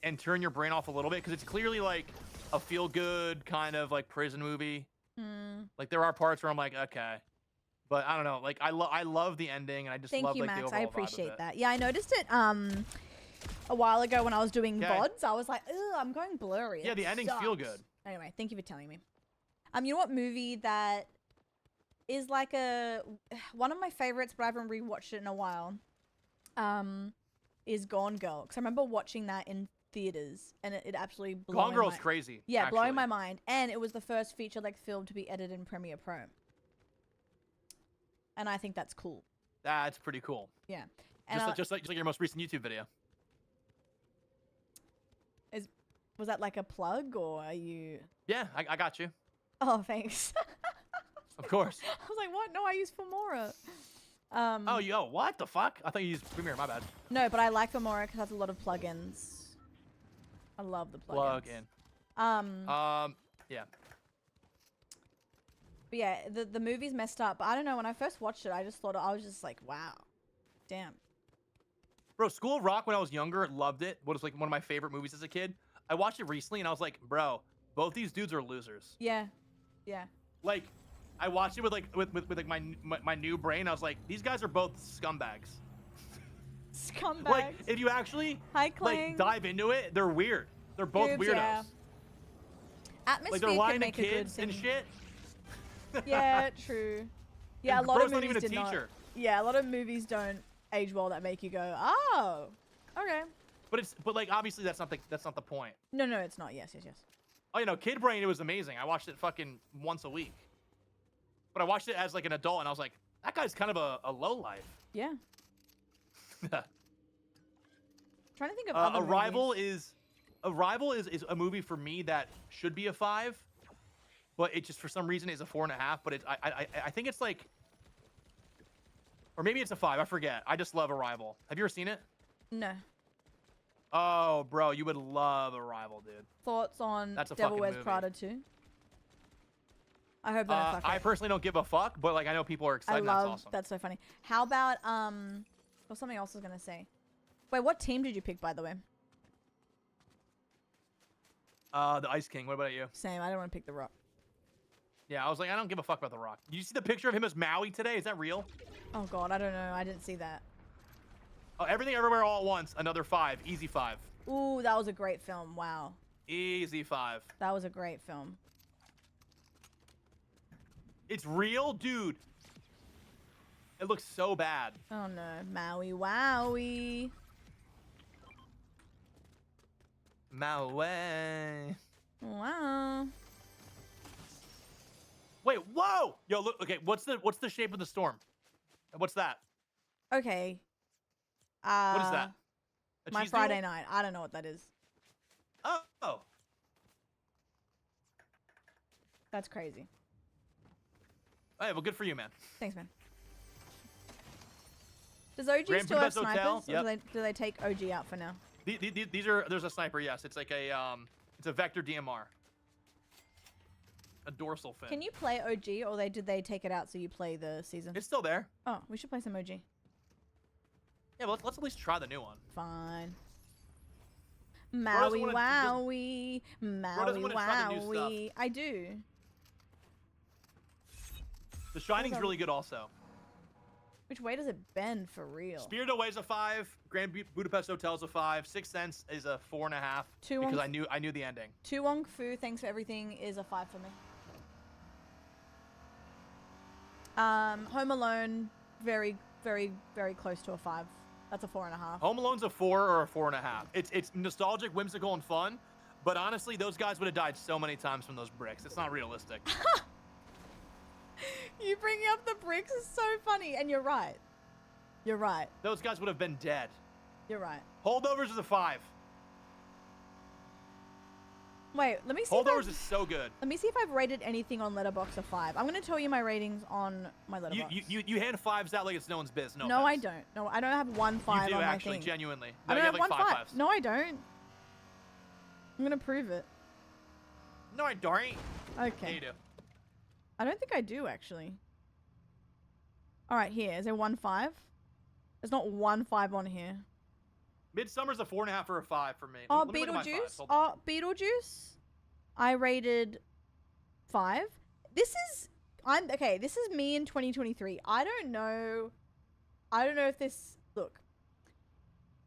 and turn your brain off a little bit because it's clearly like a feel good kind of like prison movie. Like there are parts where I'm like, okay, but I don't know. Like I love the ending and I just Thank love you, like the Max. overall I vibe of appreciate it. that. Yeah, I noticed it a while ago when I was doing Okay. VODs. I was like, ugh, I'm going blurry. Yeah, It the endings feel sucks. good. Anyway, thank you for telling me. You know what movie that is like one of my favorites, but I haven't rewatched it in a while. Is Gone Girl, because I remember watching that in theaters and it absolutely blew Gone my Girl's mind. crazy. Yeah, blowing actually. my mind, and it was the first feature length film to be edited in Premiere Pro, and I think that's cool. That's pretty cool. Yeah, and Just like your most recent YouTube video. was that like a plug or are you? Yeah, I got you. Oh, thanks. Of course. I was like, what? No, I use Filmora. Oh, yo, what the fuck? I thought you used Premiere. My bad. No, but I like Filmora because it has a lot of plugins. I love the plugins. Plug in. Yeah. But yeah, the movie's messed up. But I don't know. When I first watched it, I just thought I was just like, wow, damn. Bro, School of Rock when I was younger, loved it. What was like one of my favorite movies as a kid. I watched it recently and I was like, bro, both these dudes are losers. Yeah, yeah. Like, I watched it with like my new brain. I was like, these guys are both scumbags. Scumbags. Like, if you actually Hi, Clang. like dive into it, they're weird. They're both Boobs, weirdos. yeah. Atmosphere Like they're can lying to make a good kids and thing. shit. Yeah, true. Yeah, And a lot of bro's not movies even a did not. teacher. Yeah, a lot of movies don't age well that make you go, oh, okay. But like obviously that's not the point. No, it's not. Yes. Oh, you know, Kid Brain, it was amazing. I watched it fucking once a week. But I watched it as like an adult and I was like, that guy's kind of a low life. Yeah. Trying to think of other movies. Arrival is a movie for me that should be a 5, but it just for some reason is a 4.5. But I think it's like, or maybe it's a 5. I forget. I just love Arrival. Have you ever seen it? No. Oh, bro, you would love Arrival, dude. Thoughts on That's a Devil fucking Wears movie. Prada 2? I hope that fuck I it. personally don't give a fuck, but like I know people are I excited. love And that's awesome. that's so funny. How about what's something else I was gonna say? Wait, what team did you pick, by the way? The Ice King. What about you? Same. I don't want to pick the Rock. Yeah, I was like, I don't give a fuck about The Rock. Did you see the picture of him as Maui today? Is that real? Oh God, I don't know. I didn't see that. Oh, Everything Everywhere All at Once. Another 5. Easy 5. Ooh, that was a great film. Wow, Easy 5. that was a great film. It's real, dude. It looks so bad. Oh no, Maui Wowie. Maui. Wow. Wait, whoa! Yo, look. Okay, what's the shape of the storm? What's that? Okay. What is that? A My cheese Friday doodle? night. I don't know what that is. Oh. That's crazy. Hey, well, good for you, man. Thanks, man. Does OG Grand still have Budapest Hotel? snipers? Or do they take OG out for now? These are. There's a sniper. Yes, it's like a It's a vector DMR. A dorsal fin. Can you play OG, or did they take it out so you play the season? It's still there. Oh, we should play some OG. Yeah, but let's at least try the new one. Fine. doesn't Maui wanna- Wowie. doesn't Maui wanna try the new stuff. Wowie. I do. The Shining's on. really good also. Which way does it bend for real? Spirited Away's a 5. Grand Budapest Hotel's a 5. Sixth Sense is a 4.5 Two because on- I knew the ending. Tu Wong Fu, thanks for everything, is a 5 for me. Home Alone, very, very, very close to a 5. That's a 4.5. Home Alone's a 4 or a 4.5. It's nostalgic, whimsical, and fun, but honestly, those guys would have died so many times from those bricks. It's not realistic. You bringing up the bricks is so funny, and you're right. You're right. Those guys would have been dead. You're right. Holdovers is a 5. Wait, let me see. Holdovers is so good. Let me see if I've rated anything on Letterboxd a 5. I'm gonna tell you my ratings on my Letterboxd. You hand 5s out like it's no one's biz. No, No, I offense. don't. No, I don't have one 5 You do on my actually, thing. genuinely. I No, don't you have have like one 5 5. fives. No, I don't. I'm gonna prove it. No, I don't. Yeah, Okay. you do. I don't think I do actually. All right, here. Is there 1 5? There's not 1 5 on here. Midsummer's a 4.5 or a 5 for me. Oh, Let me look at my Beetlejuice. fives. Hold on. Oh, Beetlejuice. I rated 5. This is this is me in 2023. I don't know if this look.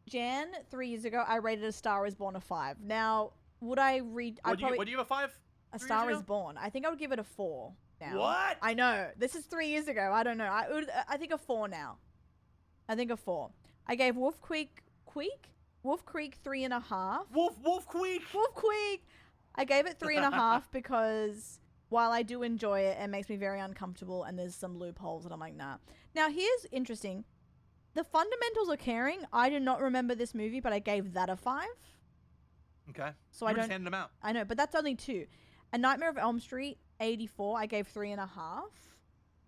Jan 3 years ago, I rated A Star Is Born a 5. Now, would I read? What do you have a 5? A 3 Star years Is ago? Born. I think I would give it a 4 now. What? I know. This is 3 years ago. I don't know. I think a 4 now. I think a 4. I gave Wolf Creek 3.5. Wolf Creek. Wolf Creek. I gave it 3.5 because while I do enjoy it, it makes me very uncomfortable and there's some loopholes and I'm like, nah. Now here's interesting. The fundamentals of caring. I do not remember this movie, but I gave that a 5. Okay. So You I were just don't. handing them out. I know, but that's only 2. A Nightmare of Elm Street 84. I gave 3.5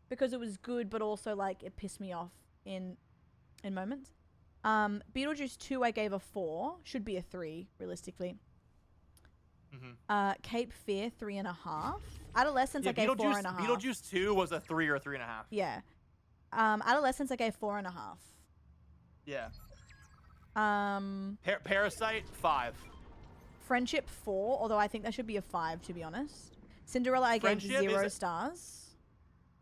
because it was good, but also like it pissed me off in moments. Beetlejuice 2. I gave a 4. Should be a 3 realistically. Cape Fear 3.5. Adolescence I gave 4.5. Beetlejuice 2 was a 3 or 3.5. Yeah. Adolescence I gave 4.5. Yeah. Um, Parasite 5. Friendship 4, although I think that should be a 5 to be honest. Cinderella I gave Friendship 0 is stars.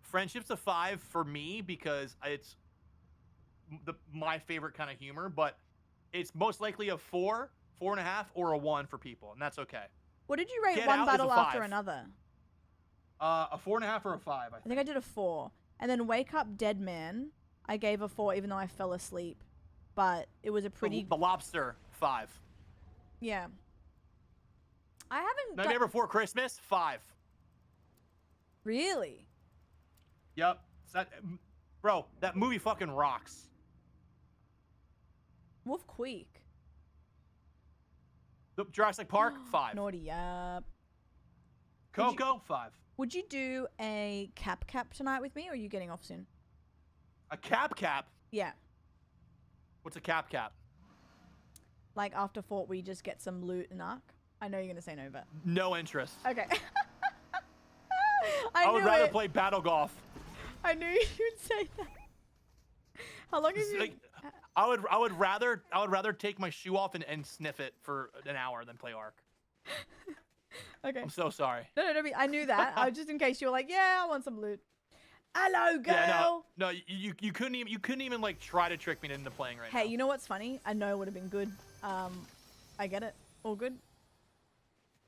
Friendship's a 5 for me because it's my favorite kind of humor, but it's most likely a 4, 4.5, or a 1 for people, and that's okay. What did you rate Get One Out is a Battle After 5. Another? A 4.5 or a 5, I I think. think I did a 4. And then Wake Up Dead Man, I gave a 4 even though I fell asleep. But it was a pretty... The Lobster 5. Yeah. I haven't... Nightmare Before Christmas 5. Really? Yep. Bro, that movie fucking rocks. Wolf Creek. The Jurassic Park 5. Naughty, yup. Coco 5. Would you do a cap tonight with me, or are you getting off soon? A cap. Yeah. What's a cap? Like after Fort, we just get some loot and arc. I know you're gonna say no, but No interest. okay. I would knew rather it. play Battle Golf. I knew you'd say that. How long have It's you? like, I would rather take my shoe off and sniff it for an hour than play Ark. Okay. I'm so sorry. No, I knew that. I was just in case you were like, yeah, I want some loot. Hello, girl. Yeah, no, you couldn't even like try to trick me into playing right now. Hey, you know what's funny? I know it would have been good. I get it. All good.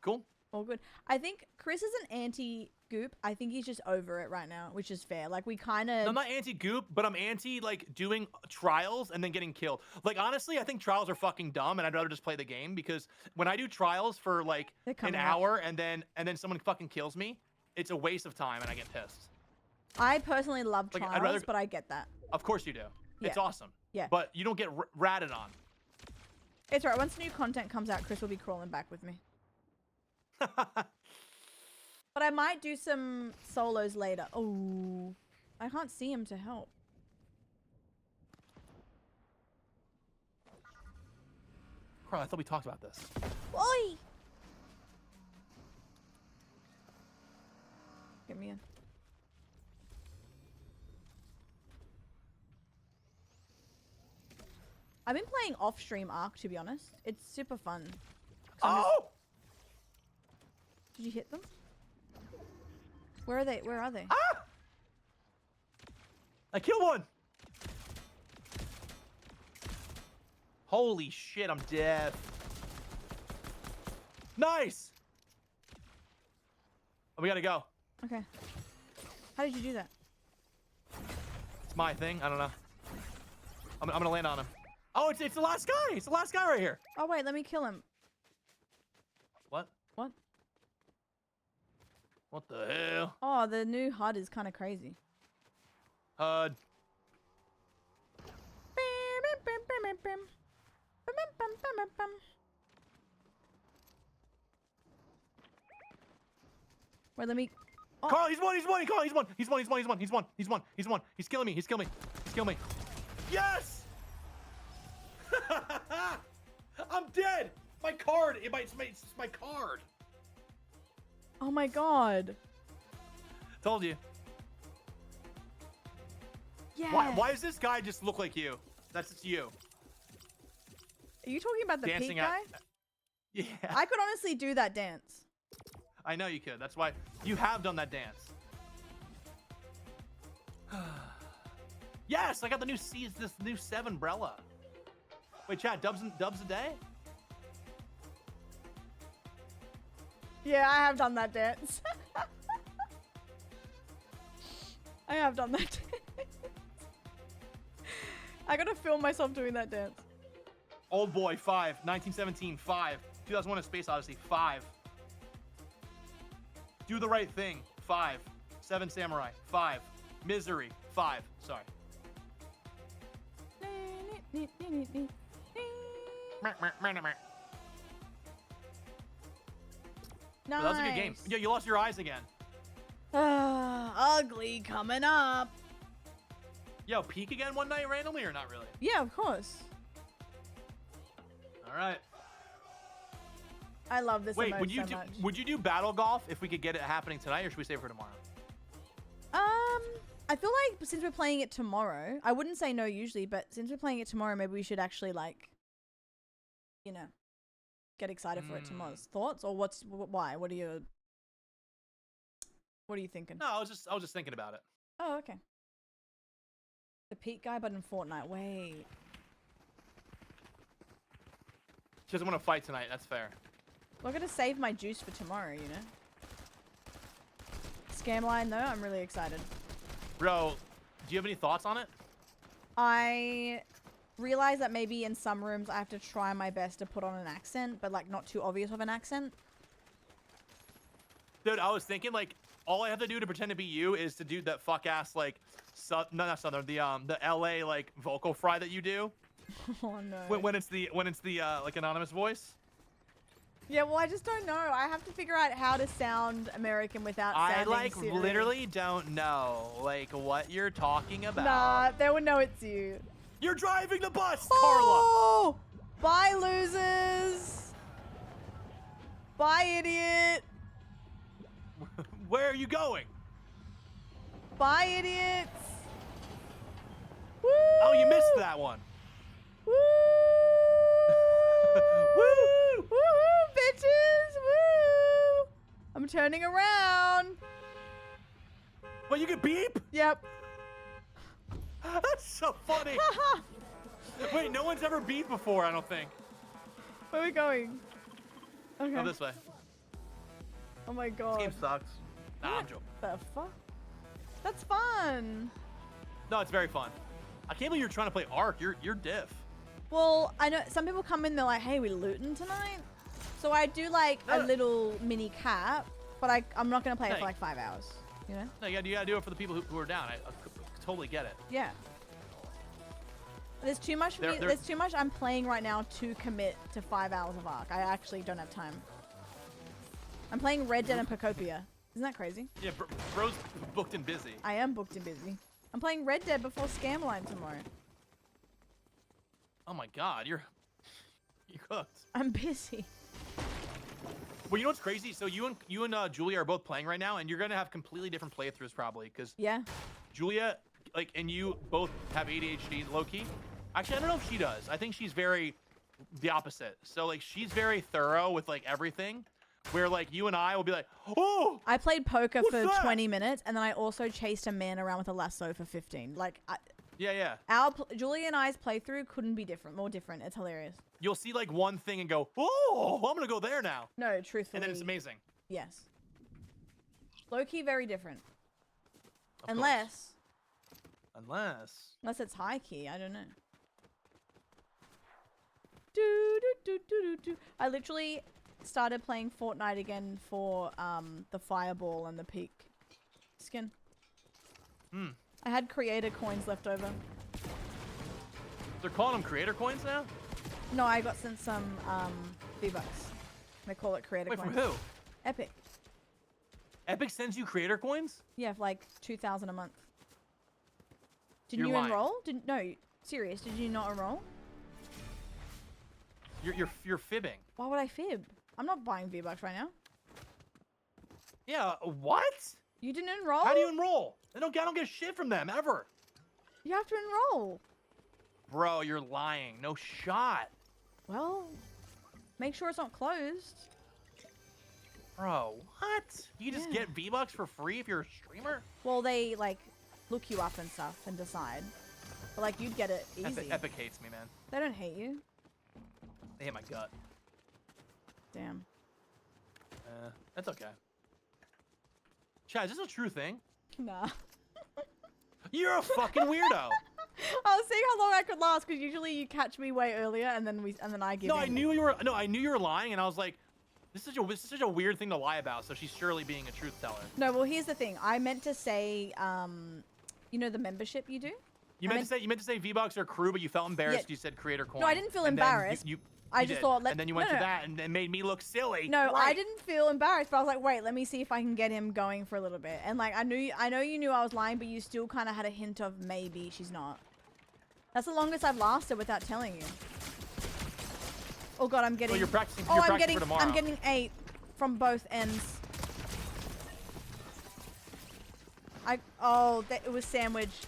Cool. All good. I think Chris is an Goop. I think he's just over it right now, which is fair. Like we kind of. I'm not anti-Goop, but I'm anti like doing trials and then getting killed. Like honestly, I think trials are fucking dumb, and I'd rather just play the game because when I do trials for like They're an coming up. hour and then someone fucking kills me, it's a waste of time and I get pissed. I personally love Like, trials, I'd rather- but I get that. Of course you do. It's Yeah. awesome. Yeah. But you don't get ratted on. It's alright. Once new content comes out, Chris will be crawling back with me. But I might do some solos later. Oh, I can't see him to help. Carl, I thought we talked about this. Oi! Get me in. I've been playing off-stream Ark, to be honest. It's super fun. 'Cause I'm just- Oh! Did you hit them? Where are they? Where are they? Ah! I killed one. Holy shit, I'm dead. Nice. Oh, we gotta go. Okay. How did you do that? It's my thing. I don't know. I'm gonna land on him. Oh, it's the last guy. It's the last guy right here. Oh wait, let me kill him. What? What? What the hell? Oh, the new HUD is kind of crazy. Wait, let me. Oh. Carl, he's one. Carl, he's one. He's one. He's killing me. He's killing me. Yes! I'm dead. My card. It's my card. Oh my god. Told you. Yeah. Why does this guy just look like you? That's just you. Are you talking about the Dancing peak guy? Yeah. I could honestly do that dance. I know you could. That's why you have done that dance. Yes, I got the new this new 7 umbrella. Wait, chat, dubs a day? Yeah, I have done that dance. I have done that dance. I gotta film myself doing that dance. Old Boy 5, 1917 5, 2001: A Space Odyssey 5. Do the Right Thing 5, 7 Samurai 5, Misery 5. Sorry. Nice. But that was a good game. Yeah, you lost your eyes again. Ugly coming up. Yo, peak again one night randomly or not really? Yeah, of course. All right. I love this Wait, emote so much. would you do battle golf if we could get it happening tonight, or should we save it for tomorrow? I feel like since we're playing it tomorrow, I wouldn't say no usually, but since we're playing it tomorrow, maybe we should actually like, you know, get excited for it tomorrow. Thoughts or why? What are you thinking? No, I was just thinking about it. Oh, okay. The peak guy, but in Fortnite. Wait. She doesn't want to fight tonight. That's fair. We're gonna save my juice for tomorrow, you know. Scam line though, I'm really excited. Bro, do you have any thoughts on it? I realize that maybe in some rooms I have to try my best to put on an accent, but like not too obvious of an accent. Dude, I was thinking like all I have to do to pretend to be you is to do that fuck ass like not Southern, the LA like vocal fry that you do. Oh no. When it's the like anonymous voice. Yeah, well, I just don't know. I have to figure out how to sound American without sounding I like serious. literally don't know like what you're talking about. Nah, they would know it's you. You're driving the bus, Oh! Bye, losers! Bye, idiot! Carla. Where are you going? Bye, idiots! Woo! Oh, you missed that one. Woo! Woo! Woo, bitches! Woo! I'm turning around. Well, you can beep? Yep. That's so funny. Wait, no one's ever beeped before, I don't think. Where are we going? Okay. Go this way. Oh my god. This game sucks. Nah, I'm joking. The fuck? That's fun. No, it's very fun. I can't believe you're trying to play Ark. You're diff. Well, I know some people come in, they're like, hey, we looting tonight? So I do like a No. little mini cap, but I'm not going to play it Hey. for like 5 hours, you know? No, you gotta do it for the people who are down. I totally get it. Yeah. There's too much for me. There- There's too much I'm playing right now to commit to 5 hours of Ark. I actually don't have time. I'm playing Red Dead and Pocopia. Isn't that crazy? Yeah, bro's booked and busy. I am booked and busy. I'm playing Red Dead before Scamline tomorrow. Oh my God, you cooked. I'm busy. Well, you know what's crazy? So you and Julia are both playing right now, and you're gonna have completely different playthroughs probably, because Yeah. Julia, like, and you both have ADHD, low key. Actually, I don't know if she does. I think she's very the opposite. So like, she's very thorough with like everything, where like you and I will be like, oh, I played poker What's for that? 20 minutes, and then I also chased a man around with a lasso for 15. Like, yeah. Julie and I's playthrough couldn't be more different. It's hilarious. You'll see like one thing and go, oh, I'm gonna go there now, No, truthfully. and then it's amazing. Yes. Low-key very different. Of course. Unless. Unless it's high-key. I don't know. Do, do, do, do, do, do. I literally started playing Fortnite again for the Fireball and the Peak skin. Hmm. I had creator coins left over. They're calling them creator coins now. No, I got sent some V-Bucks. They call it creator Wait, coins. from who? Epic. Epic sends you creator coins? Yeah, for like 2,000 a month. Didn't You're you lying. enroll? No, serious. Did you not enroll? You're fibbing. Why would I fib? I'm not buying V-Bucks right now. Yeah. What? You didn't enroll? How do you enroll? I don't get shit from them ever. You have to enroll. Bro, you're lying. No shot. Well, make sure it's not closed. Bro, what? You just Yeah. get V-Bucks for free if you're a streamer? Well, they like look you up and stuff and decide. But like you'd get it easy. Epic hates me, man. They don't hate you. They hate my gut. Damn. That's okay. Chad, is this a true thing? Nah. You're a fucking weirdo. I was seeing how long I could last because usually you catch me way earlier and then I give No, in. I knew you were lying, and I was like, this is such a weird thing to lie about. So she's surely being a truth teller. No, well here's the thing. I meant to say, you know the membership you do? You meant to say V-Bucks or crew, but you felt embarrassed. Yeah. You said creator coin. No, I didn't feel and then embarrassed. I you just did. thought, and then you went no, to no. that and it made me look silly. No, I Right. didn't feel embarrassed, but I was like, wait, let me see if I can get him going for a little bit. And like, I know you knew I was lying, but you still kind of had a hint of maybe she's not. That's the longest I've lasted without telling you. Oh god, I'm getting. Well, you're practicing. Oh, You're I'm practicing getting. for tomorrow. I'm getting 8 from both ends. It was sandwiched.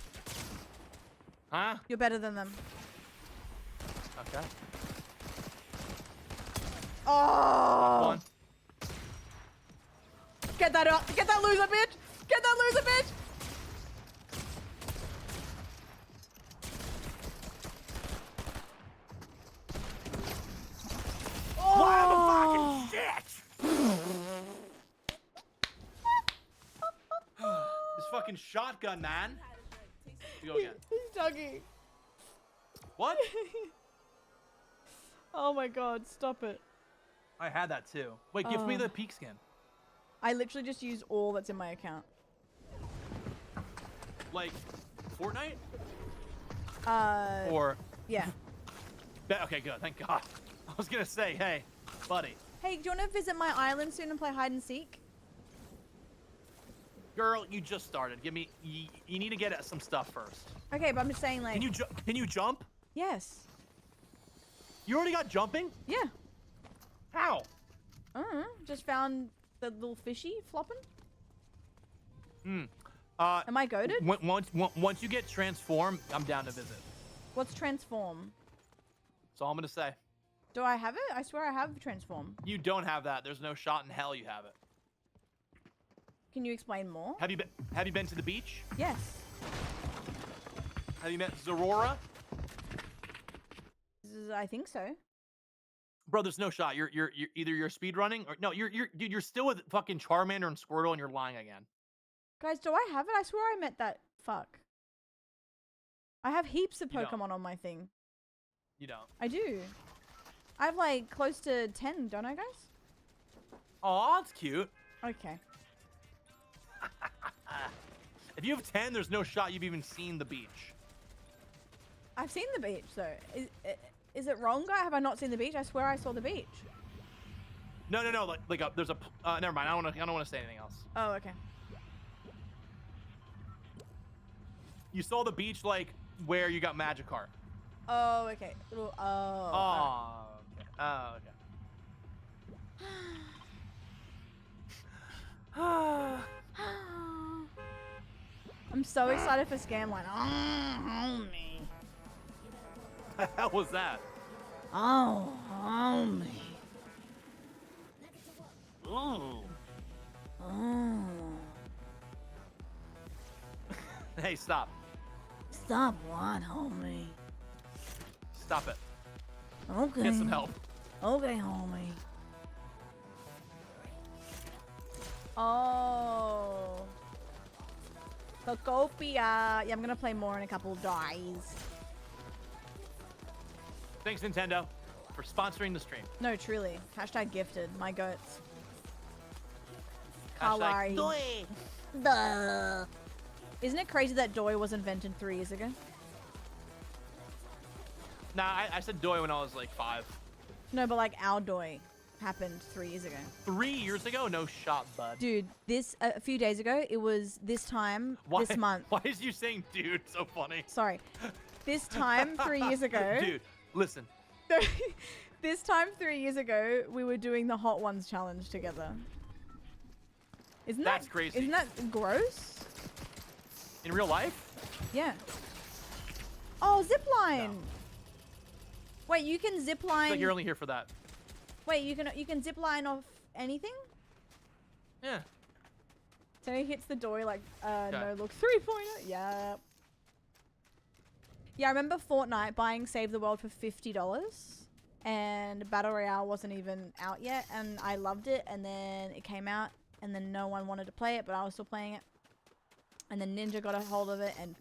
Huh? You're better than them. Okay. Oh! One. Get that up! Get that loser, bitch! Get that loser, bitch! Wow, the fucking shit! This fucking shotgun, man. You go again. Dougie. What? Oh my god, stop it. I had that too. Wait, give me Oh. the peak skin. I literally just used all that's in my account. Like, Fortnite? Uh, Or... yeah. Okay, good. Thank God. I was gonna say, hey, buddy. Hey, do you want to visit my island soon and play hide and seek? Girl, you just started. Give me... You need to get at some stuff first. Okay, but I'm just saying, like... Can you jump? Yes. You already got jumping? Yeah. How? Just found the little fishy flopping. Am Uh, I goated? once you get transformed, I'm down to visit. What's transform? That's all I'm gonna say. Do I have it? I swear I have transform. You don't have that. There's no shot in hell you have it. Can you explain more? Have you been to the beach? Yes. Have you met Zorora? I think so. Bro, there's no shot. You're either you're speed running or no. Dude. You're still with fucking Charmander and Squirtle, and you're lying again. Guys, do I have it? I swear I met that. Fuck. I have heaps of You don't. Pokemon on my thing. You don't. I do. I have like close to 10, don't I, guys? Oh, that's cute. Okay. If you have 10, there's no shot you've even seen the beach. I've seen the beach, though. Is it wrong, guy? Have I not seen the beach? I swear I saw the beach. No. There's a. Never mind. I don't want to say anything else. Oh, okay. You saw the beach like where you got Magikarp. Oh, okay. Oh. Oh. Okay. Oh, okay. I'm so excited for Scamline. Oh, homie. The hell was that? Oh, homie. Ooh. Oh. Hey, stop. Stop what, homie? Stop it. Okay. Get some help. Okay, homie. Oh. Cocopia. Yeah, I'm gonna play more in a couple of days. Thanks, Nintendo, for sponsoring the stream. No, truly. Hashtag gifted. My goats. Hashtag Kawaii. Doi. Duh. Isn't it crazy that Doi was invented 3 years ago? Nah, I said Doi when I was like 5. No, but like our Doi happened 3 years ago. 3 years ago? No shot, bud. Dude, this a few days ago, it was this time this month. Why is you saying dude so funny? Sorry. This time 3 years ago. Dude, listen. This time 3 years ago, we were doing the Hot Ones challenge together. That's crazy. Isn't that gross? In real life? Yeah. Oh, zipline. No. Wait, you can It's zipline. like you're only here for that. Wait, you can zipline off anything? Yeah. So he hits the door like, Okay. no look 3.0. Yeah. Yeah, I remember Fortnite buying Save the World for $50, and Battle Royale wasn't even out yet, and I loved it, and then it came out, and then no one wanted to play it, but I was still playing it, and then Ninja got a hold of it, and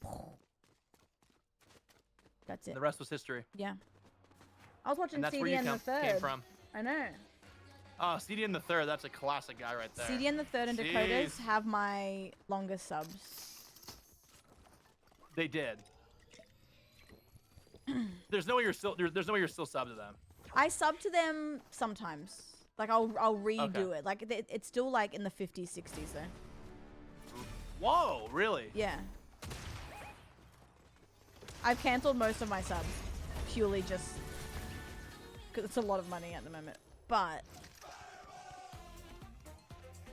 that's it. The rest was history. Yeah. I was watching And that's where CD you and the Third. came from. I know. Oh, CD and the Third. That's a classic guy right there. CD and the Third and Dakotas Jeez. have my longest subs. They did. There's no way you're still sub to them. I sub to them sometimes. Like I'll redo Okay. it. Like it's still like in the 50s, 60s though. Whoa, really? Yeah. I've cancelled most of my subs purely just because it's a lot of money at the moment. But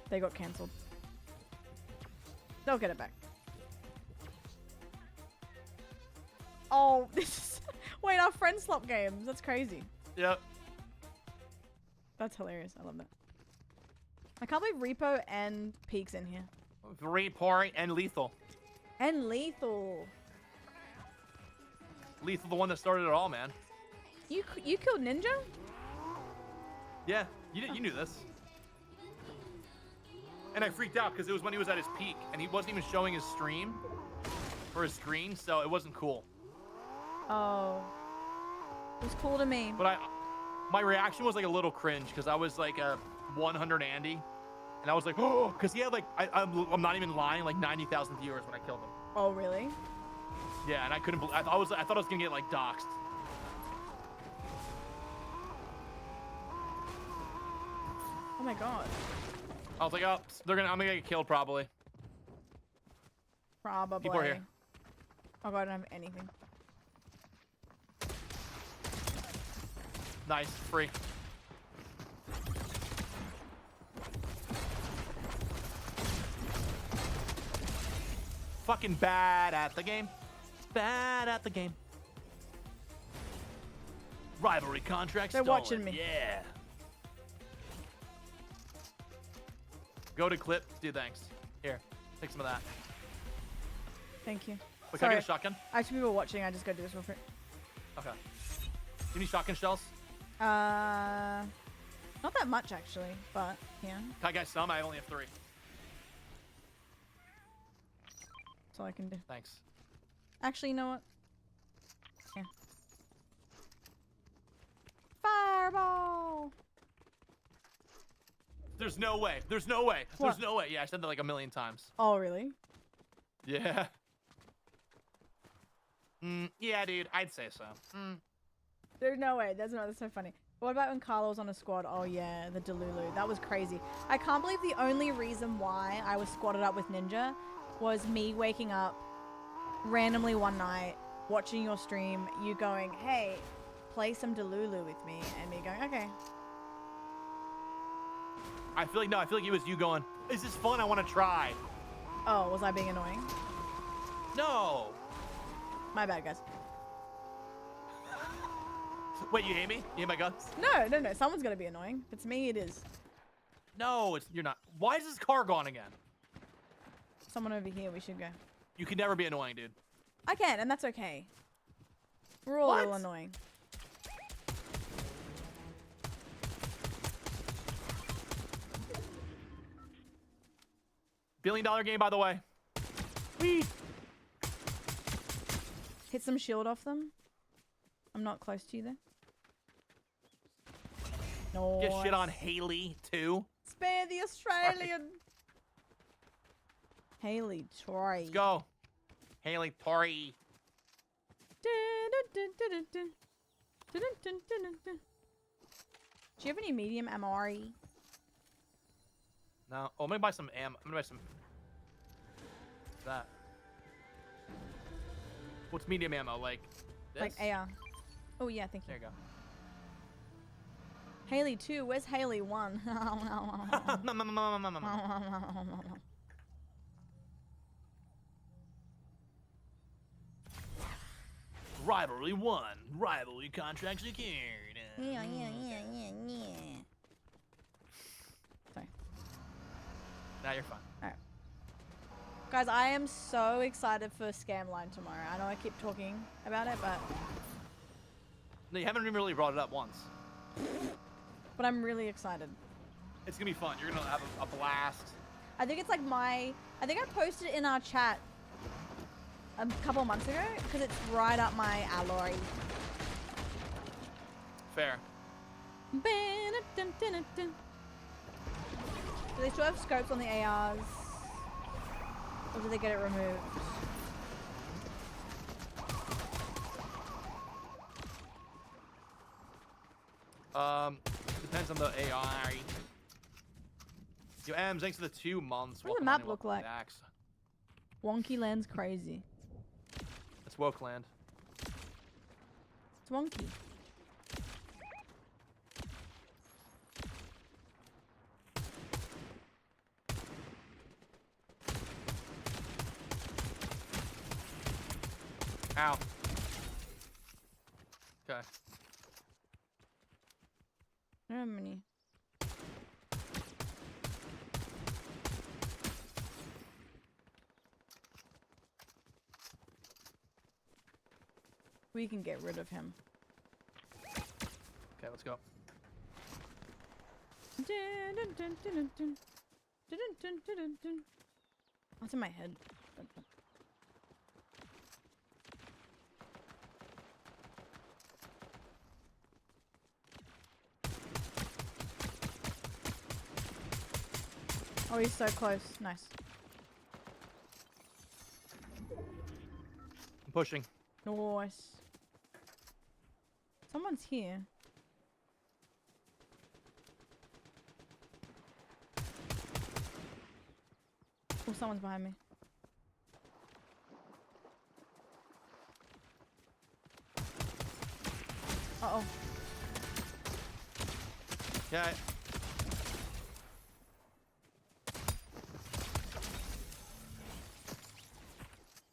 they got cancelled. They'll get it back. Oh, this is wait, our friends swap games. That's crazy. Yep. That's hilarious. I love that. I can't believe Repo and Peak's in here. Three pouring and lethal. And Lethal. Lethal, the one that started it all, man. You killed Ninja? Yeah, you knew this. And I freaked out because it was when he was at his peak, and he wasn't even showing his stream or his screen, so it wasn't cool. Oh. It was cool to me. But my reaction was like a little cringe because I was like a 100 Andy, and I was like, oh, because he had like I'm not even lying, like 90,000 viewers when I killed him. Oh, really? Yeah, and I couldn't. I thought I was gonna get like doxxed. Oh my god. I was like, oh, I'm gonna get killed probably. Probably. People are here. Oh god, I don't have anything. Nice, free. Fucking bad at the game. Bad at the game. Rivalry contracts. They're watching me. Yeah. Go to clip. Do thanks. Here, take some of that. Thank you. Wait, can I Sorry. get a shotgun? Actually, people were watching. I just gotta do this real quick. Okay. You need shotgun shells? Not that much actually, but yeah. Can I get some? I only have 3. That's all I can do. Thanks. Actually, you know what? Yeah. Fireball! There's no way. There's no way. What? There's no way. Yeah, I said that like a million times. Oh, really? Yeah. Yeah, dude. I'd say so. There's no way. That's so funny. What about when Carla was on a squad? Oh yeah, the Delulu. That was crazy. I can't believe the only reason why I was squatted up with Ninja was me waking up randomly one night, watching your stream, you going, hey, play some Delulu with me, and me going, okay. I feel like it was you going, is this fun? I want to try. Oh, was I being annoying? No. My bad, guys. Wait, you hate me? You hate my guts? No. Someone's gonna be annoying. If it's me, it is. No, you're not. Why is this car gone again? Someone over here, we should go. You can never be annoying, dude. I can, and that's okay. We're all a little annoying. $1 billion game, by the way. Whee! Hit some shield off them. I'm not close to you there. No. Get shit on Haley, too. Spare the Australian. Haley Troy. Let's go. Haley Tori. Do you have any medium MRE? No. Oh, I'm gonna buy some I'm gonna buy some. What's that? What's medium ammo? Like this? Like AR. Oh yeah, thank you. There you go. Haley 2, where's Haley 1? Rivalry 1. Rivalry contract secured. Yeah. Sorry. Now you're fine. Alright. Guys, I am so excited for Scamline tomorrow. I know I keep talking about it, but No, you haven't even really brought it up once. I'm really excited. It's gonna be fun. You're gonna have a blast. I think it's like I think I posted it in our chat a couple of months ago because it's right up my alley. Fair. Do they still have scopes on the ARs? Or do they get it removed? Depends on the AI. Yo, Ems, thanks for the 2 months. What does the map look like? Wonky Land's crazy. It's Woke Land. It's wonky. Ow. Okay. I don't have many. We can get rid of him. Okay, let's go. What's in my head? Oh, he's so close. Nice. I'm pushing. Nice. Someone's here. Oh, someone's behind me. Uh-oh. Yeah.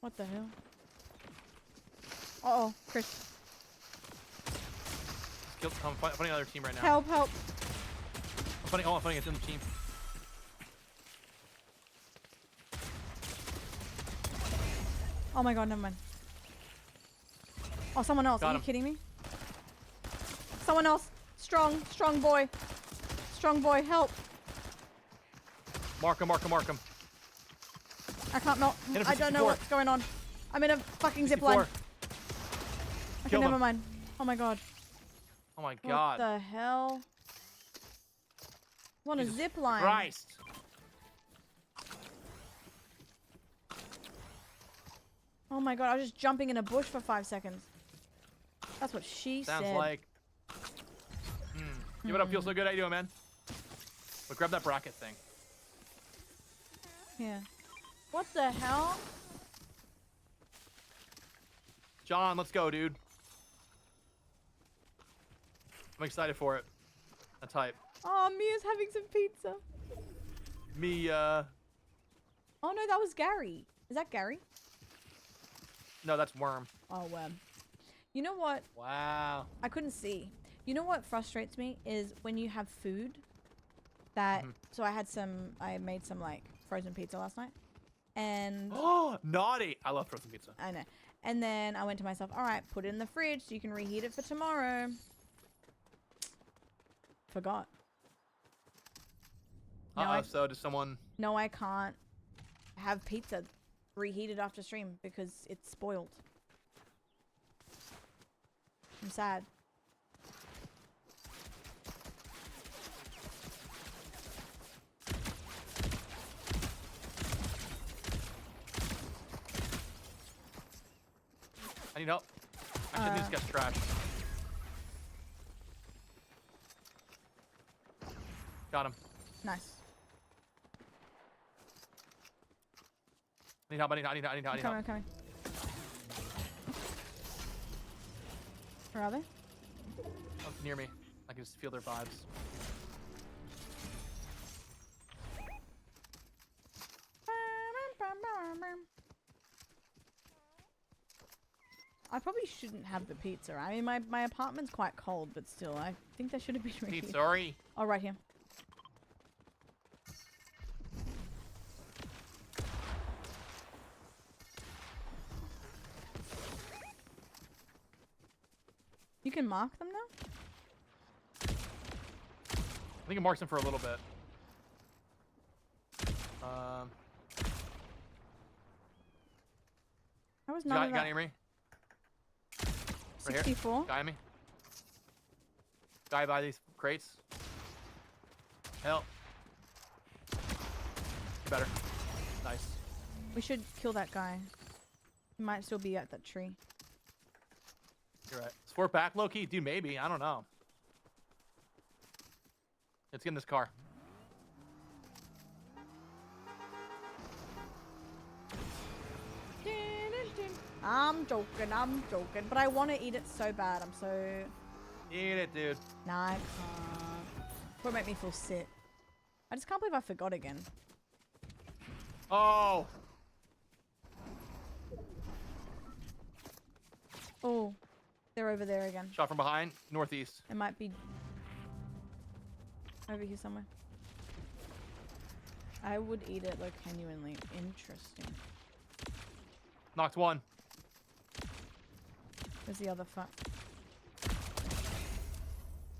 What the hell? Uh-oh, Chris. I'm fighting another team right now. Help, help. I'm fighting it's in the team. Oh my god, never mind. Oh, someone else. Got Are you him. kidding me? Someone else. Strong boy. Strong boy, help. Mark him. I can't melt. Hit him for I don't know 64. what's going on. I'm in a fucking zip 64. line. Okay, Killed never him. mind. Oh my god. Oh my What god. the hell? I'm on a Jesus zip line. Christ. Oh my god, I was just jumping in a bush for 5 seconds. That's what she Sounds said. like. Give it up. Feels so good. How you doing, man? But grab that bracket thing. Yeah. What the hell? John, let's go, dude. I'm excited for it. That's hype. Oh, Mia's having some pizza. Me, Oh no, that was Gary. Is that Gary? no, that's Worm. Oh, you know what? Wow. I couldn't see. You know what frustrates me is when you have food that. So I made some like frozen pizza last night, and Oh, naughty. I love frozen pizza. I know. And then I went to myself, all right, put it in the fridge so you can reheat it for tomorrow. Forgot. No, So does someone... No, I can't have pizza reheated after stream because it's spoiled. I'm sad. I need help. Actually, this guy's trash. Got him. Nice. I need help. I need I'm help. coming. Where are they? Oh, near me. I can just feel their vibes. I probably shouldn't have the pizza. I mean, my apartment's quite cold, but still, I think that should have been ready. Sorry. Oh, right here. You can mark them now? I think it marks him for a little bit. I was not Guy near me. Right here. 64. Guy me. Guy by these crates. Help. Better. Nice. We should kill that guy. He might still be at that tree. You're right. Is Fort back, low-key? Dude, maybe. I don't know. Let's get in this car. I'm joking. But I want to eat it so bad. I'm so... Eat it, dude. Nah, I can't. It'll make me feel sick. I just can't believe I forgot again. Oh! Oh, they're over there again. Shot from behind. Northeast. It might be over here somewhere. I would eat it like genuinely interesting. Knocked one. There's the other fuck.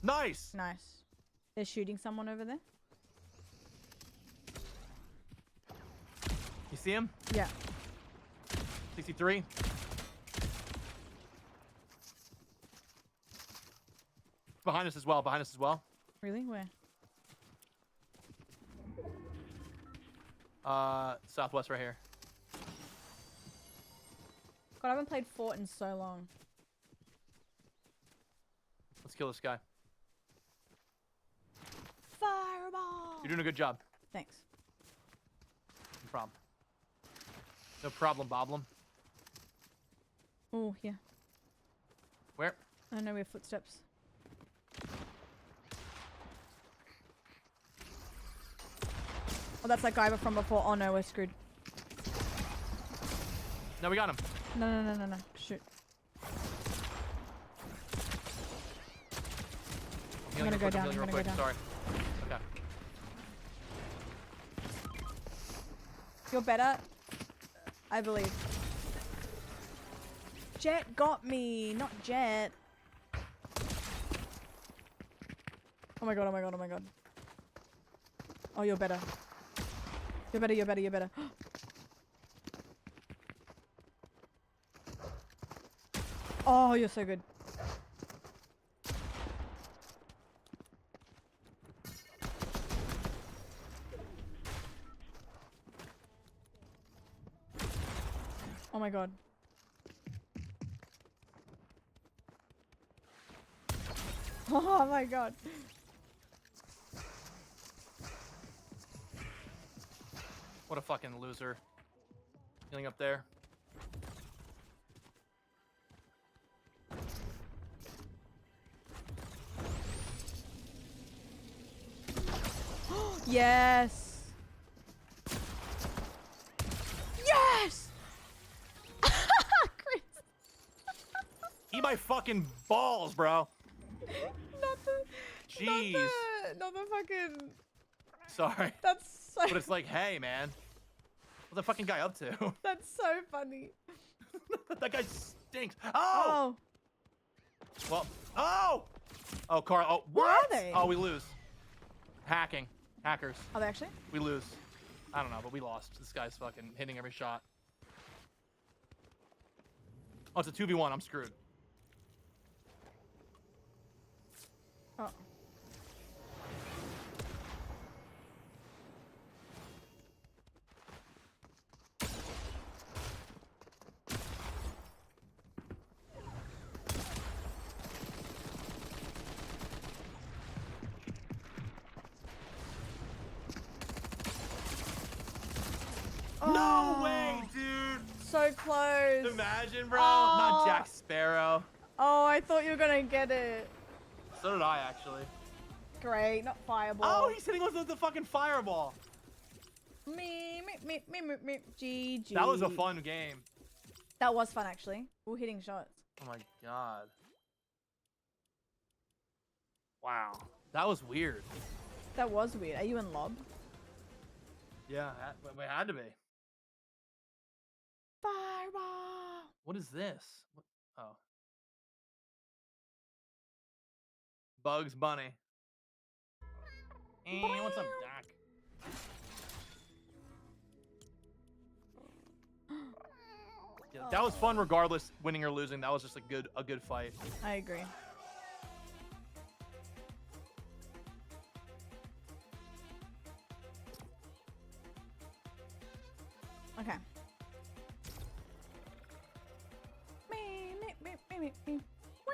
Nice! Nice. They're shooting someone over there? You see him? Yeah. 63. Behind us as well. Really? Where? Southwest right here. God, I haven't played Fort in so long. Let's kill this guy. Fireball! You're doing a good job. Thanks. No problem. No problem, Boblin. Oh, yeah. Where? I don't know, we have footsteps. Oh, that's that guy from before. Oh no, we're screwed. No, we got him. No. Shoot. Healing gonna real go quick, down, healing I'm real gonna go quick. down. Sorry. Okay. You're better? I believe. Jet got me, not Jet. Oh my god, oh my god, oh my god. Oh, you're better. You're better, you're better, you're better. Oh, you're so good. Oh my god. Oh my god. What a fucking loser. Healing up there. Yes. Yes. Chris. Eat my fucking balls, bro. Not the. Jeez. Not the fucking. Sorry. That's so. But it's like, hey, man. What's the fucking guy up to? That's so funny. That guy stinks. Oh! Oh. Well, oh! Oh, Carl. Oh, Where what? are they? Oh, we lose. Hacking. Hackers. Are they actually? We lose. I don't know, but we lost. This guy's fucking hitting every shot. Oh, it's a 2v1. I'm screwed. Oh. No Oh, way, dude. So close. Imagine, bro. Oh. Not Jack Sparrow. Oh, I thought you were gonna get it. So did I, actually. Great, not fireball. Oh, he's hitting with the fucking fireball. Me. GG. That was a fun game. That was fun, actually. We're hitting shots. Oh my god. Wow. That was weird. That was weird. Are you in lob? Yeah, we had to be. Fireball. What is this? What? Oh. Bugs Bunny. What's up, Dak? Yeah, that was fun regardless, winning or losing. That was just a good fight. I agree. Okay. Me. Woo.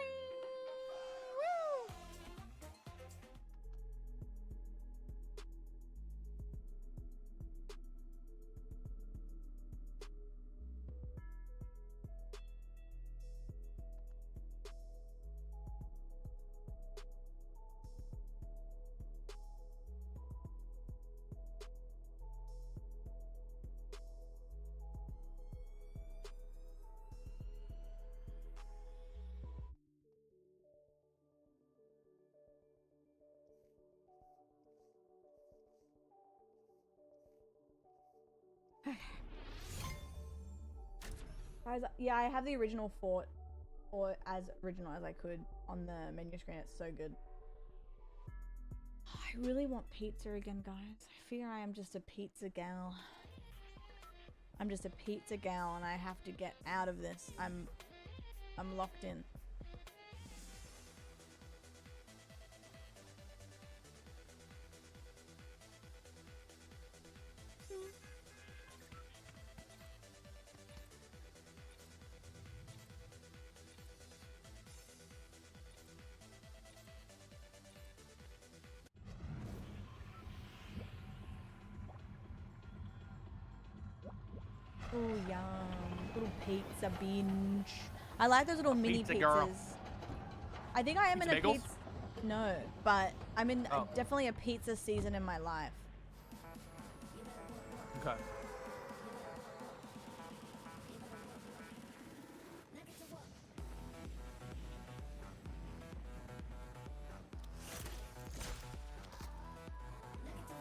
Guys, yeah, I have the original fort, or as original as I could, on the menu screen. It's so good. I really want pizza again, guys. I fear I am just a pizza gal. I'm just a pizza gal, and I have to get out of this. I'm locked in. Oh, yum. Little pizza binge. I like those little mini pizza pizzas. girl. I think I am in Pizza a bagels? pizza. No, but I'm in Oh. definitely a pizza season in my life. Okay.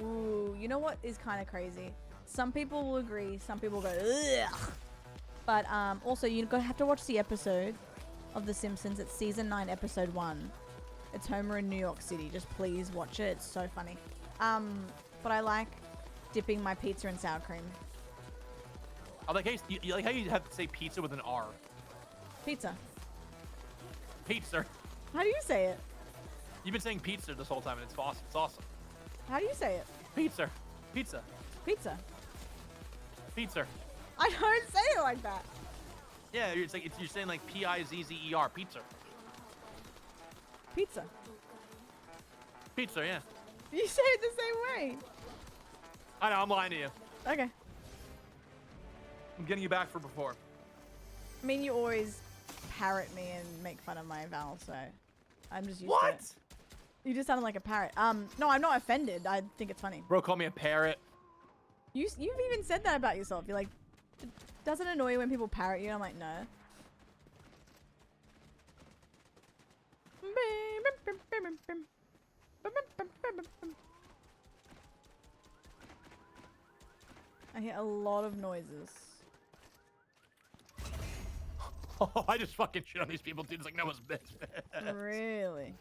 Ooh, you know what is kind of crazy? Some people will agree, some people go, ugh. But also, you're gonna have to watch the episode of The Simpsons. It's season 9, episode 1. It's Homer in New York City. Just please watch it. It's so funny. But I like dipping my pizza in sour cream. I like how you like how you have to say pizza with an R. Pizza. Pizza. How do you say it? You've been saying pizza this whole time, and it's awesome. It's awesome. How do you say it? Pizza. Pizza. Pizza. Pizza. I don't say it like that. Yeah, it's like you're saying like Pizzer. Pizza. Pizza. Pizza. Yeah. You say it the same way. I know. I'm lying to you. Okay. I'm getting you back for before. I mean, you always parrot me and make fun of my vowels, so I'm just used to What? it. You just sounded like a parrot. No, I'm not offended. I think it's funny. Bro, call me a parrot. You've even said that about yourself. You're like, doesn't it annoy you when people parrot you? I'm like, no. I hear a lot of noises. Oh, I just fucking shit on these people, dude. It's like Noah's bitch. Really?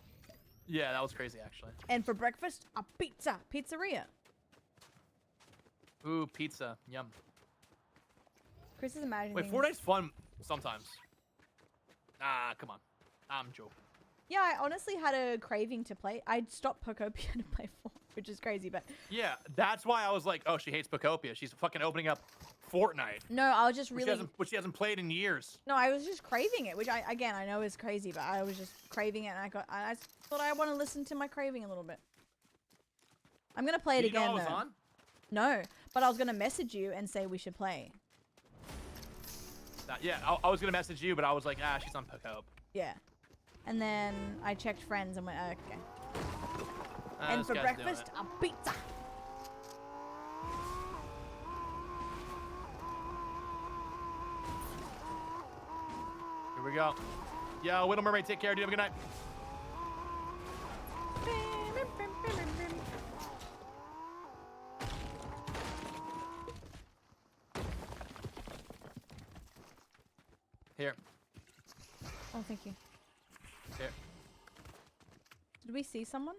Yeah, that was crazy, actually. And for breakfast, a pizza. Pizzeria. Ooh, pizza. Yum. Chris is imagining. Wait, Fortnite's fun sometimes. Ah, come on. I'm joking. Yeah, I honestly had a craving to play. I'd stopped Pokopia to play Fortnite, which is crazy, but Yeah, that's why I was like, oh, she hates Pokopia. She's fucking opening up Fortnite, no, I was just which, really. she hasn't played in years. No, I was just craving it, which I know is crazy, but I was just craving it, and I thought I want to listen to my craving a little bit. I'm gonna play it Did you know again I was though. on? No, but I was gonna message you and say we should play. Yeah, I was gonna message you, but I was like, ah, she's on Pokop. Yeah, and then I checked friends and went okay. Ah, And this for guy's doing breakfast, it. a pizza. Here we go. Yo, Little Mermaid, take care, dude. Have a good night. Here. Oh, thank you. Here. Did we see someone?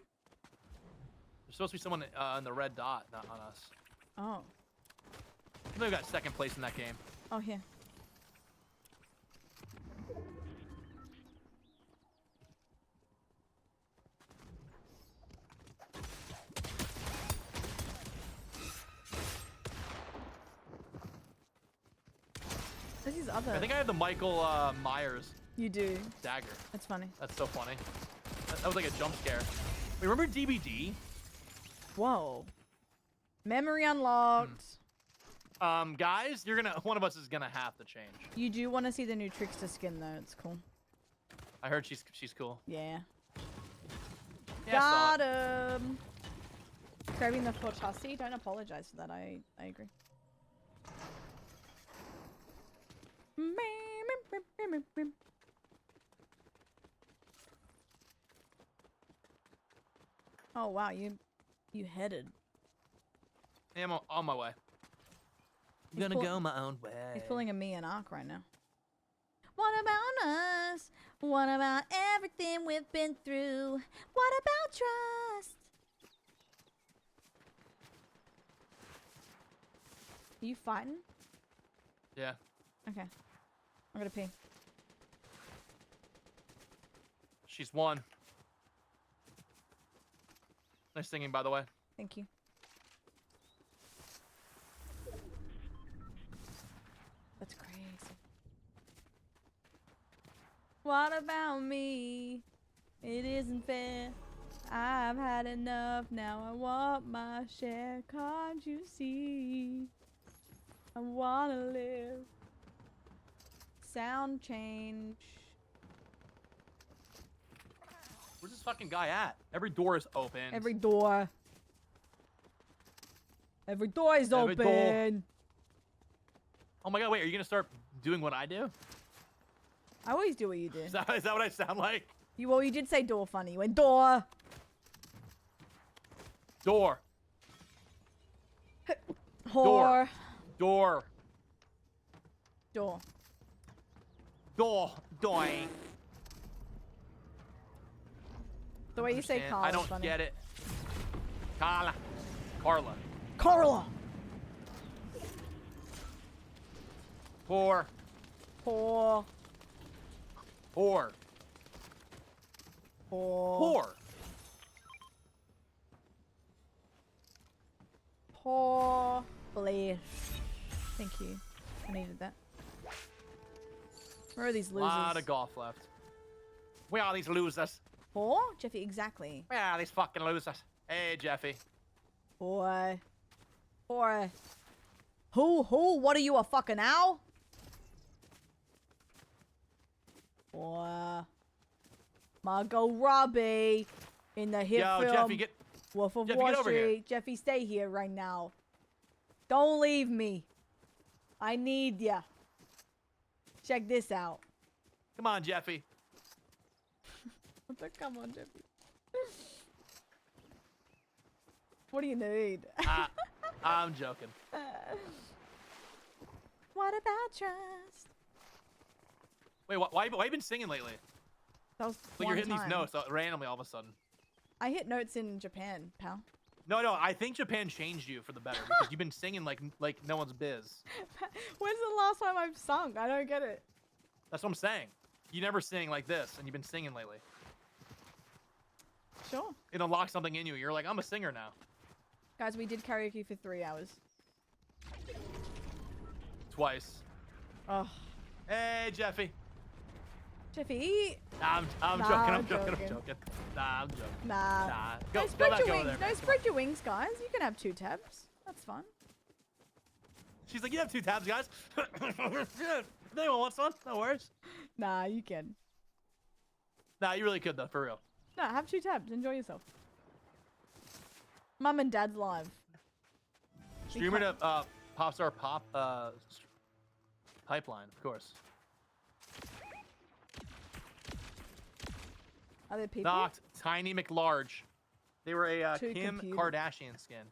There's supposed to be someone in the red dot, not on us. Oh. I think we got second place in that game. Oh, here. This is other. I think I have the Michael Myers You do. dagger. That's funny. That's so funny. That was like a jump scare. Wait, remember DBD? Whoa. Memory unlocked. Guys, one of us is gonna have to change. You do want to see the new Trickster skin though. It's cool. I heard she's cool. Yeah. Yeah, I saw Got it. him. Craving the Fortassi. Don't apologize for that. I agree. Oh wow, you headed. Yeah, I'm on my way. I'm He's gonna pull- go my own way. He's pulling a me and Ark right now. What about us? What about everything we've been through? What about trust? Are you fighting? Yeah. Okay. I'm gonna pee. She's won. Nice singing, by the way. Thank you. That's crazy. What about me? It isn't fair. I've had enough. Now I want my share. Can't you see? I wanna live. Sound change. Where's this fucking guy at? Every door is open. Every door. Every door is Every door. open. Oh my god, wait, are you gonna start doing what I do? I always do what you do. Is that what I sound like? You did say door funny. You went door. Door. Whore. Door. Door. Door. Doing. The way you say understand. Carla I is don't funny. get it. Carla. Carla. Carla. Poor. Poor. Poor. Poor. Poor. Poor. Bless. Thank you. I needed that. Where are these losers? Lot of golf left. Where are these losers? Poor? Jeffy, exactly. Where are these fucking losers? Hey, Jeffy. Boy. Boy. Who? What are you, a fucking owl? Boy. Margot Robbie in the hit Yo, film Jeffy, get. Wolf of Jeffy, Wall get over here. Street. Jeffy, stay here right now. Don't leave me. I need ya. Check this out. Come on, Jeffy. Come on, Jeffy. What do you need? I'm joking. What about trust? Wait, why you been singing lately? That was Like you're one hitting time. these notes randomly all of a sudden. I hit notes in Japan, pal. No, I think Japan changed you for the better because you've been singing like no one's biz. When's the last time I've sung? I don't get it. That's what I'm saying. You never sing like this, and you've been singing lately. Sure. It unlocks something in you. You're like, I'm a singer now. Guys, we did karaoke for 3 hours. Twice. Oh, Hey, Jeffy. Jeffy. Nah, I'm Nah, joking. I'm I'm joking. joking. I'm joking. Nah, I'm joking. Nah. Nah. Don't Go spread back your over wings. there. Don't spread your wings, guys. You can have 2 tabs. That's fun. She's like, you have 2 tabs, guys. If anyone wants one, no worries. Nah, you can. Nah, you really could though, for real. No, have 2 tabs. Enjoy yourself. Mum and Dad's live. Streamer to Popstar Pop Pipeline, of course. Are there people? Knocked Tiny McLarge. They were a Too Kim confused. Kardashian skin.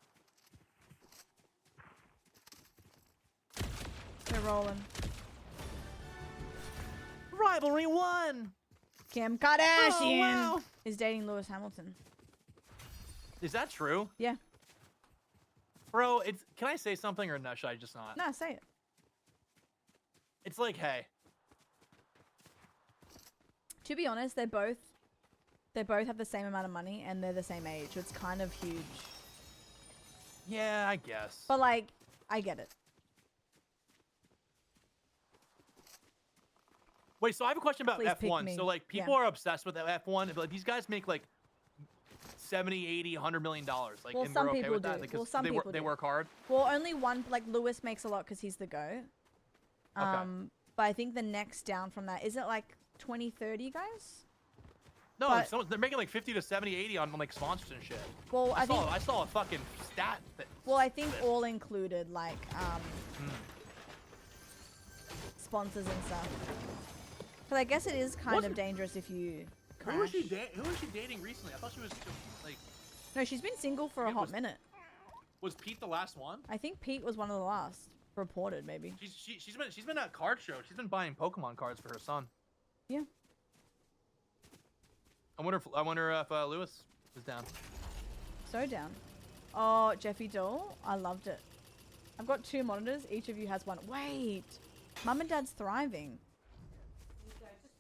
They're rolling. Rivalry 1. Kim Kardashian Oh, wow. is dating Lewis Hamilton. Is that true? Yeah. Bro, can I say something or no, should I just not? No, say it. It's like, hey, To be honest, they both have the same amount of money and they're the same age. So it's kind of huge. yeah, I guess. But like, I get it. Wait, so I have a question about Please pick F1. me. So like people Yeah. are obsessed with F1. But like these guys make like 70, 80, 100 million dollars. Like, Well, and some we're okay people with that do. because Well, some they people they do. work hard. Well, only one, like Lewis makes a lot because he's the GOAT. But I think the next down from that, is it like 20, 30 guys? No, But- they're making like 50 to 70, 80 on like sponsors and shit. Well, I think, I saw a fucking stat. I think all included, like, sponsors and stuff. But I guess it is kind of Wasn't- dangerous if you crash. Who was she dating recently? I thought she was just, like, No, she's been single for a It hot was- minute. was Pete the last one? I think Pete was one of the last reported, maybe. She's been at card show. She's been buying Pokemon cards for her son. Yeah. I wonder if Lewis is down. So down. Oh, Jeffy Doll. I loved it. I've got 2 monitors. Each of you has one. Wait. Mum and Dad's thriving.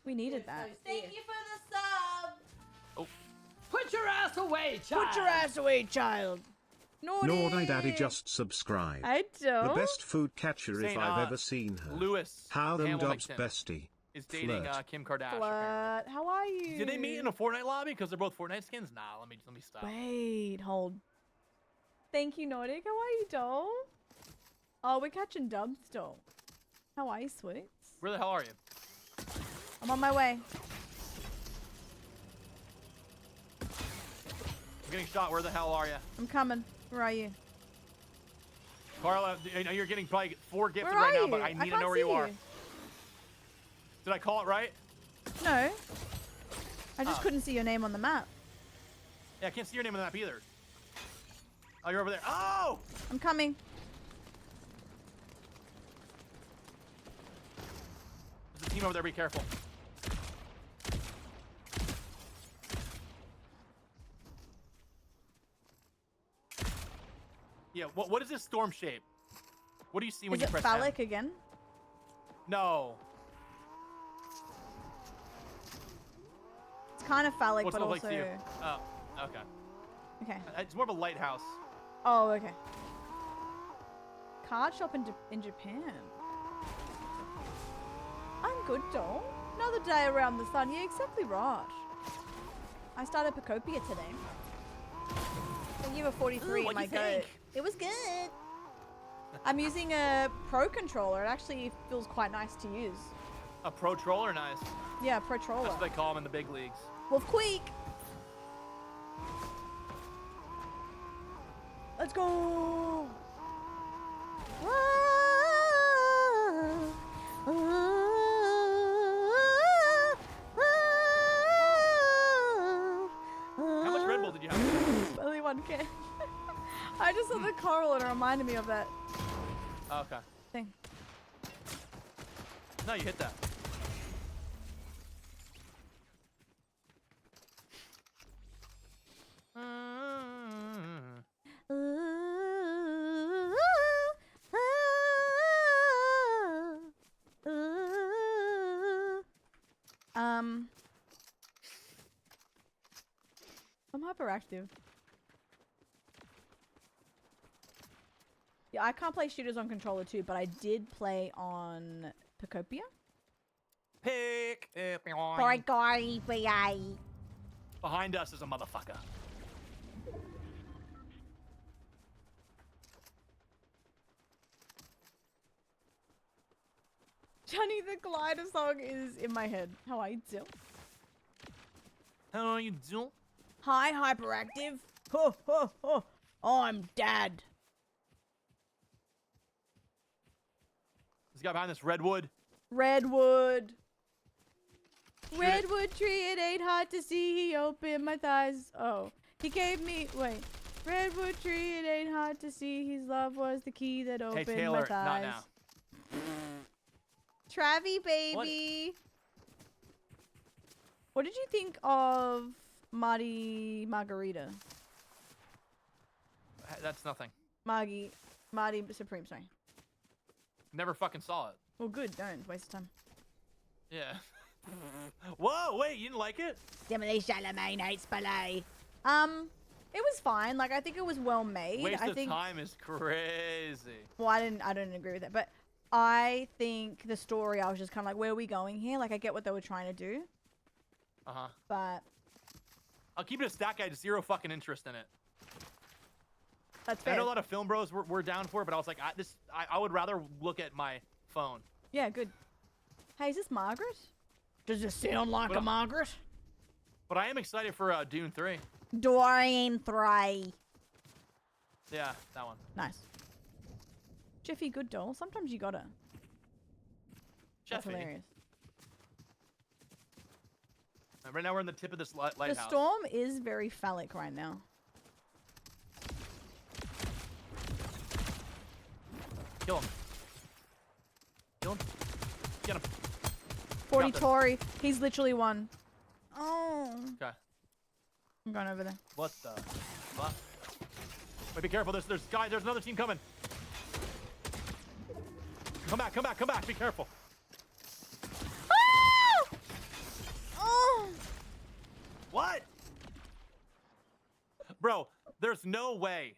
We needed that. Thank you for the sub. Oh, Put your ass away, child. Put your ass away, child. Naughty. Naughty Daddy just subscribed. I don't. The best food catcher if Saying, I've ever seen her. Lewis. How them Dobbs Hamilton bestie. is dating Flirt. Kim Kardashian. Apparently. Flirt. How are you? Did they meet in a Fortnite lobby because they're both Fortnite skins? Nah, let me stop. Wait, hold. Thank you, Nordic. How are you, doll? Oh, we're catching dubs, doll. How are you, sweets? Where the hell are you? I'm on my way. I'm getting shot. Where the hell are you? I'm coming. Where are you? Carla, I know you're getting probably 4 gifted Where right are now, you? but I need to can't know where you see are. Did I call it right? No. I just Oh. couldn't see your name on the map. Yeah, I can't see your name on the map either. Oh, you're over there. Oh! I'm coming. There's a team over there. Be careful. Yeah. What is this storm shape? What do you see when Is you it press phallic M? again? No. It's kind of phallic, What's but it also look like to you? Oh, okay. okay. It's more of a lighthouse. Oh, okay. Card shop in Japan. I'm good, doll. Another day around the sun. Yeah, exactly right. I started Pacopia today. Thank you for 43. Ooh, what'd my you goat. think? It was good. I'm using a Pro controller. It actually feels quite nice to use. A pro troller, nice. Yeah, Pro controller. That's what they call them in the big leagues. Wolf Queek. Let's go. How much Red Bull did you have? Only one can. I just saw the coral and it reminded me of that Oh, okay. thing. No, you hit that. I'm hyperactive. Yeah, I can't play shooters on controller too, but I did play on Pacopia. Pick. Behind us is a motherfucker. Johnny the Glider song is in my head. How are you, Jill? How are you doing? Hi, hyperactive. Ho, ho, ho. I'm Dad. This guy behind this redwood. Redwood. Shoot it. Redwood tree, it ain't hard to see. He opened my thighs. Oh, he gave me. Wait. Redwood tree, it ain't hard to see. His love was the key that Hey opened Taylor, my thighs. not now. Travie, baby. What did you think of Marty Margarita? That's nothing. Marty Supreme, sorry. Never fucking saw it. Well, good. Don't waste time. Yeah. Whoa, wait, you didn't like it? Emily Chalamet hates ballet. It was fine. Like, I think it was well made. Waste I of think. time is crazy. Well, I didn't agree with that, but I think the story, I was just kind of like, where are we going here? Like, I get what they were trying to do, Uh-huh. but I'll keep it a stack. I had zero fucking interest in it. that's I fair. know a lot of film bros were down for it, but I was like, I would rather look at my phone. Yeah, good. Hey, is this Margaret? Does it sound like Well- a Margaret? But I am excited for Dune 3. Dorian 3. Yeah, that one. Nice. Jeffy, good doll. Sometimes you gotta. That's Jeffy. hilarious. Right now we're in the tip of this lighthouse. The storm is very phallic right now. Kill him. Kill him. Get him. 40 Got this. Tory. He's literally one. Oh. Okay. I'm going over there. What the fuck? Wait, be careful. There's guys. There's another team coming. Come back. Come back. Come back. Be careful. Ah! Oh. What? Bro, there's no way.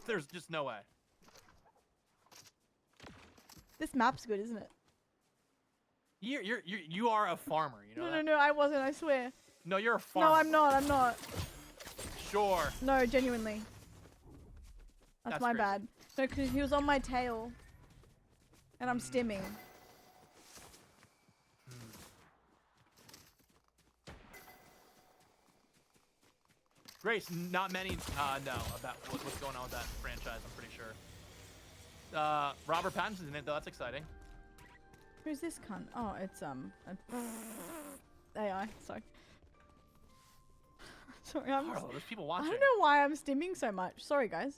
There's just no way. This map's good, isn't it? You are a farmer. You know No, that? no, no. I wasn't. I swear. No, you're a farmer. No, I'm not. I'm not. Sure. No, genuinely. That's That's my crazy. bad. No, because he was on my tail. And I'm stimming. Grace, not many know about what's going on with that franchise. I'm pretty sure. Robert Pattinson's in it though. That's exciting. Who's this cunt? Oh, it's AI. Sorry. Sorry, Carlo, there's people I watching. don't know why I'm stimming so much. Sorry, guys.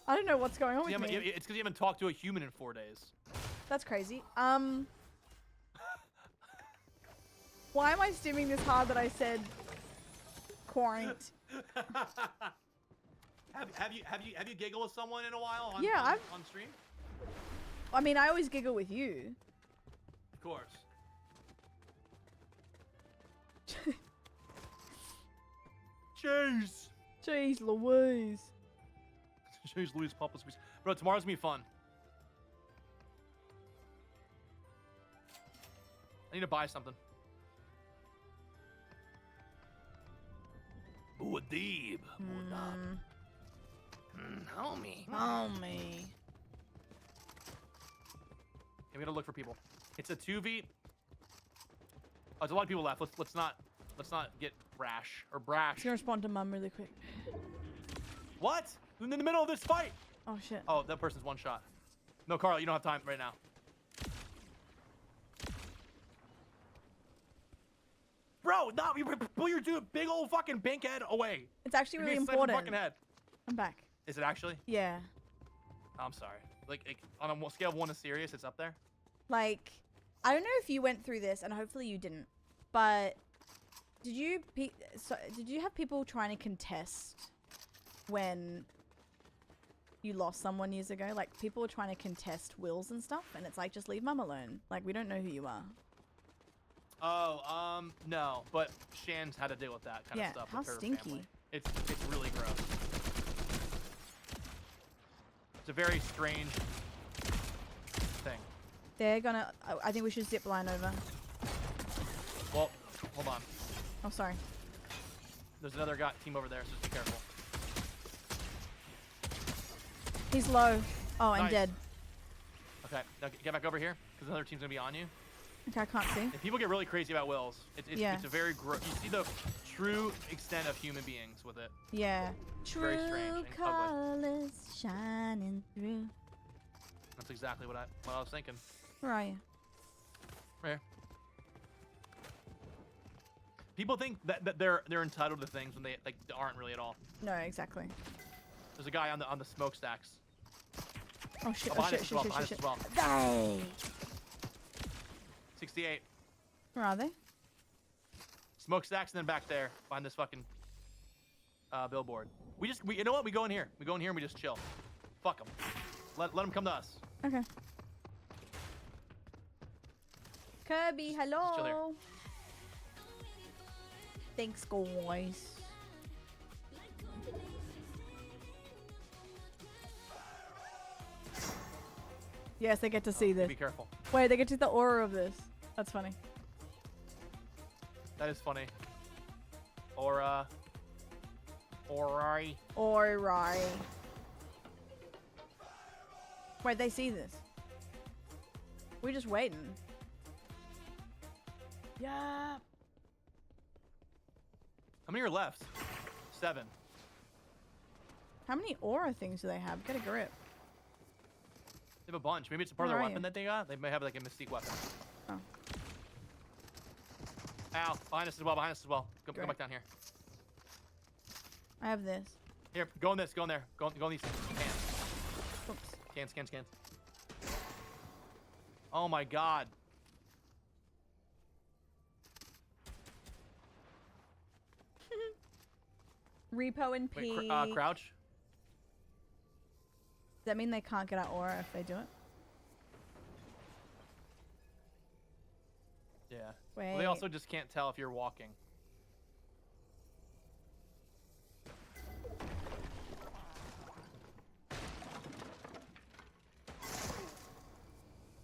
I don't know what's going on with me. It's because you haven't talked to a human in 4 days. That's crazy. Why am I stimming this hard that I said quarant? Have you giggled with someone in a while on Yeah, on stream? I mean, I always giggle with you. Of course. Jeez. Jeez Louise. Jeez Louise Papa Squeeze. Bro, tomorrow's gonna be fun. I need to buy something. Muad'Dib. Homie. Oh me. Okay, we gotta look for people. It's a 2v. Oh, there's a lot of people left. Let's not get rash or brash. Just gonna respond to mum really quick. What? In the middle of this fight. Oh shit. Oh, that person's one shot. No, Carl, you don't have time right now. Bro, no, you pull your dude big old fucking bink head away. It's actually You're really gonna snipe your important. fucking head. I'm back. Is it actually? Yeah. I'm sorry. Like on a scale of 1 to serious, it's up there. Like, I don't know if you went through this, and hopefully you didn't, but did you have people trying to contest when you lost someone years ago? Like, people were trying to contest wills and stuff, and it's like, just leave mum alone. Like, we don't know who you are. Oh, no, but Shan's had to deal with that kind Yeah, of stuff. how with her stinky. family. It's really gross. It's a very strange thing. They're gonna. I think we should zip line over. Well, hold on. Oh, sorry. There's another team over there, so just be careful. He's low. Oh, and Nice. dead. Okay, now get back over here, because another team's gonna be on you. Okay, I can't see. And people get really crazy about wills. Yeah. It's a very you see the true extent of human beings with it. Yeah. Very True strange and ugly. colors shining through. That's exactly what I was thinking. Where are you? Right here. People think that they're entitled to things when they aren't really at all. No, exactly. There's a guy on the smokestacks. Oh shit! Oh Behind us shit! as well. Shit! Behind Shit! us Shit! as well. Die! 68 Where are they? smokestacks, and then back there behind this fucking billboard. You know what? We go in here. We go in here and we just chill. Fuck them. Let them come to us. Okay. Kirby, chill here. hello. Thanks, guys. Yes, they get to see this. Be careful. Wait, they get to see the aura of this. That's funny. That is funny. Alright. Alright. Wait, they see this. We're just waiting. Yeah. How many are left? 7. How many aura things do they have? Get a grip. They have a bunch. Maybe it's a part of Where their are weapon you? that they got. They may have like a mystique weapon. Oh. Ow! Behind us as well. Behind us as well. Go Great. back down here. I have this. Here, go in this. Go in there. Go in these cans. Oops. Cans. Oh my god. Repo and P. Wait, crouch. Does that mean they can't get out aura if they do it? Yeah. Wait. Well, they also just can't tell if you're walking.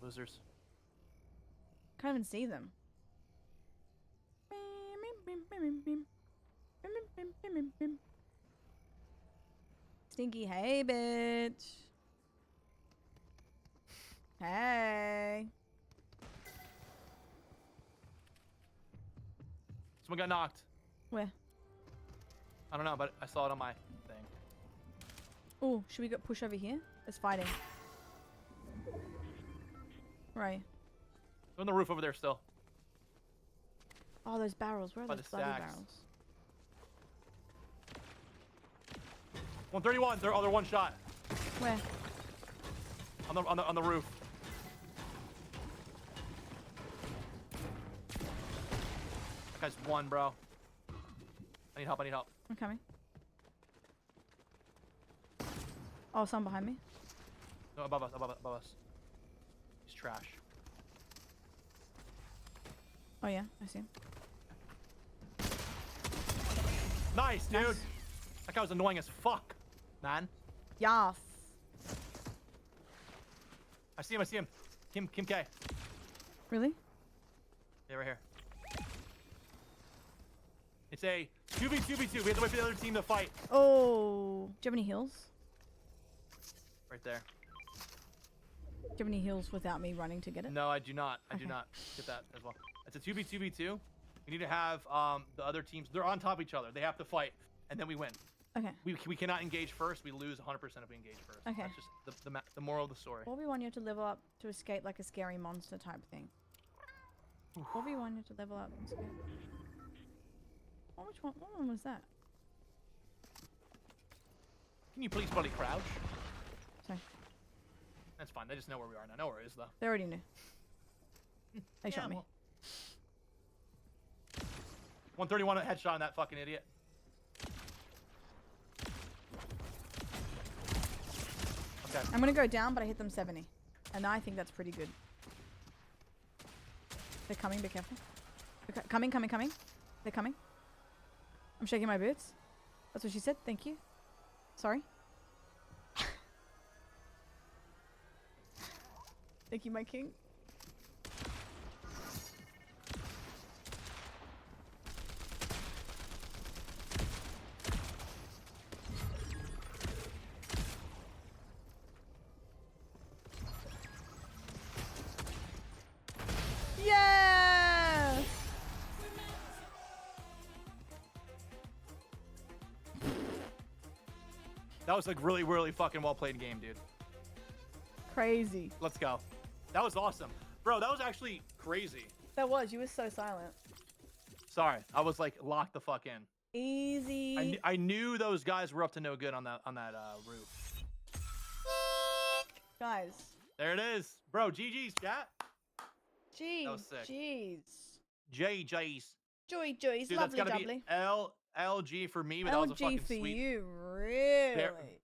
Losers. Can't even see them. Stinky, hey, bitch. Hey. Someone got knocked. Where? I don't know, but I saw it on my thing. Oh, should we go push over here? There's fighting. Right. They're on the roof over there still. Oh, those barrels. Where are By those the bloody stacks. barrels? 131. They're one shot Where? on the roof. That guy's one, bro. I need help. I'm coming. Oh, someone behind me. No, above us, above us. He's trash. Oh yeah, I see him. Nice, dude. Nice. That guy was annoying as fuck, man. Yes. I see him. Kim K. Really? Yeah, right here. It's a 2v2v2. We have to wait for the other team to fight. Oh. Do you have any heals? Right there. Do you have any heals without me running to get it? No, I do not. I do Okay. not get that as well. It's a 2v2v2. We need to have the other teams. They're on top of each other. They have to fight, and then we win. Okay. We cannot engage first. We lose 100% if we engage first. Okay. That's just the moral of the story. 4v1 you have to level up to escape like a scary monster type thing. 4v1 you have to level up and escape. Oh, which one? What one was that? Can you please buddy crouch? Sorry. That's fine. They just know where we are now. No worries though. They already knew. They shot me. well. 131 headshot on that fucking idiot. Okay. I'm gonna go down, but I hit them 70. And I think that's pretty good. They're coming, be careful. They're coming. They're coming. I'm shaking my boots. That's what she said. Thank you. Sorry. Thank you, my king. Yeah! That was like really fucking well played game, dude. Crazy. Let's go. That was awesome. Bro, that was actually crazy. That was. You were so silent. Sorry. I was like locked the fuck in. Easy. I knew those guys were up to no good on that roof. Guys. There it is. Bro, GG's, chat. Jeez. That was sick. Jeez. JJ's. Joys. Dude, that's Lovely gotta jubbly. be LG for me, but that was a LG fucking for sweet. you, really.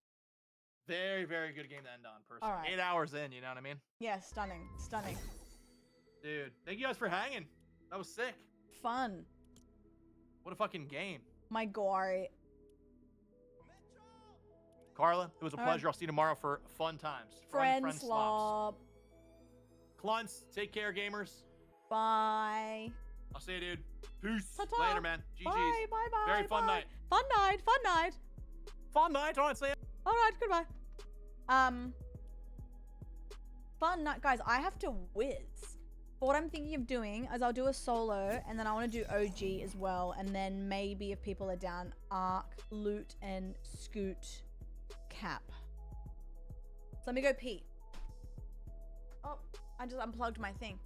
Very good game to end on, personally. All right. 8 hours in, you know what I mean? Yeah, stunning. Stunning. Dude, thank you guys for hanging. That was sick. Fun. What a fucking game. My god. Carla, it was a All right. pleasure. I'll see you tomorrow for fun times. Friend slops. slop. Clunts, take care, gamers. Bye. I'll see you, dude. Peace. Ta-ta. Later, man. GG's. Bye. Very fun bye. night. Fun night. Fun night. Fun night, honestly. All right. Goodbye. Fun night, guys. I have to whiz. But what I'm thinking of doing is I'll do a solo, and then I want to do OG as well, and then maybe if people are down, Arc, Loot, and Scoot, Cap. So let me go pee. Oh, I just unplugged my thing.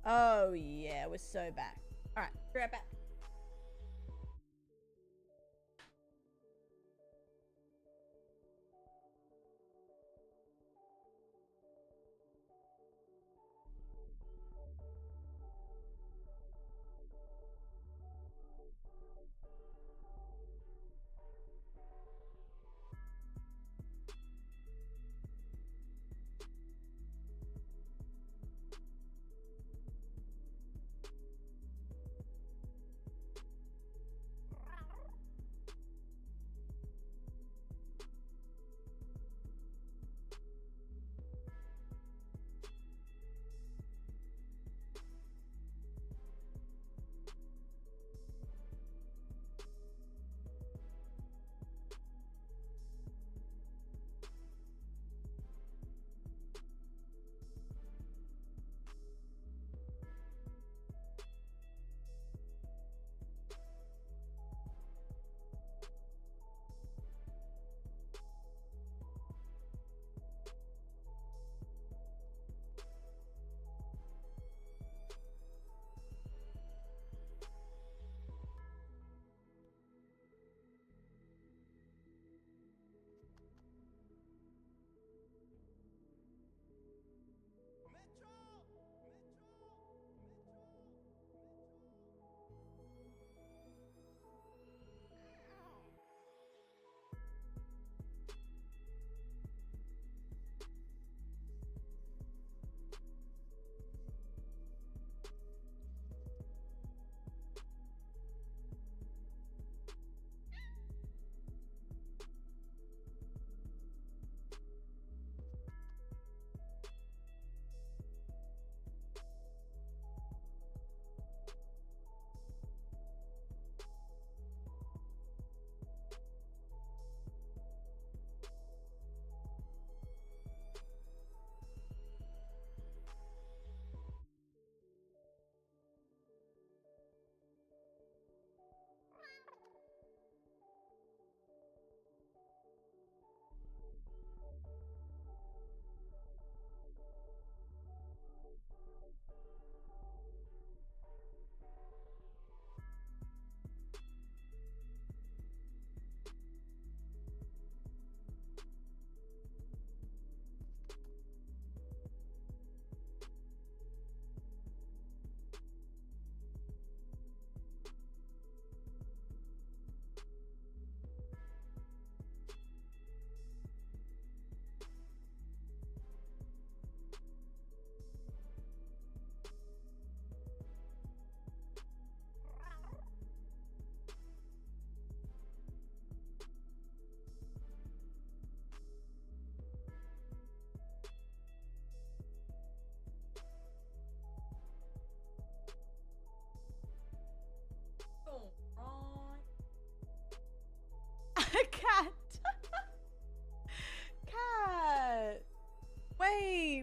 Oh yeah, we're so back. All right, be right back.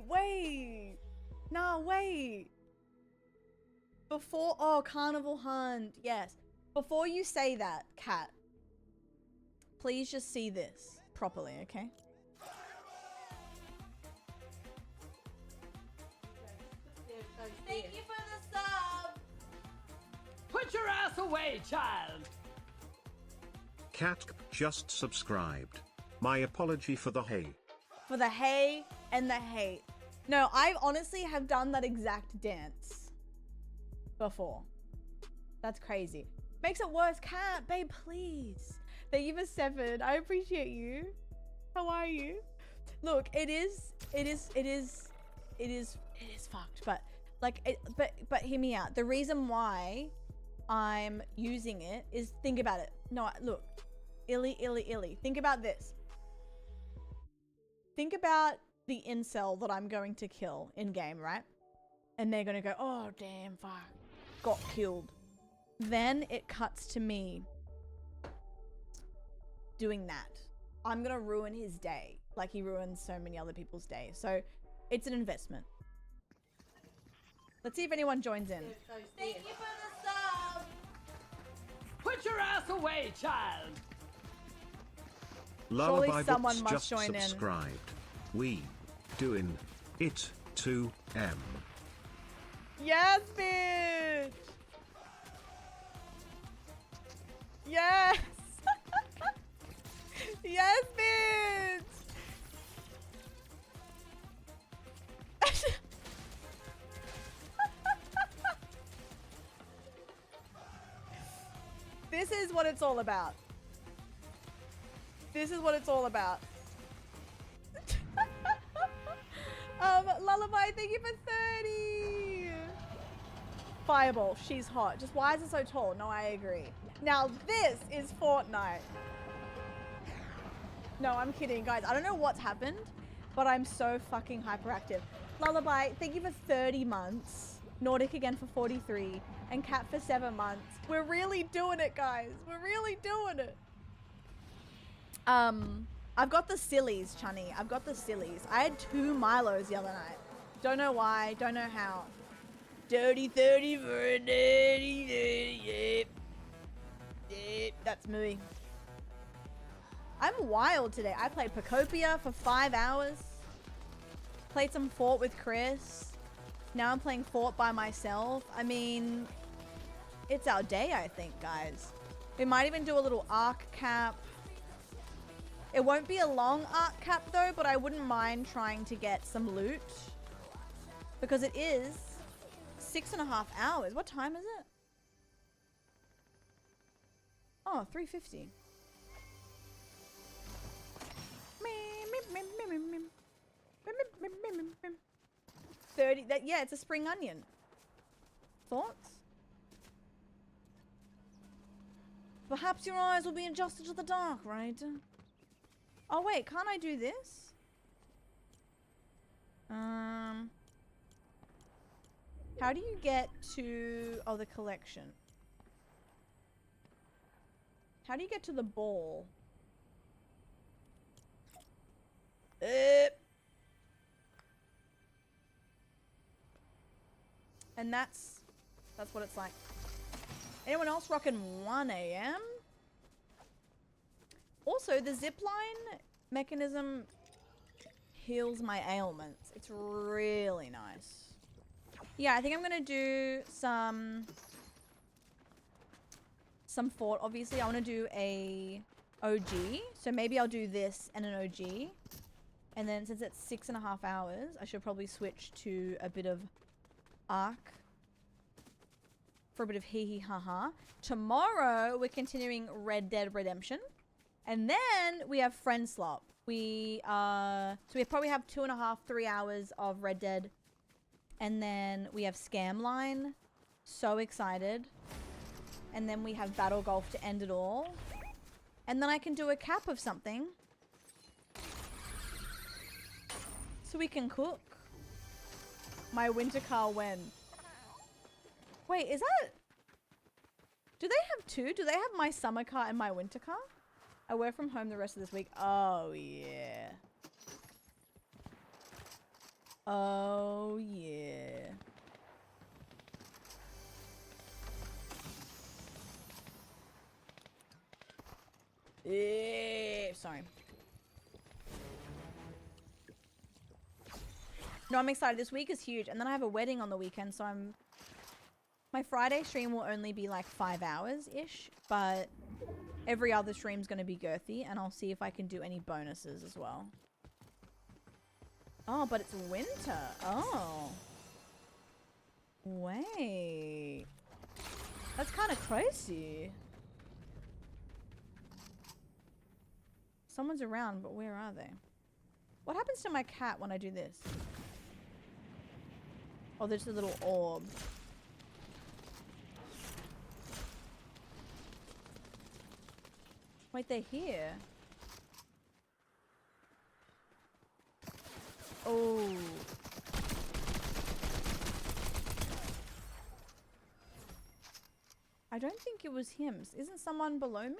wait. Nah, wait. Before, oh, Carnival Hunt, yes. Before you say that, Kat, please just see this properly, okay? Thank you for the sub. Put your ass away, child. Cat just subscribed. My apology for the hay. For the hay and the hate. No, I honestly have done that exact dance before. That's crazy. Makes it worse. Cat, babe, please. Thank you for 7. I appreciate you. How are you? Look, it is fucked, but like, but hear me out. The reason why I'm using it is, think about it. No, look, illy. Think about this. Think about the incel that I'm going to kill in game, right? And they're gonna go, oh damn, fuck, got killed. Then it cuts to me doing that. I'm gonna ruin his day, like he ruins so many other people's days. So it's an investment. Let's see if anyone joins in. Thank you for the sub. Put your ass away, child. Lullaby someone Books must just join in. subscribed. We doing it 2M. Yes, bitch. Yes. Yes, bitch. This is what it's all about. This is what it's all about. Lullaby, thank you for 30. Fireball, she's hot. Just why is it so tall? No, I agree. Now this is Fortnite. No, I'm kidding, guys. I don't know what's happened, but I'm so fucking hyperactive. Lullaby, thank you for 30 months. Nordic again for 43. And Cat for 7 months. We're really doing it, guys. We're really doing it. I've got the sillies, Chunny. I've got the sillies. I had 2 Milos the other night. Don't know why. Don't know how. Dirty 30 for a dirty 30. Yep. That's me. I'm wild today. I played Pocopia for 5 hours. Played some Fort with Chris. Now I'm playing Fort by myself. I mean, it's our day, I think, guys. We might even do a little arc cap. It won't be a long arc cap though, but I wouldn't mind trying to get some loot. Because it is 6.5 hours. What time is it? Oh, 3:50. 30, yeah, it's a spring onion. Thoughts? Perhaps your eyes will be adjusted to the dark, right? Oh wait, can't I do this? How do you get to, oh, the collection? How do you get to the ball? And that's what it's like. Anyone else rocking 1 AM? Also, the zipline mechanism heals my ailments. It's really nice. Yeah, I think I'm gonna do some Fort. Obviously, I want to do a OG. So maybe I'll do this and an OG. And then since it's 6.5 hours, I should probably switch to a bit of Arc for a bit of hee hee ha ha. Tomorrow we're continuing Red Dead Redemption, and then we have Friend Slop. We probably have 2.5, 3 hours of Red Dead, and then we have Scamline. So excited. And then we have Battle Golf to end it all, and then I can do a cap of something, so we can cook. My winter car when? Wait, is that... Do they have 2? Do they have my summer car and my winter car? I work from home the rest of this week. Oh, yeah. Oh, yeah. Sorry. No, I'm excited. This week is huge. And then I have a wedding on the weekend, so my Friday stream will only be like 5 hours-ish, but every other stream's going to be girthy, and I'll see if I can do any bonuses as well. Oh, but it's winter. Oh. Wait. That's kind of crazy. Someone's around, but where are they? What happens to my cat when I do this? Oh, there's a little orb. Wait, they're here. Oh. I don't think it was him. Isn't someone below me?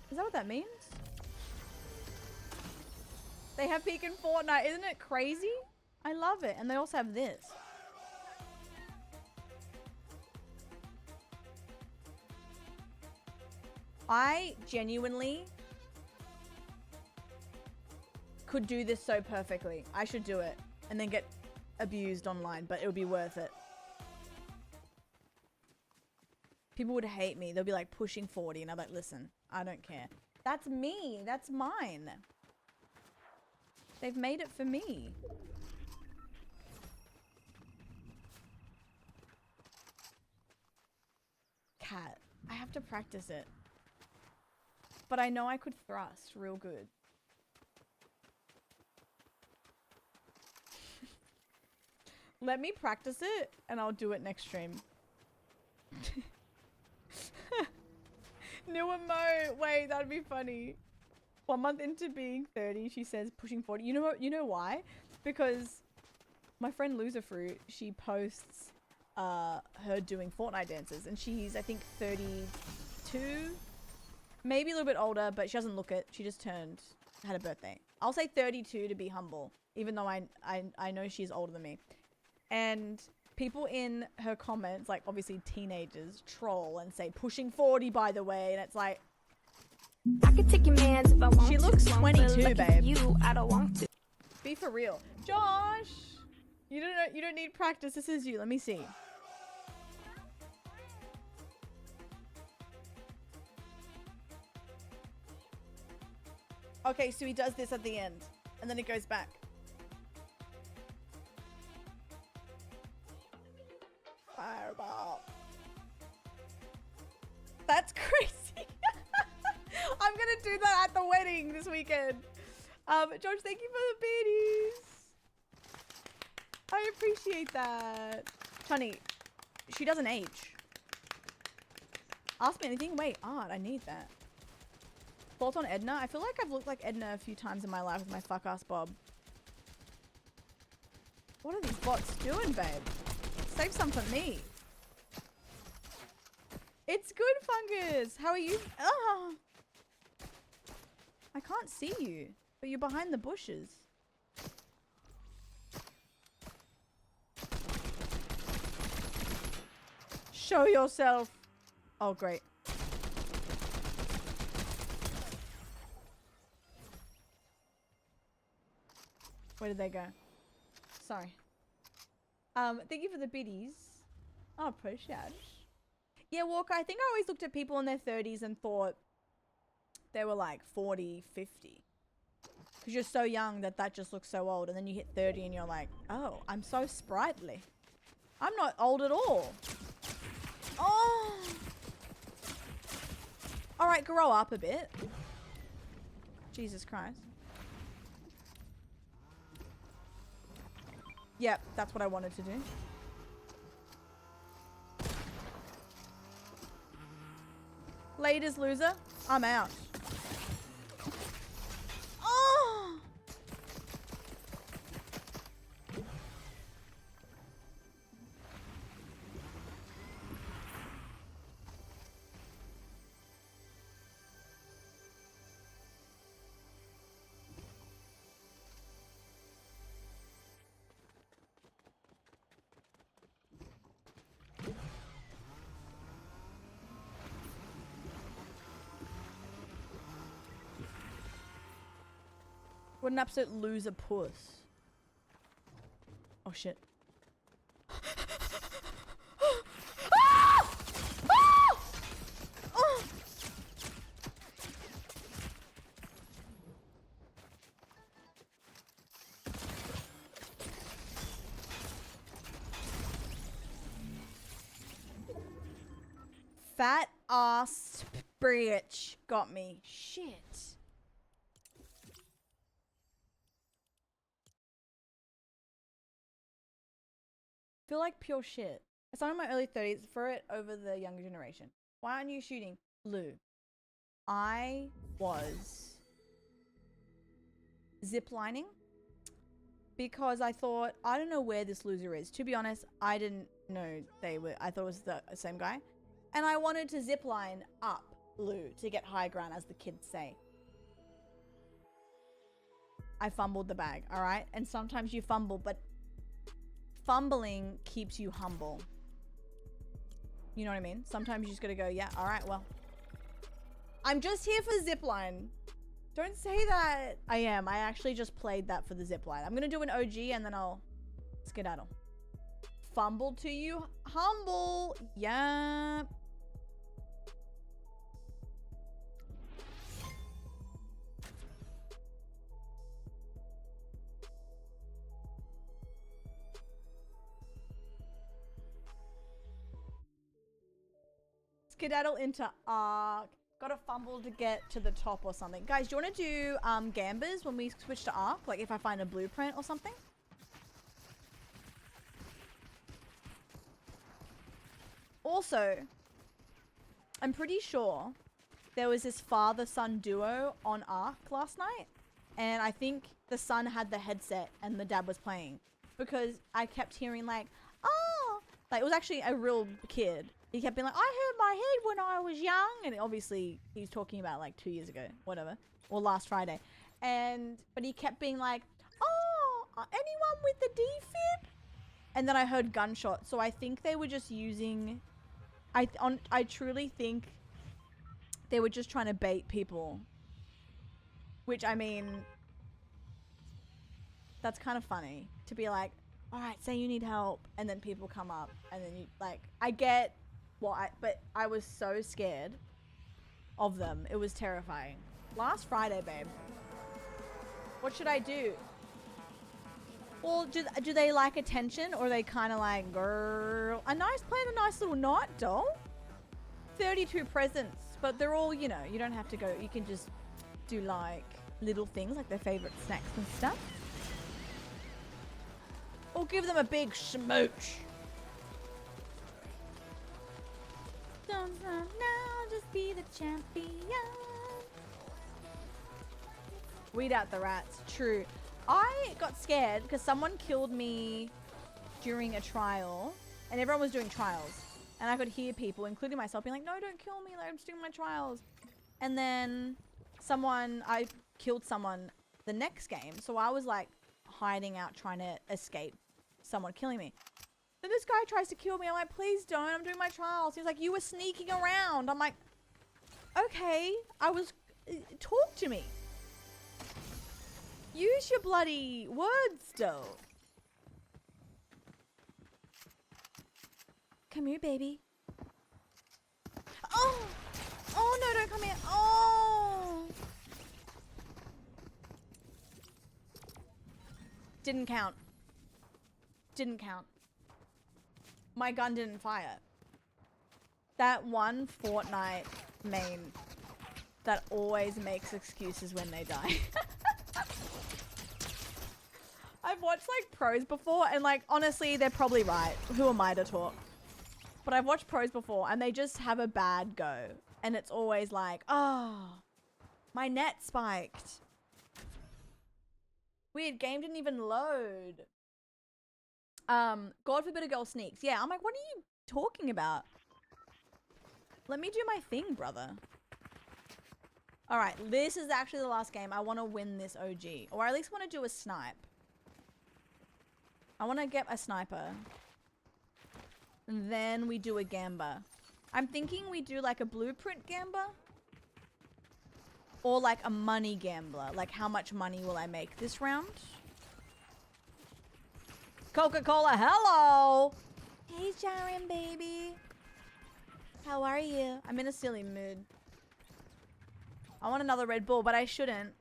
Is that what that means? They have peak in Fortnite. Isn't it crazy? I love it. And they also have this. I genuinely could do this so perfectly. I should do it and then get abused online, but it would be worth it. People would hate me. They'll be like pushing 40 and I'm like, listen, I don't care. That's me. That's mine. They've made it for me. Cat. I have to practice it. But I know I could thrust real good. Let me practice it and I'll do it next stream. New emote. Wait, that'd be funny. 1 month into being 30, she says pushing 40. You know what? You know why? Because my friend Loserfruit, she posts her doing Fortnite dances, and she's I think 32, maybe a little bit older, but she doesn't look it. She just had a birthday. I'll say 32 to be humble, even though I know she's older than me. And people in her comments, like obviously teenagers, troll and say pushing 40 by the way, and it's like, I could take your mans if I want she to. looks 22, babe. You, I don't want to. Be for real. Josh! You don't need practice. This is you. Let me see. Okay, so he does this at the end. And then it goes back. Fireball. That's crazy. I'm gonna do that at the wedding this weekend. George, thank you for the biddies. I appreciate that. Honey, she doesn't age. Ask me anything. Wait, art. I need that. Thoughts on Edna? I feel like I've looked like Edna a few times in my life with my fuck ass bob. What are these bots doing, babe? Save some for me. It's good, Fungus. How are you? Oh. I can't see you, but you're behind the bushes. Show yourself. Oh, great. Where did they go? Sorry. Thank you for the biddies. Oh, appreciate it. Yeah, Walker, I think I always looked at people in their 30s and thought they were like 40, 50. Because you're so young that just looks so old. And then you hit 30 and you're like, oh, I'm so sprightly. I'm not old at all. Oh. All right, grow up a bit. Jesus Christ. Yep, that's what I wanted to do. Laters, loser. I'm out. Oh! What an absolute loser puss. Oh shit. Ah! Ah! Oh! Fat ass bitch got me. Shit. Feel like pure shit. I started in my early 30s for it over the younger generation. Why aren't you shooting? Lou. I was ziplining because I thought, I don't know where this loser is. To be honest, I didn't know they were, I thought it was the same guy. And I wanted to zipline up Lou to get high ground, as the kids say. I fumbled the bag, all right? And sometimes you fumble, but fumbling keeps you humble. You know what I mean? Sometimes you just gotta go, yeah, all right, well. I'm just here for zipline. Don't say that. I am. I actually just played that for the zipline. I'm gonna do an OG and then I'll skedaddle. Fumble to you humble. Yeah. Skedaddle into Ark. Gotta fumble to get to the top or something. Guys, do you want to do gambas when we switch to Ark? Like if I find a blueprint or something? Also, I'm pretty sure there was this father-son duo on Ark last night. And I think the son had the headset and the dad was playing. Because I kept hearing like, oh, like it was actually a real kid. He kept being like, I hurt my head when I was young. And obviously he's talking about like 2 years ago, whatever. Or last Friday. But he kept being like, oh, anyone with the defib? And then I heard gunshots. So I think they were just using, I truly think they were just trying to bait people. Which, I mean, that's kind of funny. To be like, all right, say you need help. And then people come up. And then you, like, I get why, but I was so scared of them. It was terrifying. Last Friday, babe. What should I do? Well, do they like attention? Or are they kind of like, girl, playing a nice little night, doll? 32 presents. But they're all, you know, you don't have to go. You can just do like little things like their favorite snacks and stuff. Or give them a big smooch. Don't run now, just be the champion. Weed out the rats. True. I got scared because someone killed me during a trial. And everyone was doing trials. And I could hear people, including myself, being like, no, don't kill me. Like, I'm just doing my trials. And then I killed someone the next game. So I was like hiding out trying to escape someone killing me. Then this guy tries to kill me. I'm like, please don't. I'm doing my trials. He's like, you were sneaking around. I'm like, okay. Talk to me. Use your bloody words, though. Come here, baby. Oh! Oh, no, don't come here. Oh! Didn't count. Didn't count. My gun didn't fire. That one Fortnite main that always makes excuses when they die. I've watched like pros before and like honestly they're probably right. Who am I to talk? But I've watched pros before and they just have a bad go. And it's always like, oh, my net spiked. Weird, game didn't even load. God forbid a girl sneaks. Yeah, I'm like, what are you talking about? Let me do my thing, brother. All right, this is actually the last game. I want to win this OG. Or I at least want to do a snipe. I want to get a sniper. And then we do a gamba. I'm thinking we do like a blueprint gamba. Or like a money gambler. Like how much money will I make this round? Coca-Cola, hello! Hey, Jaren, baby. How are you? I'm in a silly mood. I want another Red Bull, but I shouldn't.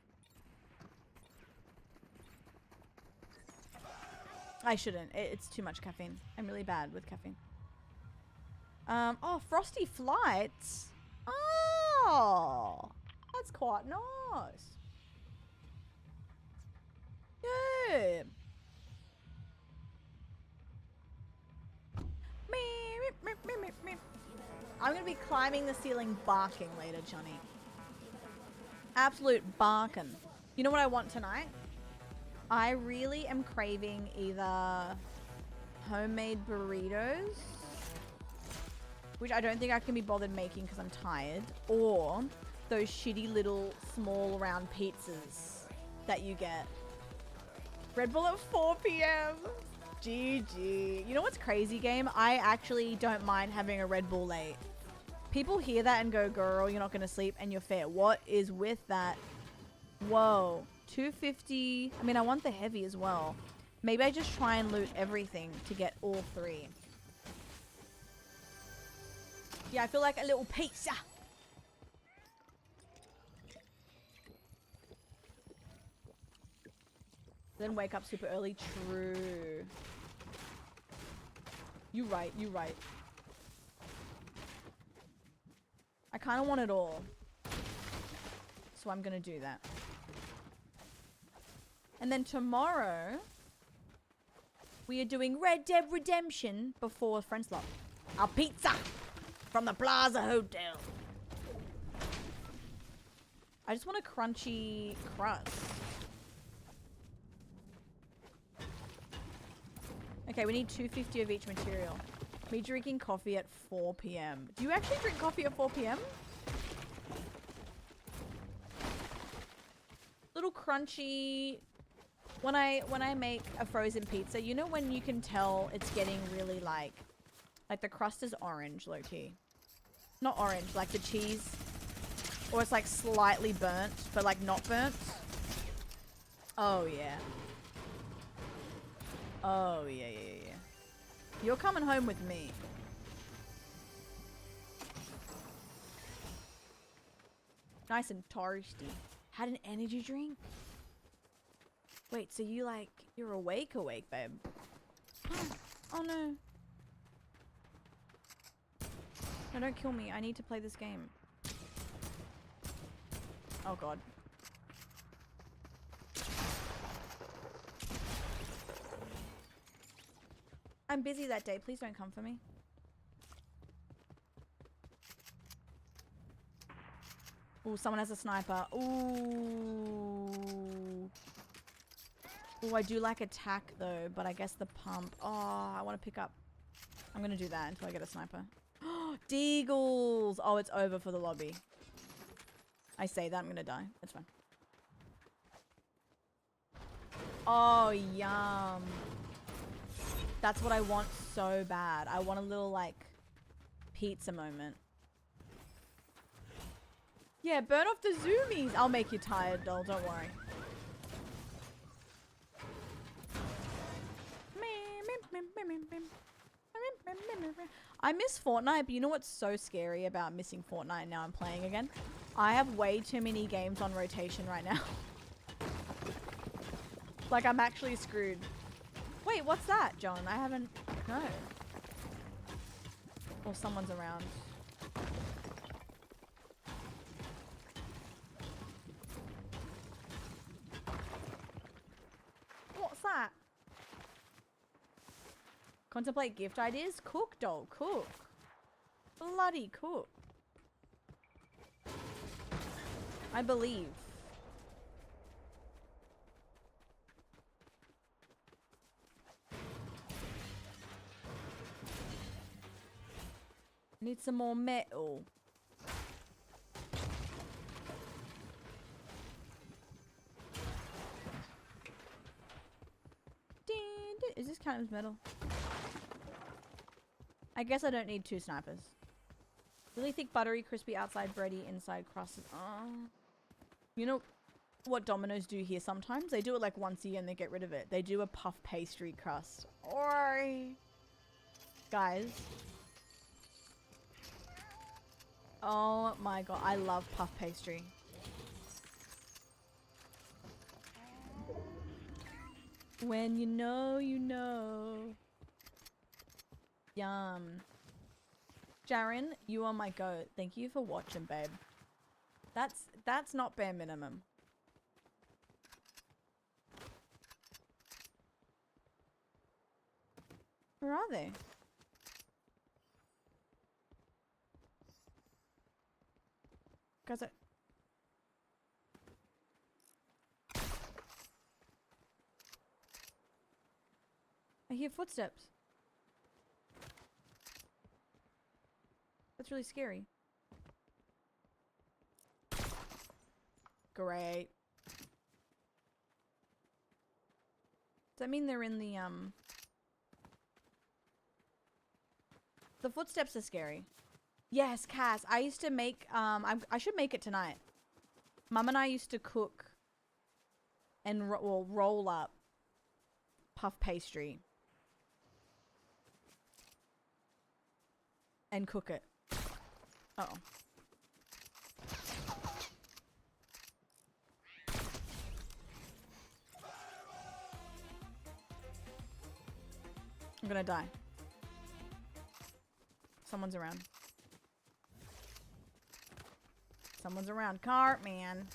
I shouldn't. It's too much caffeine. I'm really bad with caffeine. Oh, Frosty Flights. Oh, that's quite nice. Yeah. I'm gonna be climbing the ceiling barking later, Johnny. Absolute barking. You know what I want tonight? I really am craving either homemade burritos, which I don't think I can be bothered making because I'm tired, or those shitty little small round pizzas that you get. Red Bull at 4 p.m. GG. You know what's crazy, game? I actually don't mind having a Red Bull late. People hear that and go, girl, you're not going to sleep and you're fair. What is with that? Whoa. 250. I mean, I want the heavy as well. Maybe I just try and loot everything to get all 3. Yeah, I feel like a little pizza. Then wake up super early. True. You right, you right. I kind of want it all. So I'm going to do that. And then tomorrow, we are doing Red Dead Redemption before Friends Lot. Our pizza from the Plaza Hotel. I just want a crunchy crust. Okay, we need 250 of each material. Me drinking coffee at 4 p.m. Do you actually drink coffee at 4 p.m.? Little crunchy. When I make a frozen pizza, you know when you can tell it's getting really like the crust is orange, low key. Not orange, like the cheese, or it's like slightly burnt, but like not burnt. Oh yeah. Oh yeah. You're coming home with me. Nice and toasty. Had an energy drink? Wait, so you're awake, babe? Oh no. No, don't kill me. I need to play this game. Oh god. I'm busy that day. Please don't come for me. Ooh, someone has a sniper. Ooh. Ooh, I do like attack though, but I guess the pump. Oh, I want to pick up. I'm going to do that until I get a sniper. Deagles! Oh, it's over for the lobby. I say that, I'm going to die. It's fine. Oh, yum. That's what I want so bad. I want a little, like, pizza moment. Yeah, burn off the zoomies. I'll make you tired, doll. Don't worry. I miss Fortnite, but you know what's so scary about missing Fortnite now I'm playing again? I have way too many games on rotation right now. Like, I'm actually screwed. Wait, what's that, John? I haven't... No. Or someone's around. What's that? Contemplate gift ideas? Cook, doll. Cook. Bloody cook. I believe. Need some more metal. Is this kind of metal? I guess I don't need 2 snipers. Really thick, buttery, crispy outside, bready, inside crust. Oh. You know what Domino's do here sometimes? They do it like once a year and they get rid of it. They do a puff pastry crust. Or guys. Oh my god, I love puff pastry. When you know, you know. Yum. Jaren, you are my goat. Thank you for watching, babe. That's not bare minimum. Where are they? Guys, I hear footsteps. That's really scary. Great. Does that mean they're in the The footsteps are scary. Yes, Cass. I used to make I should make it tonight. Mum and I used to cook and roll up puff pastry and cook it. Uh oh. I'm gonna die. Someone's around. Someone's around. Cartman.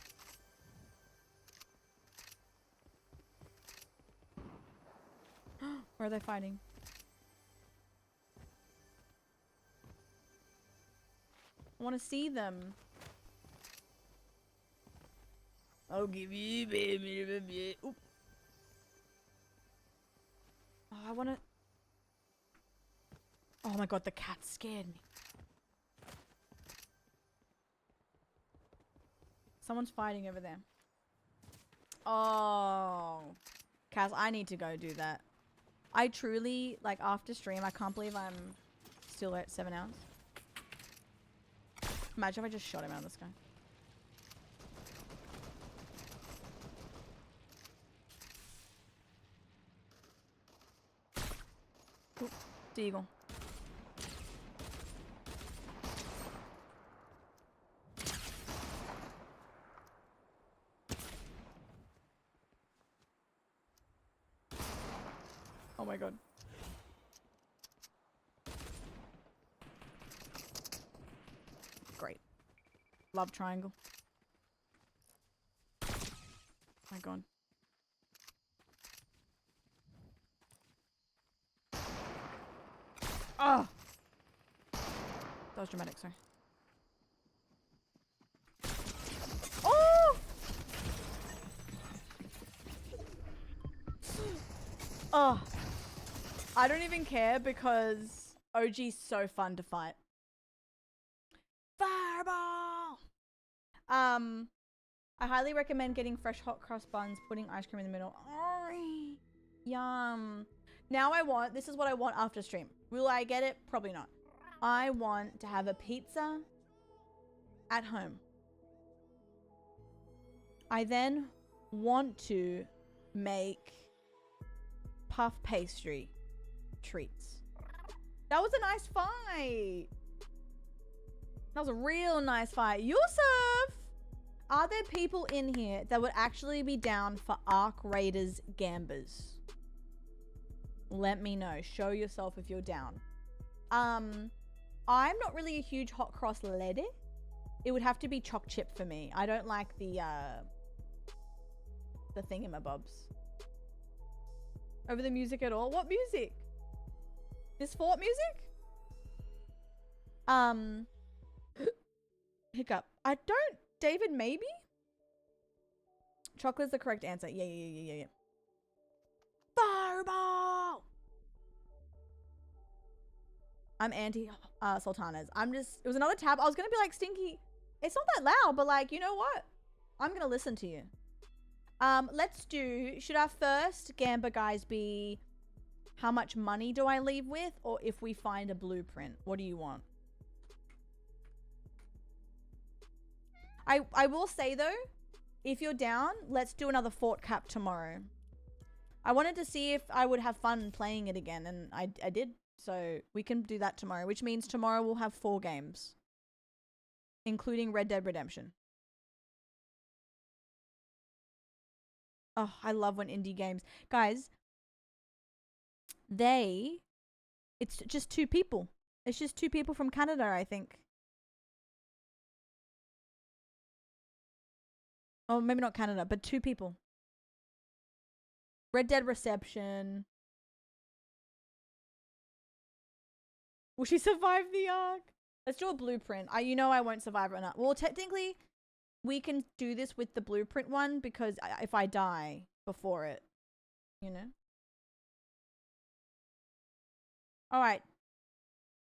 Where are they fighting? I want to see them. I'll give you, baby. Oop. Oh, I want to. Oh my god, the cat scared me. Someone's fighting over there. Oh. Kaz, I need to go do that. I truly, like, after stream, I can't believe I'm still at 7 hours. Imagine if I just shot him out of the sky. Ooh, Deagle. Oh my god. Great. Love triangle. Oh my god. Oh! That was dramatic, sorry. Oh! Oh. I don't even care because OG's so fun to fight. Fireball! I highly recommend getting fresh hot cross buns, putting ice cream in the middle. Oh, yum. Now this is what I want after stream. Will I get it? Probably not. I want to have a pizza at home. I then want to make puff pastry treats. That was a nice fight. That was a real nice fight. Yusuf! Are there people in here that would actually be down for Ark Raiders Gambas? Let me know. Show yourself if you're down. I'm not really a huge hot cross lady. It would have to be choc chip for me. I don't like the thingamabobs. Over the music at all? What music? This Fort music? Hiccup. I don't. David, maybe? Chocolate's the correct answer. Yeah. Fireball! I'm anti Sultanas. It was another tab. I was gonna be like, Stinky, it's not that loud, but like, you know what? I'm gonna listen to you. Let's do, should our first Gamba guys be how much money do I leave with, or if we find a blueprint? What do you want? I will say though, if you're down, let's do another Fort Cap tomorrow. I wanted to see if I would have fun playing it again, and I did. So we can do that tomorrow, which means tomorrow we'll have 4 games, including Red Dead Redemption. Oh, I love when indie games... Guys, it's just 2 people. It's just 2 people from Canada, I think. Oh, maybe not Canada, but 2 people. Red Dead Reception. Will she survive the arc? Let's do a blueprint. You know I won't survive it. Well, technically, we can do this with the blueprint one because if I die before it, you know? All right.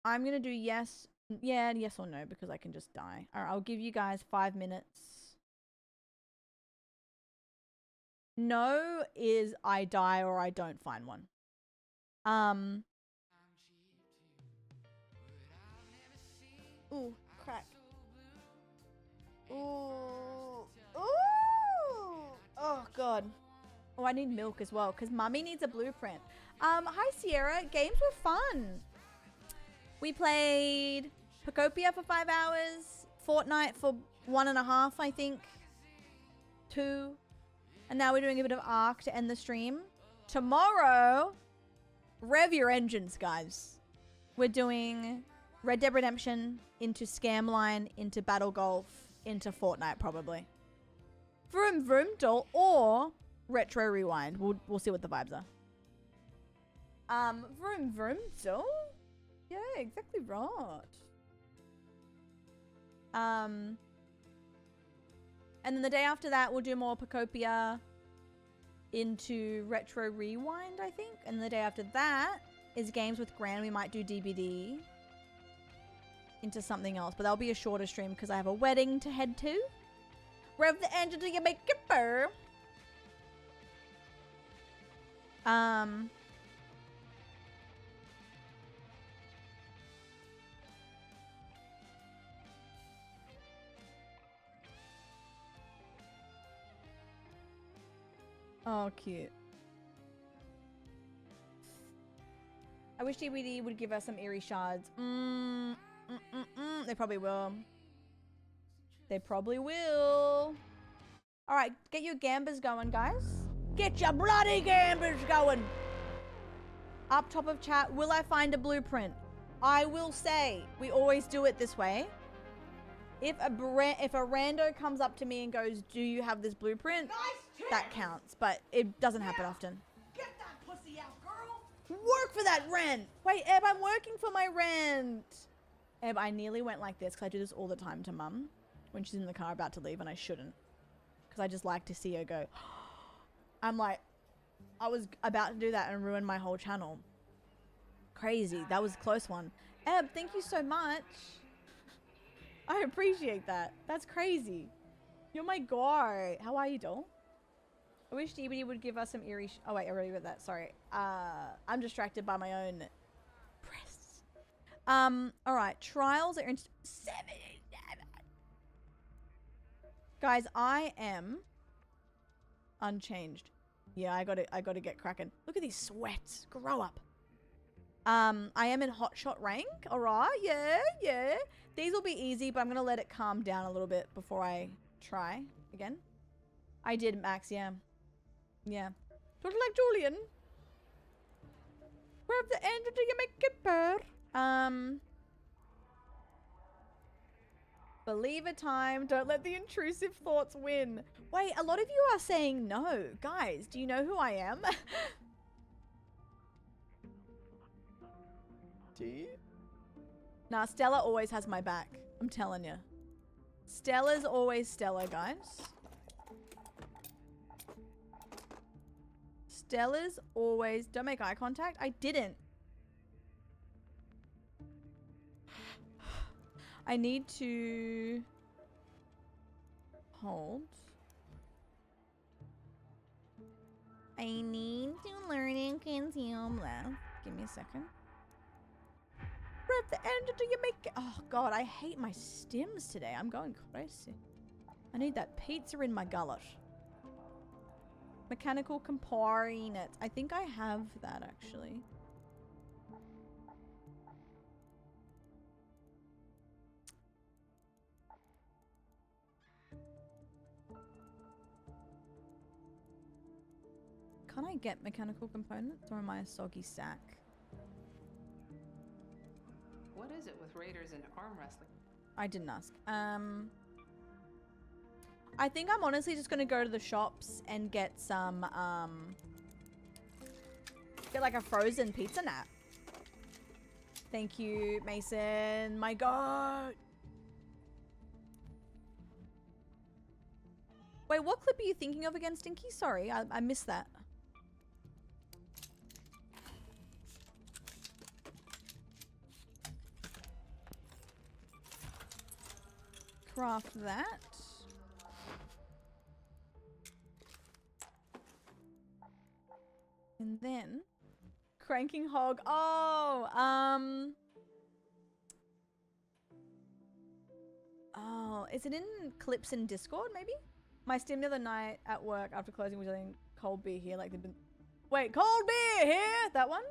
I'm going to do yes. Yeah, yes or no because I can just die. All right, I'll give you guys 5 minutes. No is I die or I don't find one. Ooh, crack. Ooh. Ooh. Oh, God. Oh, I need milk as well because Mummy needs a blueprint. Hi, Sierra. Games were fun. We played Pocopia for 5 hours. Fortnite for 1.5, I think. 2. And now we're doing a bit of Ark to end the stream. Tomorrow, rev your engines, guys. We're doing Red Dead Redemption into Scamline, into Battle Golf, into Fortnite probably. Vroom Vroom Doll or Retro Rewind. We'll see what the vibes are. Vroom Vroom Doll? Yeah, exactly right. And then the day after that, we'll do more Pocopia into Retro Rewind, I think. And the day after that is Games with Gran. We might do DBD into something else. But that'll be a shorter stream because I have a wedding to head to. Rev the engine till you make it burr. Oh, cute. I wish DBD would give us some eerie shards. They probably will. They probably will. Alright, get your gambas going, guys. Get your bloody gambas going. Up top of chat, will I find a blueprint? I will say, we always do it this way. If a rando comes up to me and goes, do you have this blueprint? Nice, that counts, but it doesn't happen often. Get that pussy out, girl! Work for that rent! Wait, Eb, I'm working for my rent! Eb, I nearly went like this because I do this all the time to Mum when she's in the car about to leave, and I shouldn't. Because I just like to see her go. I'm like, I was about to do that and ruin my whole channel. Crazy. That was a close one. Eb, thank you so much. I appreciate that. That's crazy. You're my guy. How are you, doll? I wish DBD would give us some eerie... oh, wait, I already read that. Sorry. I'm distracted by my own breasts. Alright. Trials are in... 77. Guys, I am unchanged. Yeah, I gotta get cracking. Look at these sweats. Grow up. I am in hotshot rank. Alright, yeah. These will be easy, but I'm gonna let it calm down a little bit before I try again. I did, Max, yeah. Yeah. Sort of like Julian. Rev the engine till you make it burr. Believer time. Don't let the intrusive thoughts win. Wait, a lot of you are saying no. Guys, do you know who I am? Do you? Nah, Stella always has my back. I'm telling you. Stella's always Stella, guys. Stella's always... don't make eye contact. I didn't. I need to... hold. I need to learn and consume love. Give me a second. Rev the engine till you make it. Oh, God, I hate my stims today. I'm going crazy. I need that pizza in my gullet. Mechanical components. I think I have that actually. Can I get mechanical components or am I a soggy sack? What is it with raiders and arm wrestling? I didn't ask. I think I'm honestly just gonna go to the shops and get some, get like a frozen pizza nap. Thank you, Mason. My God. Wait, what clip are you thinking of again, Stinky? Sorry, I missed that. Craft that. And then Cranking Hog. Oh, is it in clips in Discord maybe? My Steam the other night at work after closing was yelling cold beer here like they've been. Wait, cold beer here? That one?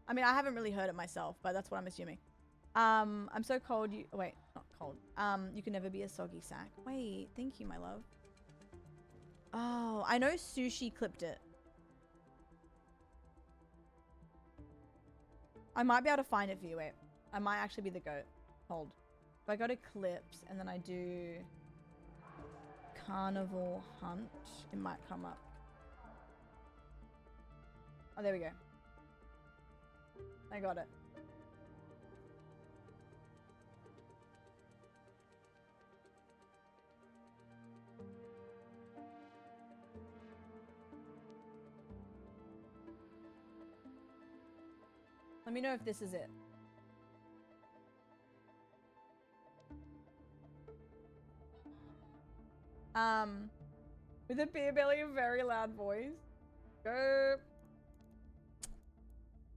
I mean, I haven't really heard it myself, but that's what I'm assuming. I'm so cold you wait, not cold. You can never be a soggy sack. Wait, thank you, my love. Oh, I know Sushi clipped it. I might be able to find it for you. Wait, I might actually be the goat. Hold. If I go to clips and then I do carnival hunt, it might come up. Oh, there we go. I got it. Let me know if this is it. With a beer belly, a very loud voice. Go.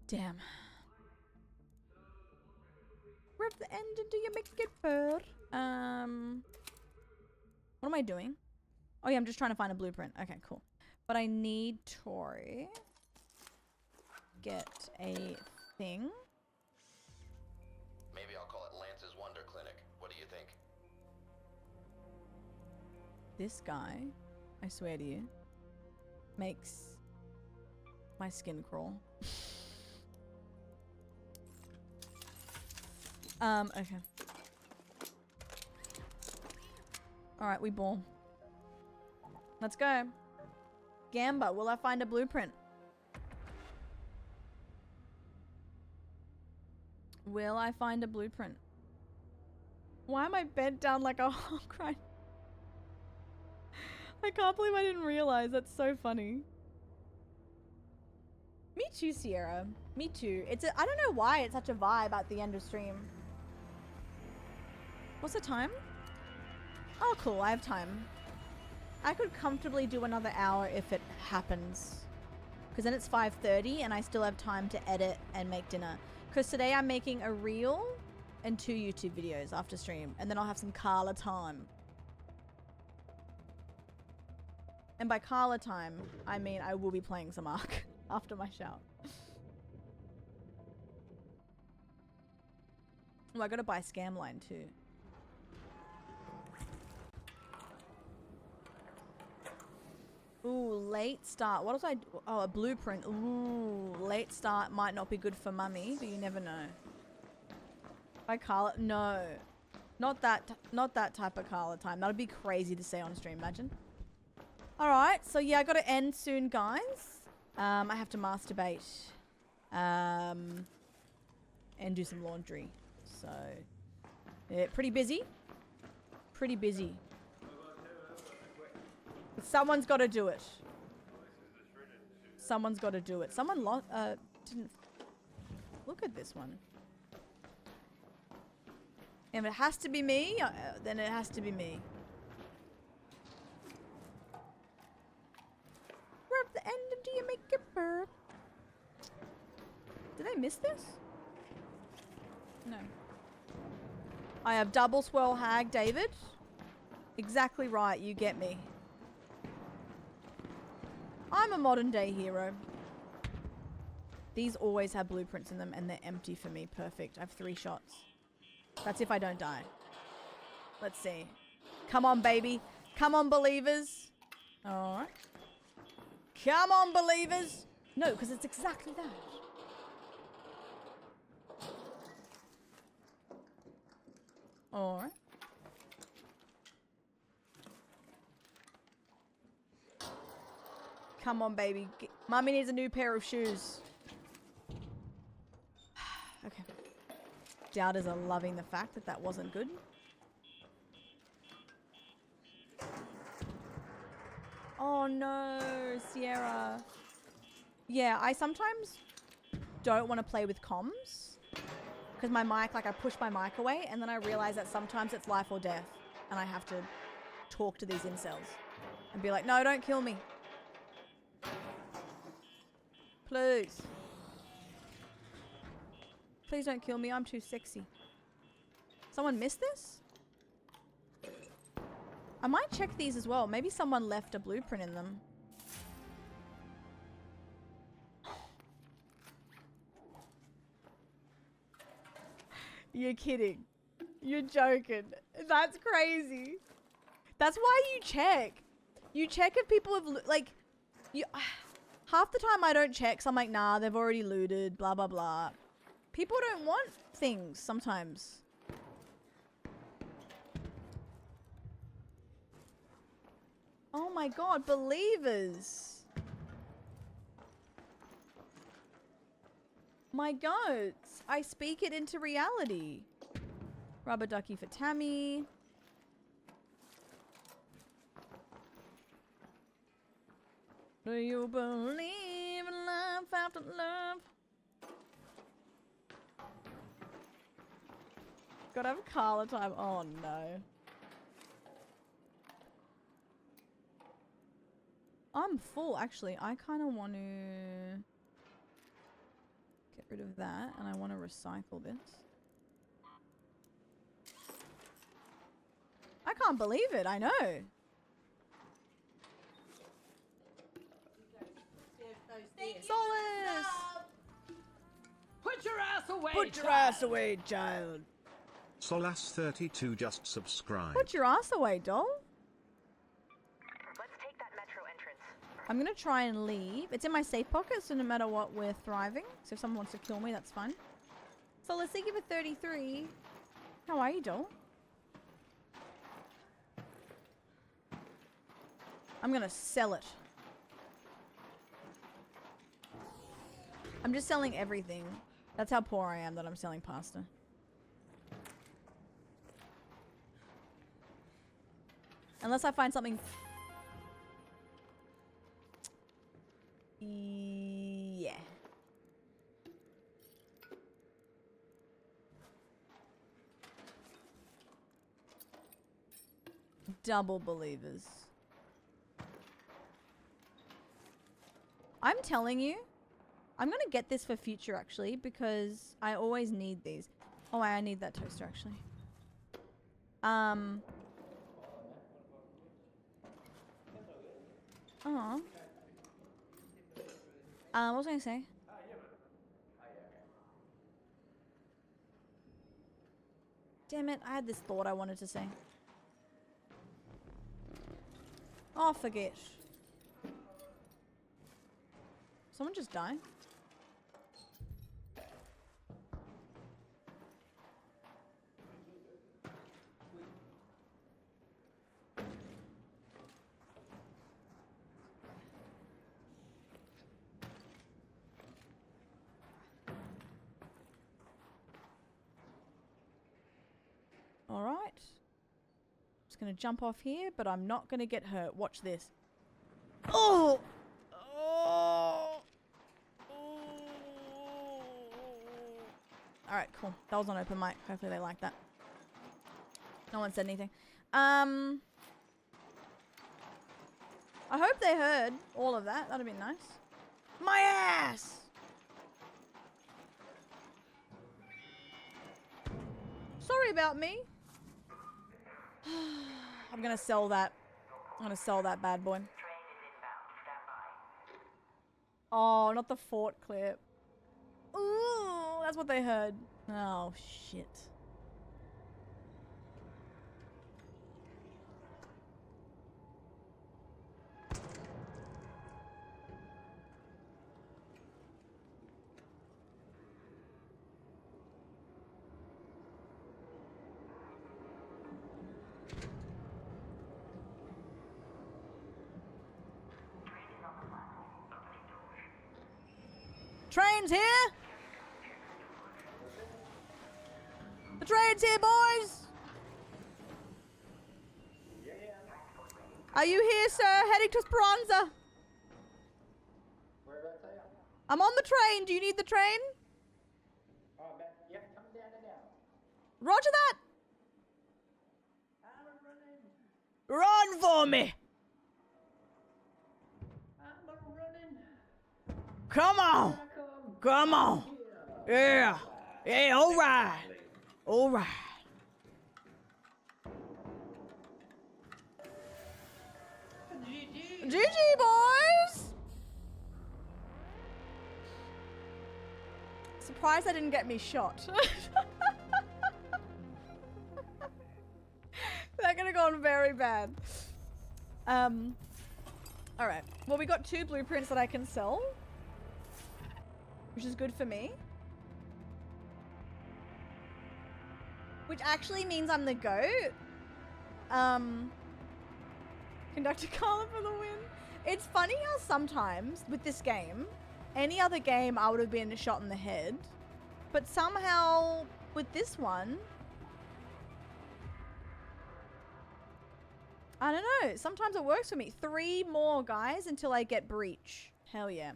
Damn. Rip the end until you make it burr. What am I doing? Oh yeah, I'm just trying to find a blueprint. Okay, cool. But I need Tori. Get a thing. Maybe I'll call it Lance's Wonder Clinic. What do you think? This guy, I swear to you, makes my skin crawl. Okay. Alright, we ball. Let's go. Gamba, will I find a blueprint? Will I find a blueprint? Why am I bent down like a hawk right? I can't believe I didn't realize. That's so funny. Me too, Sierra. Me too. I don't know why it's such a vibe at the end of stream. What's the time? Oh, cool. I have time. I could comfortably do another hour if it happens. Because then it's 5:30 and I still have time to edit and make dinner. Because today I'm making a reel and 2 YouTube videos after stream. And then I'll have some Carla time. And by Carla time, I mean I will be playing some Ark after my shower. Oh, I gotta buy Scamline too. Ooh, late start. What was I? Oh, a blueprint. Ooh, late start might not be good for mummy, but you never know. By Carla, no, not that type of Carla time. That would be crazy to say on stream. Imagine. All right, so yeah, I got to end soon, guys. I have to masturbate, and do some laundry. So, yeah, pretty busy. Pretty busy. But someone's got to do it. Someone's got to do it. Someone didn't look at this one. If it has to be me, then it has to be me. Rub the end until you make it burp. Did I miss this? No. I have double swirl hag, David. Exactly right, you get me. I'm a modern day hero. These always have blueprints in them and they're empty for me. Perfect. I have 3 shots. That's if I don't die. Let's see. Come on, baby. Come on, believers. Alright. Come on, believers. No, because it's exactly that. Alright. Come on, baby. Mummy needs a new pair of shoes. Okay. Doubters are loving the fact that that wasn't good. Oh no, Sierra. Yeah, I sometimes don't want to play with comms. Because my mic, like I push my mic away and then I realize that sometimes it's life or death. And I have to talk to these incels. And be like, no, don't kill me. Please. Please don't kill me, I'm too sexy. Someone missed this? I might check these as well. Maybe someone left a blueprint in them. You're kidding. You're joking. That's crazy. That's why you check. You check if people have, like, you... Half the time I don't check, so I'm like, nah, they've already looted, blah, blah, blah. People don't want things sometimes. Oh my god, believers. My goats. I speak it into reality. Rubber ducky for Tammy. Do you believe in love after love? Gotta have Carla time. Oh no. I'm full actually. I kind of want to get rid of that and I want to recycle this. I can't believe it. I know. Solace! Put your ass away, Put your child. ass away, child. Solas32 just subscribed. Put your ass away, doll. Let's take that metro entrance. I'm gonna try and leave. It's in my safe pocket, so no matter what, we're thriving. So if someone wants to kill me, that's fine. So let's give it 33. How are you, doll? I'm gonna sell it. I'm just selling everything. That's how poor I am that I'm selling pasta. Unless I find something... Yeah. Double believers. I'm telling you, I'm gonna get this for future actually because I always need these. Oh, I need that toaster actually. Oh. What was I gonna say? Damn it, I had this thought I wanted to say. Oh, forget. Someone just died? Alright. Just gonna jump off here, but I'm not gonna get hurt. Watch this. Oh! Oh! Alright, cool. That was on open mic. Hopefully they like that. No one said anything. I hope they heard all of that. That'd be nice. My ass! Sorry about me. I'm gonna sell that. I'm gonna sell that bad boy. Oh, not the fort clip. Ooh, that's what they heard. Oh, shit. Train's here! The train's here, boys! Are you here, sir? Heading to Speranza. I'm on the train. Do you need the train? Roger that! Run for me! Come on! Come on! Yeah! Yeah, alright! Alright. GG, boys! Surprised I didn't get me shot. That could have gone very bad. Alright. Well, we got 2 blueprints that I can sell, which is good for me. Which actually means I'm the GOAT. Conductor Carla for the win. It's funny how sometimes with this game, any other game I would have been shot in the head. But somehow with this one, I don't know. Sometimes it works for me. 3 more guys until I get breach. Hell yeah.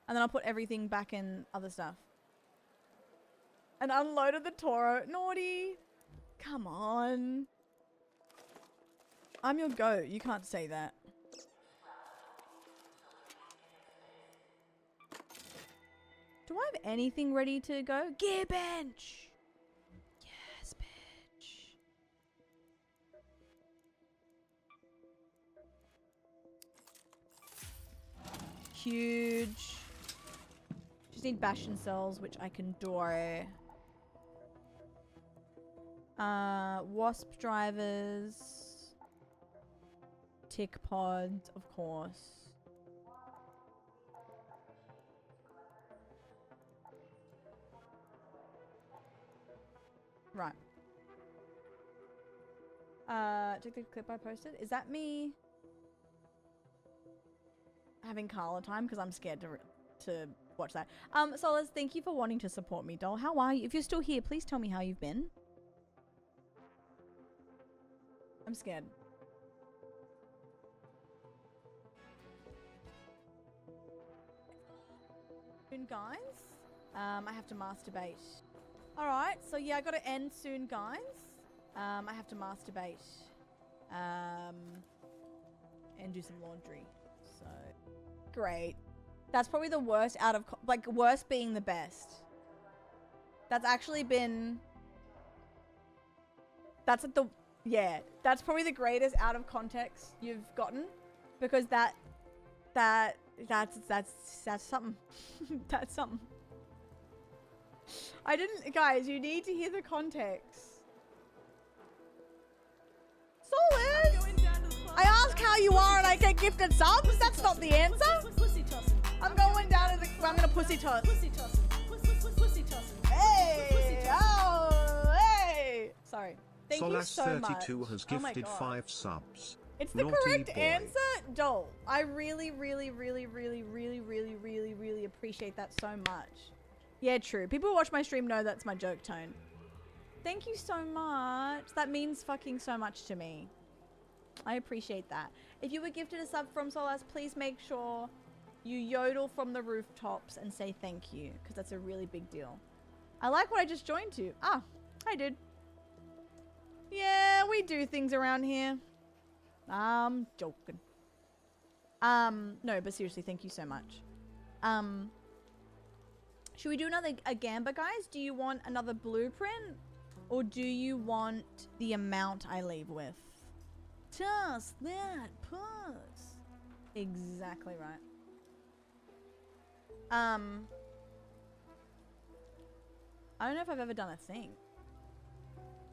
And then I'll put everything back in other stuff. And unloaded the Toro. Naughty. Come on. I'm your GOAT. You can't say that. Do I have anything ready to go? Gear bench. Yes, bitch. Huge. Just need Bastion cells, which I can do. Wasp drivers. Tick pods, of course. Right. Check the clip I posted. Is that me having Carla time? Because I'm scared to watch that. Solace, thank you for wanting to support me, doll. How are you? If you're still here, please tell me how you've been. I'm scared. Soon, guys. I have to masturbate. Alright, so yeah, I gotta end soon, guys. I have to masturbate. And do some laundry. So, great. That's probably the worst out of... like, worst being the best. That's actually been... That's at the... yeah, that's probably the greatest out of context you've gotten. Because that's something. That's something. I didn't... guys, you need to hear the context. Solid! I ask how you are and I get gifted subs? That's not the answer. I'm going down to the... I'm gonna pussy toss. Hey! Oh! Hey! Sorry. Thank you so much. Solas32 has gifted 5 subs. It's the Naughty correct boy. answer, doll. I really appreciate that so much. Yeah, true. People who watch my stream know that's my joke tone. Thank you so much. That means fucking so much to me. I appreciate that. If you were gifted a sub from Solas, please make sure you yodel from the rooftops and say thank you, because that's a really big deal. I like what I just joined to. Ah, hi, dude. Yeah, we do things around here. I'm joking. No, but seriously, thank you so much. Should we do a Gamba, guys? Do you want another blueprint? Or do you want the amount I leave with? Just that puss. Exactly right. I don't know if I've ever done a thing.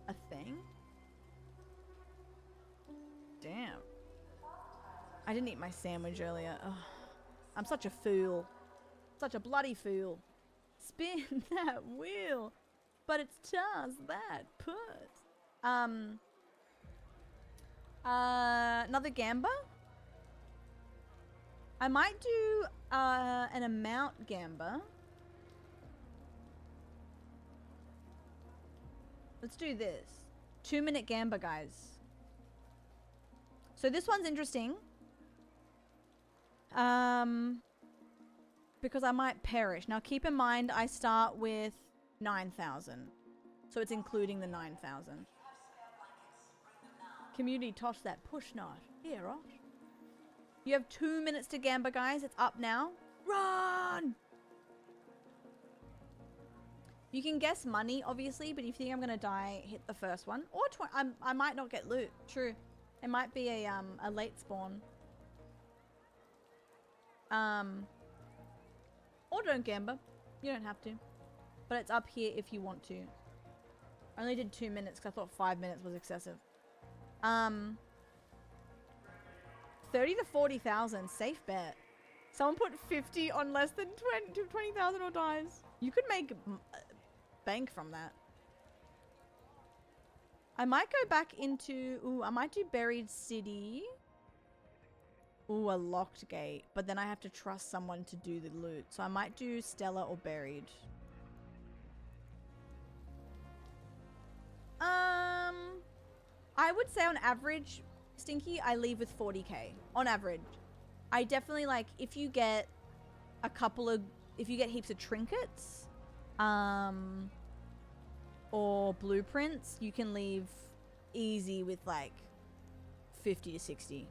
A thing? Damn. I didn't eat my sandwich earlier. Ugh. I'm such a fool. Such a bloody fool. Spin that wheel. But it's just that puss. Another gamba? I might do an amount gamba. Let's do this. 2-minute gamba, guys. So this one's interesting. Because I might perish. Now keep in mind I start with 9,000. So it's including the 9,000. Community toss that push knot. Yeah, right. You have 2 minutes to gamba, guys. It's up now. Run! You can guess money, obviously, but if you think I'm gonna die, hit the first one. Or I might not get loot. True. It might be a late spawn. Or don't gamba. You don't have to. But it's up here if you want to. I only did 2 minutes because I thought 5 minutes was excessive. 30 to 40,000, safe bet. Someone put 50 on less than 20,000 or dies. You could make bank from that. I might go back into... Ooh, I might do Buried City. Ooh, a locked gate. But then I have to trust someone to do the loot. So I might do Stella or Buried. I would say on average, Stinky, I leave with 40k. On average. I definitely like, if you get a couple of... If you get heaps of trinkets... or blueprints, you can leave easy with like 50 to 60.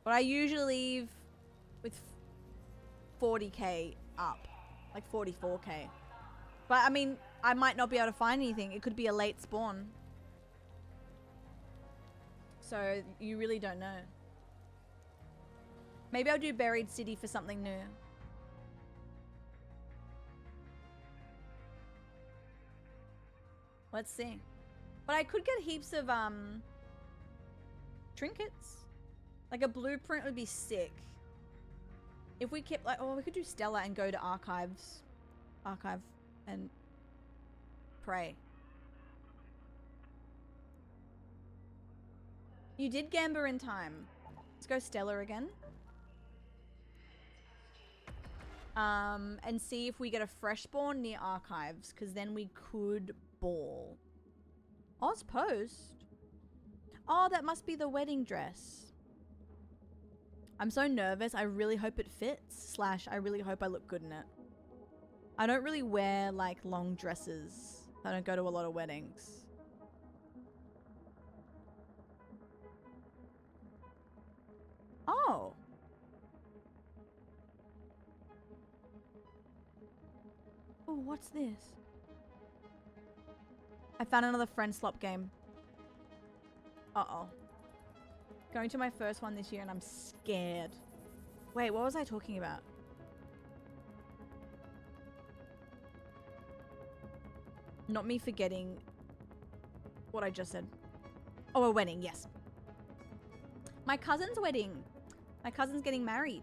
But I usually leave with 40k up, like 44k. But I mean, I might not be able to find anything. It could be a late spawn. So you really don't know. Maybe I'll do Buried City for something new. Let's see. But I could get heaps of trinkets. Like a blueprint would be sick. If we kept like, oh, we could do Stella and go to archives. Archive and pray. You did gamba in time. Let's go Stella again. And see if we get a fresh spawn near archives, because then we could ball. Oz Post? Oh, that must be the wedding dress. I'm so nervous. I really hope it fits. / I really hope I look good in it. I don't really wear like long dresses. I don't go to a lot of weddings. Oh. Oh, what's this? I found another friend slop game. Uh-oh. Going to my first one this year and I'm scared. Wait, what was I talking about? Not me forgetting what I just said. Oh, a wedding, yes. My cousin's wedding. My cousin's getting married.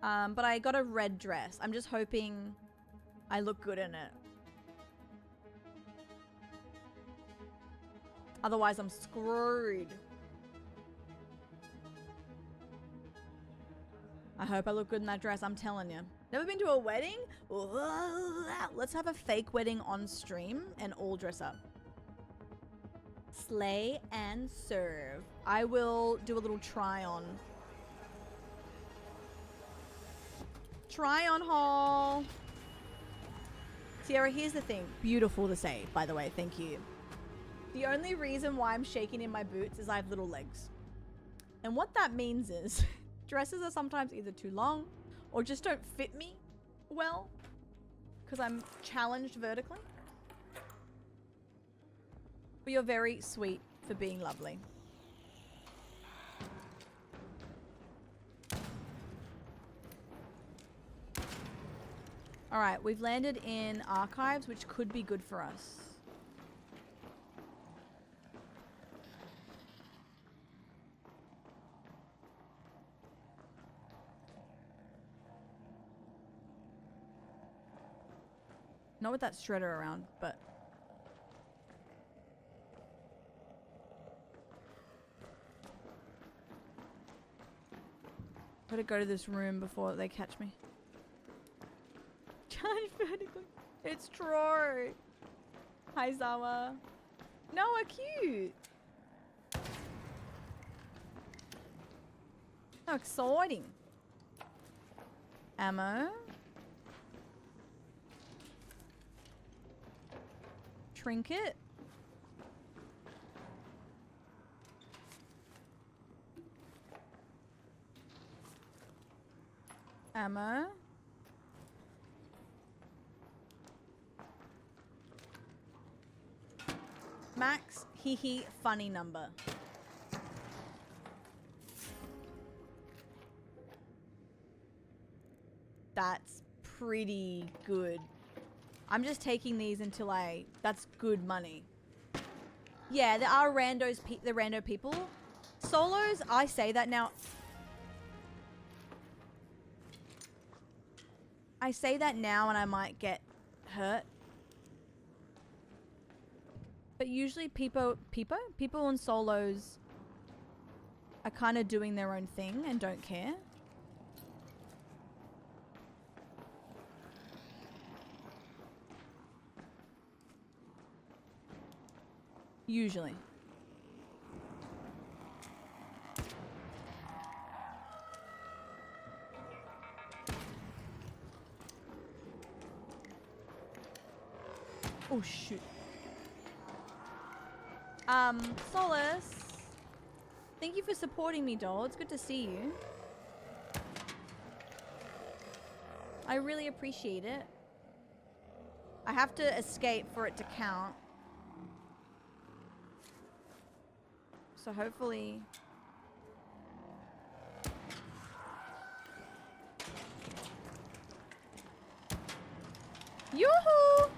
But I got a red dress. I'm just hoping I look good in it. Otherwise, I'm screwed. I hope I look good in that dress, I'm telling you. Never been to a wedding? Let's have a fake wedding on stream and all dress up. Slay and serve. I will do a little try on. Try on haul. Sierra, here's the thing. Beautiful to say, by the way. Thank you. The only reason why I'm shaking in my boots is I have little legs. And what that means is dresses are sometimes either too long or just don't fit me well. because I'm challenged vertically. But you're very sweet for being lovely. Alright, we've landed in archives, which could be good for us. Not with that shredder around, but... Gotta go to this room before they catch me. Charge vertically. It's true. Hi, Zawa. Noah, cute. How exciting. Ammo. Trinket. Ammo. Max, hee hee, funny number. That's pretty good. I'm just taking these until that's good money. Yeah, there are the rando people. Solos, I say that now. I say that now and I might get hurt. But usually people in solos are kind of doing their own thing and don't care. Usually. Oh shoot. Solus. Thank you for supporting me, doll. It's good to see you. I really appreciate it. I have to escape for it to count. So hopefully... Yoo-hoo!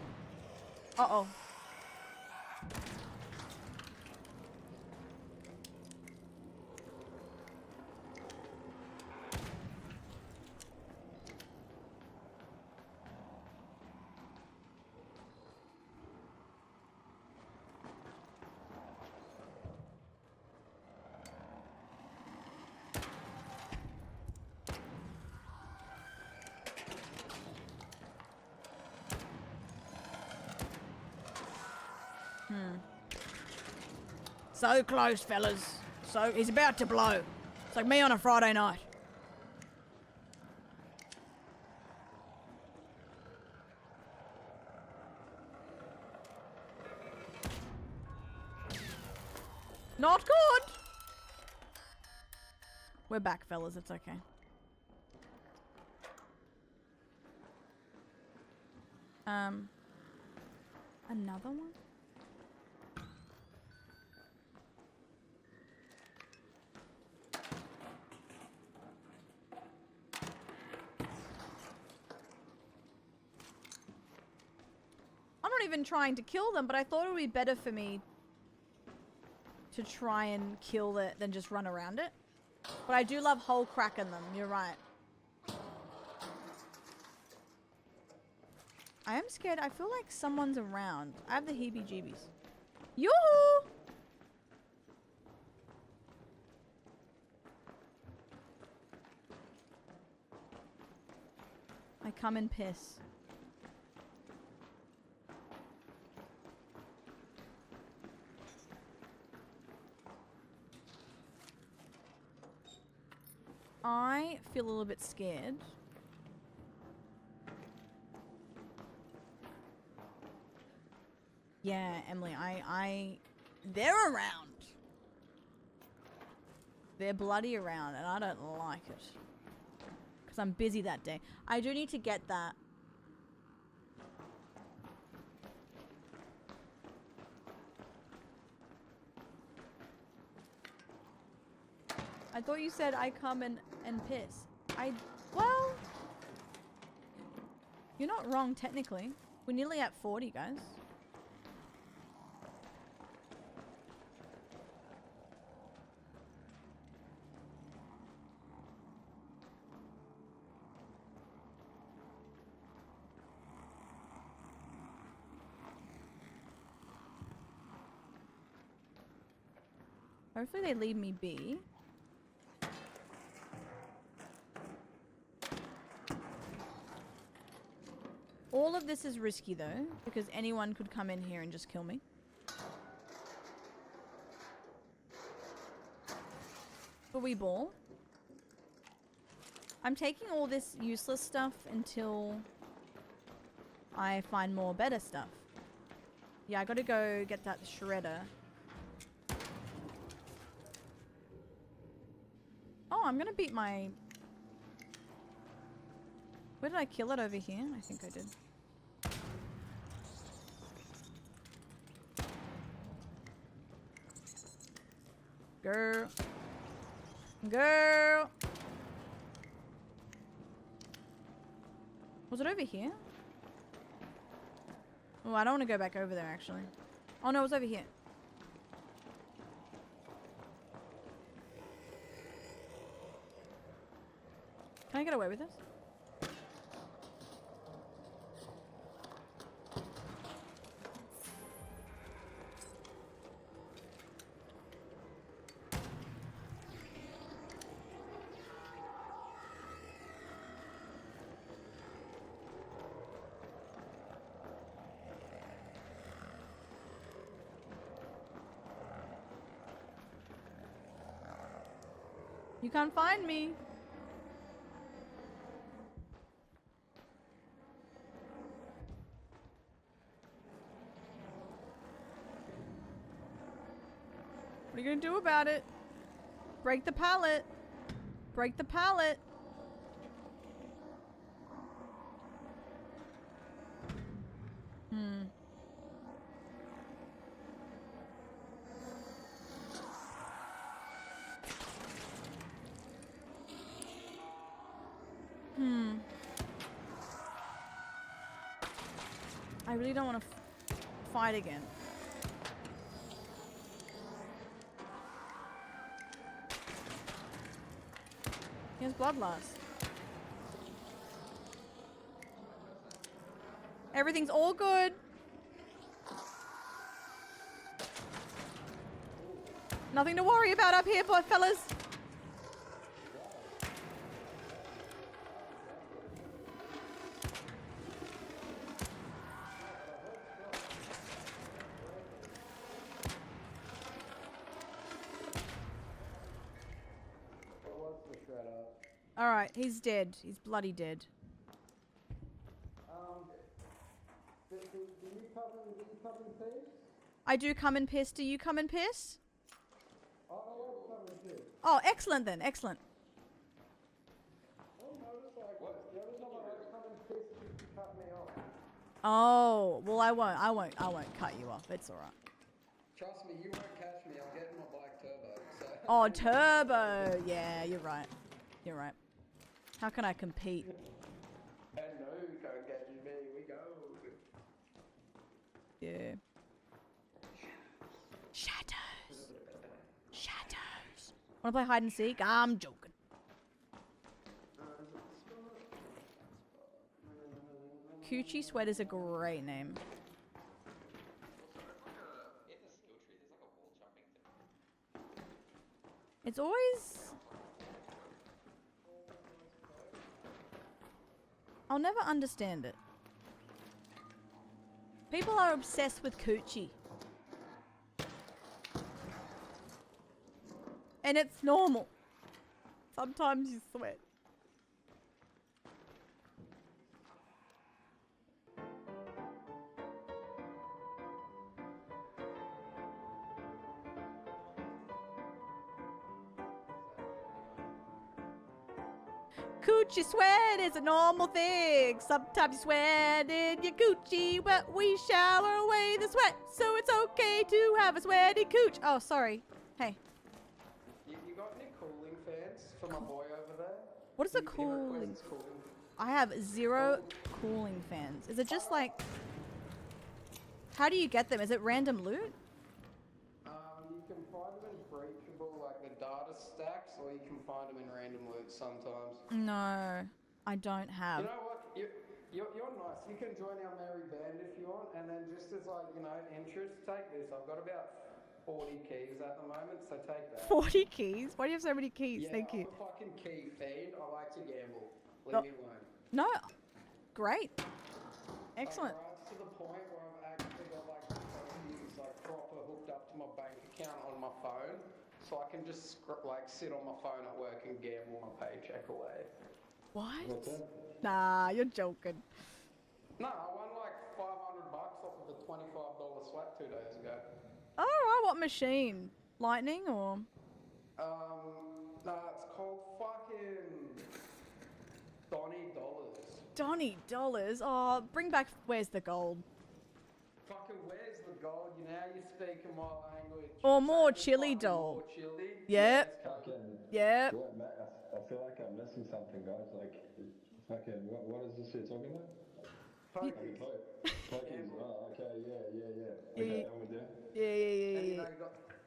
Uh-oh. So close, fellas. So he's about to blow. It's like me on a Friday night. Not good. We're back, fellas. It's okay. Another one? I'm not even trying to kill them, but I thought it would be better for me to try and kill it than just run around it. But I do love hole cracking them, you're right. I am scared. I feel like someone's around. I have the heebie-jeebies. Yoo-hoo! I come in piss. I feel a little bit scared. Yeah, Emily, they're around. They're bloody around, and I don't like it. Because I'm busy that day. I do need to get that. I thought you said I come and piss. Well, you're not wrong technically. We're nearly at 40, guys. Hopefully they leave me be. All of this is risky though, because anyone could come in here and just kill me. But we ball. I'm taking all this useless stuff until I find more better stuff. Yeah, I gotta go get that shredder. Oh, I'm gonna beat my... Where did I kill it over here? I think I did. Girl. Girl. Was it over here? Oh, I don't want to go back over there actually. Oh no, it was over here. Can I get away with this? You can't find me. What are you gonna do about it? Break the pallet. Break the pallet. I really don't want to fight again. He has bloodlust. Everything's all good. Nothing to worry about up here, boy fellas. Alright, he's dead. He's bloody dead. Do you come and piss? I do come and piss. Do you come and piss? I always come and piss. Oh, excellent then. Excellent. Oh, no, it's like, the only time I come and piss is if you cut me off. Oh, well I won't cut you off. It's alright. Trust me, you won't catch me. I'm getting my black turbo, so... Oh, turbo. Yeah, you're right. You're right. How can I compete? And no, can't catch me. We go. Yeah. Shadows. Shadows. Wanna play hide and seek? I'm joking. Coochie Sweat is a great name. It's always... I'll never understand it. People are obsessed with coochie. And it's normal. Sometimes you sweat. Coochie sweat is a normal thing. Sometimes you sweat in your coochie, but we shower away the sweat, so it's okay to have a sweaty cooch. Oh, sorry. Hey. You got any cooling requests for my boy over there. What is the He cooling? requests cooling. I have 0 cooling fans. Is it just like... How do you get them? Is it random loot? You can find them in breachable, like the data stacks, or you can find them in random loot sometimes. No, I don't have. You know what? You're nice. You can join our merry band if you want, and then just as like, you know, interest, take this. I've got about 40 keys at the moment, so take that. 40 keys? Why do you have so many keys? Yeah, Thank you. I'm a fucking key fiend. I like to gamble. Leave Oh. me alone. No. Great. Excellent. It's to the point where I've actually got like keys like proper hooked up to my bank account on my phone, so I can just like sit on my phone at work and gamble my paycheck away. What? What's that? Nah, you're joking. No, I won like $500 off of a $25 swap 2 days ago. Alright, what machine? Lightning or? No, it's called fucking Donny Dollars. Donny dollars. Oh, bring back Where's the Gold? Fucking where's the gold? You know you're speaking my language. Or more Say chili fucking doll. More chili. Yep. Fucking. Yep. Yeah, mate, I feel like I'm missing something, guys. Like, fucking, what is this you're talking about? Pokies. Pokies. Oh, okay, yeah. Yeah, Okay, I'm with you. Yeah. And you know,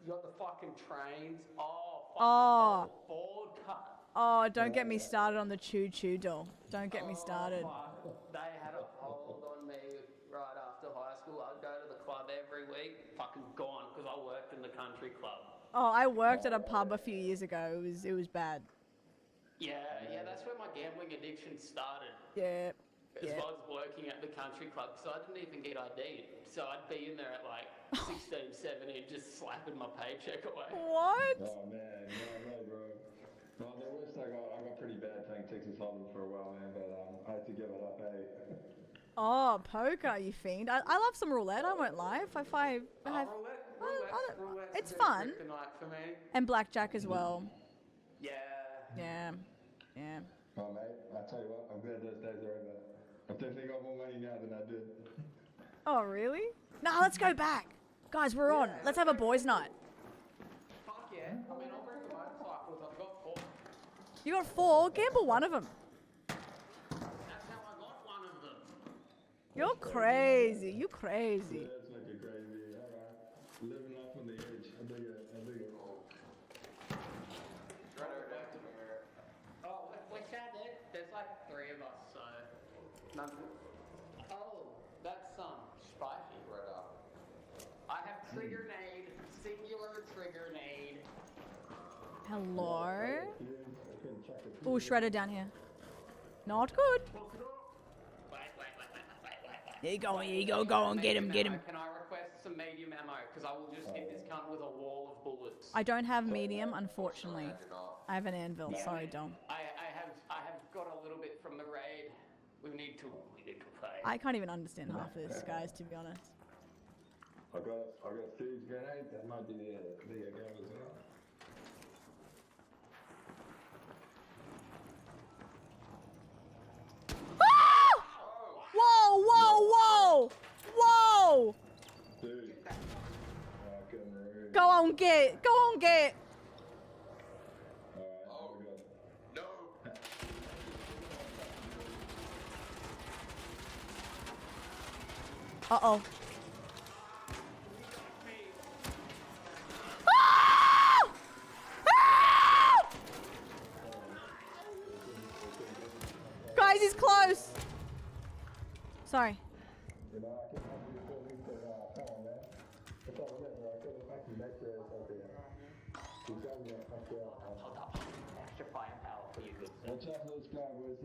you got the fucking trains. Oh, fucking Oh. Ford car. Oh, don't get me started on the Choo Choo doll. Don't get me started. Fuck. They had a hold on me right after high school. I'd go to the club every week. Fucking gone, because I worked in the country club. Oh, I worked at a pub a few years ago. It was bad. Yeah, that's where my gambling addiction started. Yeah. Because I was working at the country club, so I didn't even get ID'd. So I'd be in there at like 16, 17, just slapping my paycheck away. What? Oh, man, no, bro. No, the worst I got pretty bad playing Texas Hold'em for a while, man, but I had to give it up, eh? Oh, poker, you fiend. I love some roulette, I won't lie. Roulette, it's fun. kryptonite for me. And blackjack as well. Yeah. Yeah. Oh, mate, I tell you what, I'm glad those days are over. I've definitely got more money now than I did. Oh, really? Nah, let's go back. Guys, we're on. Let's have a boys' night. Fuck yeah. I mean, I'll bring the motorcycles. I've got 4. You got 4. Gamble one of them. That's how I got one of them. You're crazy. You crazy. Yeah, it's like a crazy, alright. Living life on the edge. I dig it. Oh, we're sad there. There's like 3 of us, so... Oh, that's spicy. Right up. I have trigger nade, singular trigger nade. Hello? Oh, shredder down here. Not good. There you go. Go on, get him. Can I request some medium ammo? Because I will just hit this cunt with a wall of bullets. I don't have medium, unfortunately. I have an anvil. Sorry, Dom. I have got a little bit from the raid. We need to fight. I can't even understand half of this, guys, to be honest. I got a siege grenade. That might be the game as well. Ah! Whoa! Dude. Go on, get. Alright, No. Uh-oh. Ah! Ah! Guys, he's close. Sorry. You know, I can help you before we say, come on, man. What's up with that, bro? I couldn't make you make your ass up there. You got me up there. Hold up. Extra firepower for you good. Watch out for this guy, boys.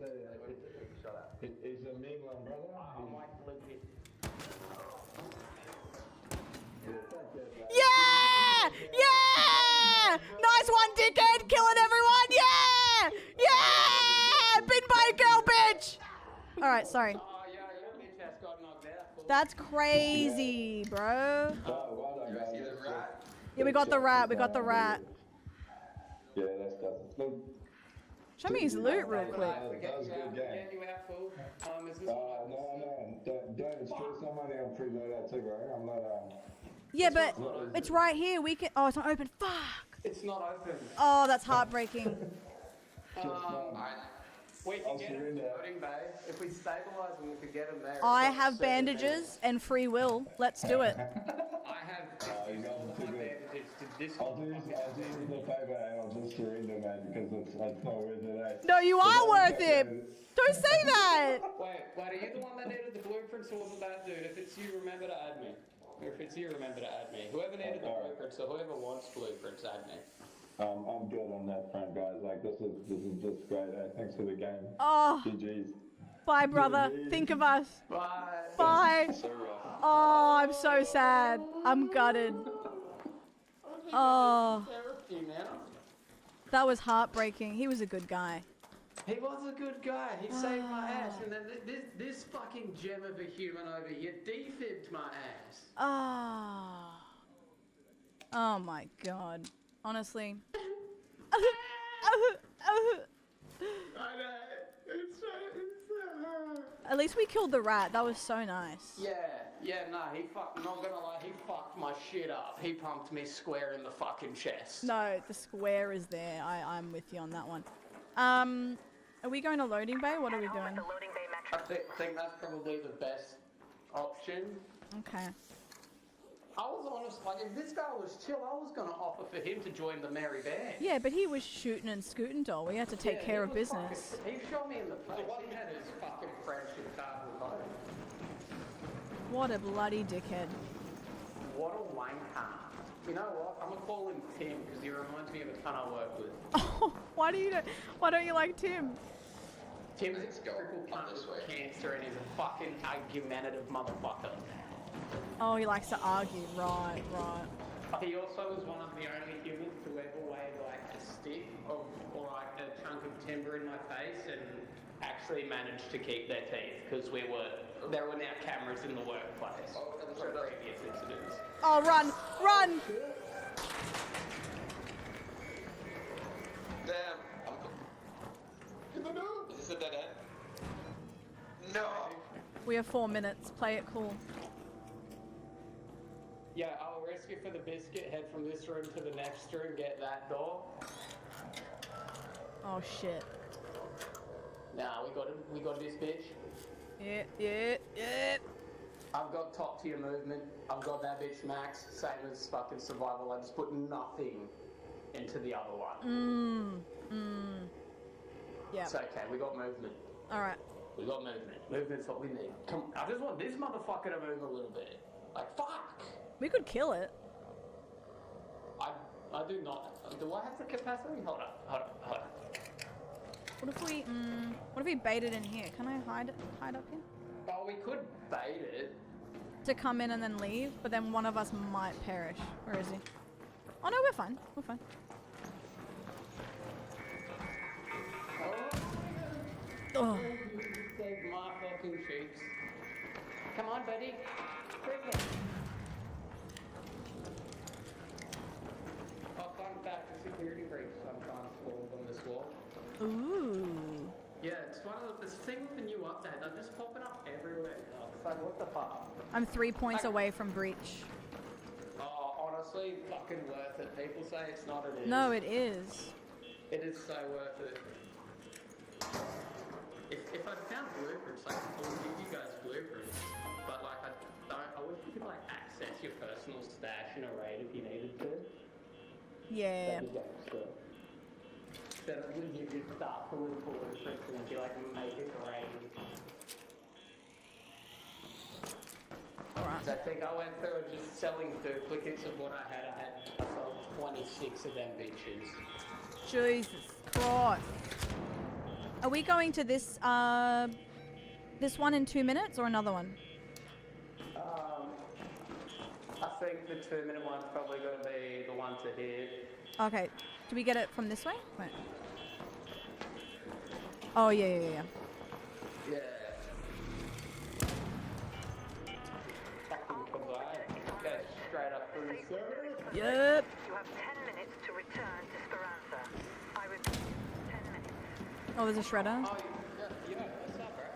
He's a mean one, brother. I might flip it. Yeah! Yeah! Nice one, dickhead! Killing everyone! Yeah! Yeah! Been by a girl, bitch! Alright, sorry. Oh, yeah, your bitch ass got knocked out. That's crazy, bro. You guys see the rat? Yeah, we got the rat. Yeah, that's Show me his loot real quick. That was a good game. Get you out, fool. Is this No. Don't stress somebody on free loadout too, bro. I'm not, Yeah, but it's right here. We can. Oh, it's not open. Fuck. It's not open. Oh, that's heartbreaking. We can get him floating bay. If we stabilize him, we could get him there. I have bandages and free will. Let's do it. I have bandages to this I'll do the paper and I'll just surrender, mate, because it's not worth it, eh? No, you are worth it. Don't say that. Wait, are you the one that needed the blueprints or was it that dude? If it's you, remember to add me. If it's you, remember to add me. Whoever needed the blueprints or whoever wants blueprints, add me. I'm good on that front, guys. Like, this is just great, eh? Thanks for the game. Oh. GG's. Bye, brother. Think of us. Bye. Bye. So rough. Oh, I'm so sad. I'm gutted. Oh, Therapy, man. that was heartbreaking. He was a good guy. He was a good guy. He saved my ass. And then this fucking gem of a human over here defibbed my ass. Ah. Oh my god. Honestly. I know. It's At least we killed the rat. That was so nice. Nah, not gonna lie, he fucked my shit up. He pumped me square in the fucking chest. No, the square is there. I'm with you on that one. Are we going to loading bay? What are we doing? I think that's probably the best option. Okay. I was honest, like, if this guy was chill, I was gonna offer for him to join the Merry Band. Yeah, but he was shooting and scooting, doll. We had to take care of business. He shot me in the face. He had his fucking friendship card with home. What a bloody dickhead. What a wanker. You know what? I'm gonna call him Tim because he reminds me of a ton I work with. Oh, why don't you like Tim? Tim's a triple cunt with cancer and he's a fucking argumentative motherfucker. Oh, he likes to argue. Right. He also was one of the only humans to ever wave like a stick or like a chunk of timber in my face and actually managed to keep their teeth because there were now cameras in the workplace from previous incidents. Oh, run! Damn. Is this a dead end? No. We have 4 minutes. Play it cool. Yeah, I'll risk it for the biscuit, head from this room to the next room, get that door. Oh shit. Nah, we got this bitch. Yeah. I've got top tier movement. I've got that bitch max. Same as fucking survival. I just put nothing into the other one. Yeah. It's okay. We got movement. All right. We got movement. Movement's what we need. Come on. I just want this motherfucker to move a little bit. Like fuck. We could kill it. I do not. Do I have the capacity? Hold on. What if we bait it in here? Can I hide up here? Oh, we could bait it. To come in and then leave, but then one of us might perish. Where is he? Oh no, we're fine. Oh. Save my fucking cheeks. Come on, buddy. Bring it. I'll find back the security breach sometimes on this wall. Ooh. Yeah, it's one of the thing with the new update. They're just popping up everywhere. It's like, what the fuck? I'm 3 points away from breach. Oh, honestly, fucking worth it. People say it's not, it is. No, it is. It is so worth it. If I found blueprints, I would give you guys blueprints. But like, I wish you could like access your personal stash in a raid if you needed to. Yeah. That'd be gangster. Then it would give you stuff for blueprints and be like, make it raid. Alright. I think I went through and just selling duplicates of what I had. I sold 26 of them bitches. Jesus Christ. Are we going to this one in 2 minutes or another one? I think the 2 minute one's probably going to be the one to hit. Okay. Do we get it from this way? Wait. Oh, yeah. Yeah. Fucking goodbye. Go straight up through, sir. Yep. You have 10 minutes to return to Speranza. I repeat, 10 minutes. Oh, there's a shredder. Oh, yeah, what's up, bro?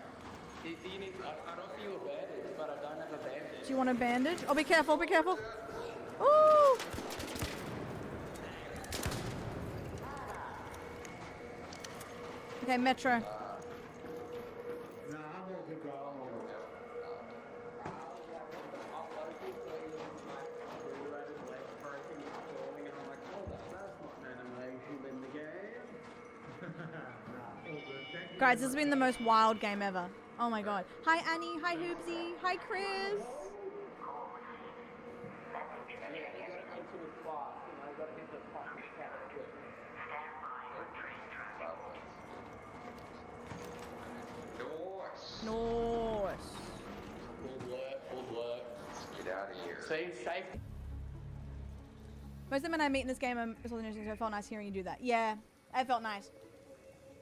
Do you need, I'd offer you a bandage, but I don't have a bandage. Do you want a bandage? Oh, be careful. Ooh! Okay, Metro. Guys, this has been the most wild game ever. Oh my god. Hi Annie, hi Hoopsy, hi Chris. Nice. Good work. Let's get out of here. See, safety. Most of the men I meet in this game are so it felt nice hearing you do that. Yeah, it felt nice.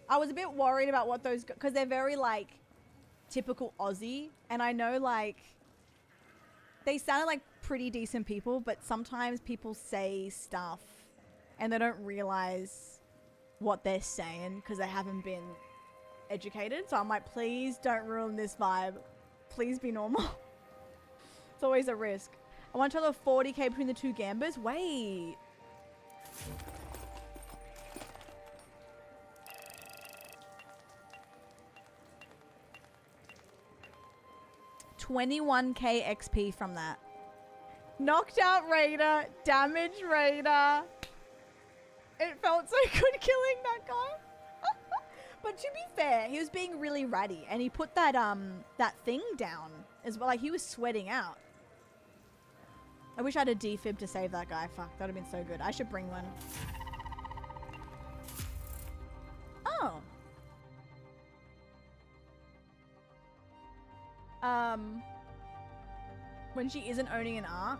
I was a bit worried about what those, because they're very like typical Aussie, and I know like they sounded like pretty decent people, but sometimes people say stuff and they don't realize what they're saying because they haven't been educated. So I'm like, please don't ruin this vibe. Please be normal. It's always a risk. I want to try the 40k between the two gambas. Wait. $21k XP from that. Knocked out Raider, damaged Raider. It felt so good killing that guy. But to be fair, he was being really ratty, and he put that that thing down as well. Like, he was sweating out. I wish I had a defib to save that guy. Fuck, that would have been so good. I should bring one. Oh. When she isn't owning an arc.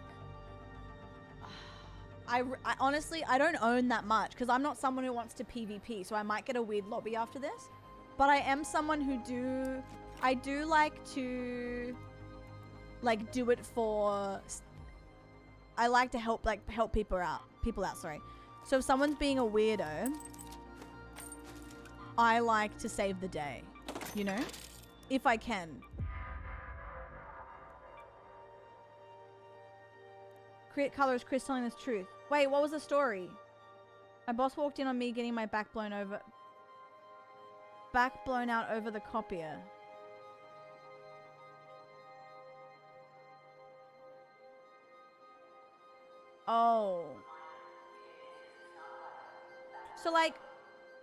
I honestly, I don't own that much because I'm not someone who wants to PvP, so I might get a weird lobby after this. But I am someone who I do like to, like, do it for, I like to help people out, sorry. So if someone's being a weirdo, I like to save the day, you know, if I can. Create colors, Chris telling us truth. Wait, what was the story? My boss walked in on me getting my back blown out over the copier. Oh. So, like,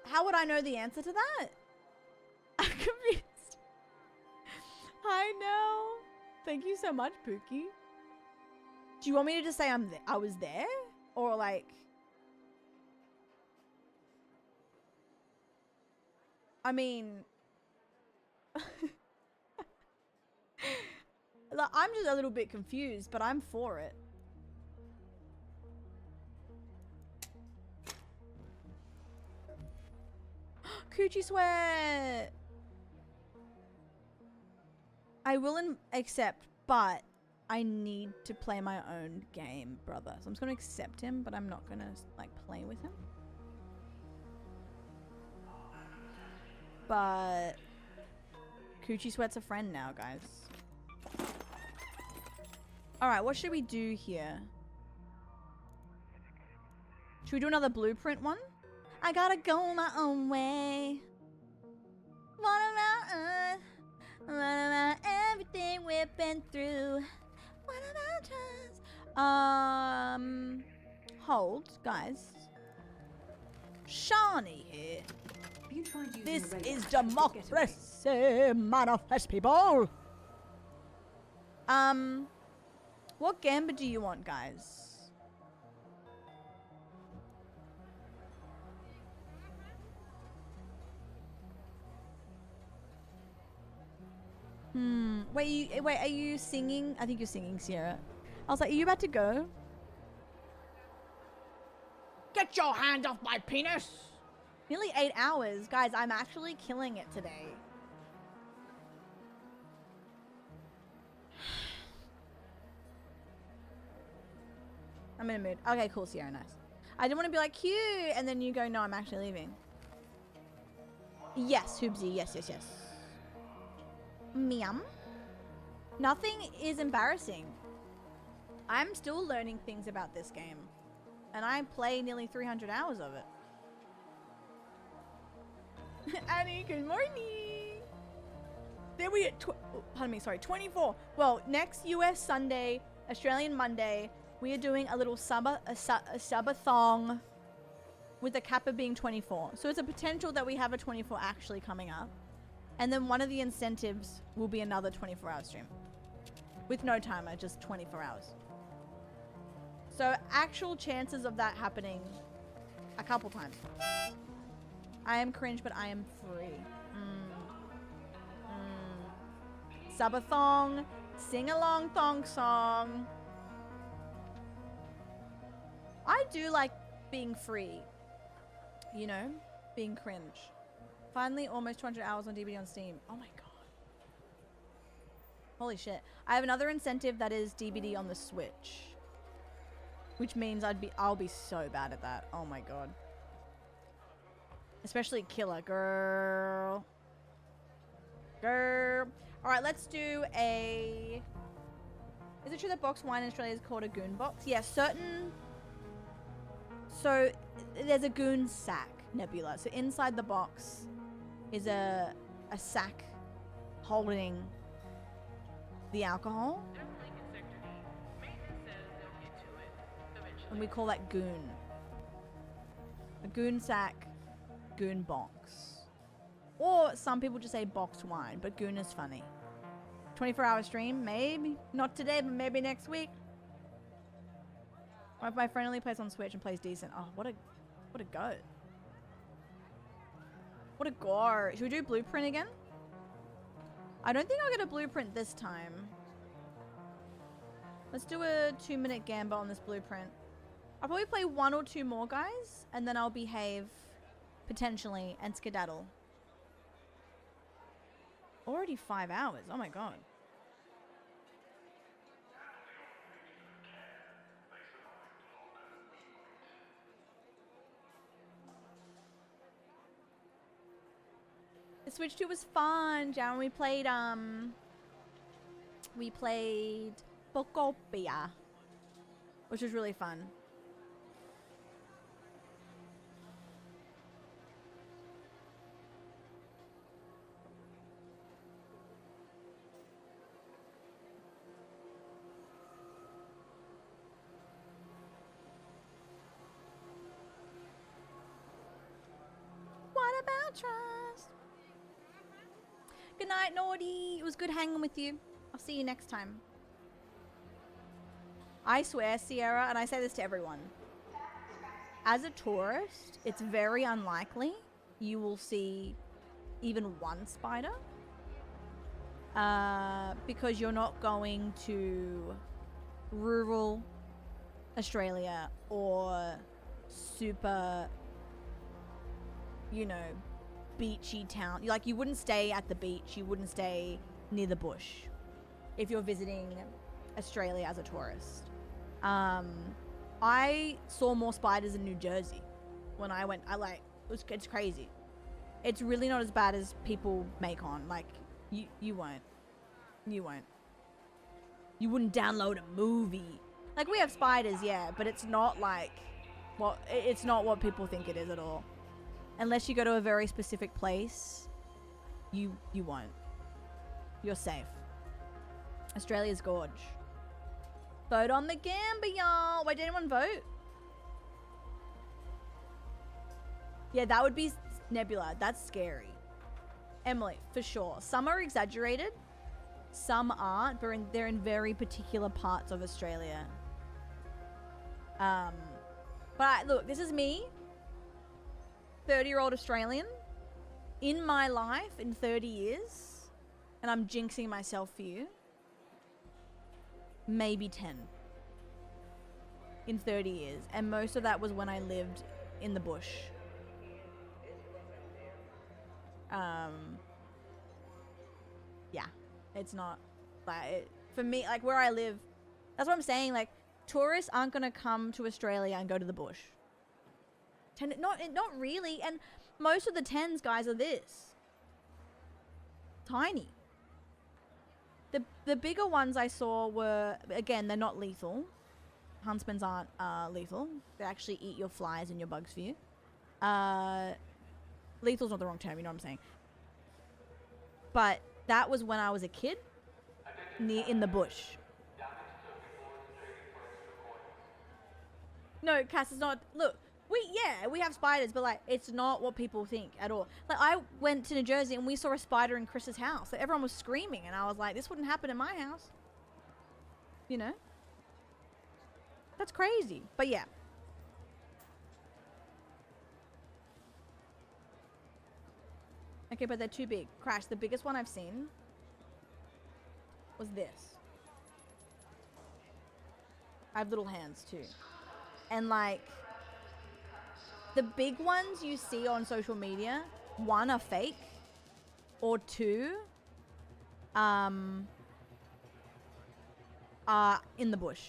how would I know the answer to that? I'm confused. I know. Thank you so much, Pookie. Do you want me to just say I was there? Or like... I mean... Like, I'm just a little bit confused, but I'm for it. Coochie sweat! I will accept, but I need to play my own game, brother. So I'm just gonna accept him, but I'm not gonna like play with him. But Coochie Sweat's a friend now, guys. Alright, what should we do here? Should we do another blueprint one? I gotta go my own way. What about us? What about everything we've been through? What about us? Hold, guys. Shawnee here. This is democracy, manifest people. What gamba do you want, guys? Wait, are you singing? I think you're singing, Sierra. I was like, are you about to go? Get your hand off my penis! Nearly 8 hours. Guys, I'm actually killing it today. I'm in a mood. Okay, cool, Sierra, nice. I didn't want to be like, cute, and then you go, no, I'm actually leaving. Yes, Hoobsy, yes, yes, yes. Meow. Nothing is embarrassing. I'm still learning things about this game. And I play nearly 300 hours of it. Annie, good morning. Then we get, pardon me, sorry, 24. Well, next US Sunday, Australian Monday, we are doing a little subathon with the kappa being 24. So it's a potential that we have a 24 actually coming up. And then one of the incentives will be another 24-hour stream. With no timer, just 24 hours. So actual chances of that happening a couple times. I am cringe, but I am free. Subathon, sing-along thong song. I do like being free. You know, being cringe. Finally, almost 200 hours on DBD on Steam. Oh my god. Holy shit. I have another incentive that is DBD on the Switch. Which means I'll be so bad at that. Oh my god. Especially Killer. Girl. Girl. Alright, let's do a... Is it true that box wine in Australia is called a goon box? Yeah, certain... So, there's a goon sack nebula. So inside the box is a sack holding the alcohol. And we call that goon. A goon sack, goon box. Or some people just say box wine, but goon is funny. 24-hour stream, maybe. Not today, but maybe next week. Or if my friend only plays on Switch and plays decent. Oh, what a go. What a go. Should we do Blueprint again? I don't think I'll get a Blueprint this time. Let's do a 2-minute gamba on this Blueprint. I'll probably play 1 or 2 more, guys, and then I'll behave, potentially, and skedaddle. Already 5 hours. Oh my god. The Switch 2 was fun, Jan. We played Pokopia, which was really fun. What about trust? Good night, Naughty. It was good hanging with you. I'll see you next time. I swear, Sierra, and I say this to everyone. As a tourist, it's very unlikely you will see even one spider. Because you're not going to rural Australia or super, you know, beachy town. Like, you wouldn't stay at the beach. You wouldn't stay near the bush if you're visiting Australia as a tourist. I saw more spiders in New Jersey when I went. It's crazy. It's really not as bad as people make on. Like, you won't. You won't. You wouldn't download a movie. Like, we have spiders, yeah, but it's not like it's not what people think it is at all. Unless you go to a very specific place, you won't. You're safe. Australia's gorge. Vote on the Gamba, y'all. Wait, did anyone vote? Yeah, that would be Nebula. That's scary. Emily, for sure. Some are exaggerated. Some aren't, but they're in very particular parts of Australia. But look, this is me. 30-year-old Australian in my life in 30 years, and I'm jinxing myself for you, maybe 10 in 30 years, and most of that was when I lived in the bush. Yeah, it's not like for me, like where I live, that's what I'm saying, like tourists aren't gonna come to Australia and go to the bush. Not really, and most of the 10s, guys, are this tiny. The bigger ones I saw were, again, they're not lethal. Huntsmans aren't lethal. They actually eat your flies and your bugs for you. lethal's not the wrong term, you know what I'm saying. But that was when I was a kid, in the bush. No, Cass, it's not. Look, we have spiders, but like it's not what people think at all. Like I went to New Jersey and we saw a spider in Chris's house. Like everyone was screaming, and I was like, this wouldn't happen in my house. You know? That's crazy. But yeah. Okay, but they're too big. Crash, the biggest one I've seen was this. I have little hands too. And like, the big ones you see on social media, one, are fake, or two, are in the bush.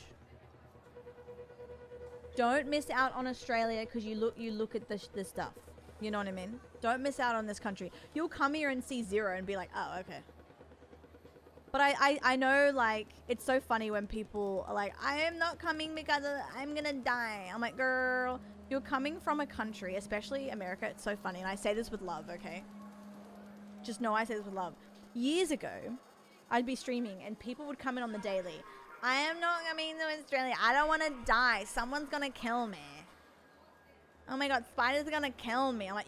Don't miss out on Australia because you look at the stuff. You know what I mean? Don't miss out on this country. You'll come here and see zero and be like, oh, okay. But I know, like, it's so funny when people are like, I am not coming because I'm gonna die. I'm like, girl, you're coming from a country, especially America. It's so funny. And I say this with love, okay? Just know I say this with love. Years ago, I'd be streaming and people would come in on the daily. I am not coming to Australia. I don't want to die. Someone's gonna kill me. Oh my god, spiders are gonna kill me. I'm like,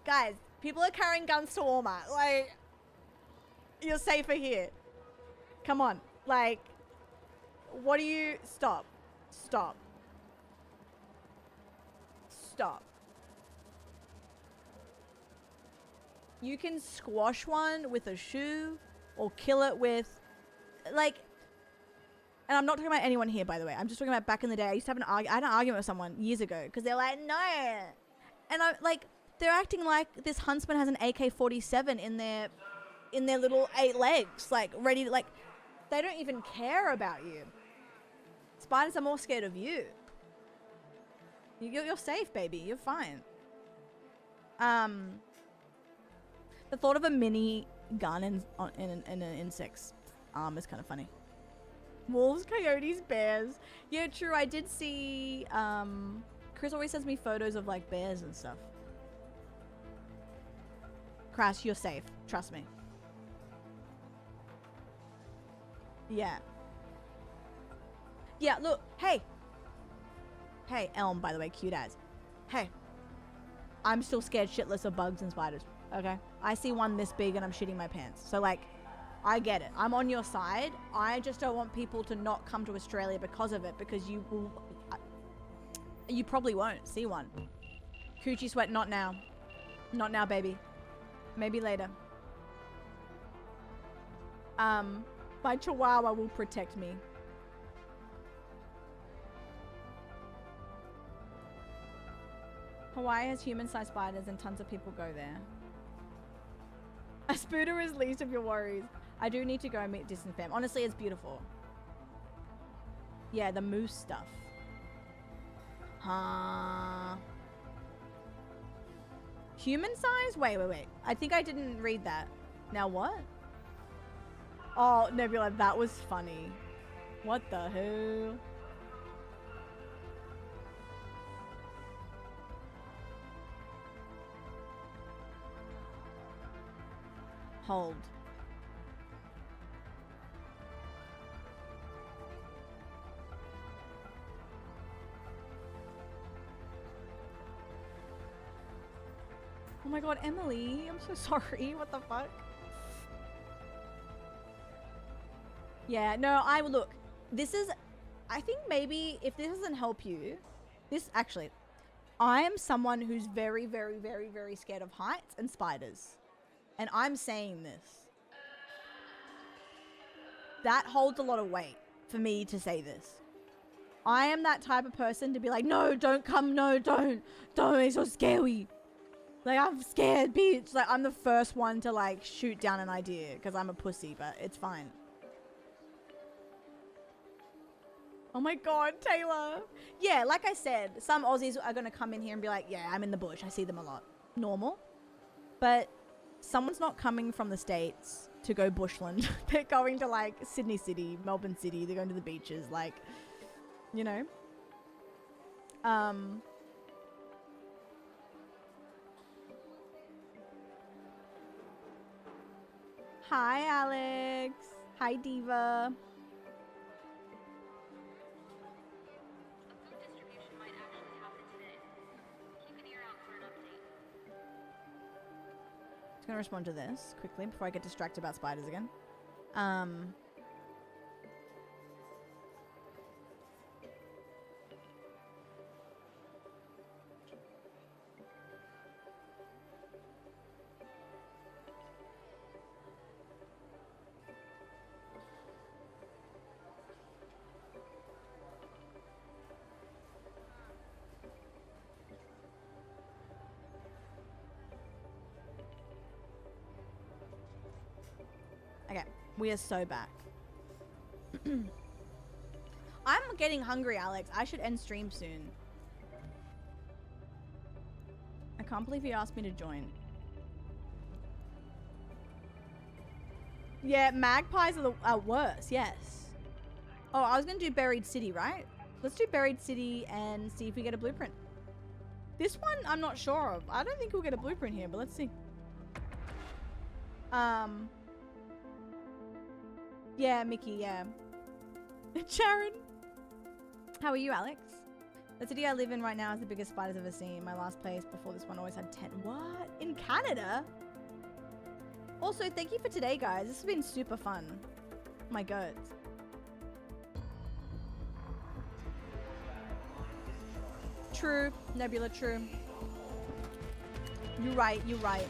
guys, people are carrying guns to Walmart. Like, you're safer here. Come on. Like, what do you... Stop. Stop. Stop. You can squash one with a shoe or kill it with... Like... And I'm not talking about anyone here, by the way. I'm just talking about back in the day. I used to have I had an argument with someone years ago because they're like, no. And I'm like, they're acting like this huntsman has an AK-47 in their little 8 legs, like ready to, like, they don't even care about you. Spiders are more scared of you. You're safe, baby. You're fine. The thought of a mini gun in an insect's arm is kind of funny. Wolves, coyotes, bears. Yeah, true. I did see, Chris always sends me photos of like bears and stuff. Crash, you're safe. Trust me. Yeah. Yeah, look. Hey. Hey, Elm, by the way, cute as. Hey. I'm still scared shitless of bugs and spiders. Okay? I see one this big and I'm shitting my pants. So like, I get it. I'm on your side. I just don't want people to not come to Australia because of it, because you will... you probably won't see one. Coochie sweat, not now. Not now, baby. Maybe later. My chihuahua will protect me. Hawaii has human-sized spiders and tons of people go there. A spooder is least of your worries. I do need to go and meet distant fam. Honestly, it's beautiful. Yeah, the moose stuff. Human size? Wait. I think I didn't read that. Now what? Oh, Nebula, that was funny. What the hell? Hold. Oh my god, Emily, I'm so sorry. What the fuck? Yeah, no, look, this is, I think maybe if this doesn't help you, actually, I am someone who's very, very, very, very scared of heights and spiders. And I'm saying this. That holds a lot of weight for me to say this. I am that type of person to be like, no, don't come, no, don't, it's so scary. Like, I'm scared, bitch. Like, I'm the first one to, like, shoot down an idea because I'm a pussy, but it's fine. Oh my god, Taylor. Yeah, like I said, some Aussies are going to come in here and be like, yeah, I'm in the bush. I see them a lot. Normal. But someone's not coming from the States to go bushland. They're going to, like, Sydney City, Melbourne City. They're going to the beaches, like, you know. Hi, Alex. Hi, Diva. Just gonna respond to this quickly before I get distracted about spiders again. Okay, we are so back. I'm getting hungry, Alex. I should end stream soon. I can't believe you asked me to join. Yeah, magpies are worse, yes. Oh, I was gonna do Buried City, right? Let's do Buried City and see if we get a blueprint. This one, I'm not sure of. I don't think we'll get a blueprint here, but let's see. Yeah, Mickey, yeah. Sharon. How are you, Alex? The city I live in right now is the biggest spiders I've ever seen. My last place before this one always had 10. What? In Canada? Also, thank you for today, guys. This has been super fun. My God. True. Nebula, true. You're right, you're right.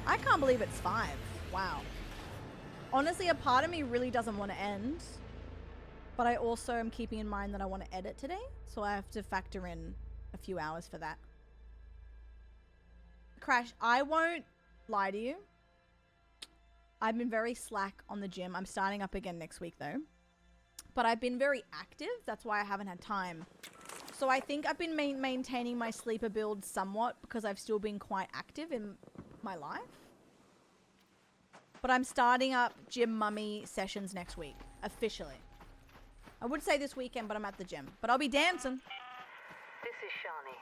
I can't believe it's 5. Wow. Honestly, a part of me really doesn't want to end, but I also am keeping in mind that I want to edit today, so I have to factor in a few hours for that. Crash, I won't lie to you. I've been very slack on the gym. I'm starting up again next week though, but I've been very active. That's why I haven't had time. So I think I've been maintaining my sleeper build somewhat because I've still been quite active in my life. But I'm starting up gym mummy sessions next week, officially. I would say this weekend, but I'm at the gym. But I'll be dancing. This is Shani.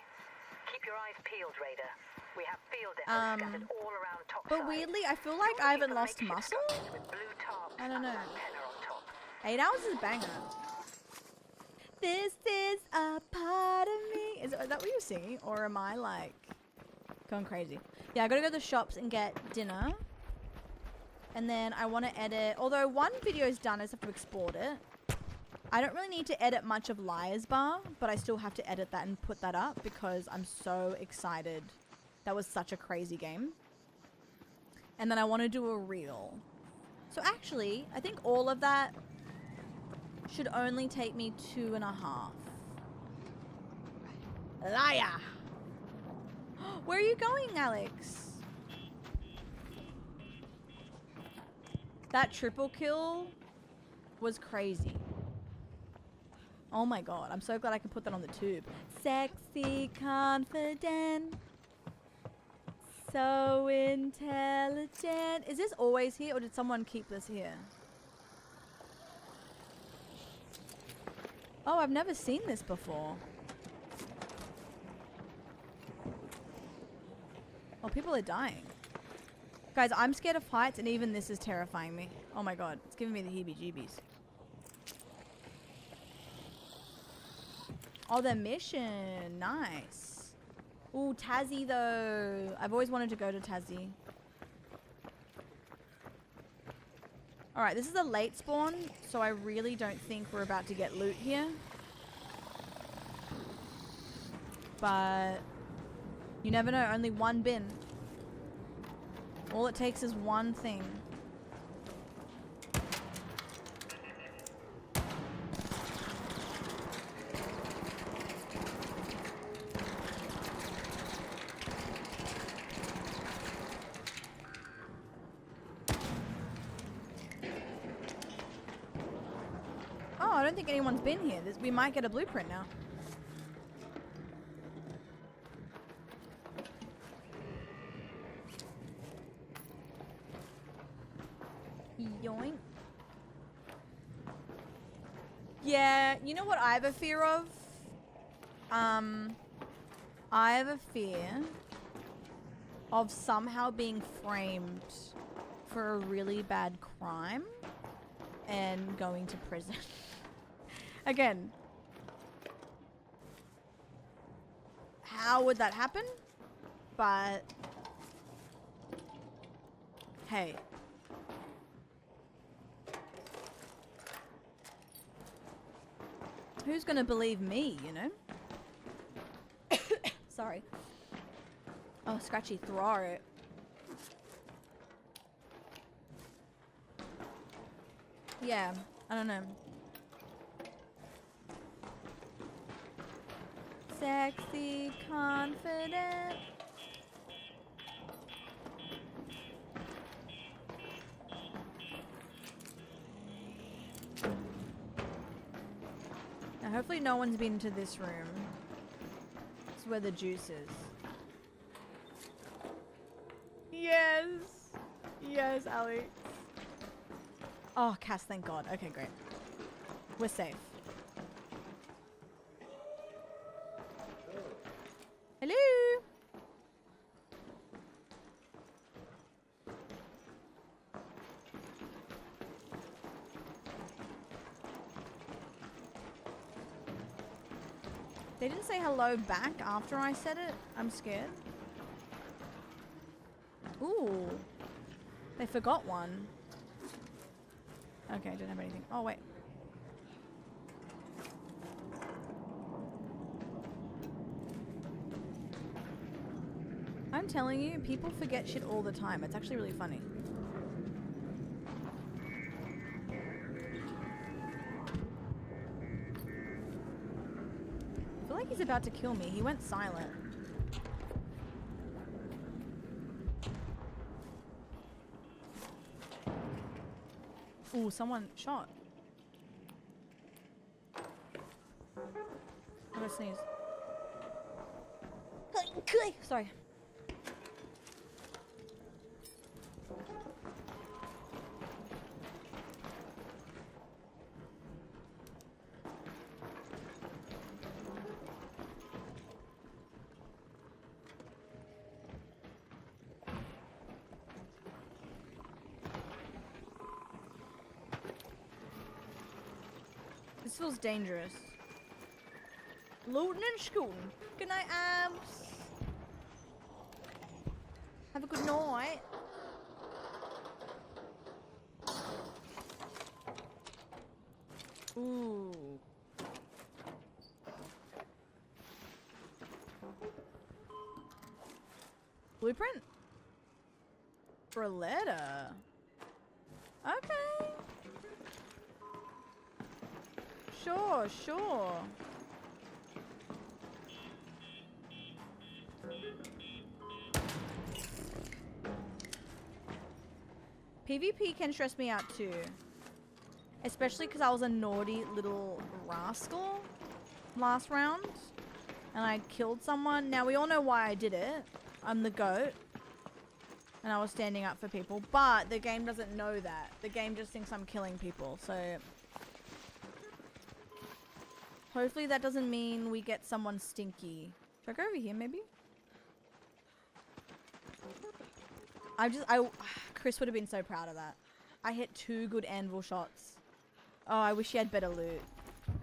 Keep your eyes peeled, Raider. We have field depots scattered all around topside. But weirdly, I feel like I haven't lost muscle. I don't know. 8 hours is a banger. This is a part of me. Is that what you're singing? Or am I like going crazy? Yeah, I gotta go to the shops and get dinner. And then I want to edit, although one video is done, I just have to export it. I don't really need to edit much of Liar's Bar, but I still have to edit that and put that up because I'm so excited. That was such a crazy game. And then I want to do a reel. So actually, I think all of that should only take me 2.5. Liar! Where are you going, Alex? That triple kill was crazy. Oh my God, I'm so glad I can put that on the tube. Sexy, confident, so intelligent. Is this always here or did someone keep this here? Oh, I've never seen this before. Oh, people are dying. Guys, I'm scared of heights and even this is terrifying me. Oh my God, it's giving me the heebie-jeebies. Oh, the mission. Nice. Ooh, Tassie though. I've always wanted to go to Tassie. Alright, this is a late spawn, so I really don't think we're about to get loot here. But you never know, only one bin. All it takes is one thing. Oh, I don't think anyone's been here. We might get a blueprint now. Yoink. Yeah, you know what I have a fear of? I have a fear of somehow being framed for a really bad crime and going to prison. Again, how would that happen? But hey, who's gonna believe me, you know? Sorry. Oh, scratchy throat. Yeah, I don't know. Sexy, confident. Now, hopefully no one's been to this room. It's where the juice is. Yes! Yes, Alex. Oh, Cass, thank God. Okay, great. We're safe. Hello? They didn't say hello back after I said it. I'm scared. Ooh. They forgot one. Okay, I don't have anything. Oh, wait. I'm telling you, people forget shit all the time. It's actually really funny. I feel like he's about to kill me. He went silent. Ooh, someone shot. I'm gonna sneeze. Sorry. This feels dangerous. Looting and scooting. Good night, abs. Have a good night. Ooh. Blueprint? For a letter. Okay. Sure, sure. PvP can stress me out too. Especially because I was a naughty little rascal last round. And I killed someone. Now we all know why I did it. I'm the GOAT. And I was standing up for people. But the game doesn't know that. The game just thinks I'm killing people. So hopefully that doesn't mean we get someone stinky. Should I go over here maybe? Chris would have been so proud of that. I hit 2 good anvil shots. Oh, I wish he had better loot.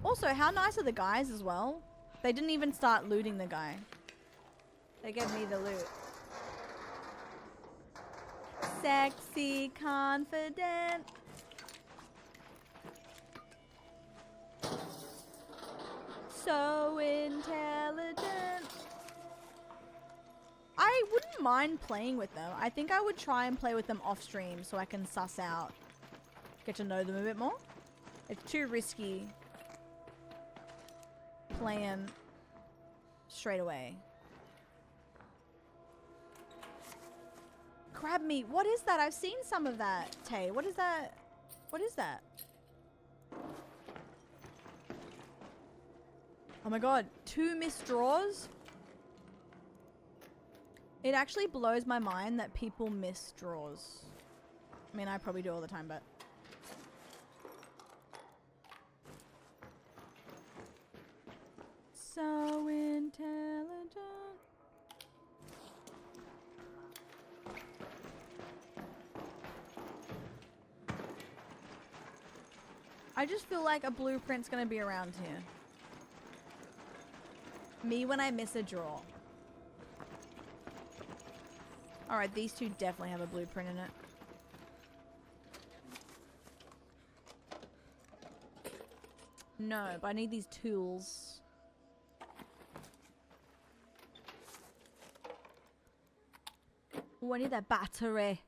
Also, how nice are the guys as well? They didn't even start looting the guy. They gave me the loot. Sexy, confident. So intelligent. I wouldn't mind playing with them. I think I would try and play with them off stream so I can suss out, get to know them a bit more. It's too risky playing straight away. Crab meat. What is that? I've seen some of that, Tay. What is that? What is that? Oh my god. 2 missed draws? It actually blows my mind that people miss draws. I mean, I probably do all the time, but... So intelligent. I just feel like a blueprint's gonna be around here. Me when I miss a draw. Alright, these two definitely have a blueprint in it. No, but I need these tools. Oh, I need that battery.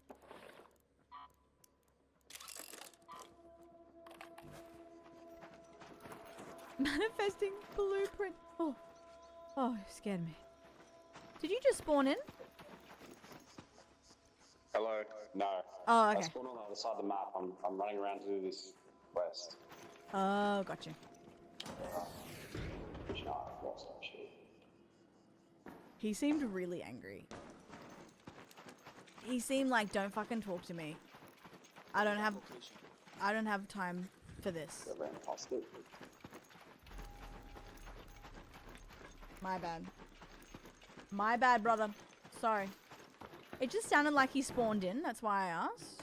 Manifesting blueprint. Oh, you scared me. Did you just spawn in? Hello? No. Oh, okay. I spawned on the other side of the map. I'm running around to do this quest. Oh, gotcha. Which no, I've lost actually. He seemed really angry. He seemed like, don't fucking talk to me. I don't have time for this. My bad. My bad, brother. Sorry. It just sounded like he spawned in. That's why I asked.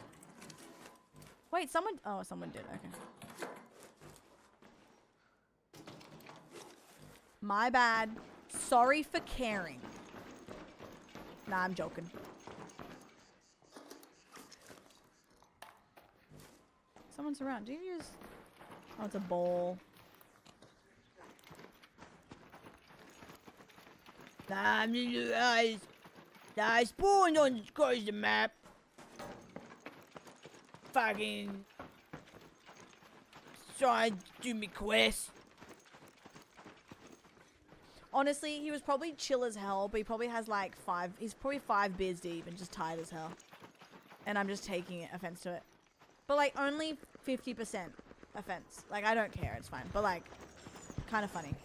Wait, someone... Oh, someone did. Okay. My bad. Sorry for caring. Nah, I'm joking. Someone's around. Do you use... Oh, it's a bowl. Time to guys. I spawned on across the map. Fucking trying to do me quest. Honestly, he was probably chill as hell, but he probably has like he's probably 5 beers deep and just tired as hell. And I'm just taking offense to it. But like only 50% offense. Like I don't care, it's fine. But like, kind of funny.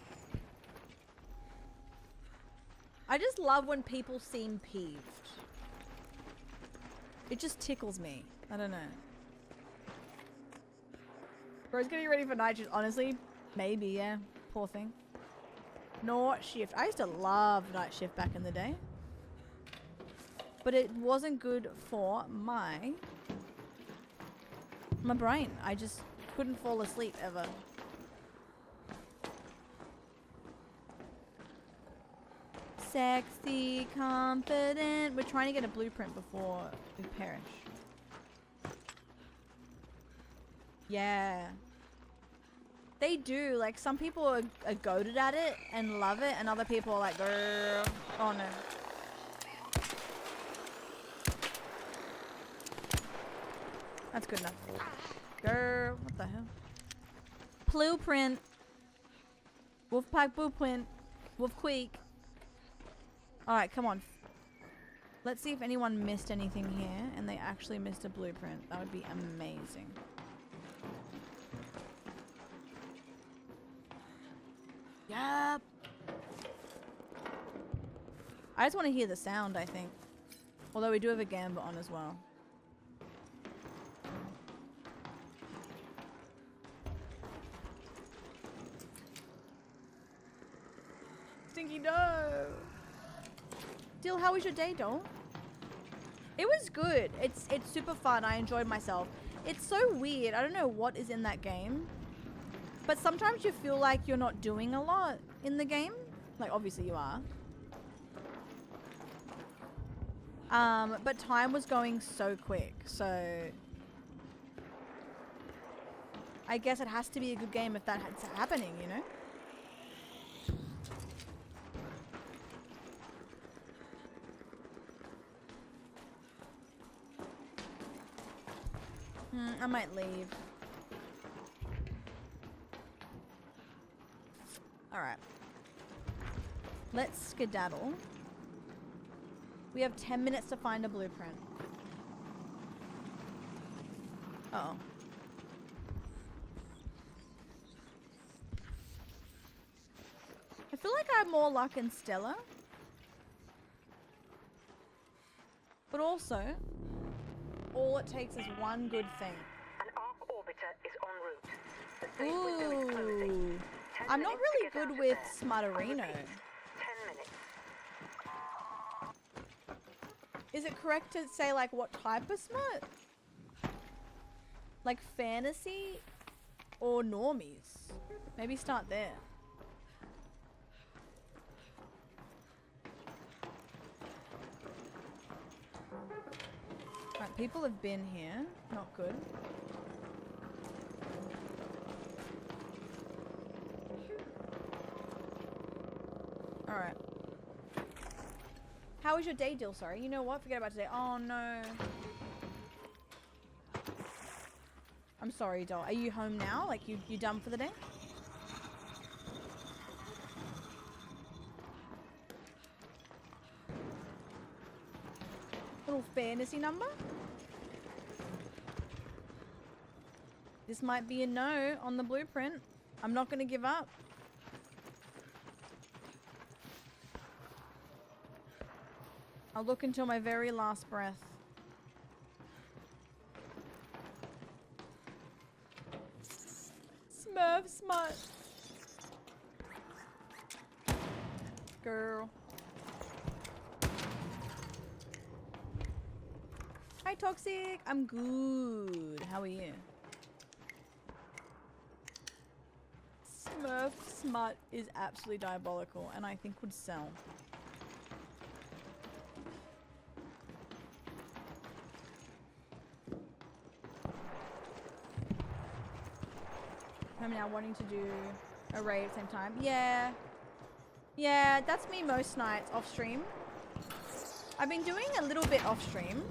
I just love when people seem peeved. It just tickles me. I don't know. Bro's getting ready for night shift. Honestly, maybe, yeah. Poor thing. Night shift. I used to love night shift back in the day. But it wasn't good for my brain. I just couldn't fall asleep ever. Sexy, confident. We're trying to get a blueprint before we perish. Yeah. They do. Like, some people are goated at it and love it, and other people are like, girl. Oh no. That's good enough. Girl, what the hell? Blueprint. Wolfpack blueprint. Wolf Queek. Alright, come on. Let's see if anyone missed anything here and they actually missed a blueprint. That would be amazing. Yep. I just want to hear the sound, I think. Although we do have a gambit on as well. Stinky no. Dill, how was your day, doll? It was good. It's super fun. I enjoyed myself. It's so weird. I don't know what is in that game. But sometimes you feel like you're not doing a lot in the game. Like, obviously you are. But time was going so quick. So I guess it has to be a good game if that's happening, you know? I might leave. Alright. Let's skedaddle. We have 10 minutes to find a blueprint. Uh-oh. I feel like I have more luck in Stella. But also, all it takes is one good thing. An arc orbiter is en route. The safe window is closing. Ooh. I'm not really good with Smarterino. 10 minutes. Is it correct to say like what type of smut? Like fantasy or normies? Maybe start there. Right, people have been here. Not good. Alright. How was your day, Dill? Sorry. You know what? Forget about today. Oh no. I'm sorry, Doll. Are you home now? Like you done for the day? Little fantasy number? This might be a no on the blueprint. I'm not gonna give up. I'll look until my very last breath. Smurf smut. Girl. Hi Toxic, I'm good. How are you? Smurf smut is absolutely diabolical and I think would sell. I'm now wanting to do a raid at the same time. Yeah. Yeah, that's me most nights off stream. I've been doing a little bit off stream.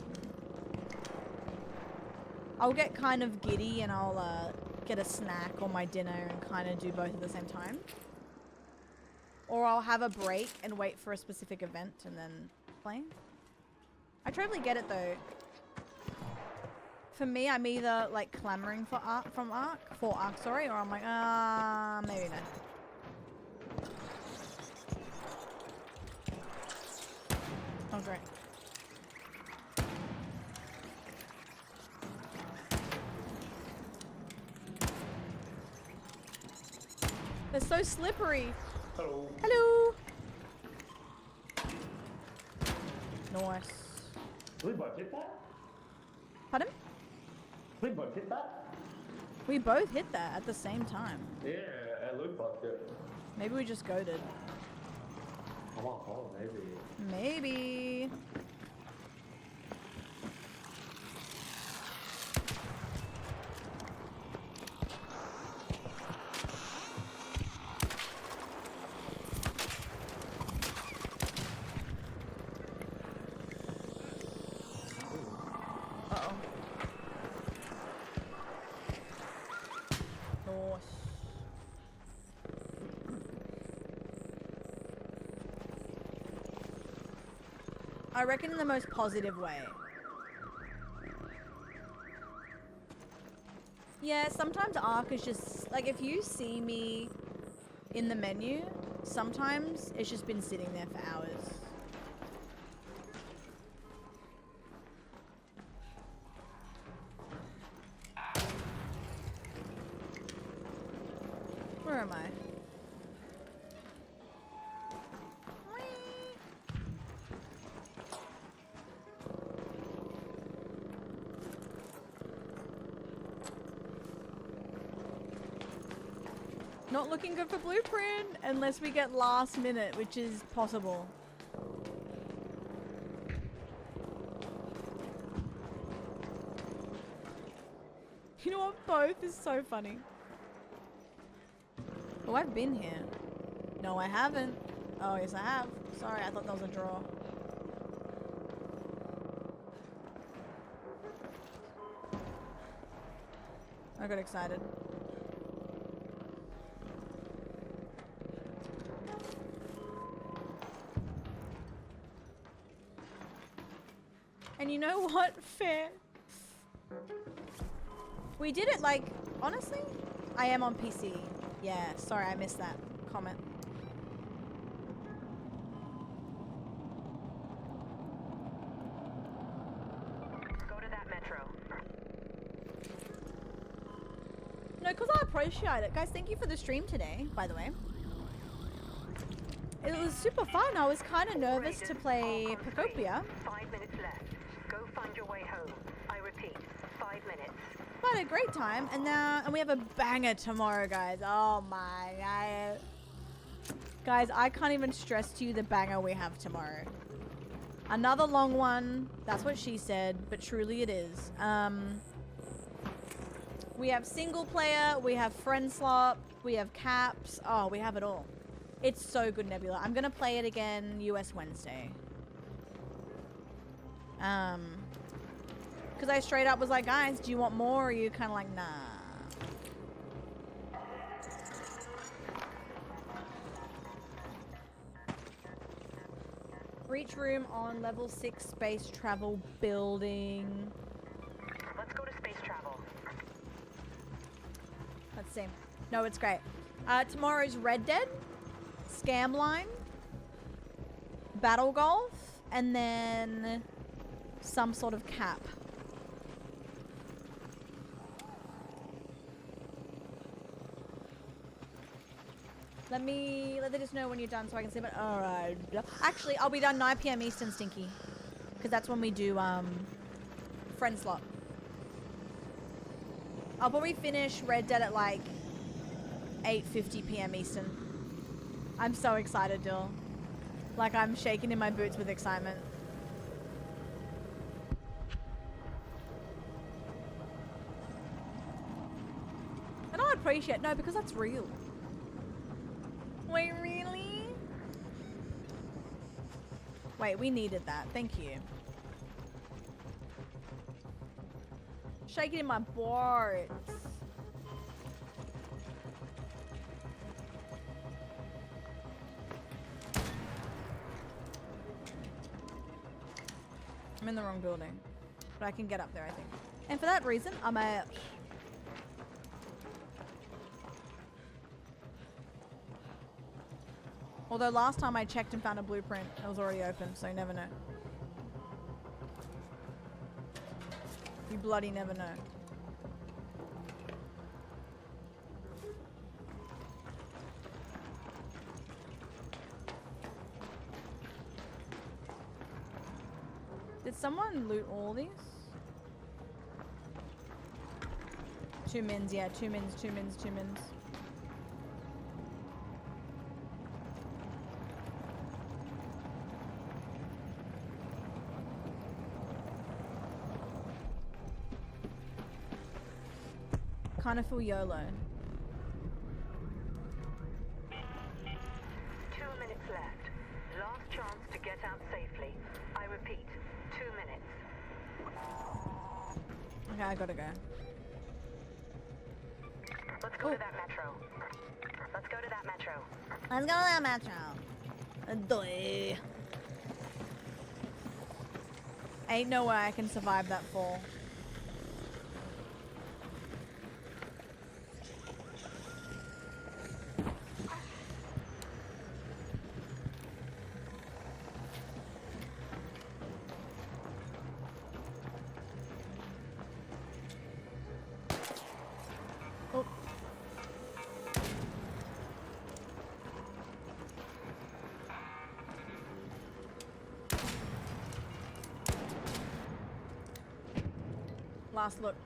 I'll get kind of giddy and I'll get a snack or my dinner and kind of do both at the same time. Or I'll have a break and wait for a specific event and then play. I totally get it though. For me, I'm either like clamoring for Ark, or I'm like, maybe no. Oh, great. They're so slippery. Hello. Hello. Nice. We both hit that? Pardon? We both hit that? We both hit that at the same time. Yeah, it looked like it. Maybe we just goaded. Oh, maybe. Maybe. Uh-oh. Nice. I reckon in the most positive way. Yeah, sometimes Ark is just, like, if you see me in the menu, sometimes it's just been sitting there for hours. Where am I? Not looking good for blueprint unless we get last minute, which is possible. You know what? Both is so funny. Oh, I've been here. No, I haven't. Oh, yes, I have. Sorry, I thought that was a draw. I got excited. And you know what? Fair. We did it like, honestly, I am on PC. Yeah, sorry, I missed that comment. Go to that metro. No, because I appreciate it. Guys, thank you for the stream today, by the way. It was super fun. I was kind of nervous to play Pocopia. 5 minutes left. Go find your way home. I repeat, 5 minutes. We had a great time, and we have a banger tomorrow, guys. Oh my god. Guys, I can't even stress to you the banger we have tomorrow. Another long one. That's what she said, but truly it is. We have single player, we have friend swap, we have caps. Oh, we have it all. It's so good, Nebula. I'm gonna play it again US Wednesday. Because I straight up was like, guys, do you want more? Or are you kind of like, nah? Reach room on level 6 space travel building. Let's go to space travel. Let's see. No, it's great. Tomorrow's Red Dead, Scam Line, Battle Golf, and then some sort of cap. Let it just know when you're done so I can see it. Alright. Actually, I'll be done 9 PM Eastern, Stinky. Because that's when we do, friend slot. I'll probably finish Red Dead at like 8:50 PM Eastern. I'm so excited, Dill. Like I'm shaking in my boots with excitement. And I appreciate, no, because that's real. Wait, really? Wait, we needed that. Thank you. Shaking in my boots. I'm in the wrong building. But I can get up there, I think. And for that reason, I'm out. Although last time I checked and found a blueprint, it was already open, so you never know. You bloody never know. Did someone loot all these? 2 mins, yeah, 2 mins, 2 mins, 2 mins. Kind of feel YOLO. 2 minutes left. Last chance to get out safely. I repeat, 2 minutes. Okay, I gotta go. Let's go to that metro. Let's go to that metro. Let's go to that metro. Doy. Ain't no way I can survive that fall. Last look.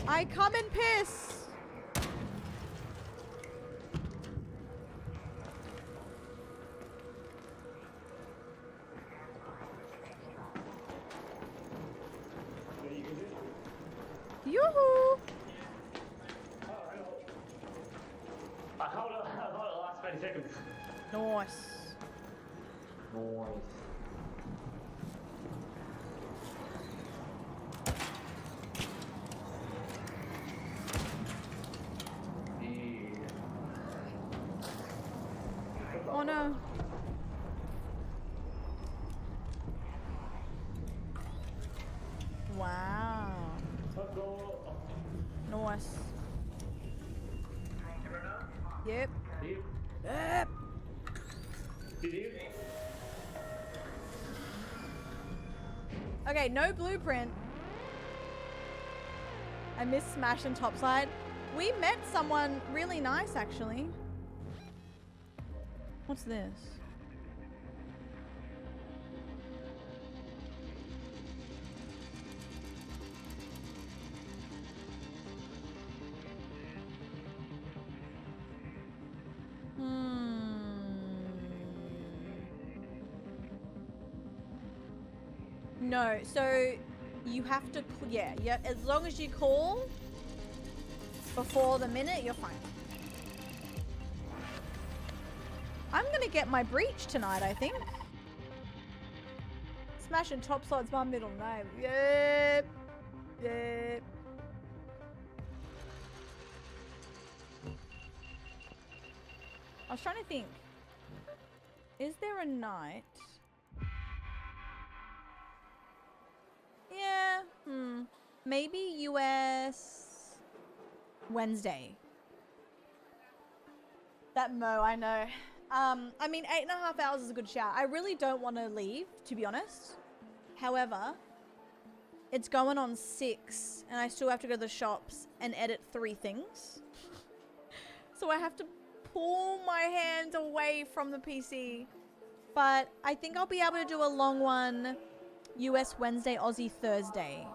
I come in piss. Yoo-hoo! Hold on, the last 20 seconds. Nice. Oh no. Wow. Nice. Yep. Okay, no blueprint. I miss Smash and Topside. We met someone really nice, actually. What's this? No, so you have to, yeah, as long as you call before the minute, you're fine. I'm gonna get my breach tonight, I think. Smash and Topside's my middle name. Yep. Yep. I was trying to think. Is there a night? Yeah. Maybe US Wednesday. That Mo, I know. I mean, 8.5 hours is a good shout. I really don't want to leave, to be honest. However, it's going on 6, and I still have to go to the shops and edit 3 things. So I have to pull my hands away from the PC. But I think I'll be able to do a long one, US Wednesday, Aussie Thursday.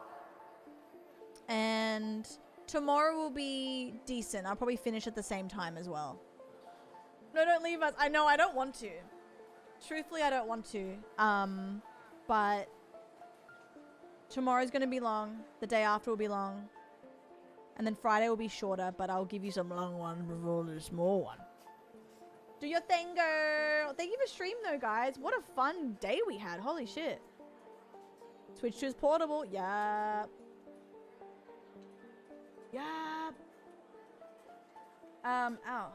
And tomorrow will be decent. I'll probably finish at the same time as well. No, don't leave us. I know, I don't want to. Truthfully, I don't want to. But tomorrow's going to be long. The day after will be long. And then Friday will be shorter, but I'll give you some long one before the small one. Do your thing, girl. Thank you for stream, though, guys. What a fun day we had. Holy shit. Twitch 2 is portable. Yup. Yup. Ow.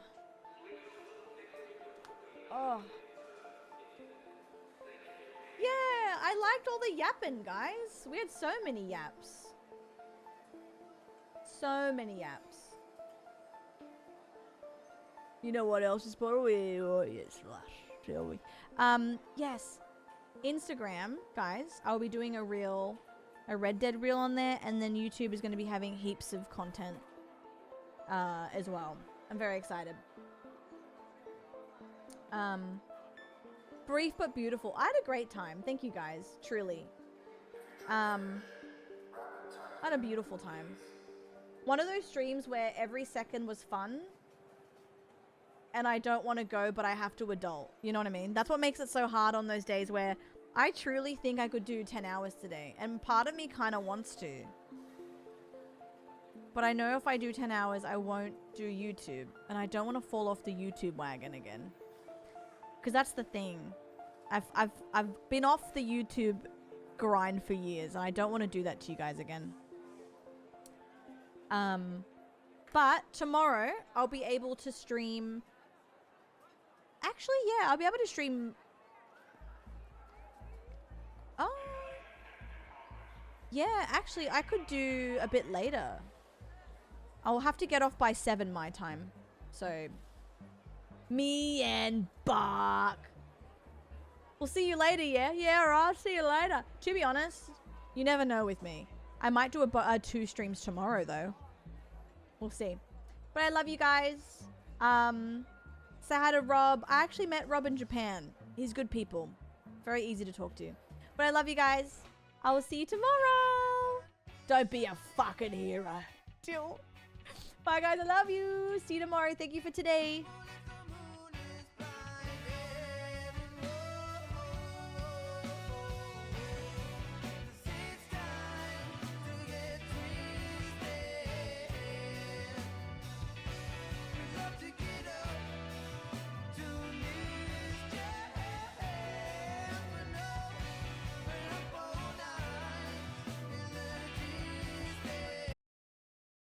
Oh. Yeah, I liked all the yapping, guys. We had so many yaps. So many yaps. You know what else is portable? Yes, shall we? Yes. Instagram, guys. I'll be doing a Red Dead reel on there, and then YouTube is going to be having heaps of content as well. I'm very excited. Brief but beautiful. I had a great time. Thank you guys. Truly. I had a beautiful time. One of those streams where every second was fun and I don't want to go, but I have to adult. You know what I mean? That's what makes it so hard on those days where I truly think I could do 10 hours today. And part of me kind of wants to. But I know if I do 10 hours, I won't do YouTube. And I don't want to fall off the YouTube wagon again. Because that's the thing. I've been off the YouTube grind for years. And I don't want to do that to you guys again. But tomorrow, I'll be able to stream... Actually, yeah, I'll be able to stream... Oh. Yeah, actually, I could do a bit later. I'll have to get off by 7 my time. So, me and Bark. We'll see you later, yeah? Yeah, alright, see you later. To be honest, you never know with me. I might do 2 streams tomorrow, though. We'll see. But I love you guys. Say hi to Rob. I actually met Rob in Japan. He's good people. Very easy to talk to. But I love you guys. I will see you tomorrow. Don't be a fucking hero. Bye, guys. I love you. See you tomorrow. Thank you for today.